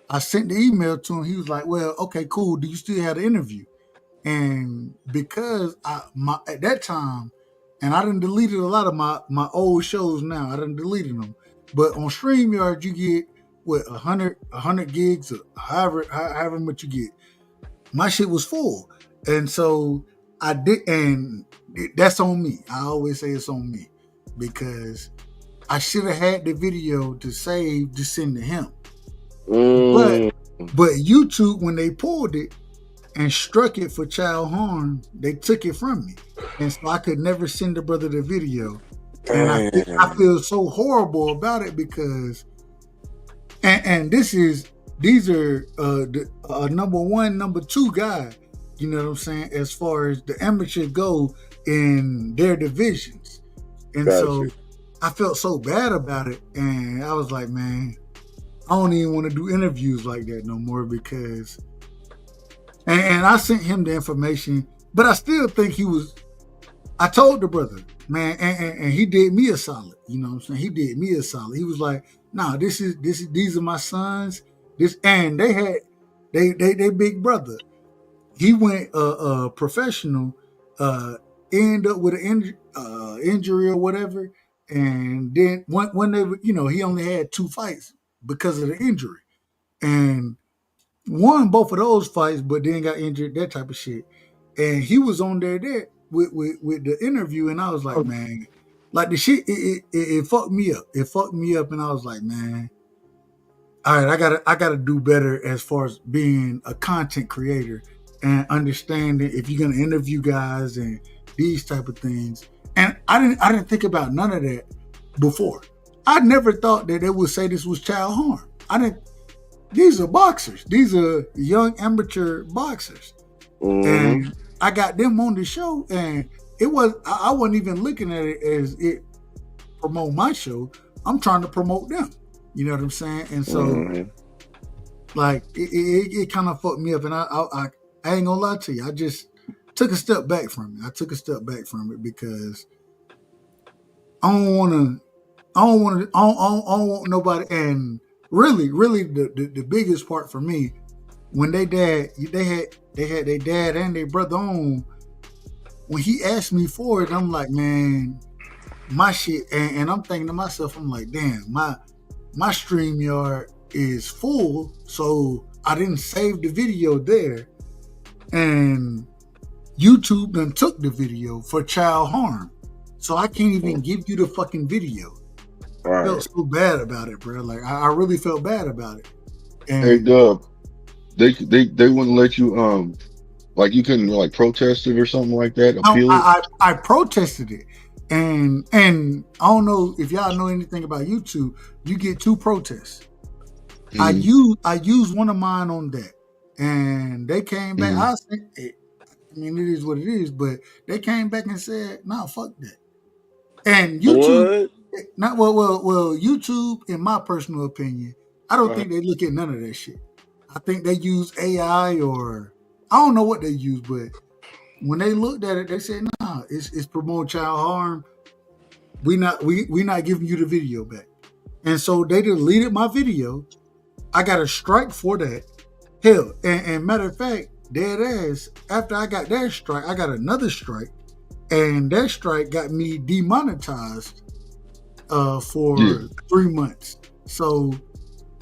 I sent the email to him. He was like, "Well, okay, cool. Do you still have the interview?" And because at that time, and I done deleted a lot of my old shows now. I done deleted them. But on StreamYard, you get what 100 gigs or however much you get. My shit was full. And so I did, and that's on me. I always say it's on me because I should have had the video to save to send to him. But YouTube, when they pulled it and struck it for child harm, they took it from me, and so I could never send the brother the video. And I feel so horrible about it because, and these are the number one, number two guy. You know what I'm saying? As far as the amateur go in their divisions. And so I felt so bad about it. And I was like, man, I don't even want to do interviews like that no more because, and I sent him the information, but I still think I told the brother, man, and he did me a solid. You know what I'm saying? He did me a solid. He was like, nah, these are my sons. And they big brother. He went professional, ended up with an injury or whatever, and then when they, he only had 2 fights because of the injury, and won both of those fights, but then got injured, that type of shit. And he was on there with the interview, and I was like, man, like the shit, it fucked me up. It fucked me up, and I was like, man, all right, I gotta do better as far as being a content creator. And understanding if you're gonna interview guys and these type of things. And I didn't think about none of that before. I never thought that they would say this was child harm. These are boxers. These are young amateur boxers. And I got them on the show, and I wasn't even looking at it as it promote my show. I'm trying to promote them. You know what I'm saying? And so like it kind of fucked me up, and I ain't gonna lie to you. I just took a step back from it. I took a step back from it because I don't want nobody. And really, the biggest part for me, when they had their dad and their brother on, when he asked me for it, I'm like, man, my shit, and I'm thinking to myself, I'm like, damn, my StreamYard is full, so I didn't save the video there. And YouTube done took the video for child harm. So I can't even give you the fucking video. Right. I felt so bad about it, bro. Like I really felt bad about it. And
hey Dub, they wouldn't let you like you couldn't like protest it or something like that, appeal it?
I protested it. And I don't know if y'all know anything about YouTube, you get 2 protests. I used one of mine on that. And they came back. I mean, it is what it is, but they came back and said, "Nah, fuck that." And YouTube, YouTube, in my personal opinion, I don't think they look at none of that shit. I think they use AI or I don't know what they use, but when they looked at it, they said, "Nah, it's promoting child harm. We not giving you the video back." And so they deleted my video. I got a strike for that. Hell, and matter of fact, dead ass, after I got that strike, I got another strike, and that strike got me demonetized for 3 months. So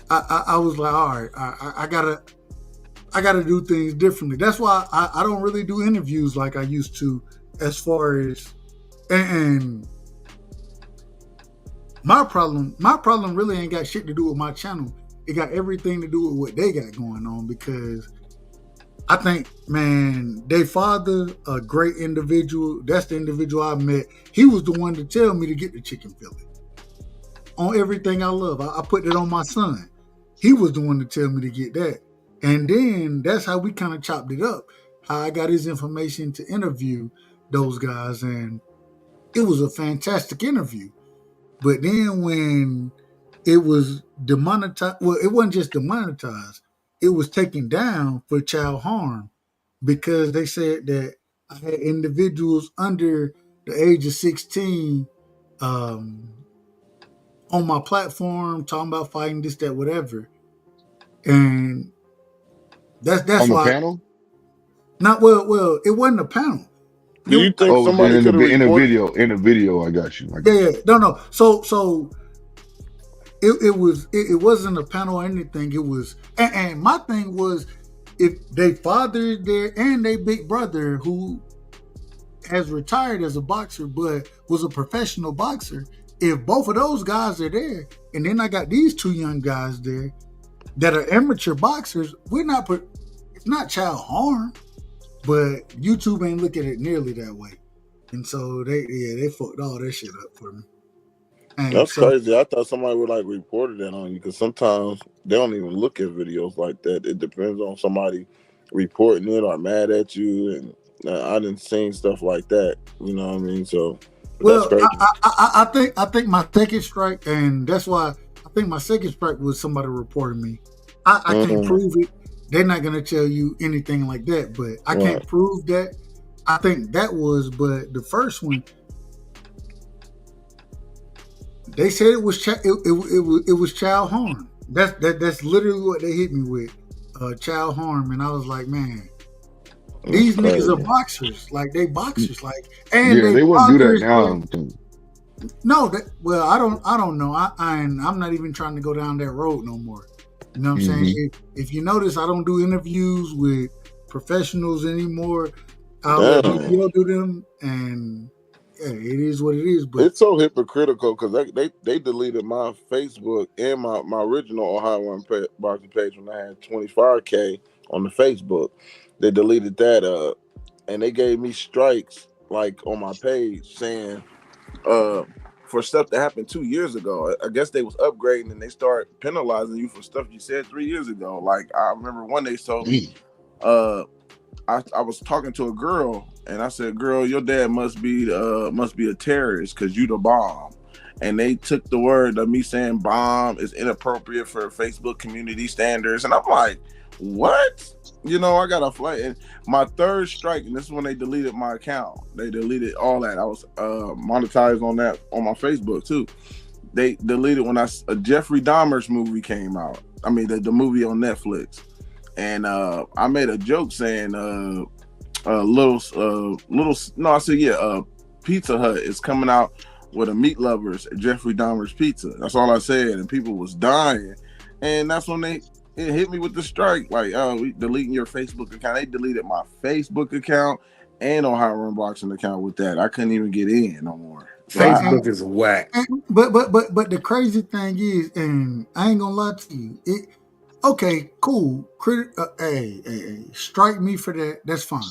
I was like, all right, I gotta do things differently. That's why I don't really do interviews like I used to, as far as and my problem really ain't got shit to do with my channel. It got everything to do with what they got going on, because I think, man, their father, a great individual. That's the individual I met. He was the one to tell me to get the chicken fillet on everything I love. I put it on my son. He was the one to tell me to get that. And then that's how we kind of chopped it up. How I got his information to interview those guys. And it was a fantastic interview. But then when it was demonetized, well, it wasn't just demonetized. It was taken down for child harm, because they said that I had individuals under the age of 16 on my platform talking about fighting this, that, whatever. And that's
on the
why.
panel?
Not well, it wasn't a panel.
Do you think somebody could have reported?
In the video, I got you.
Yeah. No. So it wasn't a panel or anything. It was, and my thing was, if they father is there and they big brother who has retired as a boxer but was a professional boxer, if both of those guys are there, and then I got these two young guys there that are amateur boxers, it's not child harm, but YouTube ain't look at it nearly that way. And so they fucked all that shit up for me. And
That's
so,
crazy. I thought somebody would like reported that on you, because sometimes they don't even look at videos like that. It depends on somebody reporting it or mad at you, and I didn't see stuff like that. You know what I mean? So
well,
that's crazy.
I think my second strike, and that's why I think my second strike was somebody reporting me. I can't prove it. They're not gonna tell you anything like that, but I can't prove that. I think that was, but the first one, they said it was it was child harm. That's literally what they hit me with, child harm, and I was like, man, these niggas are boxers, like they boxers, like, and
yeah, they wouldn't do that now.
No, I don't know. I'm not even trying to go down that road no more. You know what I'm saying? If you notice, I don't do interviews with professionals anymore. I'll let BVO do them, and yeah, it is what it is. But
it's so hypocritical, because they deleted my Facebook and my original Ohio One boxing page when I had 25K on the Facebook. They deleted that, and they gave me strikes like on my page saying for stuff that happened 2 years ago. I guess they was upgrading, and they start penalizing you for stuff you said 3 years ago. Like, I remember one day told me, I was talking to a girl, and I said, "Girl, your dad must be a terrorist because you the bomb." And they took the word of me saying bomb is inappropriate for Facebook community standards, and I'm like, what? You know, I got a flight. And my third strike, and this is when they deleted my account. They deleted all that. I was monetized on that on my Facebook too. They deleted when a Jeffrey Dahmer's movie came out. I mean, the movie on Netflix. And I made a joke saying, Pizza Hut is coming out with a meat lovers at Jeffrey Dahmer's Pizza. That's all I said, and people was dying. And that's when it hit me with the strike, like, we deleting your Facebook account. They deleted my Facebook account and Ohio Run Boxing account with that. I couldn't even get in no more.
Facebook is whack.
But the crazy thing is, and I ain't gonna lie to you, okay, cool. Hey, strike me for that. That's fine.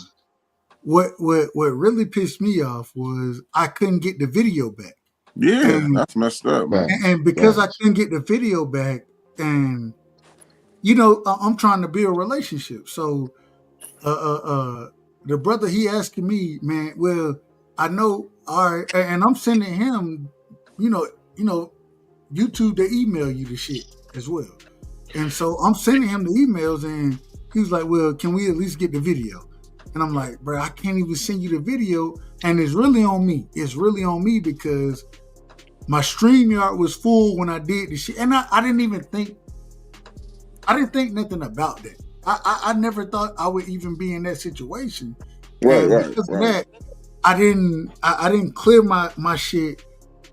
What really pissed me off was I couldn't get the video back.
Yeah, that's messed up, man.
And because I couldn't get the video back, and you know, I'm trying to build a relationship. So, the brother, he asking me, man, well, I know, all right, and I'm sending him, you know, YouTube, they email you the shit as well. And so I'm sending him the emails, and he's like, well, can we at least get the video? And I'm like, bro, I can't even send you the video. And it's really on me. It's really on me because my StreamYard was full when I did the shit. And I didn't think nothing about that. I never thought I would even be in that situation. Right. Because of that, I didn't clear my shit,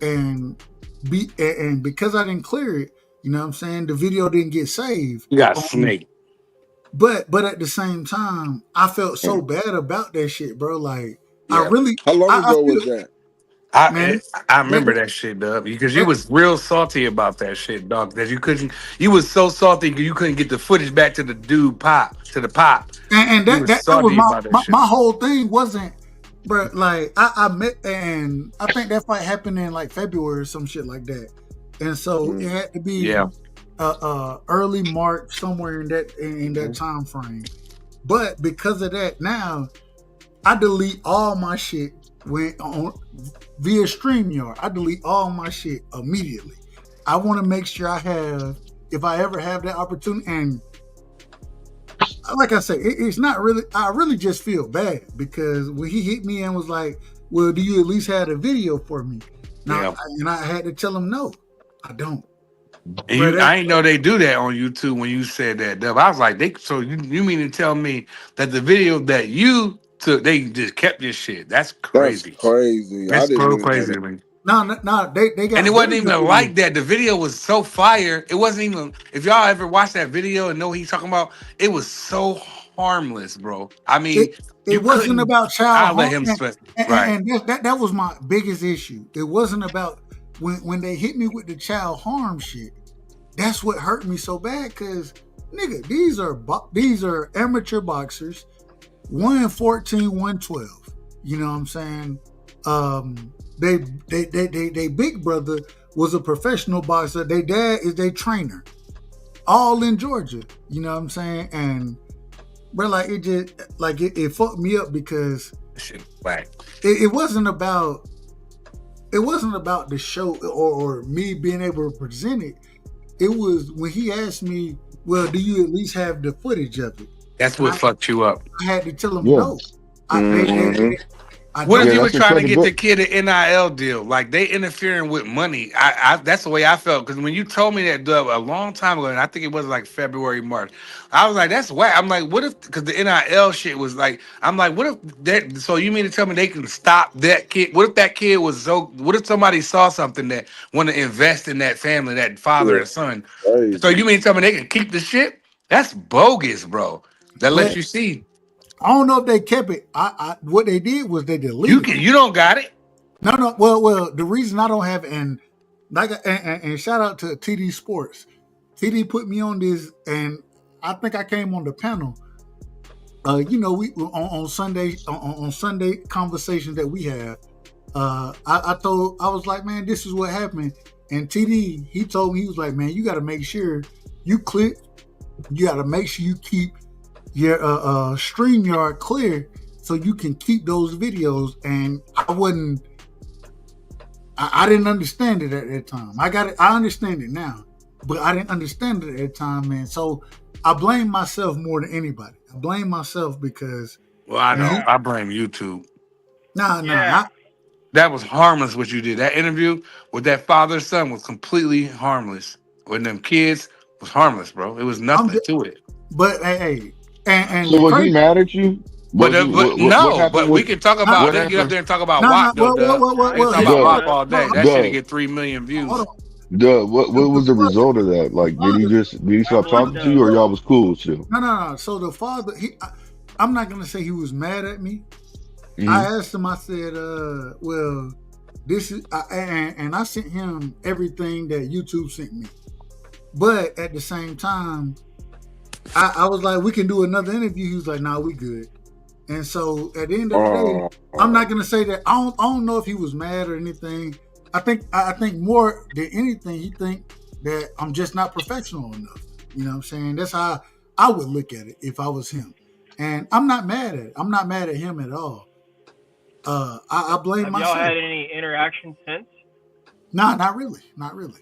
and because I didn't clear it, you know what I'm saying, the video didn't get saved.
You got snake.
But at the same time, I felt so bad about that shit, bro. Like, I really.
How long ago was that?
I remember that shit, dog, because you was real salty about that shit, dog. That you was so salty you couldn't get the footage back to the dude pop.
And
You was
that was
salty about that shit.
my whole thing wasn't, but like I met, and I think that fight happened in like February or some shit like that, and so it had to be early March, somewhere in that time frame. But because of that, now I delete all my shit when on via StreamYard. I delete all my shit immediately. I want to make sure I have, if I ever have that opportunity, and like I say, it's not really. I really just feel bad because when he hit me and was like, "Well, do you at least have a video for me?" Now, and I had to tell him, "No, I don't."
And I ain't know they do that on YouTube when you said that, Dub. I was like, so you mean to tell me that the video that you took, they just kept this shit? That's crazy.
That's crazy.
That's so crazy to me.
No, they got.
And it wasn't even like that. The video was so fire. It wasn't even. If y'all ever watch that video and know what he's talking about, it was so harmless, bro. I mean,
it wasn't about child
let
harm.
him spend.
And that was my biggest issue. It wasn't about when they hit me with the child harm shit. That's what hurt me so bad because, nigga, these are amateur boxers, 1-14, 1-12. You know what I'm saying? They big brother was a professional boxer. Their dad is their trainer, all in Georgia. You know what I'm saying? And bro, like it just it fucked me up because
shit whack.
It wasn't about the show or me being able to present it. It was when he asked me, "Well, do you at least have the footage of it?"
That's what fucked you up.
I had to tell him no.
What if you were trying to get the kid an NIL deal? Like they interfering with money. I that's the way I felt because when you told me that, Dub, a long time ago, and I think it was like February, March, I was like, that's whack. I'm like, what if? Because the NIL shit was like, I'm like, what if that? So you mean to tell me they can stop that kid? What if that kid was so? What if somebody saw something that want to invest in that family, that father and son?
Crazy.
So you mean to tell me they can keep the shit? That's bogus, bro. That lets you see.
I don't know if they kept it. What they did was they deleted it.
You don't got it.
No. Well, the reason I don't have it, and shout out to TD Sports. TD put me on this, and I think I came on the panel. We on Sunday on Sunday conversations that we have. I was like, man, this is what happened. And TD, he told me, he was like, man, you got to make sure you click. You got to make sure you keep your StreamYard clear so you can keep those videos. And I didn't understand it at that time. I understand it now, but I didn't understand it at that time, man. So I blame myself more than anybody. I blame myself because
I blame YouTube.
Nah.
That was harmless what you did. That interview with that father son was completely harmless. With them kids was harmless, bro. It was nothing to it.
But hey. And
so was he mad at you?
But we can talk about it. Get up there and talk about WAP, though, Dub. We can talk about WAP all day. That shit get 3 million views.
Duh, what was the result of that? Like, did he stop talking to you, or y'all was cool still?
No. So the father, I'm not gonna say he was mad at me.
Mm-hmm.
I asked him. I said, "Well, this is," and I sent him everything that YouTube sent me. But at the same time, I was like, we can do another interview. He was like, nah, we good. And so at the end of the day, I'm not gonna say that. I don't know if he was mad or anything. I think more than anything, he think that I'm just not professional enough. You know what I'm saying? That's how I would look at it if I was him. And I'm not mad at it. I'm not mad at him at all. I blame myself.
Have y'all had any interaction since?
Nah, not really. Not really.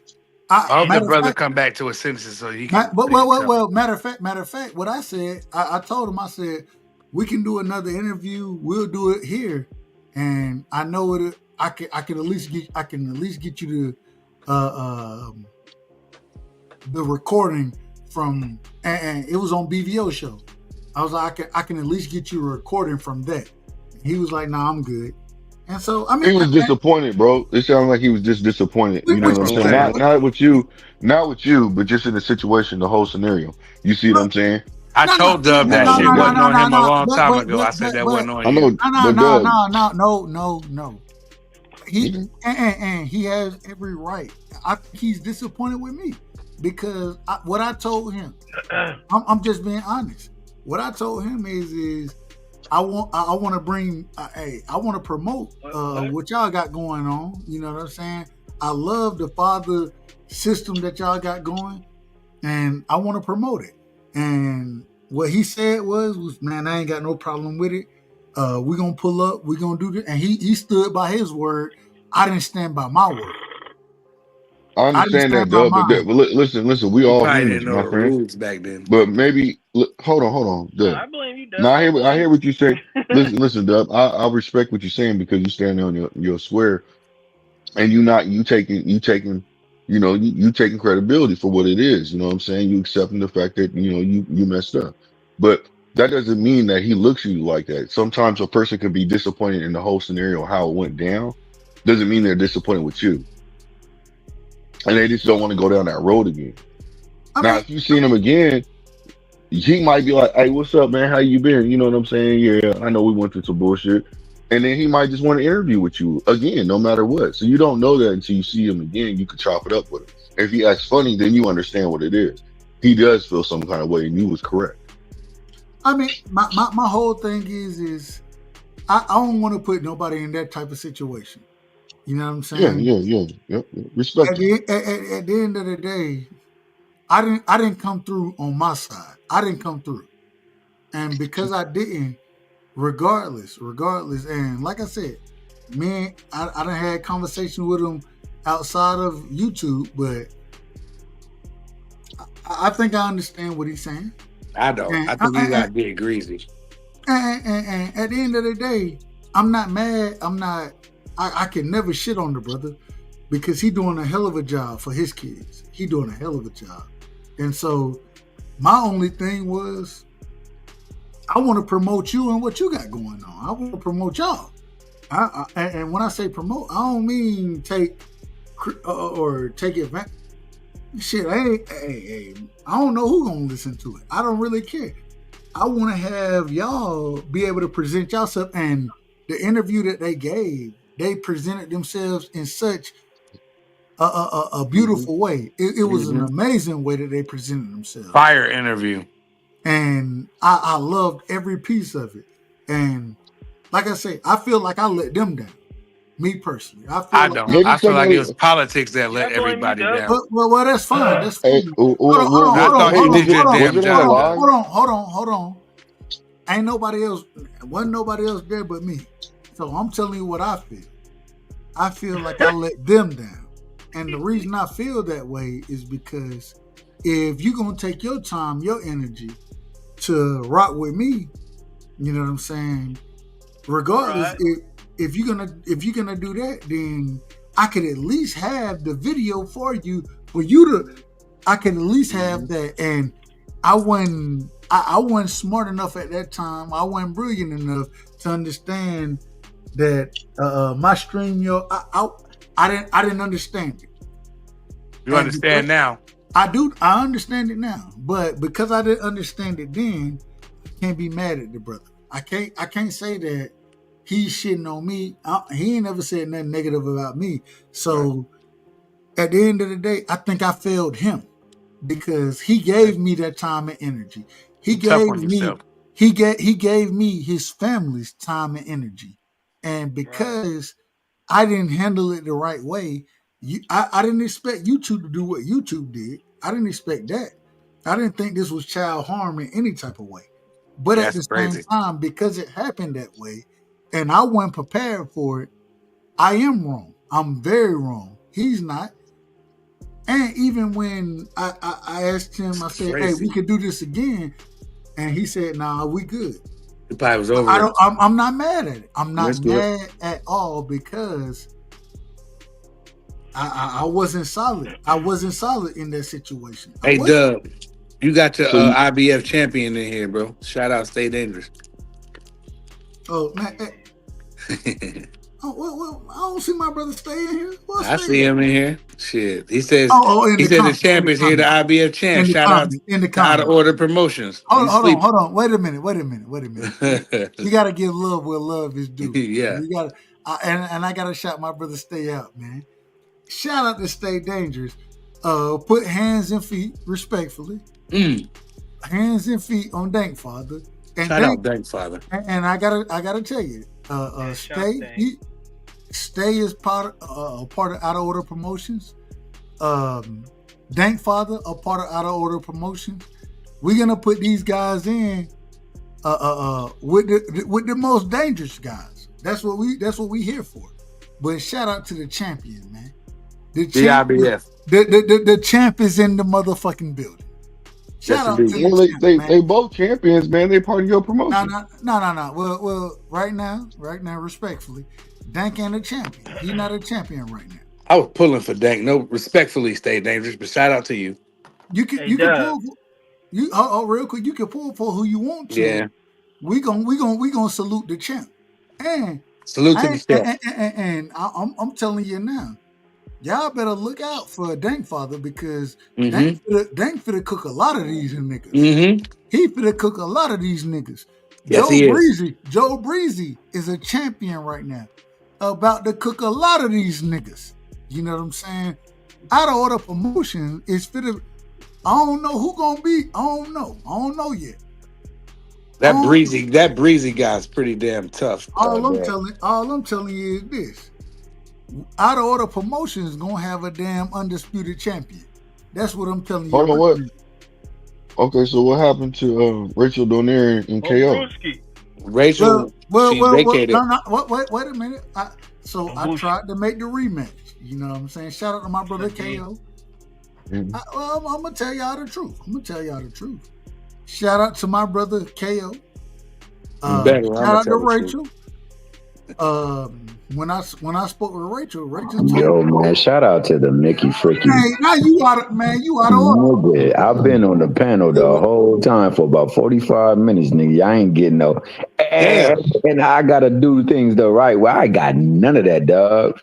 I hope the brother come back to his senses so he can.
Well. Matter of fact, what I said, I told him, I said, we can do another interview. We'll do it here, and I know it. I can at least get you the recording from, and it was on BVO show. I was like, I can at least get you a recording from that. He was like, nah, I'm good. And so, I mean,
he was disappointed, bro. It sounded like he was just disappointed. You know what I'm saying? Not with you, but just in the situation, the whole scenario. You see what I'm saying?
I told Dub that shit wasn't on him a long time ago. I said that wasn't on you.
No. and he has every right. I think he's disappointed with me because what I told him, I'm just being honest. What I told him is I want to bring, I want to promote what y'all got going on. You know what I'm saying? I love the father system that y'all got going, and I want to promote it. And what he said was, man, I ain't got no problem with it. We're gonna pull up, we're gonna do this. And he stood by his word. I didn't stand by my word.
I understand that, Dub, but listen, we
You
all
probably
humans,
didn't know
my
the
friend.
rules back then.
But maybe hold on, Dub.
I blame you, Dub.
Now I hear what you say. Listen, Dub. I respect what you're saying because you stand on your square, and you taking you taking credibility for what it is. You know what I'm saying? You accepting the fact that you messed up, but that doesn't mean that he looks at you like that. Sometimes a person can be disappointed in the whole scenario, how it went down. Doesn't mean they're disappointed with you, and they just don't want to go down that road again. Now, if you seen him again, he might be like, "Hey, what's up, man? How you been?" You know what I'm saying? Yeah, I know we went through some bullshit. And then he might just want to interview with you again, no matter what. So you don't know that until you see him again. You can chop it up with him. If he acts funny, then you understand what it is. He does feel some kind of way, and you was correct.
I mean, my whole thing is I don't want to put nobody in that type of situation. You know what I'm saying?
Yeah. Respect.
At the end of the day, I didn't come through on my side. I didn't come through, and because I didn't, regardless, and like I said, man, I done had conversation with him outside of YouTube, but I think I understand what he's saying.
I don't. I think he got big greasy.
And at the end of the day, I'm not mad. I can never shit on the brother because he doing a hell of a job for his kids. He doing a hell of a job. And so my only thing was I want to promote you and what you got going on. I want to promote y'all. And when I say promote, I don't mean take or take advantage. Shit, I don't know who's gonna listen to it. I don't really care. I want to have y'all be able to present yourself. And the interview that they gave, they presented themselves in such a beautiful way. It was an amazing way that they presented themselves.
Fire interview.
And I loved every piece of it. And like I say, I feel like I let them down. Me personally,
I don't. I feel like it was politics that let everybody down.
Well, that's fine. That's fine. Hold on. Ain't nobody else. Wasn't nobody else there but me. So I'm telling you what I feel. I feel like I let them down. And the reason I feel that way is because if you're gonna take your time, your energy to rock with me, you know what I'm saying? Regardless, if you're gonna do that, then I could at least have the video for you to. I can at least have that. And I wasn't smart enough at that time. I wasn't brilliant enough to understand that my stream, I didn't understand it.
You understand now?
I do. I understand it now. But because I didn't understand it then, I can't be mad at the brother. I can't say that he's shitting on me. He ain't never said nothing negative about me. So at the end of the day, I think I failed him because he gave me that time and energy. He gave me his family's time and energy. And because I didn't handle it the right way, I didn't expect YouTube to do what YouTube did. I didn't expect that. I didn't think this was child harm in any type of way. But at the same time, because it happened that way, and I wasn't prepared for it, I am wrong. I'm very wrong. He's not. And even when I asked him, I said, "Hey, we could do this again," and he said, "Nah, we good."
The pie was over.
I'm not mad at it. I'm not mad at all because I wasn't solid. I wasn't solid in that situation.
Hey, Dub, you got your IBF champion in here, bro. Shout out, Stay Dangerous.
Oh man. Well, I don't see my brother stay in here.
I see him in here. Shit. He says the champion's here, the IBF champ. Shout out to Out of Order Promotions.
Hold on. Wait a minute. You gotta give love where love is due.
Yeah.
And I gotta shout my brother Stay Out, man. Shout out to Stay Dangerous. Put hands and feet respectfully. Hands and feet on Dank Father. And
Shout out Dank Father.
And I gotta tell you, Stay is part of Out of Order Promotions. Dank Father, a part of Out of Order Promotions. We're gonna put these guys in with the most dangerous guys. That's what we here for. But shout out to the champion, man. The champ is in the motherfucking building. Shout out to the champ,
they both champions, man. They part of your promotion.
No. Well, right now, respectfully, Dank ain't a champion. He's not a champion right now.
I was pulling for Dank. No, respectfully, Stay Dangerous, but shout out to you.
You can pull. Real quick, you can pull for who you want to.
Yeah.
We gonna salute the champ. And
salute to the champ.
And I'm telling you now, y'all better look out for Dank Father because Dank finna cook a lot of these niggas. He finna cook a lot of these niggas.
Yes,
Joe Breezy is a champion right now. About to cook a lot of these niggas. You know what I'm saying? Out of Order Promotion is finna. I don't know who gonna be. I don't know yet.
That breezy guy's pretty damn tough.
All I'm telling you is this: Out of Order Promotion is gonna have a damn undisputed champion. That's what I'm telling you.
Hold on, what? Okay, so what happened to Rachel Donaire and KO?
Rachel, she vacated.
Wait a minute. I tried to make the rematch. You know what I'm saying? Shout out to my brother KO. I'm gonna tell y'all the truth. Shout out to my brother KO. Shout out to Rachel. When I spoke with Rachel
yo, man, shout out to the Mickey Fricky.
Hey, now you out of order.
I've been on the panel the whole time for about 45 minutes, nigga. I ain't getting no. And I gotta do things the right way. I got none of that, dog.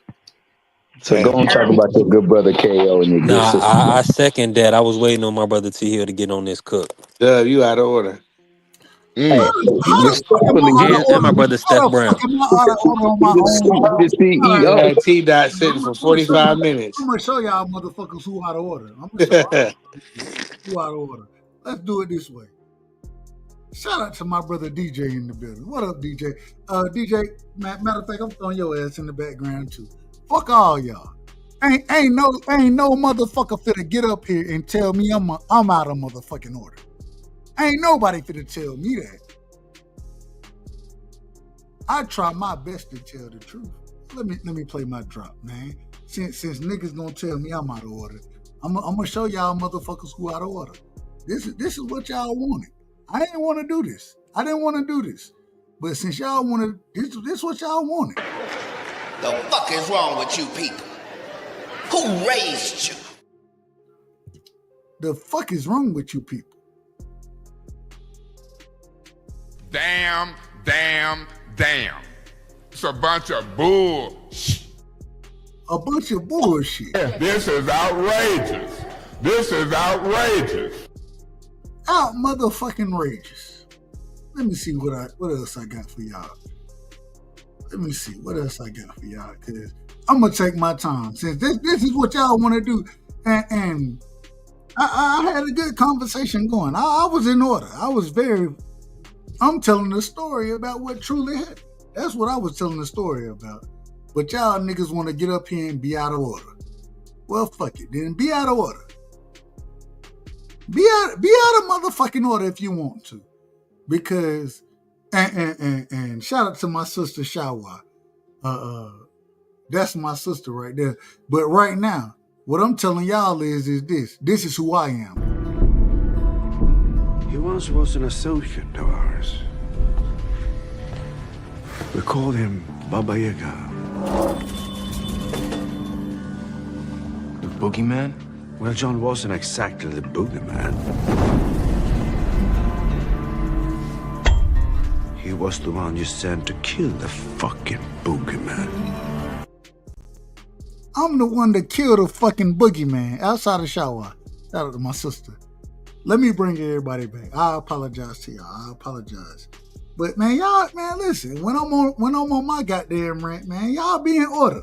So go and talk about your good brother KO and your good sister.
I second that. I was waiting on my brother T Hill to get on this cook.
You out of order.
And my brother Steph Brown.
T Dot sitting for 45 minutes.
I'm gonna show y'all motherfuckers who out of order. Who out of order. Let's do it this way. Shout out to my brother DJ in the building. What up, DJ? DJ, matter of fact, I'm throwing your ass in the background too. Fuck all y'all. Ain't no motherfucker finna get up here and tell me I'm out of motherfucking order. Ain't nobody finna tell me that. I try my best to tell the truth. Let me play my drop, man. Since niggas gonna tell me I'm out of order, I'm gonna show y'all motherfuckers who out of order. This is what y'all wanted. I didn't want to do this. I didn't want to do this. But since y'all wanted, this is what y'all wanted.
The fuck is wrong with you people? Who raised you?
The fuck is wrong with you people?
Damn. It's a bunch of bullshit.
A bunch of bullshit.
This is outrageous.
Out motherfucking rageous. Let me see what else I got for y'all. Cause I'm gonna take my time since this is what y'all want to do, and I had a good conversation going. I was in order. I'm telling the story about what truly happened. That's what I was telling the story about. But y'all niggas want to get up here and be out of order. Well, fuck it. Then be out of order. Be out of motherfucking order if you want to. Because, and shout out to my sister Shawa. That's my sister right there. But right now, what I'm telling y'all is this. This is who I am.
He once was an associate of ours. We called him Baba Yaga. The boogeyman? Well, John wasn't exactly the boogeyman. He was the one you sent to kill the fucking boogeyman.
I'm the one that killed the fucking boogeyman outside of Shawa. Shout out to my sister. Let me bring everybody back. I apologize to y'all. But man, y'all, man, listen. When I'm on my goddamn rant, man, y'all be in order.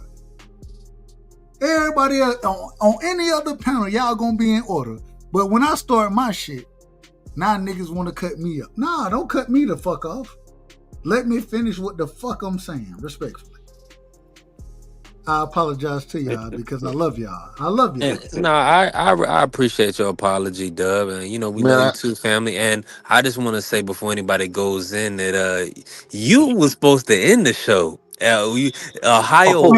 Everybody else, on any other panel, y'all gonna be in order. But when I start my shit, now niggas want to cut me up. Nah, don't cut me the fuck off. Let me finish what the fuck I'm saying, respectfully. I apologize to y'all because I love y'all. I love y'all.
No, I appreciate your apology, Dub, and we love you too, family. And I just want to say before anybody goes in that you was supposed to end the show. Ohio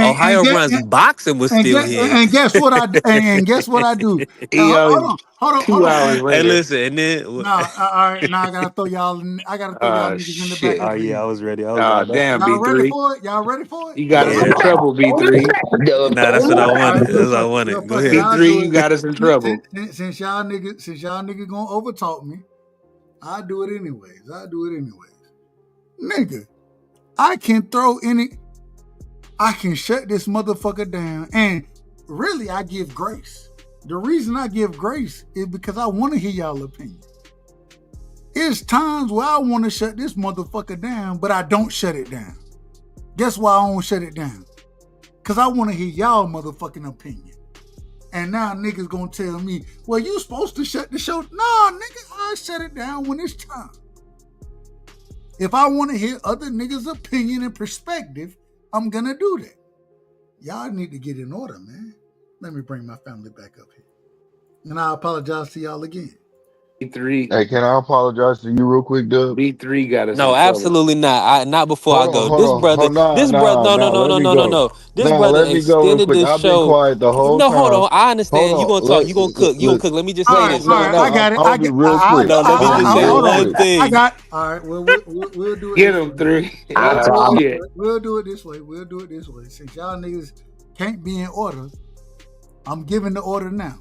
runs boxing was still here.
And guess what I do? And guess what I do? Hold on.
2 hours later.
Hey, listen, and then
nah, all right. Now I gotta throw y'all niggas in the back.
Oh yeah, I was ready.
Damn,
Y'all ready
B3.
for it? Y'all ready for it?
You got us in trouble, B3.
Nah, that's what I wanted. That's what I wanted. Go ahead.
B3, you got us in trouble.
Since y'all niggas gonna overtalk me, I do it anyways. Nigga, I can shut this motherfucker down. And really, I give grace. The reason I give grace is because I want to hear y'all opinion. It's times where I want to shut this motherfucker down, but I don't shut it down. Guess why I don't shut it down? Because I want to hear y'all motherfucking opinion. And now niggas gonna tell me, well, you supposed to shut the show. No, nigga, I shut it down when it's time. If I want to hear other niggas' opinion and perspective, I'm gonna do that. Y'all need to get in order, man. Let me bring my family back up here. And I apologize to y'all again.
B3.
Hey, can I apologize to you real quick, Dub?
B3 got us.
No, absolutely not. Not before I go. This brother. No. This brother extended this show.
Quiet the whole time.
Hold on. I understand. You gonna talk. You gonna cook. You gonna cook. Let me just say this.
I got it.
I'll be real quick.
No, let me just say one thing.
I got. All right. Well, we'll do it.
Get him 3.
We'll do it this way. Since y'all niggas can't be in order, I'm giving the order now.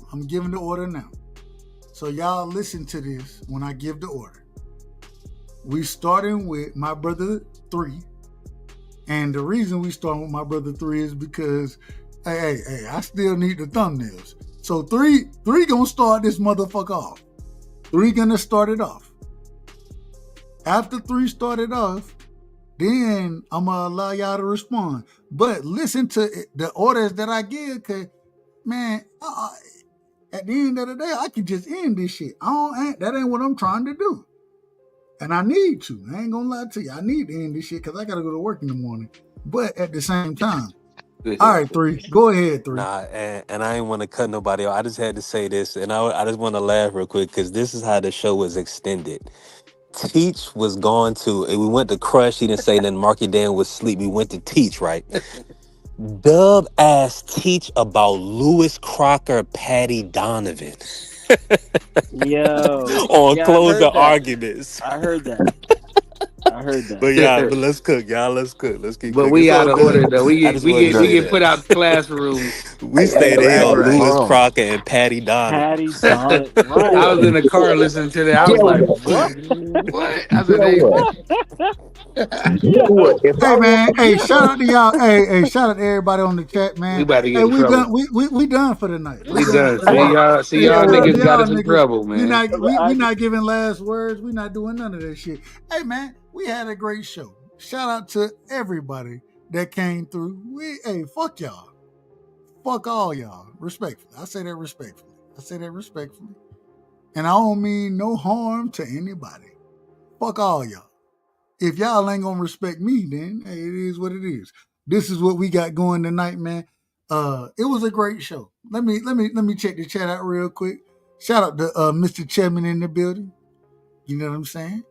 So y'all listen to this when I give the order. We starting with my brother 3. And the reason we starting with my brother 3 is because, hey, I still need the thumbnails. So 3 gonna start this motherfucker off. 3 gonna start it off. After 3 started off, then I'm gonna allow y'all to respond. But listen to the orders that I give, cause man, at the end of the day, I can just end this shit. That ain't what I'm trying to do. And I need to. I ain't gonna lie to you. I need to end this shit because I gotta go to work in the morning. But at the same time, all right, 3. Go ahead, 3.
Nah, and I ain't want to cut nobody off. I just had to say this, and I just want to laugh real quick because this is how the show was extended. Teach was going to, we went to Crush. He didn't say nothing. Marky Dan was asleep. We went to Teach, right? Dub asked Teach about Lewis Crocker, Patty Donovan.
Yo.
On closing arguments.
I heard that.
But but let's cook, y'all. Let's cook. Let's keep
But
cooking.
we out of order though. We get put out the classroom.
We stayed in on Lewis Crocker and Patty Donovan.
Right.
I was in the car listening to that. I was like, what? I said,
hey man, hey, shout out to y'all. Hey, shout out to everybody on the chat, man.
We about to get in trouble.
Done. We done for the night.
We done. See y'all niggas got us in trouble, man.
We not giving last words. We not doing none of that shit. Hey man, we had a great show. Shout out to everybody that came through. Fuck y'all. Fuck all y'all. Respectfully. I say that respectfully. And I don't mean no harm to anybody. Fuck all y'all. If y'all ain't gonna respect me, then hey, it is what it is. This is what we got going tonight, man. It was a great show. Let me check the chat out real quick. Shout out to Mr. Chapman in the building. You know what I'm saying?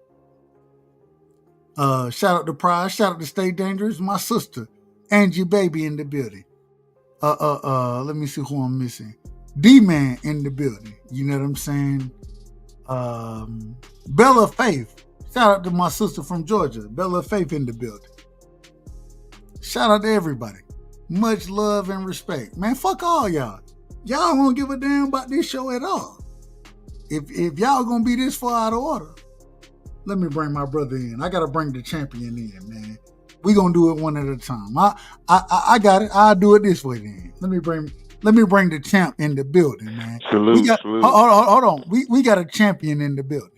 Shout out to Pride. Shout out to Stay Dangerous. My sister, Angie Baby in the building. Let me see who I'm missing. D-Man in the building. You know what I'm saying? Bella Faith. Shout out to my sister from Georgia, Bella Faith in the building. Shout out to everybody. Much love and respect. Man, fuck all y'all. Y'all don't give a damn about this show at all. If y'all gonna be this far out of order, let me bring my brother in. I gotta bring the champion in, man. We gonna do it one at a time. I got it. I'll do it this way then. Let me bring the champ in the building, man.
Salute.
Hold on. We got a champion in the building.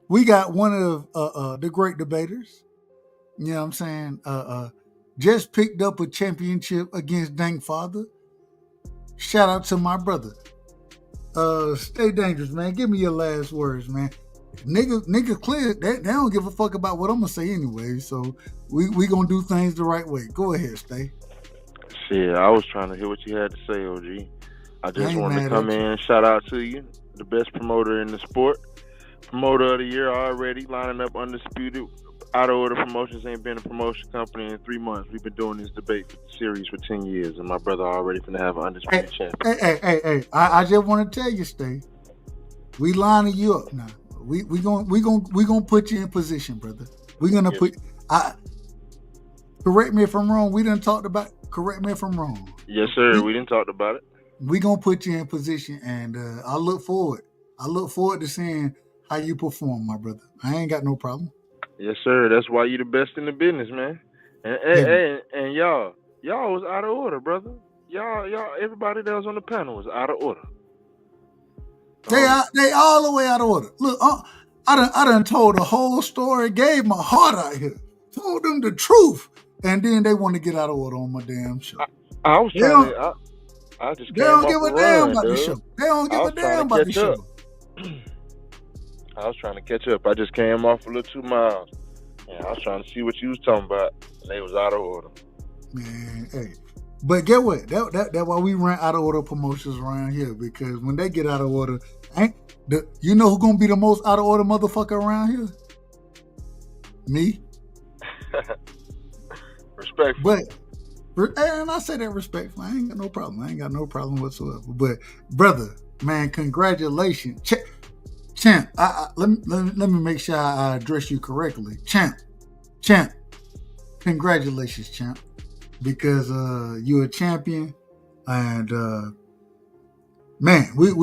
we got one of the great debaters. You know what I'm saying? Just picked up a championship against Dank Father. Shout out to my brother. Stay dangerous, man. Give me your last words, man. Nigga clear. They don't give a fuck about what I'm gonna say anyway. So we gonna do things the right way. Go ahead, Stay.
Shit, I was trying to hear what you had to say, OG. I just wanted to come in, shout out to you, the best promoter in the sport. Promoter of the year already, lining up undisputed. Out of Order Promotions ain't been a promotion company in 3 months. We've been doing this debate series for 10 years, and my brother already finna have an undisputed champion.
Hey! I just want to tell you, Stay. We lining you up now. We gonna put you in position, brother. We gonna put. Correct me if I'm wrong. We done talked about. Correct me if I'm wrong.
Yes, sir. We didn't talk about it.
We gonna put you in position, and I look forward to seeing how you perform, my brother. I ain't got no problem.
Yes, sir. That's why you the best in the business, man. And y'all was out of order, brother. Y'all, everybody that was on the panel was out of order.
They all the way out of order. Look, I done told the whole story, gave my heart out here, told them the truth, and then they want to get out of order on my damn show.
I was trying to. I just
they don't give a damn about the show. They don't give a damn about the show.
I was trying to catch up. I just came off a little 2 miles. And I was trying to see what you was talking about. And they was out of order.
Man, hey. But get what? That's why we run out of order promotions around here. Because when they get out of order, you know who's gonna be the most out of order motherfucker around here? Me.
Respectful.
And I say that respectful. I ain't got no problem. I ain't got no problem whatsoever. But brother, man, congratulations. Champ, let me make sure I address you correctly. Champ, congratulations, champ, because you're a champion, and man, we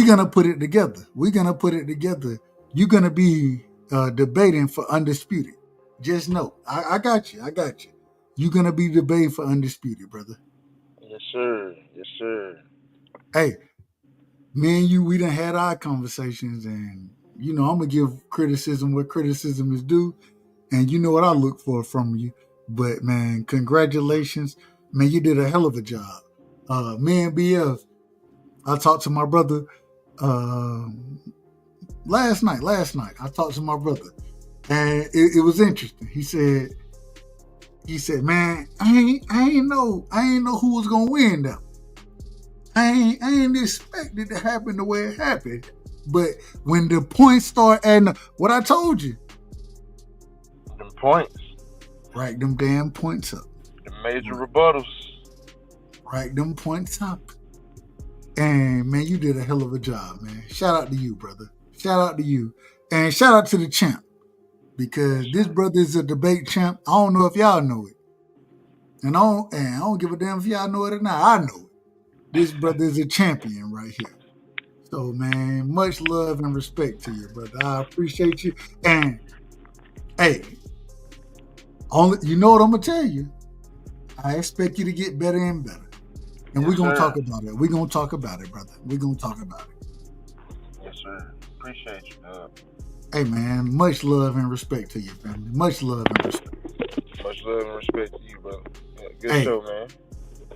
gonna put it together. We're gonna put it together. You're gonna be debating for undisputed. Just know, I got you. You're gonna be debating for undisputed, brother.
Yes, sir. Yes, sir.
Hey. Me and you, we done had our conversations, and you know I'm gonna give criticism what criticism is due, and you know what I look for from you. But man, congratulations, man, you did a hell of a job. Me and BF, I talked to my brother last night. I talked to my brother, and it was interesting. He said, man, I ain't know who was gonna win though. I ain't expect it to happen the way it happened. But when the points start adding, what I told you.
Them points.
Right, them damn points up.
The major rebuttals.
Right, them points up. And man, you did a hell of a job, man. Shout out to you, brother. Shout out to you. And shout out to the champ. Because this brother is a debate champ. I don't know if y'all know it. And I don't give a damn if y'all know it or not. I know it. This brother is a champion right here. So, man, much love and respect to you, brother. I appreciate you. And, hey, you know what I'm going to tell you. I expect you to get better and better. And we're going to talk about it. We're going to talk about it, brother. We're going to talk about it.
Yes, sir. Appreciate you, dog.
Hey, man, much love and respect to you, family. Much love and respect.
Much love and respect to you, brother. Yeah, good show, man.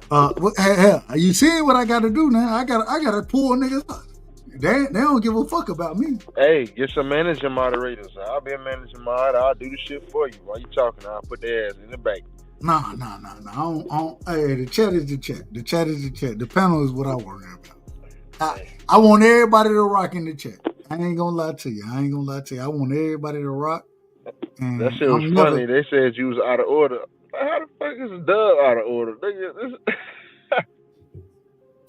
Hell, you seeing what I got to do now? I gotta pull niggas up. They don't give a fuck about me.
Hey, get some managing moderators. I'll be a managing mod. I'll do the shit for you while you talking. I'll put their ass in the bank.
Nah. Hey, the chat is the chat. The chat is the chat. The panel is what I worry about. I want everybody to rock in the chat. I ain't gonna lie to you. I want everybody to rock. And
that shit was funny. They said you was out of order. How the fuck is Dub out of order?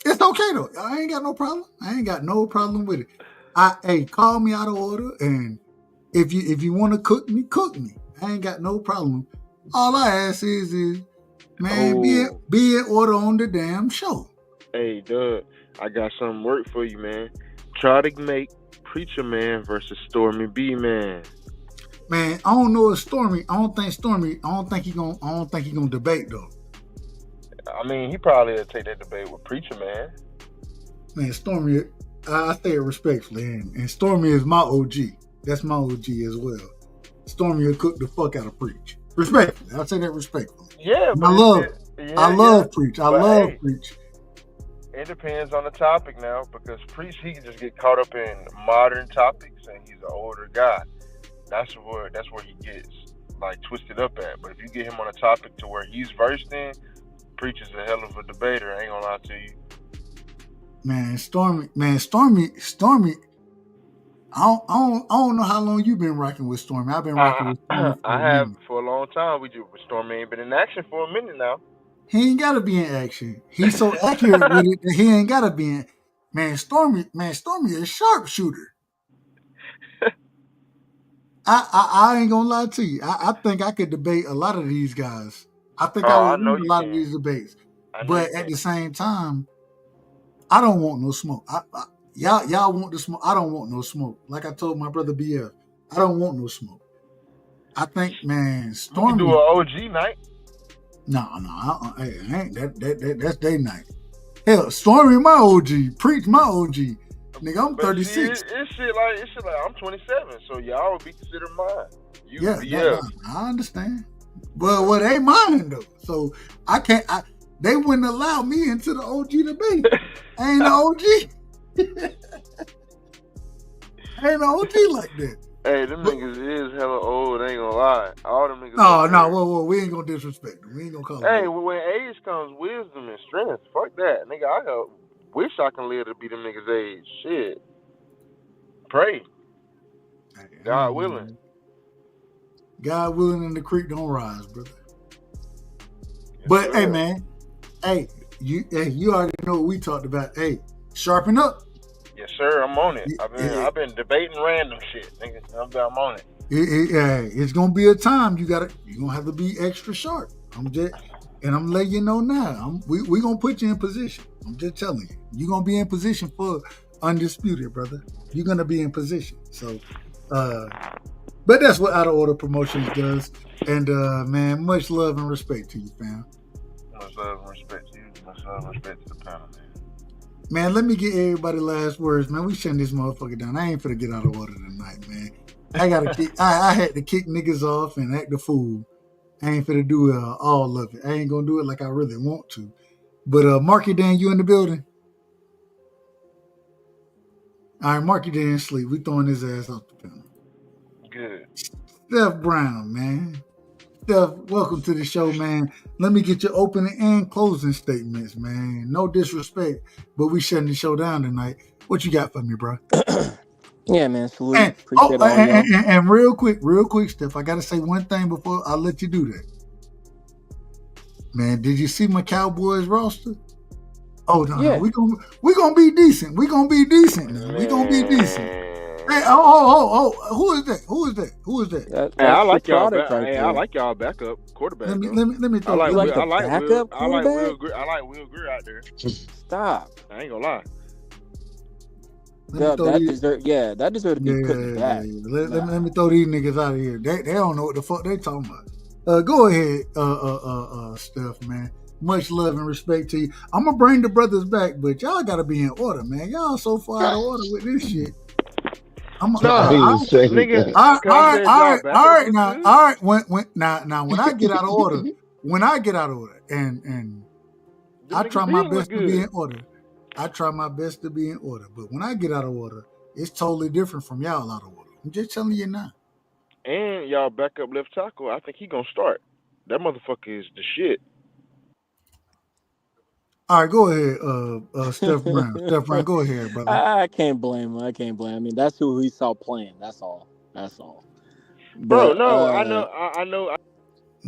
It's okay though. I ain't got no problem with it. Hey, call me out of order, and if you want to cook me. I ain't got no problem. All I ask is man, be in order on the damn show.
Hey, Dub, I got some work for you, man. Try to make Preacher Man versus Stormy B Man.
Man, I don't know if Stormy. I don't think he gonna debate though.
I mean, he probably will take that debate with Preacher Man.
Man, Stormy. I say it respectfully, and Stormy is my OG. That's my OG as well. Stormy will cook the fuck out of Preach. Respectfully, I'll say that respectfully.
Yeah,
And
but
I love Preach. I love Preach.
It depends on the topic now, because Preach, he can just get caught up in modern topics, and he's an older guy. That's where he gets like twisted up at. But if you get him on a topic to where he's versed in, Preach is a hell of a debater. I ain't gonna lie to you.
Man, Stormy. I don't know how long you've been rocking with Stormy. I've been rocking with Stormy for
I have for a long time. Stormy ain't been in action for a minute now.
He ain't gotta be in action. He's so accurate with it that he ain't gotta be in. Stormy is a sharpshooter. I ain't gonna lie to you. I think I could debate a lot of these guys. I think I would win a lot of these debates. But at the same time, I don't want no smoke. Y'all want the smoke. I don't want no smoke. Like I told my brother BF, I don't want no smoke. I think, Stormy.
We can do an OG night.
No, ain't that's day night. Hell, Stormy my OG, Preach my OG. Nigga, I'm 36.
It's shit like I'm 27, so y'all would be considered mine.
I understand. But what ain't mine though. So I can't. They wouldn't allow me into the OG debate. I ain't the OG. I ain't the OG like that.
Hey, them niggas is hella old. Ain't gonna lie. All them niggas.
Whoa, we ain't gonna disrespect them. We ain't gonna call them.
Hey, when age comes wisdom and strength. Fuck that, nigga. I wish I can live to be them niggas' age. Shit. Pray. God willing.
God willing, and the creek don't rise, brother. But hey, man. Hey, you already know what we talked about. Hey, sharpen up.
Yes, sir. I'm on it. I've been debating random shit, nigga. I'm on it.
It's gonna be a time you're gonna have to be extra sharp. I'm letting you know now. We gonna put you in position. I'm just telling you. You're gonna be in position for undisputed, brother. You're gonna be in position. So, but that's what Out of Order Promotions does. And man, much love and respect to you, fam.
Much love and respect to you. Much love and respect to the panel, man.
Man, let me get everybody last words, man. We shutting this motherfucker down. I ain't finna get out of order tonight, man. I had to kick niggas off and act the fool. I ain't finna do all of it. I ain't gonna do it like I really want to. But Marky Dan, you in the building? All right, Marky Dan sleep. We throwing his ass off the panel.
Good.
Steph Brown, man. Steph, welcome to the show, man. Let me get your opening and closing statements, man. No disrespect, but we shutting the show down tonight. What you got for me, bro?
Yeah, man. Salute. Appreciate all y'all.
And real quick, Steph, I got to say one thing before I let you do that. Man, did you see my Cowboys roster? Oh, no, yeah. We gonna be decent. We gonna be decent. We gonna be decent. Hey, who is that?
Hey, I like y'all. I like y'all backup quarterback.
Let me throw.
I like
backup quarterback.
I like Will Greer out there.
Stop.
I ain't gonna lie.
That deserved to be put in the bag.
Let me throw these niggas out of here. They don't know what the fuck they talking about. Go ahead, Steph, man. Much love and respect to you. I'm gonna bring the brothers back, but y'all gotta be in order, man. Y'all so far out of order with this shit. All right. Now, when I get out of order, and I try my best to be in order. But when I get out of order, it's totally different from y'all out of order. I'm just telling you now.
And y'all backup left tackle, I think he gonna start. That motherfucker is the shit.
All right, go ahead, Steph Brown. Steph Brown, go ahead, brother.
I can't blame him. I mean, that's who he saw playing. That's all.
Bro, no, I know.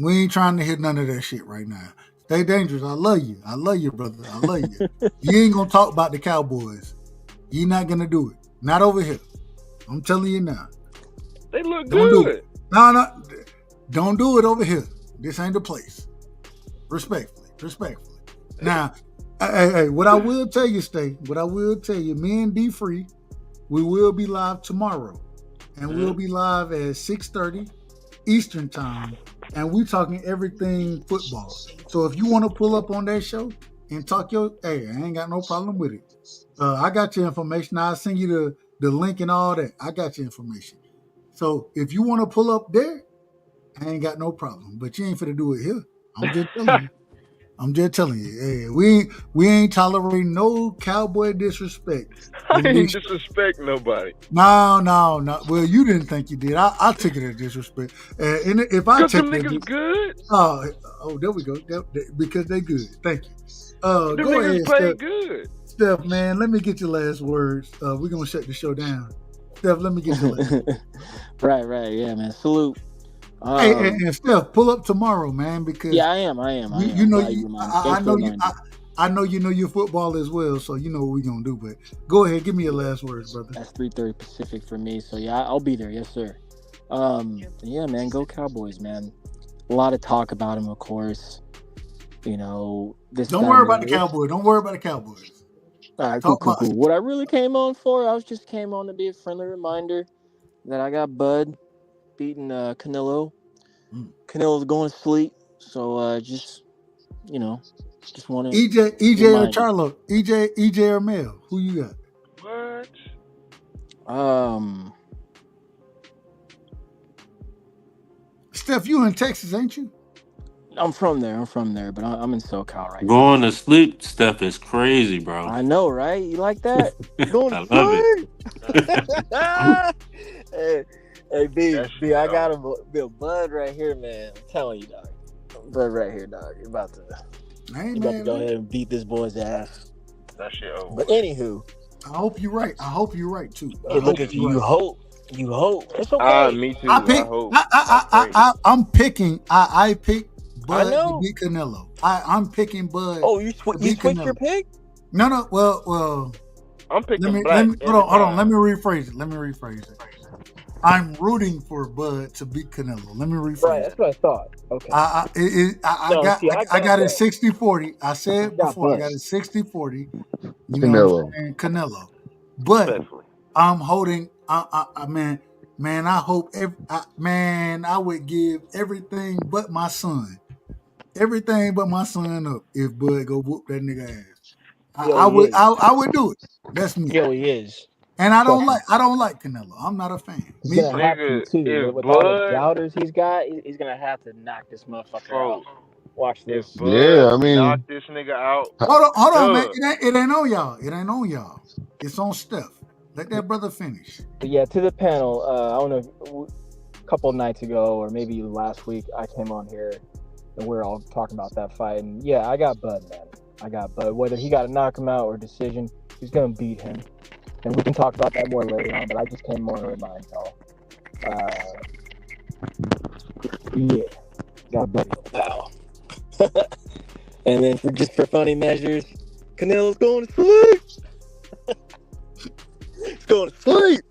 We ain't trying to hit none of that shit right now. Stay dangerous. I love you, brother. I love you. You ain't gonna talk about the Cowboys. You're not gonna do it. Not over here. I'm telling you now.
They look good.
No. Don't do it over here. This ain't the place. Respectfully. Now, hey, what I will tell you, me and D Free, we will be live tomorrow. And we'll be live at 6:30 Eastern time. And we talking everything football. So if you want to pull up on that show and talk I ain't got no problem with it. I got your information. I'll send you the link and all that. I got your information. So if you want to pull up there, I ain't got no problem. But you ain't finna do it here. I'm just telling you. I'm just telling you. Hey, we ain't tolerating no cowboy disrespect.
I ain't disrespect nobody.
No. Well, you didn't think you did. I took it as disrespect. And if I
Cause
took
them
it,
niggas good.
Oh, there we go. Because they good. Thank you.
Them
Go
niggas
ahead,
play
Steph.
good.
Steph, man, let me get your last words. We're gonna shut the show down. Steph, let me get your last words.
Right, yeah, man. Salute.
Hey, and Steph, pull up tomorrow, man, because
yeah, I am.
You know, I know you know your football as well, so you know what we're gonna do. But go ahead, give me your last words, brother.
That's 3:30 Pacific for me, so yeah, I'll be there. Yes, sir. Yeah, man, go Cowboys, man. A lot of talk about them, of course. You know,
Don't worry about the Cowboys. Don't worry about the Cowboys.
All right, cool. What I really came on for, I just came on to be a friendly reminder that I got Bud beating Canelo. Canelo's going to sleep, so just want to
EJ or Charlo, EJ or Mel, who you got?
What?
Steph, you in Texas, ain't you?
I'm from there, but I'm in SoCal right now.
Going to sleep stuff is crazy, bro.
I know, right? You like that? Going to sleep? Hey, B, I got a Bud right here, man. I'm telling you, dog. Bud right here, dog. You're about to go ahead and beat this boy's ass.
That shit over.
But anywho,
I hope you're right. I hope you're right too.
Hey, look at you. You hope. It's okay.
Me too.
I
hope.
I'm picking. I pick Bud to beat Canelo. I'm picking Bud.
Oh, you switched your pick?
No. Well.
I'm picking
Black. Hold on. Let me rephrase it. I'm rooting for Bud to beat Canelo. Let me rephrase.
Right, that's what I thought. Okay.
I got it 60-40. I said before, I got it 60-40. You know what I'm saying? Canelo. But I'm holding. Man, I hope. I would give everything but my son. Everything but my son up if Bud go whoop that nigga ass. I would do it. That's me.
Yo, he is.
And I don't like Canelo. I'm not a fan.
He's gonna have to too. With all the doubters he's got, he's gonna have to knock this motherfucker out. Watch this.
Yeah, I mean,
knock this nigga out.
Hold on, man. It ain't on y'all. It's on Steph. Let that brother finish.
But yeah, to the panel. I don't know. A couple nights ago, or maybe last week, I came on here and we were all talking about that fight. And yeah, I got Bud, man. Whether he got to knock him out or decision, he's gonna beat him. And we can talk about that more later on, but I just came more to remind y'all. Yeah, got a buddy, pal. And then for funny measures, Canelo's going to sleep. He's going to sleep.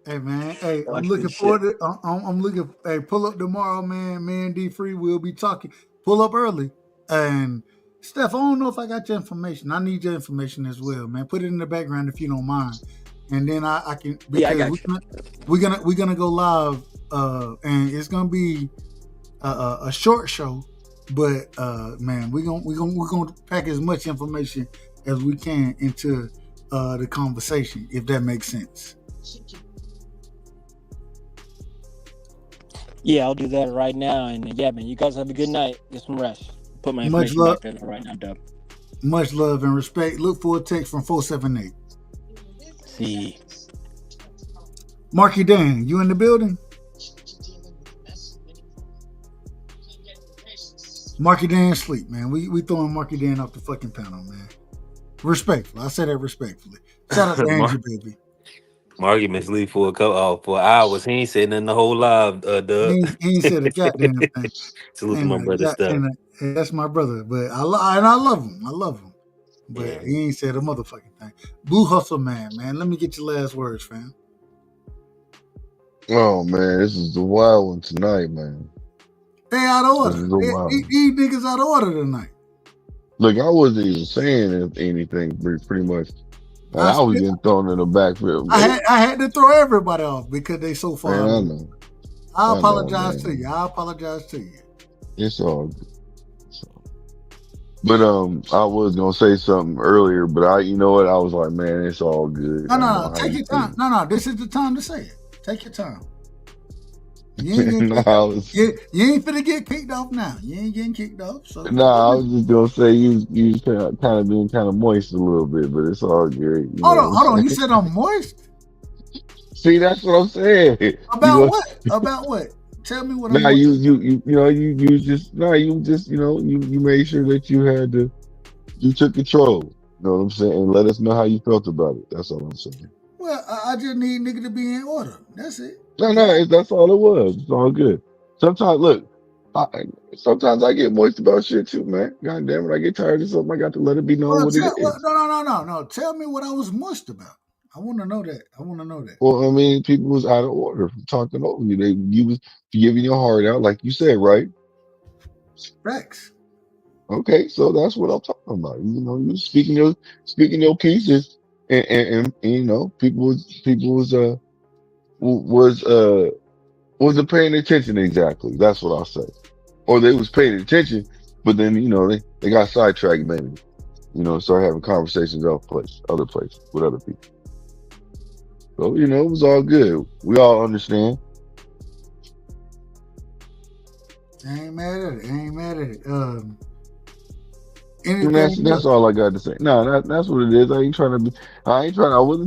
Hey man, I'm looking forward to. I'm looking. Hey, pull up tomorrow, man. Me and D Free will be talking. Pull up early, and Steph, I don't know if I got your information. I need your information as well, man. Put it in the background if you don't mind, and then I can. Because
I got
we're gonna go live, and it's gonna be a short show, but man, we're gonna pack as much information as we can into the conversation, if that makes sense.
Yeah, I'll do that right now. And yeah, man, you guys have a good night. Get some rest. Put my information back there right now, Dub.
Much love and respect. Look for a text from 478.
See.
Marky Dan, you in the building? Marky Dan sleep, man. We throwing Marky Dan off the fucking panel, man. Respectfully. I say that respectfully. Shout out to Angie, baby.
Marky been asleep for hours. He ain't said nothing the whole live, Doug.
He ain't said a goddamn thing.
Salute to my brother stuff.
That's my brother, but I love him. But yeah. He ain't said a motherfucking thing. Blue Hustle man. Let me get your last words, fam.
Oh man, this is the wild one tonight, man.
They out of order. These niggas out of order tonight.
Look, I wasn't even saying anything pretty much. I was getting thrown in the backfield.
I had to throw everybody off because they so far. Man, I know. I apologize to you. It's all good.
But I was gonna say something earlier, but you know what? I was like, man, it's all good. I know
No,
how
take
you
your
feel.
time. No, this is the time to say it. Take your time. You ain't getting
No,
kicked
I
off.
was,
You ain't finna get kicked off now. You ain't getting kicked off. So
nah, I was just gonna say you was kind of being kind of moist a little bit, but it's all good. You know what I'm
hold on. You
saying?
said I'm moist?
See, that's what I'm saying. You
About
go,
what? About what? Tell me what I'm
nah,
moist.
you just you just you made sure that you took control. You know what I'm saying? And let us know how you felt about it. That's all I'm saying.
Well, I just need nigga to be in order. That's it.
No, that's all it was. It's all good. Sometimes, look, I, sometimes I get moist about shit too, man. God damn it, I get tired of something. I got to let it be known what it is.
No. Tell me what I was moist about. I want to know that. I want to know that.
Well, I mean, people was out of order from talking over you. You was giving your heart out, like you said, right?
Facts.
Okay, so that's what I'm talking about. You know, you speaking your pieces, and you know, people was wasn't paying attention exactly. That's what I'll say. Or they was paying attention, but then they got sidetracked, maybe. Start having conversations other places with other people. So it was all good. We all understand.
I ain't mad at it. I ain't mad at it.
And
Anything
that's
else?
all I got to say. No, that's what it is. I wasn't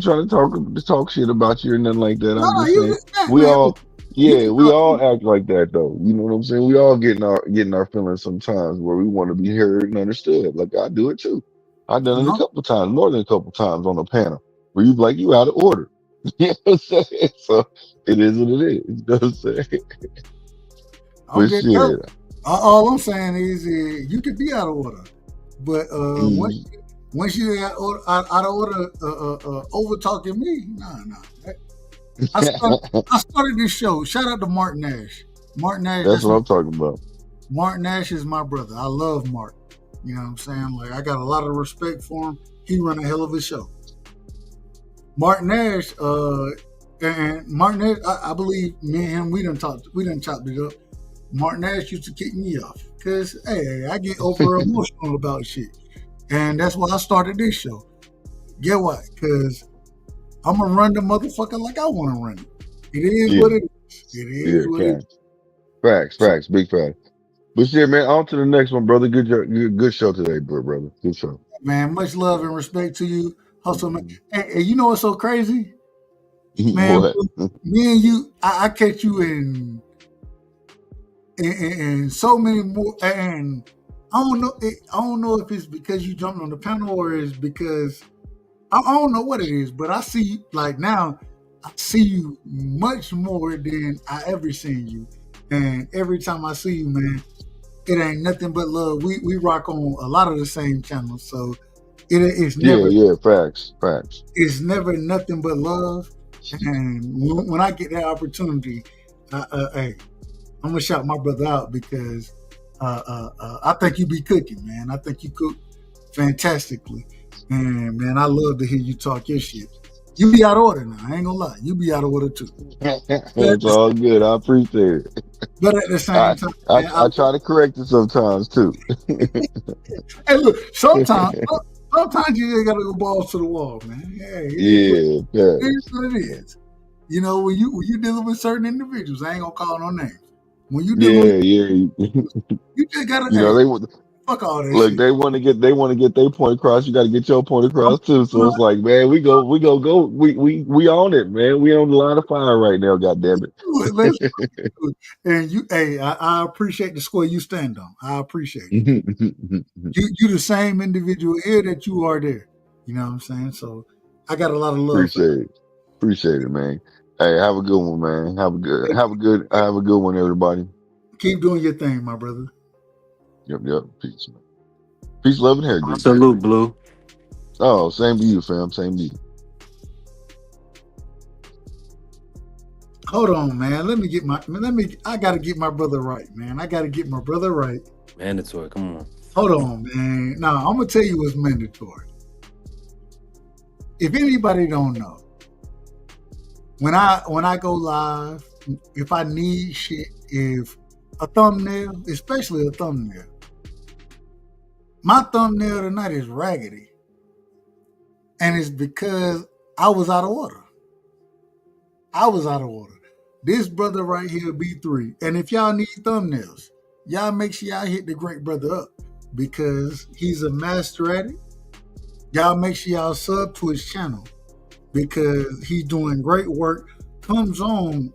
trying to talk shit about you or nothing like that.
No,
I'm just
you
saying
just
we
man.
all,
You
yeah,
can
we
talk.
all act like that though. You know what I'm saying? We all getting our feelings sometimes where we want to be heard and understood. Like I do it too. I've done it a
No,
couple times, more than a couple times on a panel where you like you out of order. You know what I'm saying? So it is what it is. You know what I'm saying?
I'm
But
just telling.
shit.
All I'm saying is you could be out of order, but
mm,
once you out of order, over talking me, nah. I started this show. Shout out to Mark Nash. Mark Nash,
That's what I'm talking about.
Mark Nash is my brother. I love Mark. You know what I'm saying? Like I got a lot of respect for him. He run a hell of a show. Mark Nash, and Mark Nash, I believe me and him, we done chopped it up. Mark Nash used to kick me off because hey, I get over emotional about shit, and that's why I started this show. Get what? Because I'm gonna run the motherfucker like I want to run it. It is
Yeah,
what it is. It is
yeah,
what it is.
cash. Facts, big facts. But shit, man, on to the next one, brother. Good show today, brother. Good show.
Man, much love and respect to you, hustle man. Hey, you know what's so crazy, man?
What?
Me and you, I catch you in so many more, and I don't know. I don't know if it's because you jumped on the panel or it's because I don't know what it is. But I see like now, I see you much more than I ever seen you, and every time I see you, man, it ain't nothing but love. We rock on a lot of the same channels, so it's
Yeah,
never
yeah, facts.
it's never nothing but love. And when I get that opportunity, hey, I'm gonna shout my brother out because I think you be cooking, man. I think you cook fantastically, and man, I love to hear you talk your shit. You be out of order now. I ain't gonna lie. You be out of order too.
It's all good. I appreciate it.
But at the
I
same time,
I,
man,
I try to correct it sometimes too.
hey, look, sometimes you just gotta go balls to the wall, man. Hey,
Yeah,
it is
facts.
what it is. You know, when you dealing with certain individuals, I ain't gonna call no names. When you dealing with,
Yeah, yeah.
you just gotta,
You
hey,
know they want
fuck all that
look.
shit.
They want to get their point across. You got to get your point
I'm,
across too. So
I'm,
it's like, man, go. We on it, man. We on the line of fire right now. God damn
let's
it.
do it. And you, hey, I appreciate the square you stand on. I appreciate it. You the same individual here that you are there. You know what I'm saying? So I got a lot of love for you.
Appreciate it, man. Hey, have a good one, man. Have a good one, everybody.
Keep doing your thing, my brother.
Yep. Peace, man. Peace, love, and hair grease.
Salute, Blue.
Oh, same to you, fam. Same to you.
Hold on, man. I gotta get my brother right, man. I gotta get my brother right.
Mandatory. Come on.
Hold on, man. Now I'm gonna tell you what's mandatory. If anybody don't know, when I go live, if I need shit, if a thumbnail, especially a thumbnail, My thumbnail tonight is raggedy. And it's because I was out of order. I was out of order. This brother right here, B3. And if y'all need thumbnails, y'all make sure y'all hit the great brother up because he's a master at it. Y'all make sure y'all sub to his channel because he's doing great work. Comes on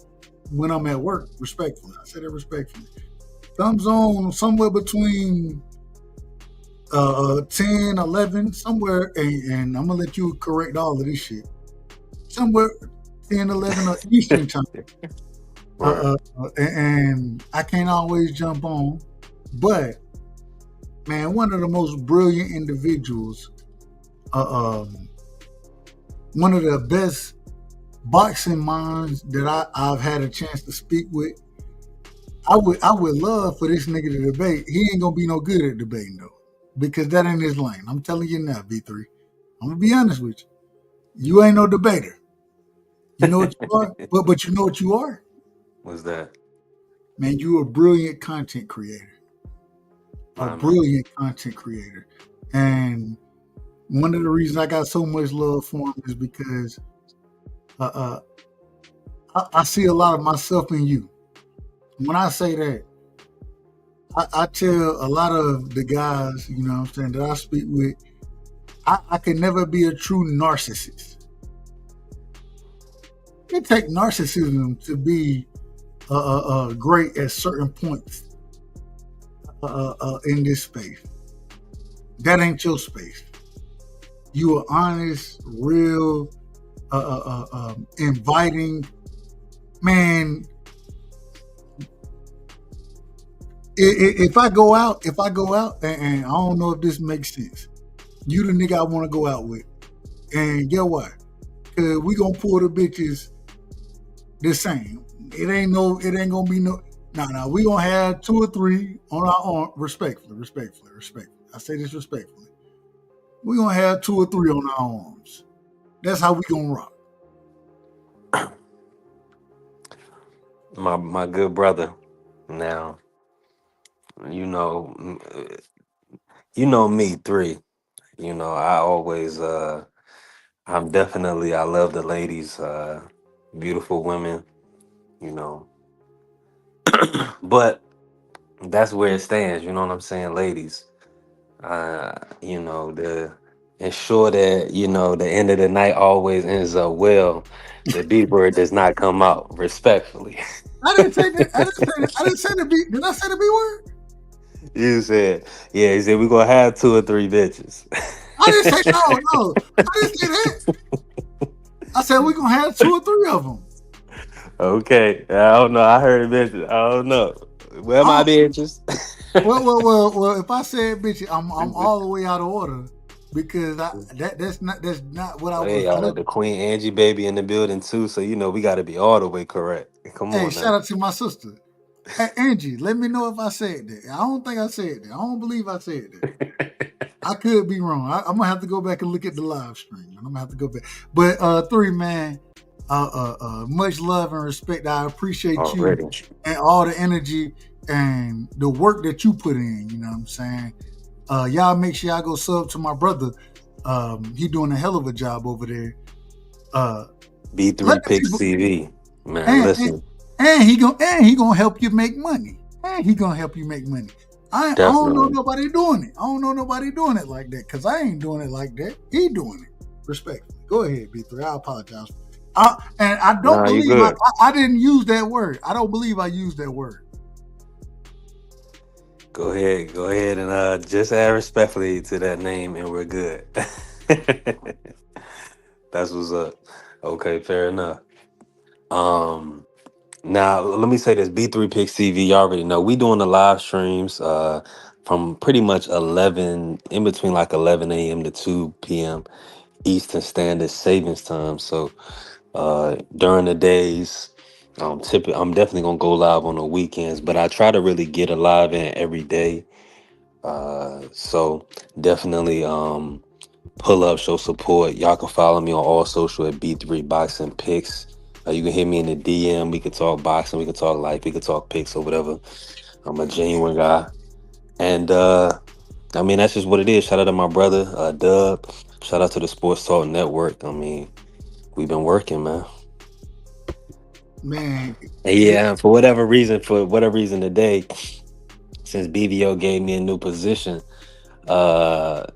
when I'm at work, respectfully. I say that respectfully. Thumbs on somewhere between 10, 11, somewhere, and I'm going to let you correct all of this shit. Somewhere 10, 11 Eastern time. And I can't always jump on. But, man, one of the most brilliant individuals, one of the best boxing minds that I've had a chance to speak with. I would love for this nigga to debate. He ain't gonna be no good at debating though, because that ain't his lane. I'm telling you now, B3. I'm gonna be honest with you. You ain't no debater. You know what you are, but you know what you are.
What's that?
Man, you a brilliant content creator. Brilliant content creator, and one of the reasons I got so much love for him is because I see a lot of myself in you. When I say that, I tell a lot of the guys, you know what I'm saying, that I speak with, I can never be a true narcissist. It takes narcissism to be great at certain points in this space. That ain't your space. You are honest, real, inviting. Man, if I go out, and I don't know if this makes sense, you the nigga I want to go out with, and get what? Cause we gonna pull the bitches the same. It ain't gonna be no. Nah. We gonna have 2 or 3 on our arm. Respectfully. I say this respectfully. We gonna have 2 or 3 on our arms. That's how we gonna rock.
My good brother. Now, you know me, 3. You know, I always I love the ladies, beautiful women, you know. But that's where it stands, you know what I'm saying, ladies. You know, ensure that, you know, the end of the night always ends up well. The B word does not come out, respectfully.
I didn't say that. I didn't say the B. Did I say the B word?
You said, yeah, he said we're gonna have 2 or 3 bitches.
I didn't say no. I didn't say that. I said we're gonna have 2 or 3 of them.
Okay, I don't know. I heard bitches. I don't know. Where my bitches?
Well. If I said bitches, I'm all the way out of order because that's not what I was.
Hey, the Queen Angie baby in the building too. So you know we got to be all the way correct. Come on.
Hey, shout out to my sister. Hey, Angie, let me know if I said that. I don't think I said that. I don't believe I said that. I could be wrong. I'm gonna have to go back and look at the live stream. I'm gonna have to go back. But 3, man, much love and respect. I appreciate you and all the energy and the work that you put in. You know what I'm saying? Y'all make sure y'all go sub to my brother. He doing a hell of a job over there.
B3 Picks TV, man. Listen.
And he gonna help you make money. I don't know nobody doing it. I don't know nobody doing it like that because I ain't doing it like that. He doing it. Respectfully. Go ahead, B3. I apologize. And I don't believe I didn't use that word. I don't believe I used that word.
Go ahead and just add respectfully to that name and we're good. That's what's up. Okay, fair enough. Now let me say this, B3 Picks TV, you already know we doing the live streams from pretty much 11 in between like 11 a.m. to 2 p.m. Eastern Standard Savings Time. So during the days, I'm definitely gonna go live on the weekends, but I try to really get a live in every day. So definitely pull up, show support. Y'all can follow me on all social at B3 Boxing Picks. You can hit me in the DM. We could talk boxing, we could talk life, we could talk picks or whatever. I'm a genuine guy. And I mean, that's just what it is. Shout out to my brother, Dub. Shout out to the Sports Talk Network. I mean, we've been working, man.
Man,
And yeah, for whatever reason, today, since BVO gave me a new position, of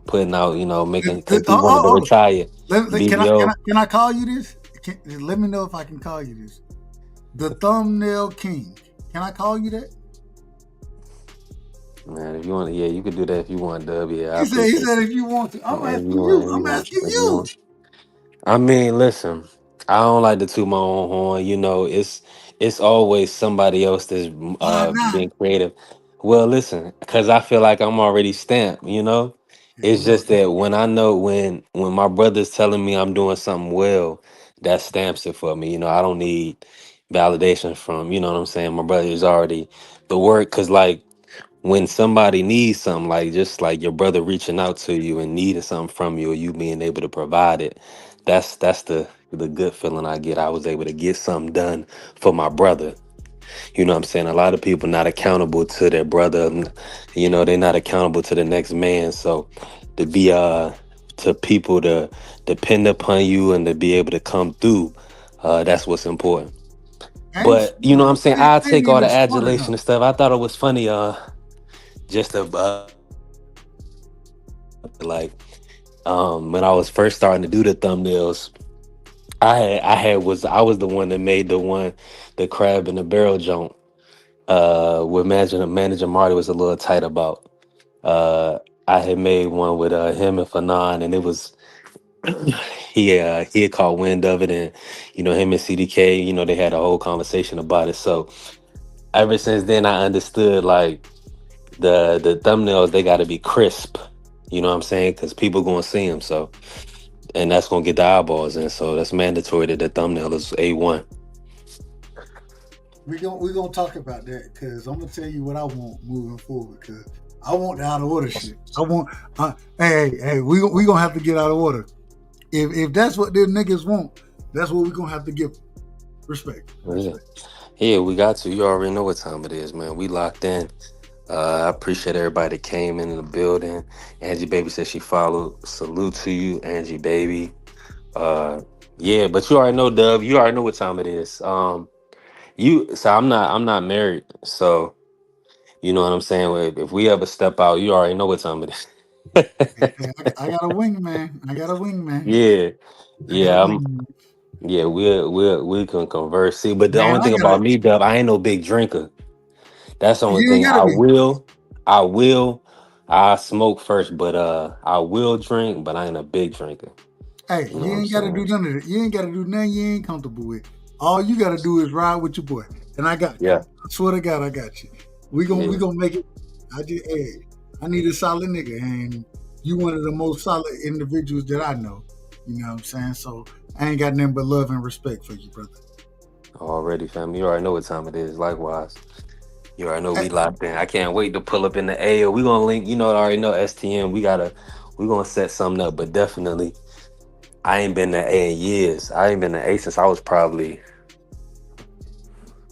putting out, making, because he wanted to retire. BVO.
Can I call you this? Let me know if I can call you this. The Thumbnail King. Can I call you that?
Man, if you want, yeah, you could do that if you want, Dub. Yeah,
He said if you want to. I'm asking you. I'm asking you.
I mean, listen, I don't like to toot my own horn. It's always somebody else that's
Why not?
being creative. Well, listen, because I feel like I'm already stamped. It's just that when I know when my brother's telling me I'm doing something well, that stamps it for me. I don't need validation from, you know what I'm saying. My brother is already the work, because like, when somebody needs something, like just like your brother reaching out to you and needing something from you, or you being able to provide it, that's the good feeling I get. I was able to get something done for my brother. You know what I'm saying? A lot of people not accountable to their brother. They're not accountable to the next man. So to be to people to depend upon you and to be able to come through, that's what's important. But you know what I'm saying? I'll take all the adulation and stuff. I thought it was funny, just like, when I was first starting to do the thumbnails, I was the one that made the crab in the barrel joint, with manager Marty was a little tight about. I had made one with him and Fanon, and it was he had caught wind of it, and him and CDK, they had a whole conversation about it. So ever since then, I understood, like, the thumbnails, they got to be crisp. You know what I'm saying? Because people gonna see them. So, and that's gonna get the eyeballs in. So that's mandatory that the thumbnail is A1.
We gonna talk about that, because I'm gonna tell you what I want moving forward. Because I want the out of order shit. I want. Hey, we gonna have to get out of order. If that's what them niggas want, that's what we gonna have to give. Respect.
Yeah, we got to. You already know what time it is, man. We locked in. I appreciate everybody that came in the building. Angie Baby said she followed. Salute to you, Angie Baby. Yeah, but you already know, Dub. You already know what time it is. So I'm not married. So you know what I'm saying. If we ever step out, you already know what time it is.
I got a wingman.
Yeah. Yeah, we can converse. See, but the only thing about me, Dub, I ain't no big drinker. That's the only thing. I smoke first, but I will drink, but I ain't a big drinker.
Hey, you ain't gotta do none of it. You ain't gotta do nothing you ain't comfortable with. All you gotta do is ride with your boy. And I got you. I swear to God, I got you. We gonna make it. I need a solid nigga, and you one of the most solid individuals that I know. You know what I'm saying? So I ain't got nothing but love and respect for you, brother.
Already, family. You already know what time it is. Likewise. You already know we locked in. I can't wait to pull up in the A. We gonna link, I already know STM. We gonna set something up, but definitely I ain't been to A in years. I ain't been to A since I was probably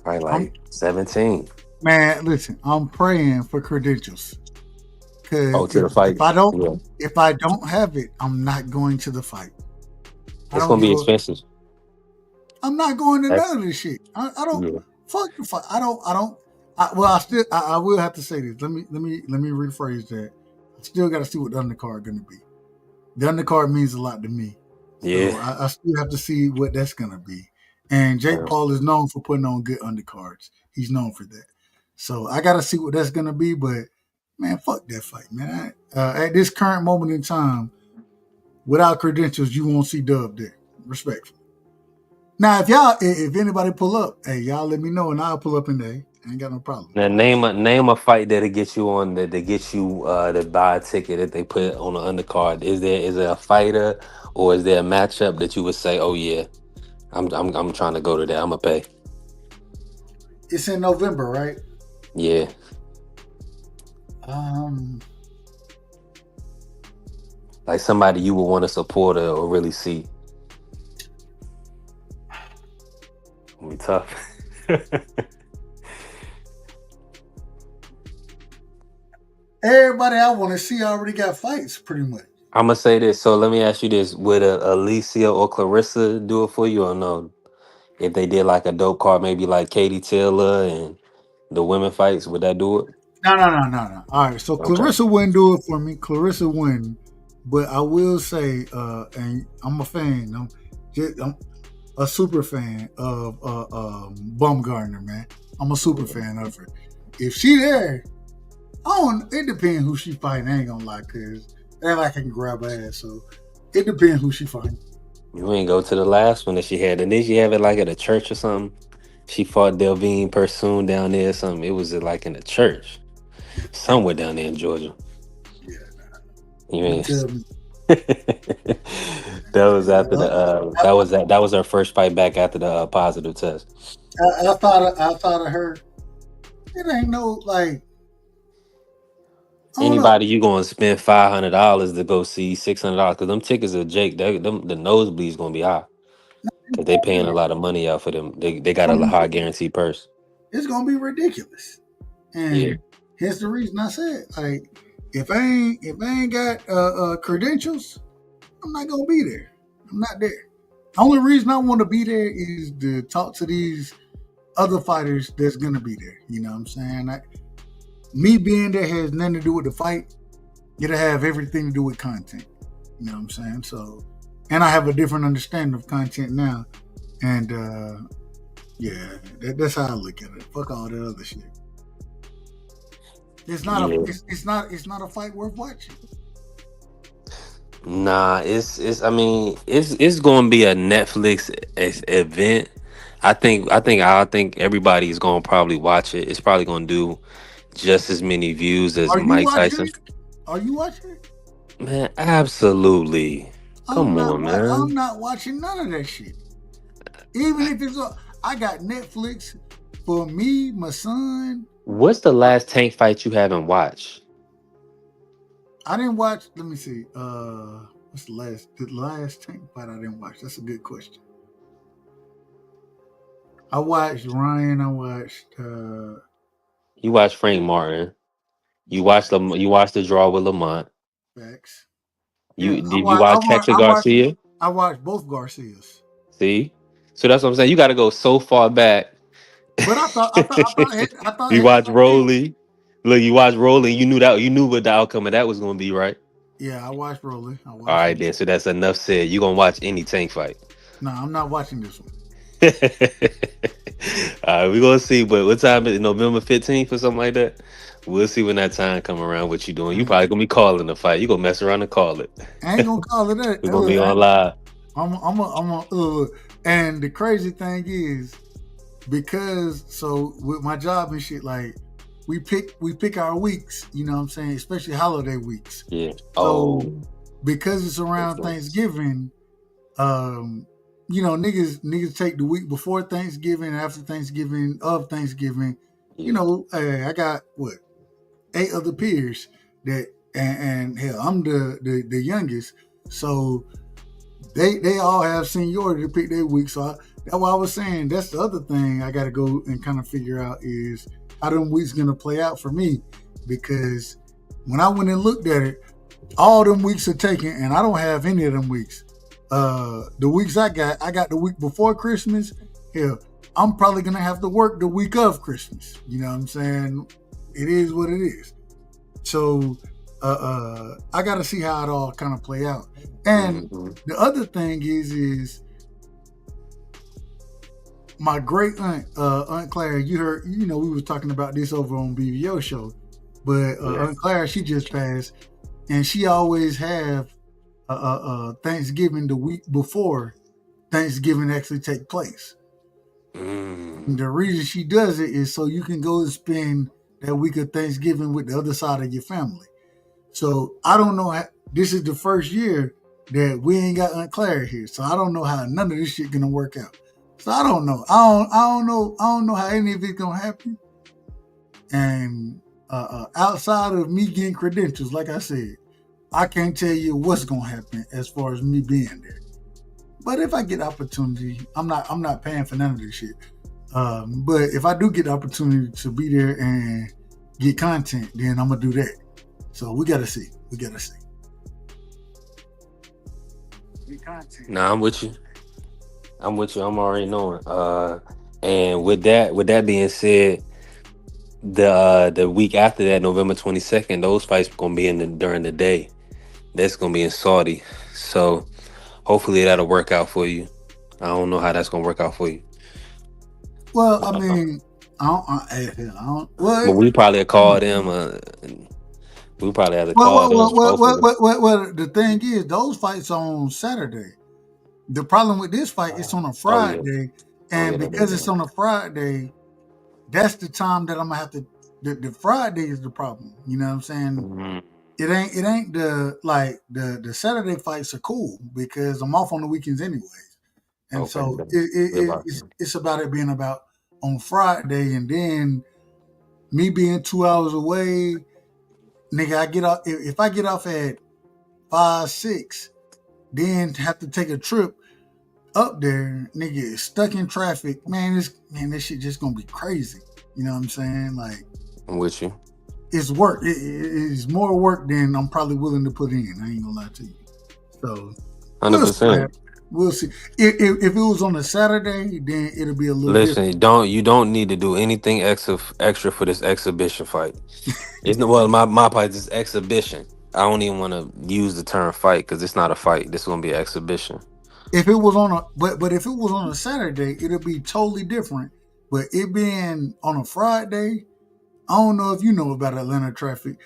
like 17.
Man, listen, I'm praying for credentials.
To the fight.
If I don't have it, I'm not going to the fight.
It's gonna be expensive.
I'm not going to none of this shit. I don't fuck the fight. I will have to say this. Let me rephrase that. I still got to see what the undercard going to be. The undercard means a lot to me.
Yeah.
So I still have to see what that's going to be. And Jake Paul is known for putting on good undercards. He's known for that. So I got to see what that's going to be. But man, fuck that fight, man. At this current moment in time, without credentials, you won't see Dub there. Respectfully. Now, if anybody pull up, hey, y'all let me know and I'll pull up in there. I ain't got no problem.
Now name a fight that'll get you on that get you to buy a ticket that they put on the undercard. Is there a fighter or is there a matchup that you would say, oh yeah, I'm trying to go to that. I'm gonna pay.
It's in November, right?
Yeah. Like somebody you would want to support or really see. It'll be tough.
everybody I want to see already got fights, pretty much.
I'm gonna say this. So let me ask you this: would Alicia or Clarissa do it for you, or no? If they did like a dope card, maybe like Katie Taylor and the women fights, would that do it?
No. All right, so
Okay.
Clarissa wouldn't do it for me. Clarissa wouldn't, but I will say, and I'm a fan. I'm a super fan of Baumgartner, man. I'm a super fan of her. If she there, it depends who she fighting. I ain't gonna lie, cause ain't like I can grab her ass. So it depends who she fighting.
You ain't go to the last one that she had, and did she have it like at a church or something? She fought Delvine Persoon down there or something. It was like in a church, somewhere down there in Georgia.
Yeah,
you ain't. That was after the. That was her first fight back after the positive test.
I thought of her. It ain't no like.
Anybody you gonna spend $500 to go see $600 because them tickets are Jake. The nosebleeds gonna be high because they paying a lot of money out for them. They got a high guarantee purse.
It's gonna be ridiculous, and here's the reason I said like if I ain't got credentials, I'm not gonna be there. I'm not there. The only reason I want to be there is to talk to these other fighters that's gonna be there. You know what I'm saying? Me being there has nothing to do with the fight. It'll have everything to do with content. You know what I'm saying? So, and I have a different understanding of content now. And that's how I look at it. Fuck all that other shit. It's not it's not a fight worth watching.
Nah, it's gonna be a Netflix event. I think everybody's gonna probably watch it. It's probably gonna do just as many views as Mike Tyson.
Are you watching it?
Man, absolutely. Come on, man.
I'm not watching none of that shit. Even if I got Netflix for me, my son.
What's the last tank fight you haven't watched?
I didn't watch. Let me see. What's the last tank fight I didn't watch? That's a good question. I watched Ryan. I watched.
You watched Frank Martin. You watched the draw with Lamont.
Facts.
Did you watch Hector Garcia?
I watched both Garcias.
See, so that's what I'm saying. You got to go so far back.
But I thought
you watched Rolly. Look, you watched Rolly. You knew what the outcome of that was going to be, right?
Yeah, I watched Rolly.
All right, then. So that's enough said. You gonna watch any tank fight?
No, I'm not watching this one.
All right, we're gonna see. But what time is it? November 15th or something like that? We'll see when that time come around. What you doing? You probably gonna be calling the fight. You gonna mess around and call it.
I ain't gonna call it that.
We're gonna be on live.
And the crazy thing is, because with my job and shit, like we pick our weeks. You know what I'm saying? Especially holiday weeks.
Yeah.
So because it's around Thanksgiving, niggas take the week before Thanksgiving, after Thanksgiving, of Thanksgiving. Yeah. You know, I got 8 other peers that, and hell, I'm the youngest, so they all have seniority to pick their week. So that's why I was saying that's the other thing I got to go and kind of figure out is how them weeks gonna play out for me, because when I went and looked at it, all them weeks are taken, and I don't have any of them weeks. The weeks I got the week before Christmas. Hell, I'm probably gonna have to work the week of Christmas. You know what I'm saying? It is what it is. So I got to see how it all kind of play out. And the other thing is my great aunt, Aunt Claire. You heard, we was talking about this over on BVO show, but Aunt Claire, she just passed, and she always have Thanksgiving the week before Thanksgiving actually take place. And the reason she does it is so you can go and spend that week of Thanksgiving with the other side of your family. So I don't know how, this is the first year that we ain't got Aunt Claire here. So I don't know how none of this shit gonna work out. So I don't know. I don't know how any of it gonna happen. And outside of me getting credentials, like I said, I can't tell you what's gonna happen as far as me being there. But if I get opportunity, I'm not paying for none of this shit. But if I do get the opportunity to be there and get content, then I'm gonna do that. So we gotta see. We gotta see.
Nah, I'm with you. I'm with you. I'm already knowing. And with that being said, the week after that, November 22nd, those fights gonna be during the day. That's gonna be in Saudi. So hopefully that'll work out for you. I don't know how that's gonna work out for you.
Well, I mean, I don't. Well,
But we probably call them. We probably have to call them.
Well, the thing is, those fights are on Saturday. The problem with this fight, it's on a Friday, and because it's on a Friday, that's the time that I'm gonna have to. The Friday is the problem. You know what I'm saying?
Mm-hmm.
It ain't the Saturday fights are cool because I'm off on the weekends anyways, and so it's about it being about on Friday, and then me being 2 hours away, nigga. I get off if I get off at 5-6, then have to take a trip up there, nigga, stuck in traffic. Man, this shit just gonna be crazy. You know what I'm saying? Like,
I'm with you.
It's work. It's more work than I'm probably willing to put in. I ain't gonna lie to you. So
100%.
We'll see. If it was on a Saturday, then it'll be a little.
Listen, you don't need to do anything extra for this exhibition fight. It's my part is exhibition. I don't even want to use the term fight because it's not a fight. This is gonna be an exhibition.
If it was on a but if it was on a Saturday, it'll be totally different. But it being on a Friday, I don't know if you know about Atlanta traffic.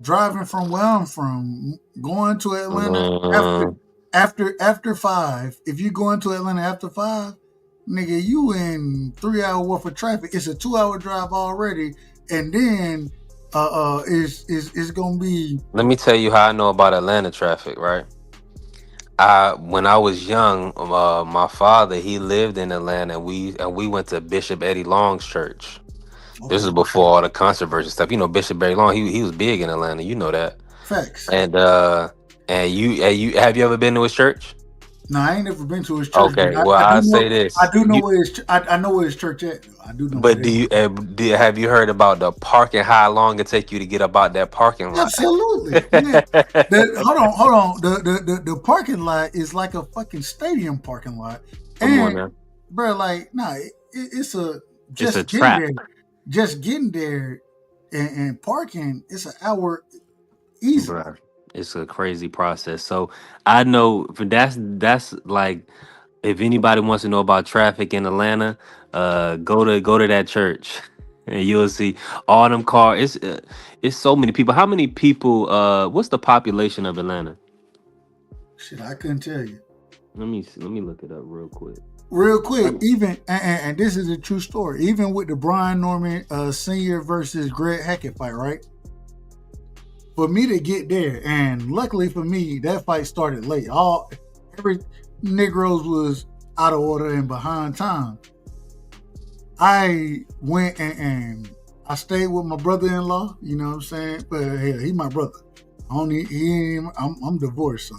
Driving from where I'm from, going to Atlanta after 5. If you go into Atlanta after 5, nigga, you in 3 hour worth of traffic. It's a 2 hour drive already, and then it's gonna be.
Let me tell you how I know about Atlanta traffic, right? When I was young, my father, he lived in Atlanta, and we went to Bishop Eddie Long's church. Okay. This is before all the controversy stuff. You know, Bishop Eddie Long, he was big in Atlanta. You know that.
Facts.
And you have you ever been to his church?
No, I ain't never been to his church.
Okay, well, I'll say this.
I do know where his. I know where his church at. I do know.
But have you heard about the parking? How long it take you to get up out that parking lot?
Absolutely. Man, hold on. The parking lot is like a fucking stadium parking lot.
Come on now,
bro. Like, it's a
trap.
Just getting there and parking. It's an hour easy.
Bruh. It's a crazy process. So I know that's like, if anybody wants to know about traffic in Atlanta, go to that church, and you'll see all them cars. It's so many people. How many people? What's the population of Atlanta?
Shit, I couldn't tell you.
Let me look it up real quick.
Even and this is a true story. Even with the Brian Norman Sr. versus Greg Hackett fight, right? For me to get there, and luckily for me, that fight started late. Every Negroes was out of order and behind time. I went and I stayed with my brother-in-law. You know what I'm saying? But hell, he my brother. I'm divorced, so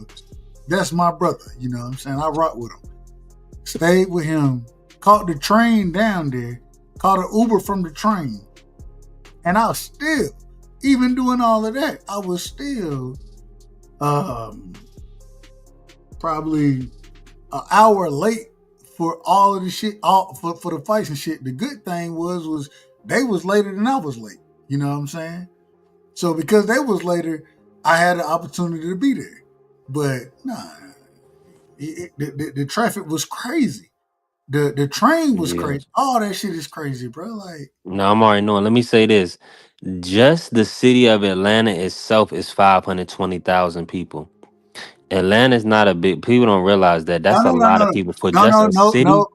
that's my brother. You know what I'm saying? I rock with him. Stayed with him. Caught the train down there. Caught an Uber from the train, and I was still. Even doing all of that, I was still probably an hour late for all of the shit, for the fights and shit. The good thing was they was later than I was late. You know what I'm saying? So because they was later, I had the opportunity to be there. But the traffic was crazy. The train was crazy. All that shit is crazy, bro. Like,
no, I'm already knowing. Let me say this. Just the city of Atlanta itself is 520,000 people. Atlanta is not a big. People don't realize that. That's a lot of people for just a city.
No.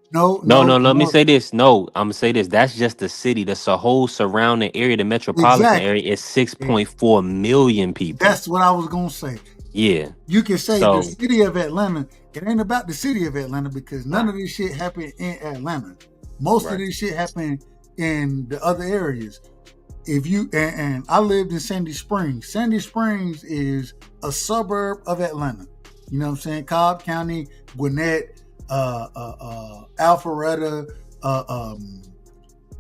Let me say this. No, I'm gonna say this. That's just the city. That's a whole surrounding area. The metropolitan area is 6.4 million people.
That's what I was gonna say.
Yeah,
you can say the city of Atlanta. It ain't about the city of Atlanta because none of this shit happened in Atlanta. Most of this shit happened in the other areas. If you and I lived in Sandy Springs. Sandy Springs is a suburb of Atlanta. You know what I'm saying? Cobb County, Gwinnett, Alpharetta,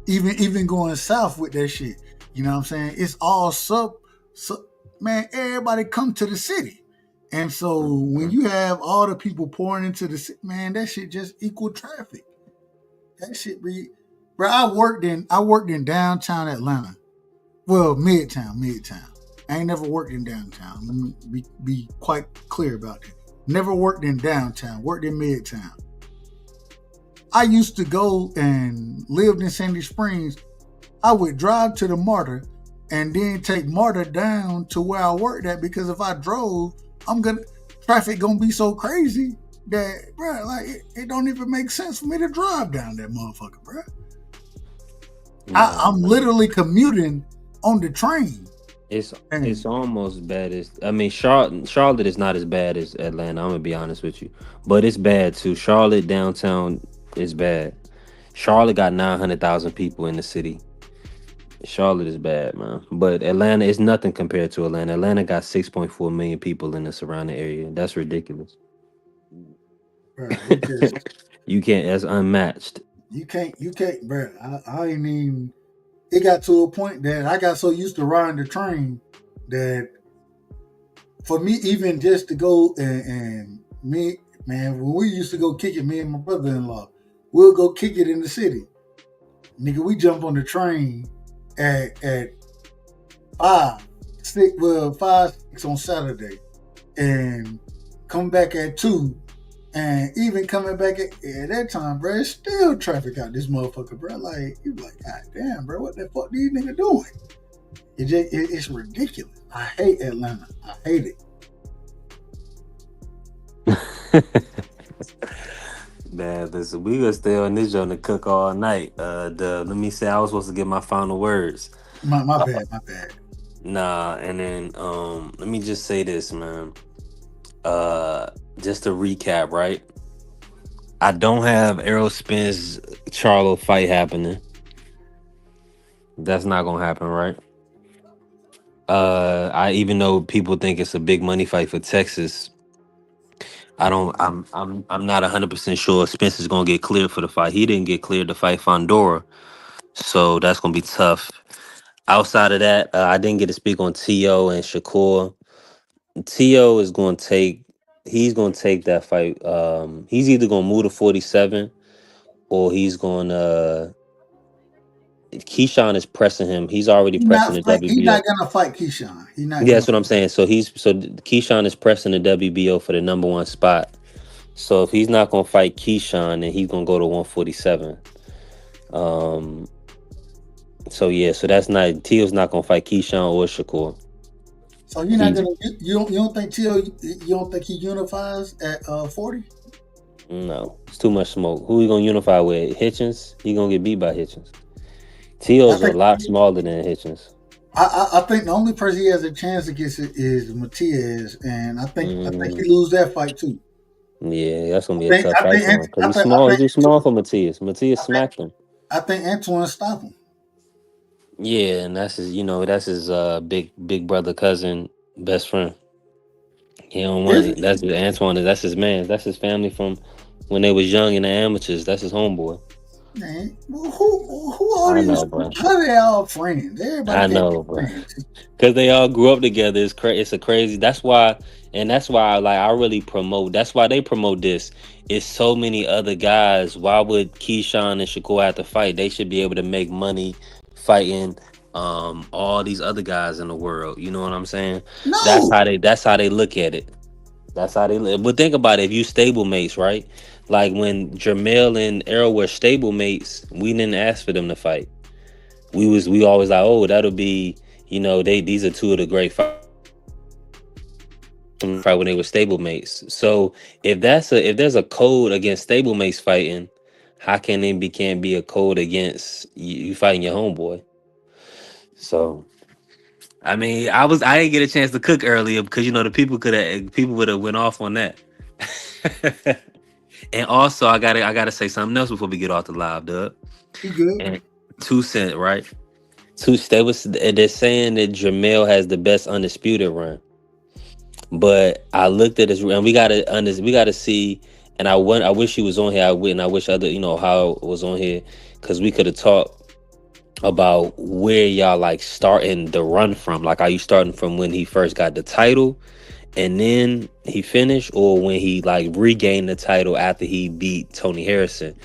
even going south with that shit. You know what I'm saying? It's all man, everybody come to the city. And so when you have all the people pouring into the city, man, that shit just equal traffic. That shit bro, I worked in downtown Atlanta. Well, midtown. I ain't never worked in downtown. Let me be quite clear about that. Never worked in downtown, worked in midtown. I used to go and lived in Sandy Springs. I would drive to the MARTA and then take MARTA down to where I worked at, because if I drove, traffic gonna be so crazy that, bro, like it don't even make sense for me to drive down that motherfucker, bro. I'm literally commuting on the train.
It's almost bad as, I mean, Charlotte is not as bad as Atlanta. I'm gonna be honest with you, but it's bad too. Charlotte downtown is bad. Charlotte got 900,000 people in the city. Charlotte is bad, man. But Atlanta is nothing compared to Atlanta. Atlanta got 6.4 million people in the surrounding area. That's ridiculous.
Bro,
You can't. That's unmatched.
You can't, bro. I ain't even. It got to a point that I got so used to riding the train that for me, even just to go and me, man, when we used to go kick it, me and my brother-in-law, we'll go kick it in the city. Nigga, we jump on the train at 5, 6 on Saturday and come back at 2. And even coming back at that time, bro, it's still traffic out this motherfucker, bro. Like, you like, God damn, bro, what the fuck these niggas doing? It's ridiculous. I hate Atlanta. I hate it.
Man, listen, we gonna stay on this joint to cook all night. Let me say, I was supposed to get my final words.
My bad.
Nah, and then let me just say this, man. Just to recap, right? I don't have Errol Spence Charlo fight happening. That's not gonna happen, right? I even though people think it's a big money fight for Texas, I'm not 100% sure Spence is gonna get cleared for the fight. He didn't get cleared to fight Fondora, so that's gonna be tough. Outside of that, I didn't get to speak on T.O. and Shakur. T.O. is going to take. He's going to take that fight. He's either going to move to 47 or he's going to. Keyshawn is pressing him. He's already pressing the WBO.
He's not going to fight Keyshawn.
Yeah, that's what I'm saying. So Keyshawn is pressing the WBO for the number 1 spot. So if he's not going to fight Keyshawn, then he's going to go to 147. So yeah, so that's not. Tio's not going to fight Keyshawn or Shakur.
So you're not gonna. You don't think Tio? You don't think he unifies at 40?
No, it's too much smoke. Who he gonna unify with? Hitchens? He gonna get beat by Hitchens. Tio's a lot smaller than Hitchens.
I think the only person he has a chance against is Matias, and I think he lose that fight too.
Yeah, that's gonna be a tough fight for him because he's small. He's too small for Matias. Matias smacked him.
I think Antoine stopped him.
Yeah, and that's his. That's his big brother, cousin, best friend. He don't want it. That's Antoine. That's his man. That's his family from when they was young in the amateurs. That's his homeboy.
Man, who are these? How are they all friends? Everybody
I know, bro. Because they all grew up together. It's a crazy. That's why I really promote. That's why they promote this. It's so many other guys. Why would Keyshawn and Shakur have to fight? They should be able to make money fighting all these other guys in the world. You know what I'm saying?
No.
That's how they look at it. That's how they live. But think about it. If you stablemates, right? Like when Jermell and Errol were stablemates, we didn't ask for them to fight. We always like, oh, that'll be, these are two of the great fighters when they were stablemates. So if there's a code against stablemates fighting, how can there can't be a code against you fighting your homeboy? So, I mean, I didn't get a chance to cook earlier because the people would have went off on that. And also, I gotta say something else before we get off the live, Doug.
You good?
And 2 Cent, right? They're saying that Jermell has the best undisputed run, but I looked at his and we gotta see. And I wish he was on here. I wish how was on here because we could have talked about where y'all like starting the run from. Like, are you starting from when he first got the title and then he finished, or when he like regained the title after he beat Tony Harrison?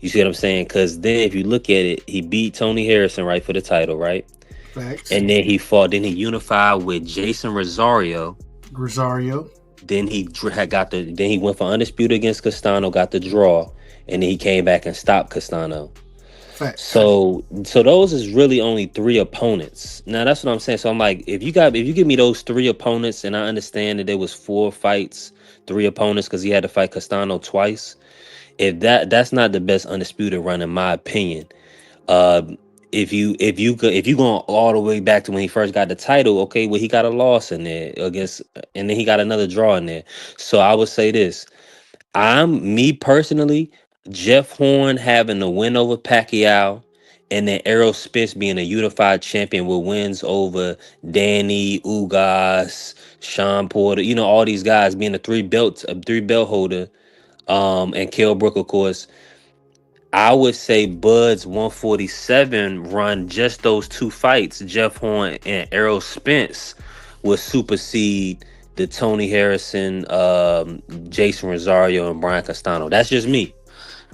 You see what I'm saying? Because then if you look at it, he beat Tony Harrison, right, for the title, right?
Facts.
And then he fought. Then he unified with Jason Rosario. Then he Then he went for undisputed against Castano, got the draw, and then he came back and stopped Castano.
Facts.
So those is really only 3 opponents. Now that's what I'm saying. So I'm like, if you give me those 3 opponents, and I understand that there was 4 fights, 3 opponents, because he had to fight Castano twice. If that's not the best undisputed run in my opinion. If you going all the way back to when he first got the title, okay, well he got a loss in there against, and then he got another draw in there. So I would say this: me personally, Jeff Horn having the win over Pacquiao, and then Errol Spence being a unified champion with wins over Danny, Ugas, Sean Porter, all these guys being a 3 belt holder, and Kell Brook, of course. I would say Bud's 147 run, just those 2 fights, Jeff Horn and Errol Spence, would supersede the Tony Harrison, Jason Rosario, and Brian Castano. That's just me.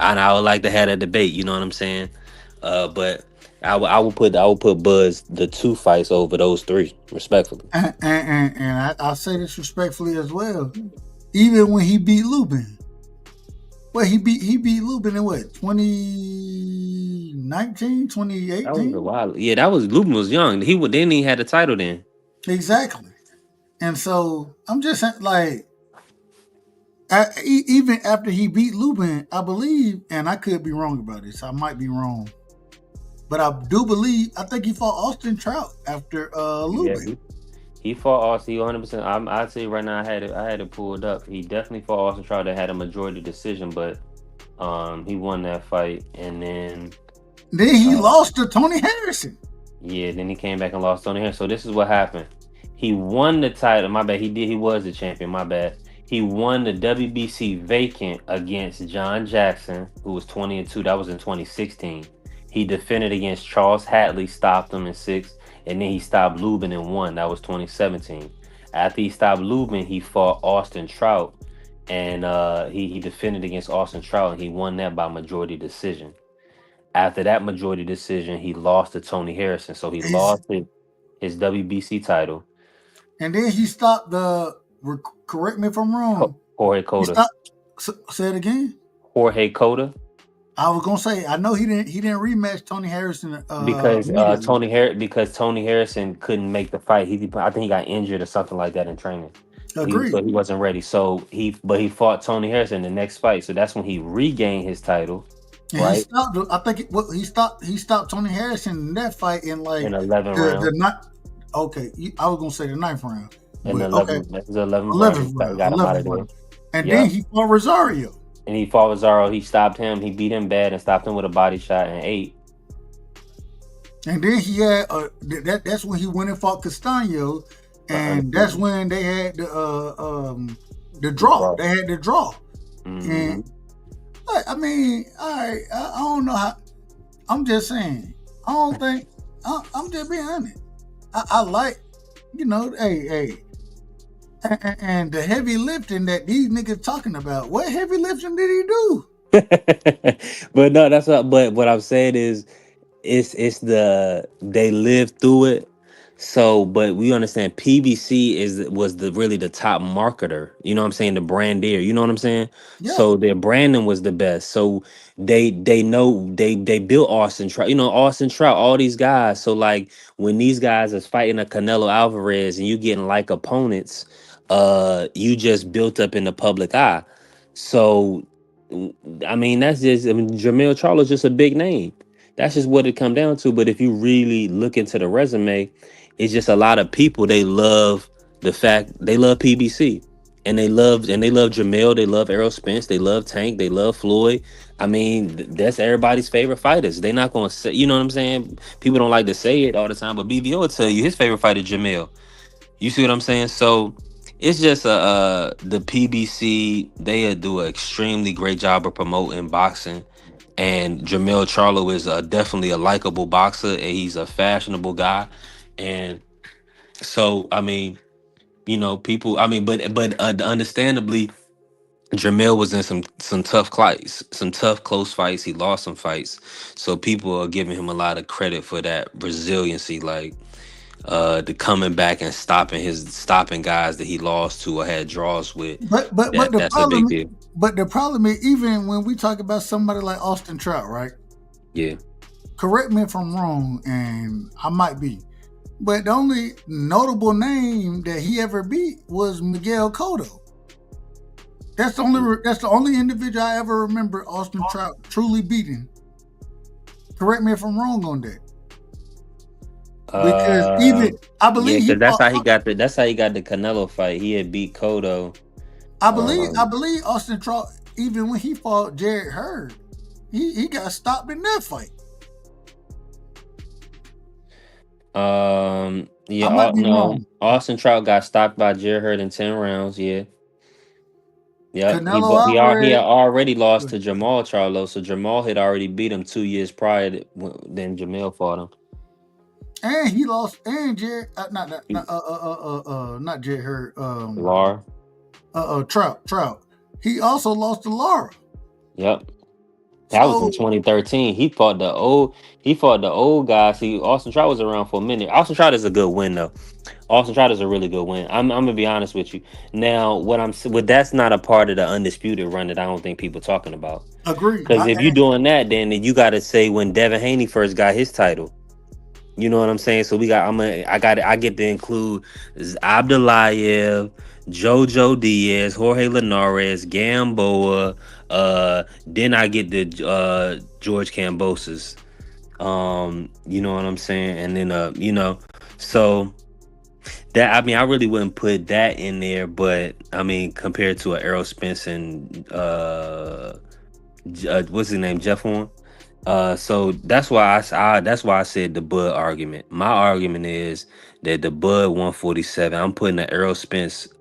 And I would like to have that debate, you know what I'm saying? But I would put Bud's the 2 fights over those 3, respectfully.
And I'll say this respectfully as well. Even when he beat Lubin. Well, he beat Lubin in what, 2019, 2018?
That was a while. Yeah, that was Lubin was young. Then he had the title then.
Exactly. And so I'm just saying, like, even after he beat Lubin, I believe, and I could be wrong about this, I might be wrong, but I do believe, I think he fought Austin Trout after Lubin.
Yeah, he fought Austin 100%. I'd say right now I had it pulled up. He definitely fought Austin Trout that had a majority decision, but he won that fight, and then
he lost to Tony Harrison.
Yeah, then he came back and lost Tony Harrison. So this is what happened. He won the title. My bad. He was the champion. My bad. He won the WBC vacant against John Jackson, who was 20-2. That was in 2016. He defended against Charles Hatley, stopped him in 6. And then he stopped Lubin in 1. That was 2017. After he stopped Lubin, he fought Austin Trout. And he defended against Austin Trout, and he won that by majority decision. After that majority decision, he lost to Tony Harrison. So he lost his WBC title.
And then he stopped correct me if I'm wrong,
Jorge Cota.
Say it again.
Jorge Cota.
I was gonna say, I know he didn't rematch Tony Harrison
because Tony Harrison couldn't make the fight. I think he got injured or something like that in training.
Agreed.
So he wasn't ready. So he fought Tony Harrison in the next fight. So that's when he regained his title.
And
right?
He stopped. I think he stopped Tony Harrison in that fight in like
in 11 rounds.
Okay, I was gonna say the 9th round.
In the 11th round. Got him out of there.
And then he fought Rosario.
And he fought Rosario. He stopped him. He beat him bad and stopped him with a body shot in 8.
And then he had that's when he went and fought Castano, and that's when they had the draw. They had the draw.
Mm-hmm.
And I mean, I don't know how. I'm just saying. I don't think. I'm just being honest. I like, hey. And the heavy lifting that these niggas talking about, what heavy lifting did he do?
But no, that's what. But what I'm saying is, it's they lived through it. So, but we understand PBC was really the top marketer. You know what I'm saying? The brandier. You know what I'm saying? Yeah. So their branding was the best. So they know they built Austin Trout. Austin Trout, all these guys. So like when these guys is fighting a Canelo Alvarez and you getting like opponents, you just built up in the public eye. So I mean Jermell Charlo is just a big name. That's just what it come down to. But if you really look into the resume, it's just a lot of people. They love the fact they love PBC, and they love Jermell. They love Errol Spence. They love Tank. They love Floyd. I mean, that's everybody's favorite fighters. They're not gonna say, you know what I'm saying? People don't like to say it all the time, but BVO will tell you his favorite fighter is Jermell. You see what I'm saying? So it's just the PBC. They do an extremely great job of promoting boxing. And Jermell Charlo is definitely a likable boxer, and he's a fashionable guy. And so, I mean, people. I mean, but understandably, Jermell was in some tough fights, some tough close fights. He lost some fights, so people are giving him a lot of credit for that resiliency, like the coming back and stopping guys that he lost to or had draws with.
But the
That's a
problem,
big deal.
but the problem is, even when we talk about somebody like Austin Trout, right?
Yeah.
Correct me if I'm wrong, and I might be, but the only notable name that he ever beat was Miguel Cotto. That's the only individual I ever remember Austin Trout truly beating. Correct me if I'm wrong on that. Because even I believe
because that's how he got the Canelo fight. He had beat Cotto.
I believe Austin Trout, even when he fought Jared Hurd, he got stopped in that fight.
Austin Trout got stopped by Jared Hurd in 10 rounds. Yeah. Yeah, he had already lost to Jermall Charlo, so Jermall had already beat him 2 years prior then Jermell fought him.
And he lost, and Jared, not Jared Hurd,
Lara.
Trout. He also lost to Lara.
Yep. That was in 2013. He fought the old guy. See, Austin Trout was around for a minute. Austin Trout is a good win though. Austin Trout is a really good win. I'm gonna be honest with you. Now, that's not a part of the undisputed run that I don't think people talking about.
Agreed.
Because if you're doing that, then you got to say when Devin Haney first got his title. You know what I'm saying? So I get to include Abdulayev, Jojo Diaz, Jorge Linares, Gamboa. Then I get the George Kambosos. You know what I'm saying? And then so that, I mean, I really wouldn't put that in there, but I mean, compared to an Errol Spence and what's his name, Jeff Horn. So that's why I said the Bud argument. My argument is that the Bud 147, I'm putting an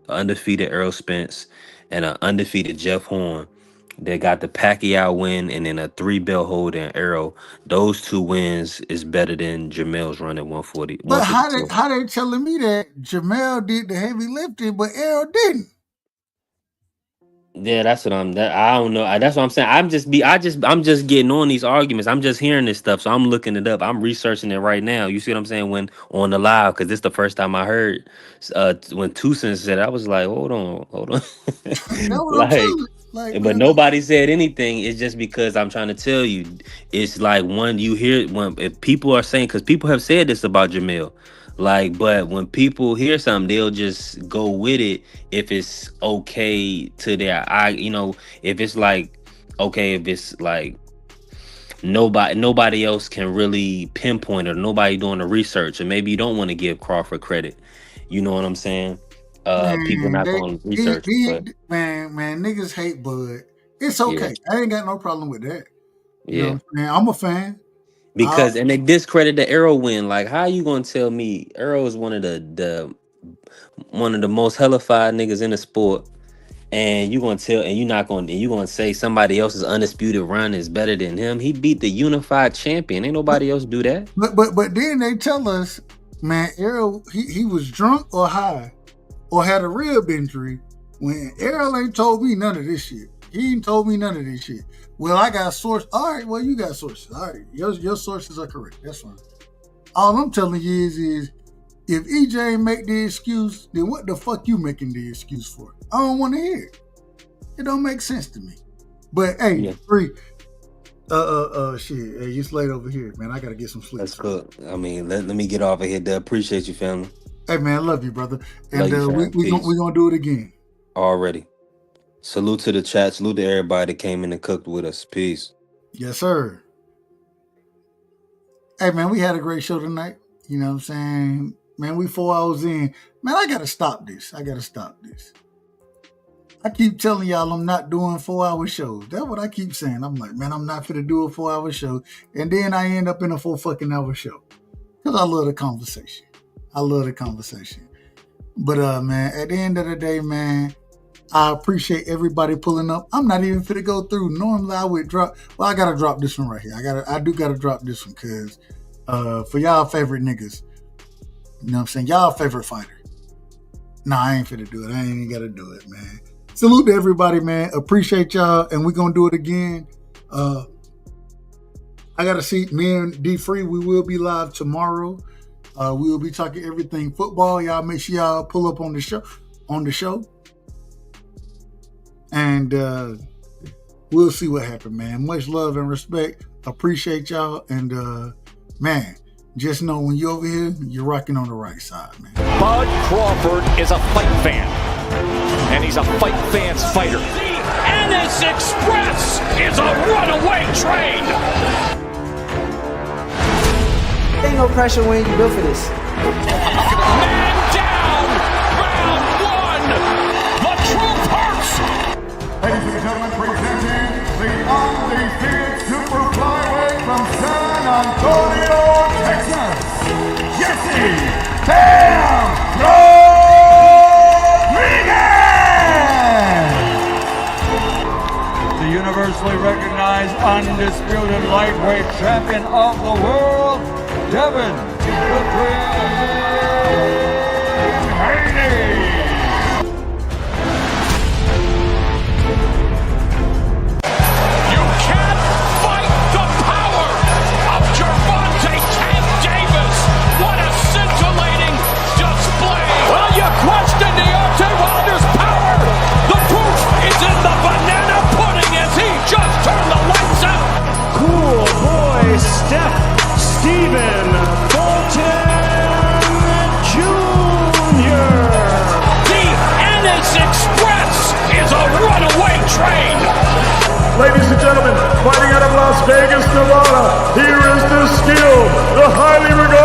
undefeated Errol Spence and an undefeated Jeff Horn. They got the Pacquiao win and then a 3-belt hold in Errol. Those 2 wins is better than Jermell's run at 140.
But how they telling me that Jermell did the heavy lifting, but Errol didn't?
Yeah, that's what I don't know. That's what I'm saying. I'm just getting on these arguments. I'm just hearing this stuff, so I'm looking it up. I'm researching it right now. You see what I'm saying? When on the live, because this is the first time I heard when Tucson said it, I was like, hold on. But nobody said anything. It's just because I'm trying to tell you. It's like if people are saying, because people have said this about Jermell. But when people hear something, they'll just go with it if it's okay to their eye. If it's like okay, if it's like nobody else can really pinpoint it, or nobody doing the research, and maybe you don't want to give Crawford credit. You know what I'm saying? People not doing research.
Man, niggas hate Bud. It's okay. Yeah. I ain't got no problem with that. You know what I'm saying? I'm a fan.
Because and they discredit the Arrow win. Like, how you gonna tell me Arrow is one of the most hellified niggas in the sport, and you gonna say somebody else's undisputed run is better than him? He beat the unified champion. Ain't nobody else do that.
But then they tell us, man, Arrow he was drunk or high or had a rib injury when Arrow ain't told me none of this shit. He ain't told me none of this shit. Well, I got sources. All right, well, you got sources. All right, your sources are correct. That's fine. All I'm telling you is if EJ make the excuse, then what the fuck you making the excuse for? I don't want to hear it. It don't make sense to me. But hey, free. Shit. Hey, you late over here, man. I gotta get some sleep.
That's cool. I mean, let me get off of here. Appreciate you, family.
Hey, man, I love you, brother. And we gonna do it again.
Already. Salute to the chat. Salute to everybody that came in and cooked with us. Peace.
Yes, sir. Hey, man, we had a great show tonight. You know what I'm saying? Man, we 4 hours in. Man, I got to stop this. I keep telling y'all I'm not doing 4-hour shows. That's what I keep saying. I'm like, man, I'm not finna do a 4-hour show. And then I end up in a 4-fucking-hour show. Because I love the conversation. But, man, at the end of the day, man, I appreciate everybody pulling up. I'm not even fit to go through. Normally I would drop. Well, I gotta drop this one right here. I do gotta drop this one because for y'all favorite niggas, you know what I'm saying? Y'all favorite fighter. Nah, I ain't fit to do it. I ain't even gotta do it, man. Salute to everybody, man. Appreciate y'all, and we're gonna do it again. I gotta see me and D Free. We will be live tomorrow. We will be talking everything football. Y'all make sure y'all pull up on the show. And we'll see what happens, man. Much love and respect. Appreciate y'all. And man, just know when you're over here, you're rocking on the right side, man.
Bud Crawford is a fight fan. And he's a fight fan's fighter.
The Ennis Express is a runaway train.
Ain't no pressure when you built for this.
Man down! Round one! The truth hurts!
Ladies and gentlemen, presenting the undefeated super flyweight from San Antonio, Texas, Jesse Bam Rodriguez!
The universally recognized undisputed lightweight champion of the world, Devin the Dream Haney.
You can't fight the power of Gervonta Tank Davis. What a scintillating display. Well, you question Deontay Wilder's power. The proof is in the banana pudding as he just turned the lights out. Cool boy Stephen Fulton Jr. The Ennis Express is a runaway train.
Ladies and gentlemen, fighting out of Las Vegas, Nevada, here is the skill, the highly regarded